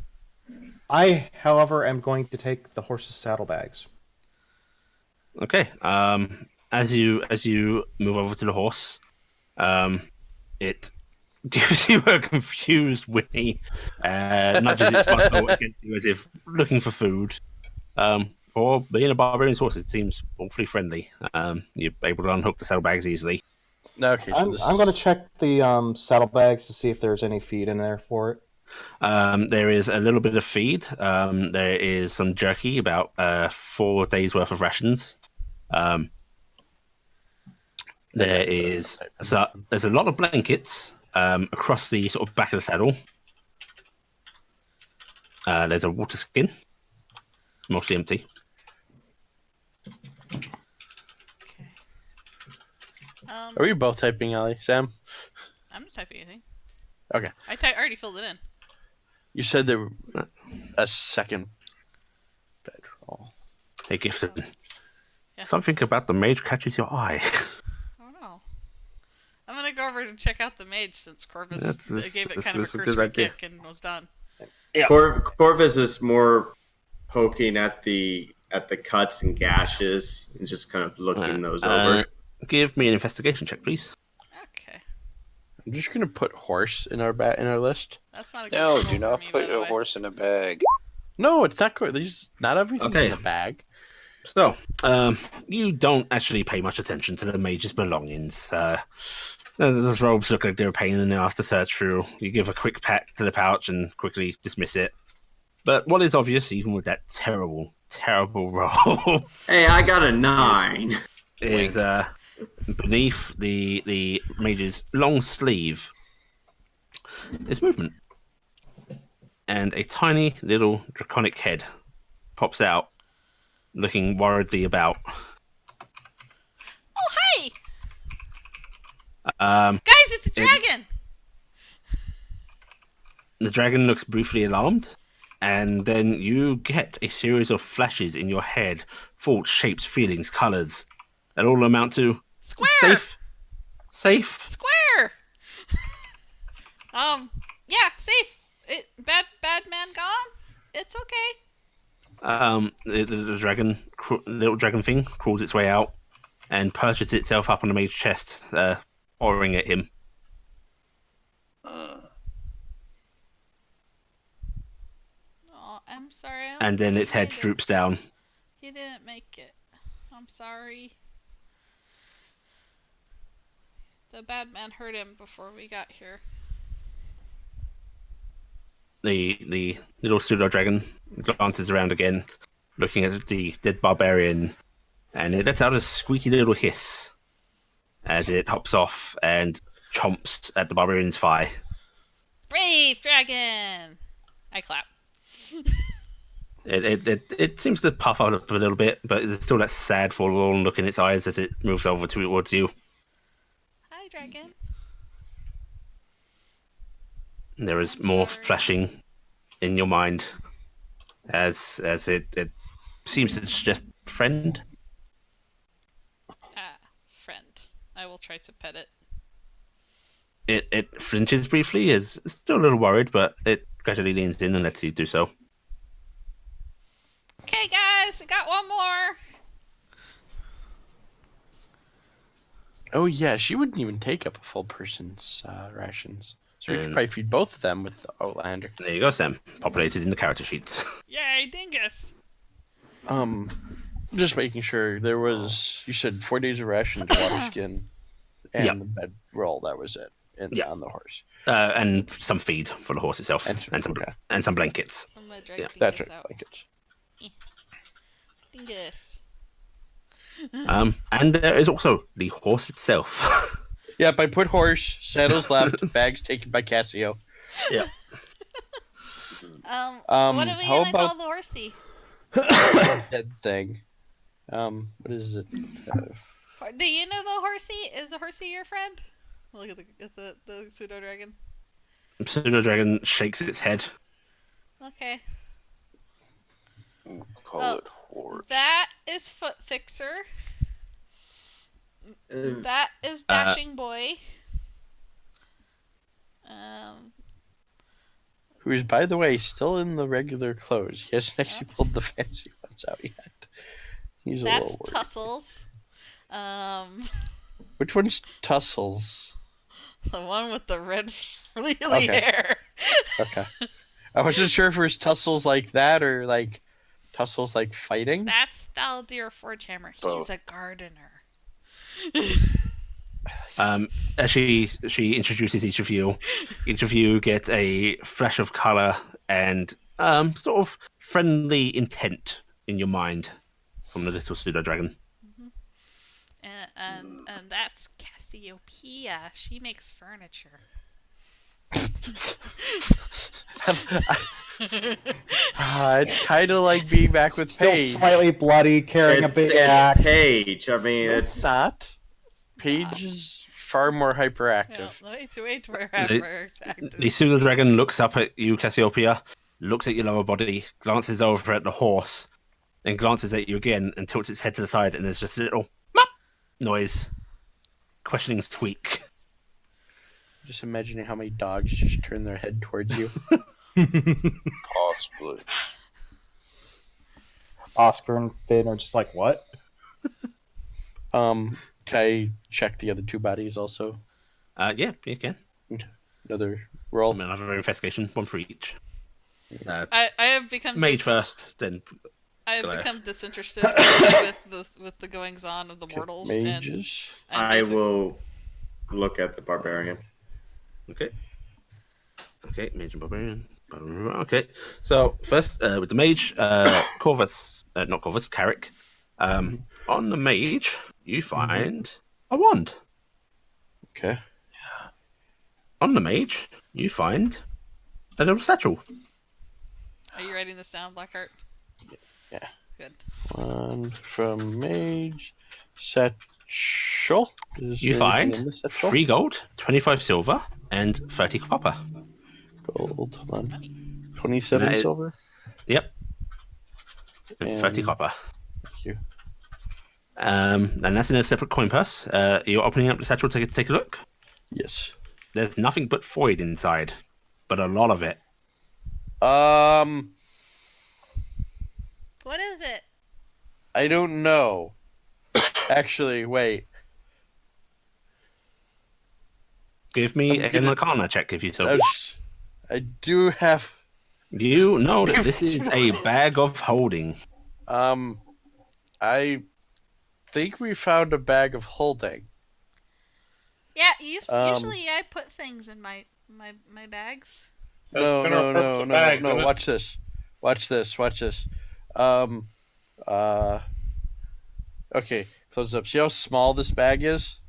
[SPEAKER 7] I, however, am going to take the horse's saddlebags.
[SPEAKER 1] Okay. As you move over to the horse, it gives you a confused whinny, nudges its muzzle against you as if looking for food. For being a barbarian's horse, it seems awfully friendly. You're able to unhook the saddlebags easily.
[SPEAKER 4] Okay, so
[SPEAKER 7] I'm going to check the saddlebags to see if there's any feed in there for it.
[SPEAKER 1] There is a little bit of feed. There is some jerky, about 4 days worth of rations. There's a lot of blankets across the sort of back of the saddle. There's a water skin, mostly empty.
[SPEAKER 3] Okay.
[SPEAKER 4] Are we both typing, Ellie? Sam?
[SPEAKER 3] I'm not typing anything.
[SPEAKER 4] Okay.
[SPEAKER 3] I already filled it in.
[SPEAKER 4] You said there a second bedroll.
[SPEAKER 1] Hey, Gifted.
[SPEAKER 3] Yeah.
[SPEAKER 1] Something about the mage catches your eye.
[SPEAKER 3] Oh no. I'm gonna go over and check out the mage since Corvus gave it kind of a
[SPEAKER 1] a good
[SPEAKER 3] cursory
[SPEAKER 1] idea.
[SPEAKER 3] kick and was done.
[SPEAKER 1] Yeah.
[SPEAKER 6] Corvus is more poking at the cuts and gashes and just kind of looking those over.
[SPEAKER 1] Give me an investigation check, please.
[SPEAKER 3] Okay.
[SPEAKER 4] I'm just gonna put horse in our list.
[SPEAKER 3] That's not a good
[SPEAKER 5] No,
[SPEAKER 3] roll
[SPEAKER 5] do
[SPEAKER 3] for
[SPEAKER 5] not
[SPEAKER 3] me, by
[SPEAKER 5] put
[SPEAKER 3] the
[SPEAKER 5] a
[SPEAKER 3] way.
[SPEAKER 5] horse in a bag.
[SPEAKER 4] No, it's not good. Not everything's
[SPEAKER 1] Okay.
[SPEAKER 4] in a bag.
[SPEAKER 1] So, you don't actually pay much attention to the mage's belongings. Those robes look like they're a pain in the ass to search through. You give a quick pat to the pouch and quickly dismiss it. But what is obvious, even with that terrible, terrible roll,
[SPEAKER 6] Hey, I got a 9.
[SPEAKER 1] is beneath the mage's long sleeve is movement. And a tiny little draconic head pops out, looking worriedly about.
[SPEAKER 3] Oh, hey!
[SPEAKER 1] Um,
[SPEAKER 3] Guys, it's a dragon!
[SPEAKER 1] the dragon looks briefly alarmed, and then you get a series of flashes in your head, thoughts, shapes, feelings, colors, that all amount to
[SPEAKER 3] Square!
[SPEAKER 1] safe.
[SPEAKER 3] Square! Yeah, safe. Bad man gone? It's okay.
[SPEAKER 1] The dragon, little dragon thing, crawls its way out and perches itself up on the mage's chest, oring at him.
[SPEAKER 3] Oh, I'm sorry.
[SPEAKER 1] And then its head droops down.
[SPEAKER 3] He didn't make it. I'm sorry. The bad man hurt him before we got here.
[SPEAKER 1] The little pseudo dragon glances around again, looking at the dead barbarian, and it lets out a squeaky little hiss as it hops off and chomps at the barbarian's thigh.
[SPEAKER 3] Brave dragon! I clap.
[SPEAKER 1] It seems to puff up a little bit, but there's still that sad, forlorn look in its eyes as it moves over towards you.
[SPEAKER 3] Hi, dragon.
[SPEAKER 1] There is
[SPEAKER 3] I'm
[SPEAKER 1] more
[SPEAKER 3] sorry.
[SPEAKER 1] flashing in your mind as it seems to suggest friend.
[SPEAKER 3] Ah, friend. I will try to pet it.
[SPEAKER 1] It flinches briefly, is still a little worried, but it gradually leans in and lets you do so.
[SPEAKER 3] Okay, guys, we got one more.
[SPEAKER 4] Oh yeah, she wouldn't even take up a full person's rations, so we could
[SPEAKER 1] And-
[SPEAKER 4] probably feed both of them with the Outlander.
[SPEAKER 1] There you go, Sam. Populated in the character sheets.
[SPEAKER 3] Yay, dingus!
[SPEAKER 4] Just making sure there was. You said 4 days of rations, water skin, and
[SPEAKER 1] Yep.
[SPEAKER 4] the bed roll. That was it.
[SPEAKER 1] Yeah.
[SPEAKER 4] On the horse.
[SPEAKER 1] And some feed for the horse itself,
[SPEAKER 4] And
[SPEAKER 1] and
[SPEAKER 4] some-
[SPEAKER 1] some
[SPEAKER 4] okay.
[SPEAKER 1] and some blankets.
[SPEAKER 3] I'm gonna drag
[SPEAKER 1] Yeah,
[SPEAKER 3] dingus
[SPEAKER 4] That's right.
[SPEAKER 3] out.
[SPEAKER 4] Blankets.
[SPEAKER 3] Dingus.
[SPEAKER 1] And there is also the horse itself.
[SPEAKER 4] Yep, I put horse, saddles left, bags taken by Cassio.
[SPEAKER 1] Yeah.
[SPEAKER 3] What are we
[SPEAKER 4] how
[SPEAKER 3] gonna call
[SPEAKER 4] about-
[SPEAKER 3] the horsey?
[SPEAKER 4] Dead thing. What is it?
[SPEAKER 3] Do you know the horsey? Is the horsey your friend? Look at the pseudo dragon.
[SPEAKER 1] Pseudo dragon shakes its head.
[SPEAKER 3] Okay.
[SPEAKER 5] Call
[SPEAKER 3] Oh,
[SPEAKER 5] it horse.
[SPEAKER 3] That is Foot Fixer. That is Dashing Boy.
[SPEAKER 4] Who is, by the way, still in the regular clothes. He hasn't actually pulled the fancy ones out yet. He's a
[SPEAKER 3] That's
[SPEAKER 4] little worried.
[SPEAKER 3] Tussles.
[SPEAKER 4] Which one's Tussles?
[SPEAKER 3] The one with the red really
[SPEAKER 4] Okay.
[SPEAKER 3] hair.
[SPEAKER 4] Okay. I wasn't sure if it was Tussles like that or like Tussles like fighting.
[SPEAKER 3] That's Daldir Forgehammer. He's
[SPEAKER 5] Both.
[SPEAKER 3] a gardener.
[SPEAKER 1] As she introduces each of you get a flash of color and sort of friendly intent in your mind from the little pseudo dragon.
[SPEAKER 3] And that's Cassiopeia. She makes furniture.
[SPEAKER 4] It's kind of like being back with
[SPEAKER 7] Still
[SPEAKER 4] Paige.
[SPEAKER 7] slightly bloody, carrying a big axe.
[SPEAKER 6] Paige. I mean,
[SPEAKER 4] It's not. Paige is far more hyperactive.
[SPEAKER 3] No, wait, we're active.
[SPEAKER 1] The pseudo dragon looks up at you, Cassiopeia, looks at your lower body, glances over at the horse, then glances at you again and tilts its head to the side, and there's just a little mop noise. Questioning squeak.
[SPEAKER 4] Just imagining how many dogs just turn their head towards you.
[SPEAKER 5] Possibly.
[SPEAKER 7] Oscar and Finn are just like, what?
[SPEAKER 4] Can I check the other two bodies also?
[SPEAKER 1] Yeah, you can.
[SPEAKER 4] Another roll.
[SPEAKER 1] Another investigation, one for each.
[SPEAKER 3] I have become
[SPEAKER 1] Mage first, then
[SPEAKER 3] I have
[SPEAKER 1] Goliath.
[SPEAKER 3] become disinterested with the goings on of the mortals.
[SPEAKER 4] Mages.
[SPEAKER 3] And
[SPEAKER 6] I
[SPEAKER 3] basic-
[SPEAKER 6] will look at the barbarian.
[SPEAKER 1] Okay. Okay, mage and barbarian. Okay, so first with the mage, Corvus, not Corvus, Carrick. On the mage, you find a wand.
[SPEAKER 4] Okay.
[SPEAKER 1] On the mage, you find a little satchel.
[SPEAKER 3] Are you writing this down, Blackheart?
[SPEAKER 4] Yeah.
[SPEAKER 3] Good.
[SPEAKER 4] One from mage. Satchel. Is
[SPEAKER 1] You
[SPEAKER 4] there anything
[SPEAKER 1] find
[SPEAKER 4] in the satchel?
[SPEAKER 1] 3 gold, 25 silver, and 30 copper.
[SPEAKER 4] Gold. Hold on. 27
[SPEAKER 1] That is-
[SPEAKER 4] silver.
[SPEAKER 1] Yep. And 30
[SPEAKER 4] And-
[SPEAKER 1] copper.
[SPEAKER 4] Thank you.
[SPEAKER 1] And that's in a separate coin purse. You're opening up the satchel to take a look.
[SPEAKER 4] Yes.
[SPEAKER 1] There's nothing but void inside, but a lot of it.
[SPEAKER 3] What is it?
[SPEAKER 4] I don't know. Actually, wait.
[SPEAKER 1] Give me
[SPEAKER 4] I'm
[SPEAKER 1] an
[SPEAKER 4] gonna-
[SPEAKER 1] Arcana check if you so
[SPEAKER 4] I,
[SPEAKER 1] wish.
[SPEAKER 4] was- I do have.
[SPEAKER 1] You know that this is a bag of holding.
[SPEAKER 4] I think we found a bag of holding.
[SPEAKER 3] Yeah,
[SPEAKER 4] Um,
[SPEAKER 3] usually I put things in my bags.
[SPEAKER 4] No,
[SPEAKER 2] That's
[SPEAKER 4] no,
[SPEAKER 2] gonna
[SPEAKER 4] no,
[SPEAKER 2] hurt the
[SPEAKER 4] no,
[SPEAKER 2] bag,
[SPEAKER 4] no.
[SPEAKER 2] doesn't it?
[SPEAKER 4] Watch this. Watch this. Watch this. Okay, close up. See how small this bag is?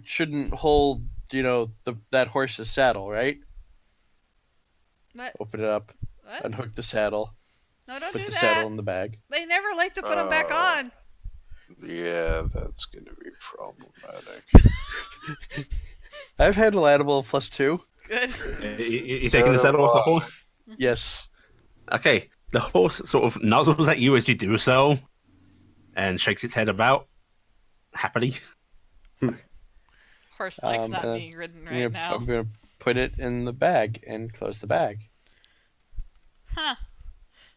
[SPEAKER 4] shouldn't hold, that horse's saddle, right?
[SPEAKER 3] What?
[SPEAKER 4] Open it up,
[SPEAKER 3] What?
[SPEAKER 4] unhook the saddle,
[SPEAKER 3] No, don't
[SPEAKER 4] put
[SPEAKER 3] do
[SPEAKER 4] the
[SPEAKER 3] that.
[SPEAKER 4] saddle in the bag.
[SPEAKER 3] They never like to put them back
[SPEAKER 5] Oh.
[SPEAKER 3] on.
[SPEAKER 5] Yeah, that's gonna be problematic.
[SPEAKER 4] I've had a animal +2.
[SPEAKER 3] Good.
[SPEAKER 1] You
[SPEAKER 5] So
[SPEAKER 1] taking the
[SPEAKER 5] do
[SPEAKER 1] saddle off the
[SPEAKER 5] I.
[SPEAKER 1] horse?
[SPEAKER 4] Yes.
[SPEAKER 1] Okay. The horse sort of nuzzles at you as you do so, and shakes its head about happily.
[SPEAKER 3] Horse likes not
[SPEAKER 4] and
[SPEAKER 3] being ridden right now.
[SPEAKER 4] I'm gonna put it in the bag and close the bag.
[SPEAKER 3] Huh.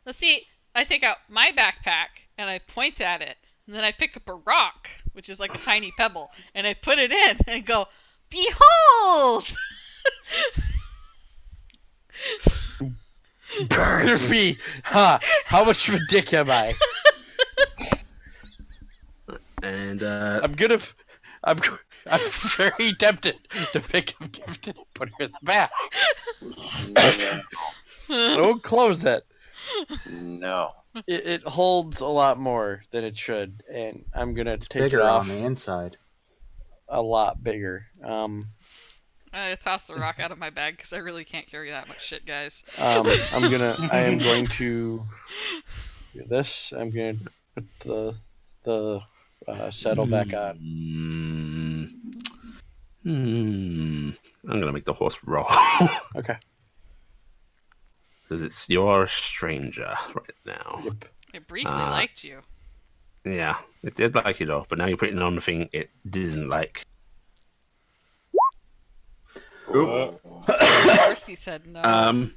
[SPEAKER 3] Let's see. I take out my backpack and I point at it, and then I pick up a rock, which is like a tiny pebble, and I put it in and go, "Behold!"
[SPEAKER 4] Burnaby! Ha! How much of a dick am I?
[SPEAKER 1] And
[SPEAKER 4] I'm very tempted to pick up gift and put her in the bag. Don't close it.
[SPEAKER 5] No.
[SPEAKER 4] It holds a lot more than it should, and I'm gonna
[SPEAKER 7] It's
[SPEAKER 4] take it
[SPEAKER 7] bigger
[SPEAKER 4] off
[SPEAKER 7] on the inside.
[SPEAKER 4] a lot bigger.
[SPEAKER 3] I toss the rock out of my bag because I really can't carry that much shit, guys.
[SPEAKER 4] I am going to do this. I'm going to put the saddle back on.
[SPEAKER 1] I'm gonna make the horse roll.
[SPEAKER 4] Okay.
[SPEAKER 1] Because you're a stranger right now.
[SPEAKER 4] Yep.
[SPEAKER 3] It briefly liked you.
[SPEAKER 1] Yeah, it did like you though, but now you're putting it on the thing it didn't like.
[SPEAKER 6] Oop.
[SPEAKER 3] Of course he said no.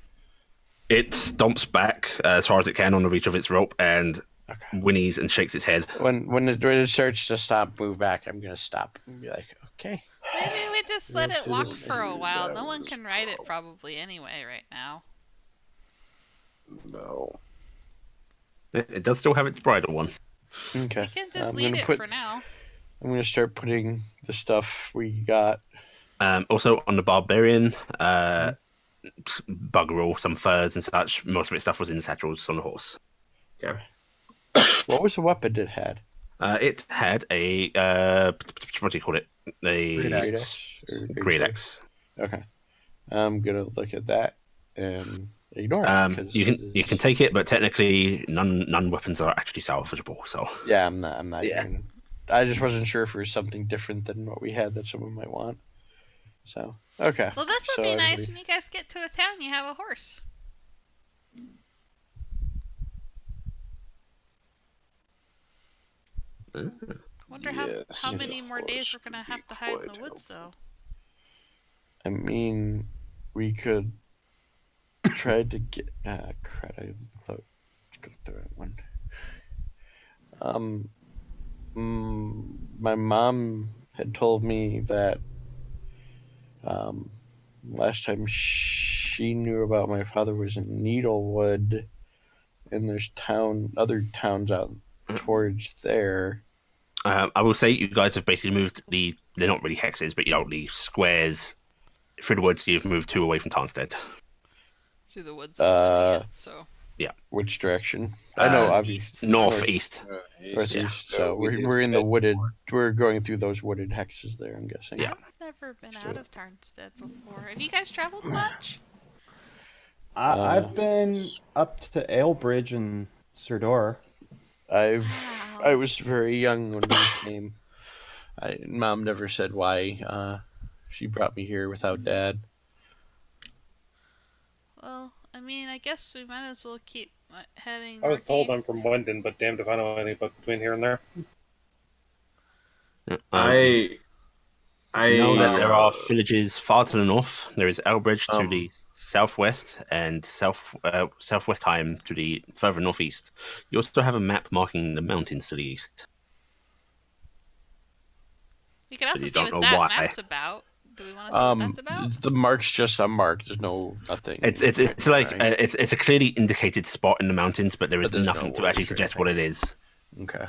[SPEAKER 1] It stomps back as far as it can on the reach of its rope and
[SPEAKER 4] Okay.
[SPEAKER 1] whinnies and shakes its head.
[SPEAKER 4] When it starts to move back, I'm gonna stop and be like, okay.
[SPEAKER 3] Maybe we just let
[SPEAKER 4] Yes,
[SPEAKER 3] it walk
[SPEAKER 4] this is-
[SPEAKER 3] for a while.
[SPEAKER 5] that
[SPEAKER 3] No one
[SPEAKER 5] was
[SPEAKER 3] can
[SPEAKER 5] a
[SPEAKER 3] ride it
[SPEAKER 5] problem.
[SPEAKER 3] probably anyway right now.
[SPEAKER 5] No.
[SPEAKER 1] It does still have its bridle one.
[SPEAKER 4] Okay.
[SPEAKER 3] We can just
[SPEAKER 4] I'm
[SPEAKER 3] lead
[SPEAKER 4] gonna
[SPEAKER 3] it
[SPEAKER 4] put.
[SPEAKER 3] for now.
[SPEAKER 4] I'm gonna start putting the stuff we got.
[SPEAKER 1] Also on the barbarian, buggerel, some furs and such. Most of its stuff was in the satchels on the horse.
[SPEAKER 6] Okay.
[SPEAKER 4] What was the weapon it had?
[SPEAKER 1] It had a what do you call it?
[SPEAKER 7] Great
[SPEAKER 1] A
[SPEAKER 7] axe.
[SPEAKER 1] great axe.
[SPEAKER 4] Okay. I'm gonna look at that and ignore it. 'Cause
[SPEAKER 1] You can take it, but technically none weapons are actually salvageable. So
[SPEAKER 4] Yeah, I'm not
[SPEAKER 1] Yeah.
[SPEAKER 4] even. I just wasn't sure if it was something different than what we had that someone might want. So okay.
[SPEAKER 3] Well, this would
[SPEAKER 4] So
[SPEAKER 3] be nice
[SPEAKER 4] everybody-
[SPEAKER 3] when you guys get to a town. You have a horse. Wonder
[SPEAKER 5] Yes,
[SPEAKER 3] how
[SPEAKER 5] the
[SPEAKER 3] many more days
[SPEAKER 5] horse
[SPEAKER 3] we're gonna
[SPEAKER 5] could
[SPEAKER 3] have
[SPEAKER 5] be
[SPEAKER 3] to hide in the
[SPEAKER 5] quite
[SPEAKER 3] woods,
[SPEAKER 5] helpful.
[SPEAKER 3] though.
[SPEAKER 4] I mean, we could try to get. Crap! I clicked the right one. My mom had told me that last time she knew about my father was in Needlewood, and there's other towns out towards there.
[SPEAKER 1] I will say you guys have basically moved they're not really hexes, but the squares through the woods. You've moved 2 away from Tarnstead.
[SPEAKER 3] Through the woods, I'm sending it, so.
[SPEAKER 4] Which direction? I know, obviously.
[SPEAKER 3] East.
[SPEAKER 1] Northeast.
[SPEAKER 4] Northeast.
[SPEAKER 1] Yeah.
[SPEAKER 4] So we're in the wooded. We're going through those wooded hexes there. I'm guessing.
[SPEAKER 1] Yeah.
[SPEAKER 3] I've never been out of Tarnstead before. Have you guys traveled much?
[SPEAKER 7] I've been up to Ailbridge and Serdor.
[SPEAKER 4] I was very young when we came. Mom never said why she brought me here without Dad.
[SPEAKER 3] Well, I mean, I guess we might as well keep heading
[SPEAKER 2] I was told I'm
[SPEAKER 3] northeast.
[SPEAKER 2] from Wendon, but damned if I know anything but between here and there.
[SPEAKER 6] I
[SPEAKER 1] know that there are villages far to the north. There is Elbridge to the southwest and southwest Heim to the further northeast. You also have a map marking the mountains to the east.
[SPEAKER 3] You can also
[SPEAKER 1] you
[SPEAKER 3] see
[SPEAKER 1] don't
[SPEAKER 3] what
[SPEAKER 1] know
[SPEAKER 3] that
[SPEAKER 1] why.
[SPEAKER 3] map's about. Do we want to see what that's about?
[SPEAKER 4] The mark's just a mark. There's nothing.
[SPEAKER 1] It's like
[SPEAKER 4] Right.
[SPEAKER 1] it's a clearly indicated spot in the mountains, but there is
[SPEAKER 4] But there's
[SPEAKER 1] nothing
[SPEAKER 4] no
[SPEAKER 1] to actually
[SPEAKER 4] words or
[SPEAKER 1] suggest what it is.
[SPEAKER 4] Okay.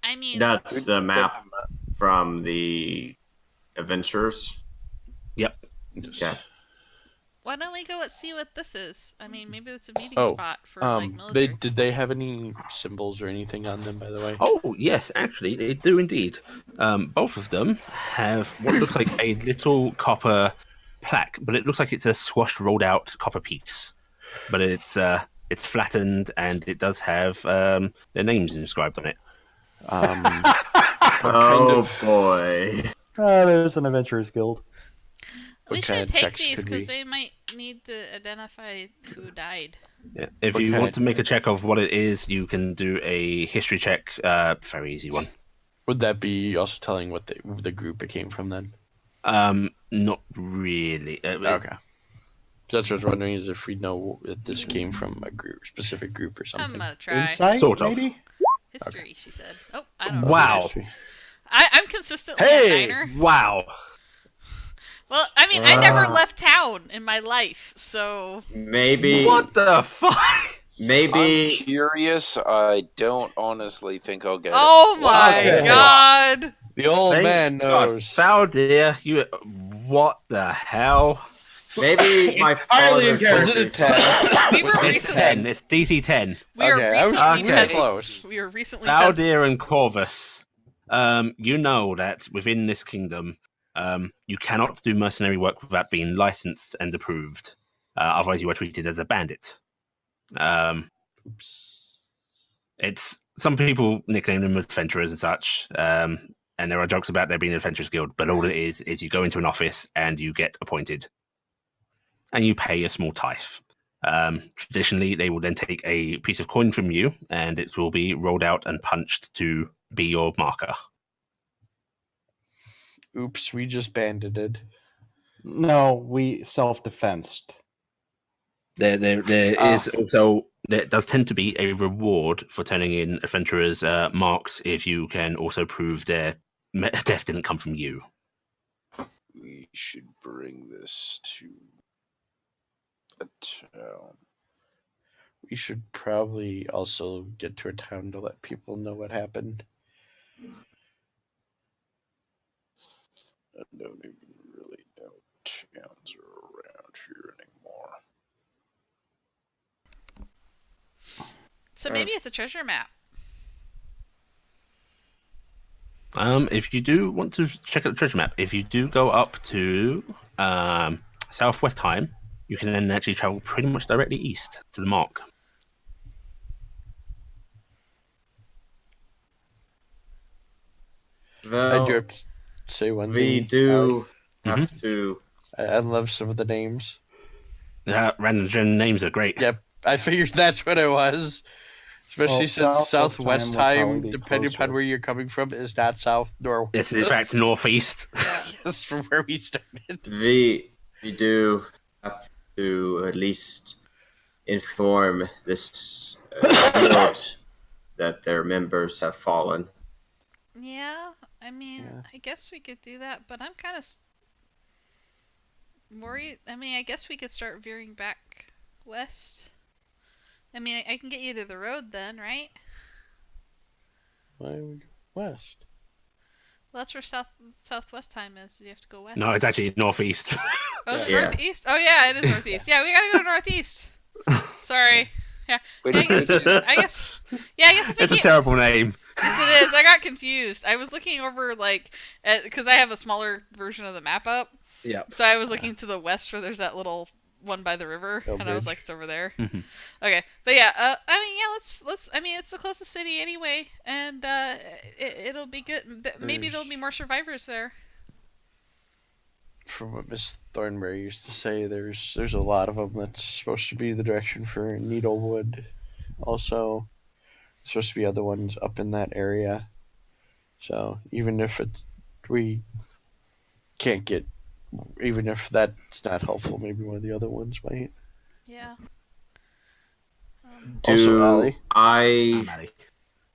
[SPEAKER 3] I mean,
[SPEAKER 6] That's the map from the adventures.
[SPEAKER 1] Yep.
[SPEAKER 6] Okay.
[SPEAKER 3] why don't we go and see what this is? I mean, maybe it's a meeting
[SPEAKER 4] Oh,
[SPEAKER 3] spot for like military.
[SPEAKER 4] did they have any symbols or anything on them, by the way?
[SPEAKER 1] Oh, yes, actually, they do indeed. Both of them have what looks like a little copper plaque, but it looks like it's a squashed, rolled out copper piece. But it's flattened, and it does have their names inscribed on it.
[SPEAKER 4] What kind
[SPEAKER 6] Oh
[SPEAKER 4] of
[SPEAKER 6] boy.
[SPEAKER 7] There's an adventurers guild.
[SPEAKER 3] We
[SPEAKER 4] what kind
[SPEAKER 3] should
[SPEAKER 4] of
[SPEAKER 3] take
[SPEAKER 4] checks
[SPEAKER 3] these
[SPEAKER 4] could
[SPEAKER 3] because
[SPEAKER 4] we?
[SPEAKER 3] they might need to identify who died.
[SPEAKER 1] Yeah. If
[SPEAKER 4] What
[SPEAKER 1] you
[SPEAKER 4] kind
[SPEAKER 1] want
[SPEAKER 4] of-
[SPEAKER 1] to make a check of what it is, you can do a history check. Very easy one.
[SPEAKER 4] Would that be also telling what the group it came from then?
[SPEAKER 1] Not really.
[SPEAKER 4] Okay. That's what I was wondering, is if we know that this came from a specific group or
[SPEAKER 3] I'm
[SPEAKER 4] something.
[SPEAKER 3] gonna try.
[SPEAKER 7] Insight,
[SPEAKER 1] Sort of.
[SPEAKER 7] maybe?
[SPEAKER 3] History, she said. Oh, I don't know.
[SPEAKER 1] Wow.
[SPEAKER 3] I'm consistently
[SPEAKER 4] Hey!
[SPEAKER 3] a diner.
[SPEAKER 1] Wow.
[SPEAKER 3] Well, I mean, I never
[SPEAKER 6] Ah.
[SPEAKER 3] left town in my life, so
[SPEAKER 6] Maybe.
[SPEAKER 1] What the fuck?
[SPEAKER 5] I'm
[SPEAKER 6] Maybe.
[SPEAKER 5] curious. I don't honestly think I'll get
[SPEAKER 3] oh
[SPEAKER 5] it.
[SPEAKER 3] my
[SPEAKER 1] Okay.
[SPEAKER 3] god!
[SPEAKER 4] The old
[SPEAKER 1] Thank
[SPEAKER 4] man
[SPEAKER 1] God.
[SPEAKER 4] knows.
[SPEAKER 1] Foul dear, you. What the hell?
[SPEAKER 6] Maybe my
[SPEAKER 2] Entirely in
[SPEAKER 6] father.
[SPEAKER 4] Was it a 10?
[SPEAKER 3] We were
[SPEAKER 4] Was it
[SPEAKER 1] It's
[SPEAKER 3] recently
[SPEAKER 1] 10. It's DC 10.
[SPEAKER 3] we were
[SPEAKER 4] Okay, I was
[SPEAKER 3] recently
[SPEAKER 1] really
[SPEAKER 3] peasants.
[SPEAKER 4] close.
[SPEAKER 3] We were recently
[SPEAKER 1] Valdir
[SPEAKER 3] peasants.
[SPEAKER 1] and Corvus, you know that within this kingdom, you cannot do mercenary work without being licensed and approved. Otherwise, you are treated as a bandit.
[SPEAKER 4] Oops.
[SPEAKER 1] It's some people nickname them adventurers and such. And there are jokes about there being an adventurers guild, but all it is you go into an office and you get appointed, and you pay a small tithe. Traditionally, they will then take a piece of coin from you, and it will be rolled out and punched to be your marker.
[SPEAKER 4] Oops, we just banded.
[SPEAKER 7] No, we self-defensed.
[SPEAKER 1] There
[SPEAKER 4] Ah.
[SPEAKER 1] is also there does tend to be a reward for turning in adventurers' marks if you can also prove their death didn't come from you.
[SPEAKER 5] We should bring this to a town.
[SPEAKER 4] We should probably also get to a town to let people know what happened.
[SPEAKER 5] I don't even really know towns are around here anymore.
[SPEAKER 3] So maybe it's a treasure map.
[SPEAKER 1] If you do want to check out the treasure map, if you do go up to Southwest Time, you can then actually travel pretty much directly east to the mark.
[SPEAKER 4] I
[SPEAKER 6] Well,
[SPEAKER 4] do have to say one
[SPEAKER 6] we
[SPEAKER 4] thing.
[SPEAKER 6] do
[SPEAKER 1] Mhm.
[SPEAKER 6] have to.
[SPEAKER 4] I love some of the names.
[SPEAKER 1] Random gen names are great.
[SPEAKER 4] Yep, I figured that's what it was. Especially
[SPEAKER 7] Well,
[SPEAKER 4] since Southwest
[SPEAKER 7] Southwest time would
[SPEAKER 4] time,
[SPEAKER 7] probably be
[SPEAKER 4] depending upon
[SPEAKER 7] closer.
[SPEAKER 4] where you're coming from, is not south nor west.
[SPEAKER 1] It's in fact northeast.
[SPEAKER 4] Yes, from where we started.
[SPEAKER 6] We do have to at least inform this guild that their members have fallen.
[SPEAKER 3] Yeah, I mean,
[SPEAKER 4] Yeah.
[SPEAKER 3] I guess we could do that, but I'm kind of worried. I mean, I guess we could start veering back west. I mean, I can get you to the road then, right?
[SPEAKER 4] Why would we go west?
[SPEAKER 3] Well, that's where southwest time is. You have to go west.
[SPEAKER 1] No, it's actually northeast.
[SPEAKER 3] Oh, it's
[SPEAKER 6] Yeah.
[SPEAKER 3] northeast. Oh yeah, it is northeast. Yeah, we gotta go northeast. Sorry. Yeah.
[SPEAKER 5] Wait,
[SPEAKER 3] Yeah, I guess. I guess. Yeah, I guess if we
[SPEAKER 1] It's a
[SPEAKER 3] get.
[SPEAKER 1] terrible name.
[SPEAKER 3] Yes, it is. I got confused. I was looking over because I have a smaller version of the map up.
[SPEAKER 1] Yeah.
[SPEAKER 3] So I was looking to the west where there's that little one by the river,
[SPEAKER 4] Oh,
[SPEAKER 3] and I was
[SPEAKER 4] bridge.
[SPEAKER 3] like, it's over there.
[SPEAKER 1] Mhm.
[SPEAKER 3] Okay, but yeah, I mean, yeah, let's. I mean, it's the closest city anyway, and it'll be good. Maybe there'll be more survivors there.
[SPEAKER 4] From what Miss Thornberry used to say, there's a lot of them. That's supposed to be the direction for Needlewood. Also, there's supposed to be other ones up in that area. So even if we can't get, even if that's not helpful, maybe one of the other ones might.
[SPEAKER 3] Yeah.
[SPEAKER 4] Also,
[SPEAKER 6] Do
[SPEAKER 4] Allie.
[SPEAKER 6] I?
[SPEAKER 1] Maddie.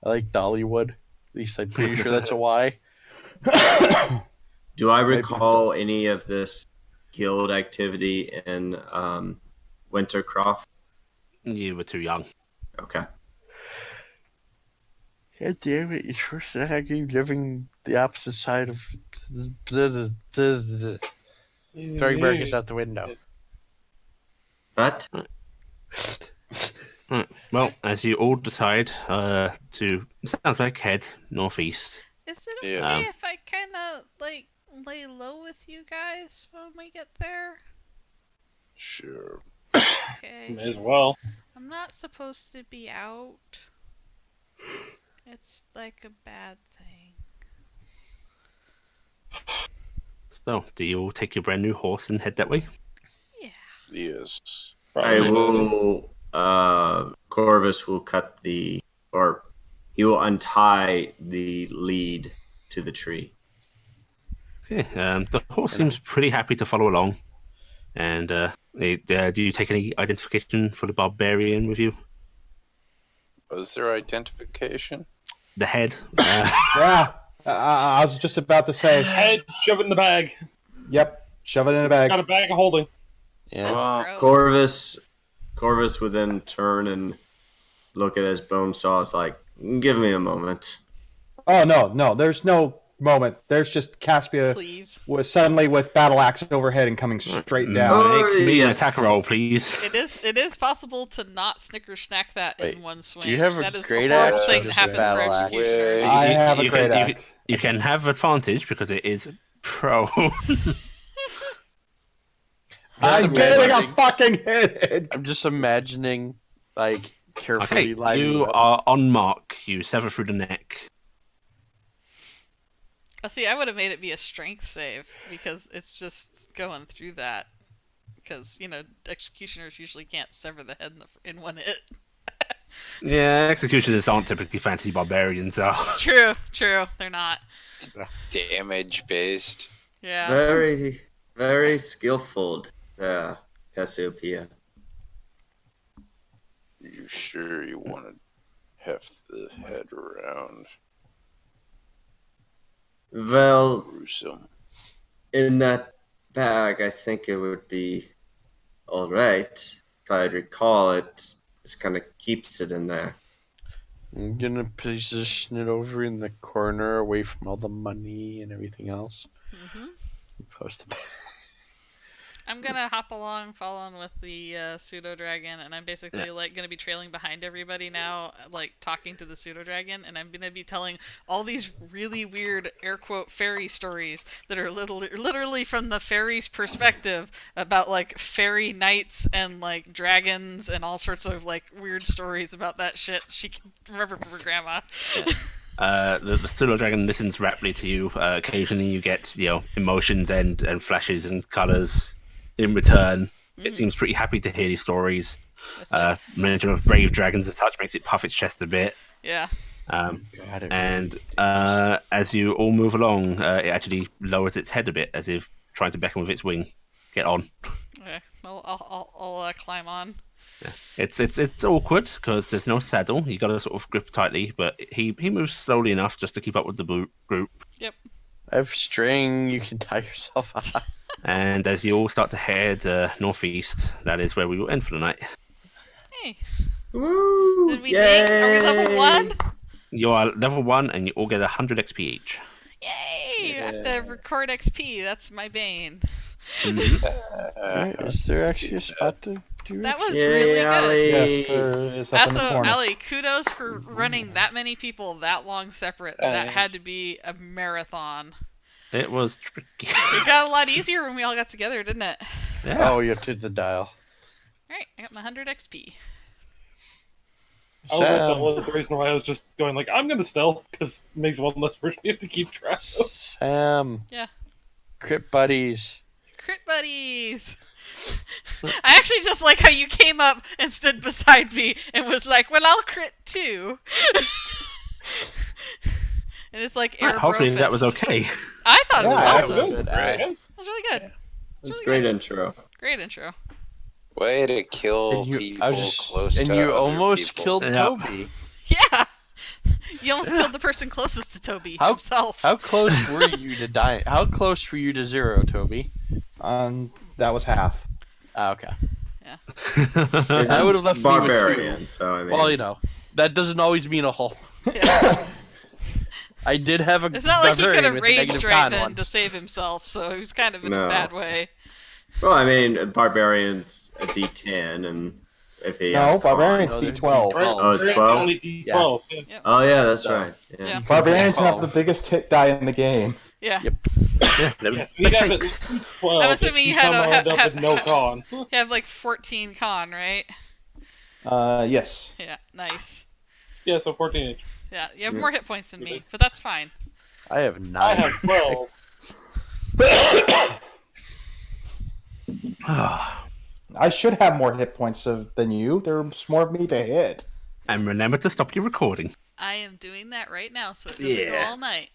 [SPEAKER 4] I like Dollywood. At least I'm pretty sure that's a Y.
[SPEAKER 6] Do I
[SPEAKER 4] Maybe.
[SPEAKER 6] recall any of this guild activity in Wintercroft?
[SPEAKER 1] You were too young.
[SPEAKER 6] Okay.
[SPEAKER 4] God damn it! You're supposed to have you living the opposite side of throwing burgers out the window.
[SPEAKER 6] What?
[SPEAKER 1] Right. Well, as you all decide to, sounds like head northeast.
[SPEAKER 3] Is it okay
[SPEAKER 5] Yeah.
[SPEAKER 3] if I kind of like lay low with you guys when we get there?
[SPEAKER 5] Sure.
[SPEAKER 3] Okay.
[SPEAKER 2] May as well.
[SPEAKER 3] I'm not supposed to be out. It's like a bad thing.
[SPEAKER 1] So, do you all take your brand new horse and head that way?
[SPEAKER 3] Yeah.
[SPEAKER 5] Yes.
[SPEAKER 6] I
[SPEAKER 2] Probably.
[SPEAKER 6] will. Corvus will cut the, or he will untie the lead to the tree.
[SPEAKER 1] Okay. The horse seems pretty happy to follow along. And do you take any identification for the barbarian with you?
[SPEAKER 5] Was there identification?
[SPEAKER 1] The head.
[SPEAKER 7] Yeah, I was just about to say.
[SPEAKER 2] Head, shove it in the bag.
[SPEAKER 7] Yep, shove it in a bag.
[SPEAKER 2] Got a bag of holding.
[SPEAKER 5] Yeah.
[SPEAKER 3] That's gross.
[SPEAKER 6] Corvus would then turn and look at his bone saw. It's like, give me a moment.
[SPEAKER 7] Oh no, there's no moment. There's just Caspia
[SPEAKER 3] Cleave.
[SPEAKER 7] was suddenly with battle axe overhead and coming straight down.
[SPEAKER 6] Oh,
[SPEAKER 1] Make me an
[SPEAKER 6] yes.
[SPEAKER 1] attack roll, please.
[SPEAKER 3] It is possible to not snicker snack that
[SPEAKER 4] Wait,
[SPEAKER 3] in one swing.
[SPEAKER 4] do you have a
[SPEAKER 3] that is
[SPEAKER 4] great
[SPEAKER 3] a horrible
[SPEAKER 4] axe or
[SPEAKER 3] thing that
[SPEAKER 4] just a
[SPEAKER 3] happens for
[SPEAKER 4] battle axe?
[SPEAKER 3] executioners.
[SPEAKER 7] I have a
[SPEAKER 1] You
[SPEAKER 7] great
[SPEAKER 1] can-
[SPEAKER 7] axe.
[SPEAKER 1] You can have advantage because it is prone.
[SPEAKER 7] I'm getting a fucking hit.
[SPEAKER 4] I'm just imagining, like, carefully
[SPEAKER 1] Okay,
[SPEAKER 4] lining
[SPEAKER 1] you
[SPEAKER 4] up.
[SPEAKER 1] are on mark. You sever through the neck.
[SPEAKER 3] Oh, see, I would have made it be a strength save because it's just going through that. Because executioners usually can't sever the head in one hit.
[SPEAKER 1] Yeah, executioners aren't typically fancy barbarians, so.
[SPEAKER 3] True, they're not.
[SPEAKER 5] Damage based.
[SPEAKER 3] Yeah.
[SPEAKER 6] Very, very skillful, Cassiopeia.
[SPEAKER 5] You sure you want to heft the head around?
[SPEAKER 6] Well,
[SPEAKER 5] Gruesome.
[SPEAKER 6] in that bag, I think it would be all right. If I recall, it just kind of keeps it in there.
[SPEAKER 4] I'm gonna position it over in the corner, away from all the money and everything else.
[SPEAKER 3] hmm
[SPEAKER 4] Post the
[SPEAKER 3] I'm gonna hop along, following with the pseudo dragon, and I'm basically gonna be trailing behind everybody now, like talking to the pseudo dragon, and I'm gonna be telling all these really weird air quote fairy stories that are literally from the fairy's perspective about like fairy knights and like dragons and all sorts of like weird stories about that shit she can remember from her grandma.
[SPEAKER 1] The pseudo dragon listens rapidly to you. Occasionally, you get emotions and flashes and colors in return. It seems pretty happy to hear these stories. Mention of brave dragons and such makes it puff its chest a bit.
[SPEAKER 3] Yeah.
[SPEAKER 1] As you all move along, it actually lowers its head a bit, as if trying to beckon with its wing. Get on.
[SPEAKER 3] Okay. Well, I'll climb on.
[SPEAKER 1] Yeah. It's awkward because there's no saddle. You got to sort of grip tightly, but he moves slowly enough just to keep up with the group.
[SPEAKER 3] Yep.
[SPEAKER 4] I have string. You can tie yourself up.
[SPEAKER 1] And as you all start to head northeast, that is where we will end for the night.
[SPEAKER 3] Hey.
[SPEAKER 6] Woo!
[SPEAKER 3] Did we make? Are we level 1?
[SPEAKER 1] You are level 1, and you all get 100 XP each.
[SPEAKER 3] Yay! I have to record XP. That's my bane.
[SPEAKER 1] Mm-hmm.
[SPEAKER 4] Is there actually a spot to do
[SPEAKER 3] That was
[SPEAKER 6] Yay,
[SPEAKER 3] really good.
[SPEAKER 6] Ali.
[SPEAKER 7] Yes, sir. It's up in the
[SPEAKER 3] Also,
[SPEAKER 7] corner.
[SPEAKER 3] Ali, kudos for running that many people that long separate. That had to be a marathon.
[SPEAKER 1] It was tricky.
[SPEAKER 3] It got a lot easier when we all got together, didn't it?
[SPEAKER 1] Yeah.
[SPEAKER 4] Oh, you have to hit the dial.
[SPEAKER 3] Alright, I got my 100 XP.
[SPEAKER 2] That was the reason why I was just going like, I'm gonna stealth, because it makes one less person you have to keep track of.
[SPEAKER 4] Sam.
[SPEAKER 3] Yeah.
[SPEAKER 4] Crit buddies.
[SPEAKER 3] Crit buddies! I actually just like how you came up and stood beside me and was like, well, I'll crit too. And it's like air
[SPEAKER 1] Hopefully that
[SPEAKER 3] brofist.
[SPEAKER 1] was okay.
[SPEAKER 3] I thought it was
[SPEAKER 7] Yeah,
[SPEAKER 3] awesome.
[SPEAKER 4] good.
[SPEAKER 3] It was really good.
[SPEAKER 6] It's
[SPEAKER 3] really
[SPEAKER 6] great
[SPEAKER 3] good.
[SPEAKER 6] intro.
[SPEAKER 3] Great intro.
[SPEAKER 5] Way to kill
[SPEAKER 4] And
[SPEAKER 5] people close to
[SPEAKER 4] and you
[SPEAKER 5] other
[SPEAKER 4] almost
[SPEAKER 5] people.
[SPEAKER 4] killed
[SPEAKER 1] Yeah.
[SPEAKER 4] Toby.
[SPEAKER 3] Yeah! You almost killed the person closest to Toby himself.
[SPEAKER 4] How close were you to die? How close were you to 0, Toby?
[SPEAKER 7] That was half.
[SPEAKER 4] Ah, okay.
[SPEAKER 6] He's
[SPEAKER 4] I
[SPEAKER 6] a
[SPEAKER 4] would have left me with
[SPEAKER 6] barbarian,
[SPEAKER 4] 2.
[SPEAKER 6] so I mean.
[SPEAKER 4] Well, that doesn't always mean a whole.
[SPEAKER 3] Yeah.
[SPEAKER 4] I did have a
[SPEAKER 3] It's not like he could
[SPEAKER 4] barbarian
[SPEAKER 3] have
[SPEAKER 4] with a
[SPEAKER 3] raged
[SPEAKER 4] negative
[SPEAKER 3] right
[SPEAKER 4] con
[SPEAKER 3] then
[SPEAKER 4] once.
[SPEAKER 3] to save himself, so he was kind of in
[SPEAKER 6] No.
[SPEAKER 3] a bad way.
[SPEAKER 6] Well, I mean, barbarian's a D10, and if he has
[SPEAKER 7] No, barbarian's
[SPEAKER 4] No, they're
[SPEAKER 7] D12.
[SPEAKER 2] Right,
[SPEAKER 6] Oh, it's
[SPEAKER 2] right,
[SPEAKER 6] 12?
[SPEAKER 2] only D12. Yeah.
[SPEAKER 3] Yep.
[SPEAKER 6] Oh yeah, that's
[SPEAKER 4] So-
[SPEAKER 6] right. Yeah.
[SPEAKER 3] Yeah.
[SPEAKER 7] Barbarians have the
[SPEAKER 4] 12.
[SPEAKER 7] biggest hit die in the game.
[SPEAKER 3] Yeah.
[SPEAKER 4] Yep.
[SPEAKER 1] Yeah, they're
[SPEAKER 2] Yeah, so he'd
[SPEAKER 1] best
[SPEAKER 2] have at
[SPEAKER 1] takes.
[SPEAKER 2] least 12
[SPEAKER 3] I'm
[SPEAKER 2] if
[SPEAKER 3] assuming
[SPEAKER 2] he
[SPEAKER 3] you had a-
[SPEAKER 2] somehow end up
[SPEAKER 3] ha-
[SPEAKER 2] with no
[SPEAKER 3] ha-
[SPEAKER 2] con.
[SPEAKER 3] You have like 14 con, right?
[SPEAKER 7] Yes.
[SPEAKER 3] Yeah, nice.
[SPEAKER 2] Yeah, so 14 each.
[SPEAKER 3] Yeah, you have
[SPEAKER 6] Yeah.
[SPEAKER 3] more hit points than me, but that's fine.
[SPEAKER 4] I have 9.
[SPEAKER 2] I have 12.
[SPEAKER 7] I should have more hit points than you. There's more of me to hit.
[SPEAKER 1] And remember to stop your recording.
[SPEAKER 3] I am doing that right now, so it doesn't go
[SPEAKER 1] Yeah.
[SPEAKER 3] all night.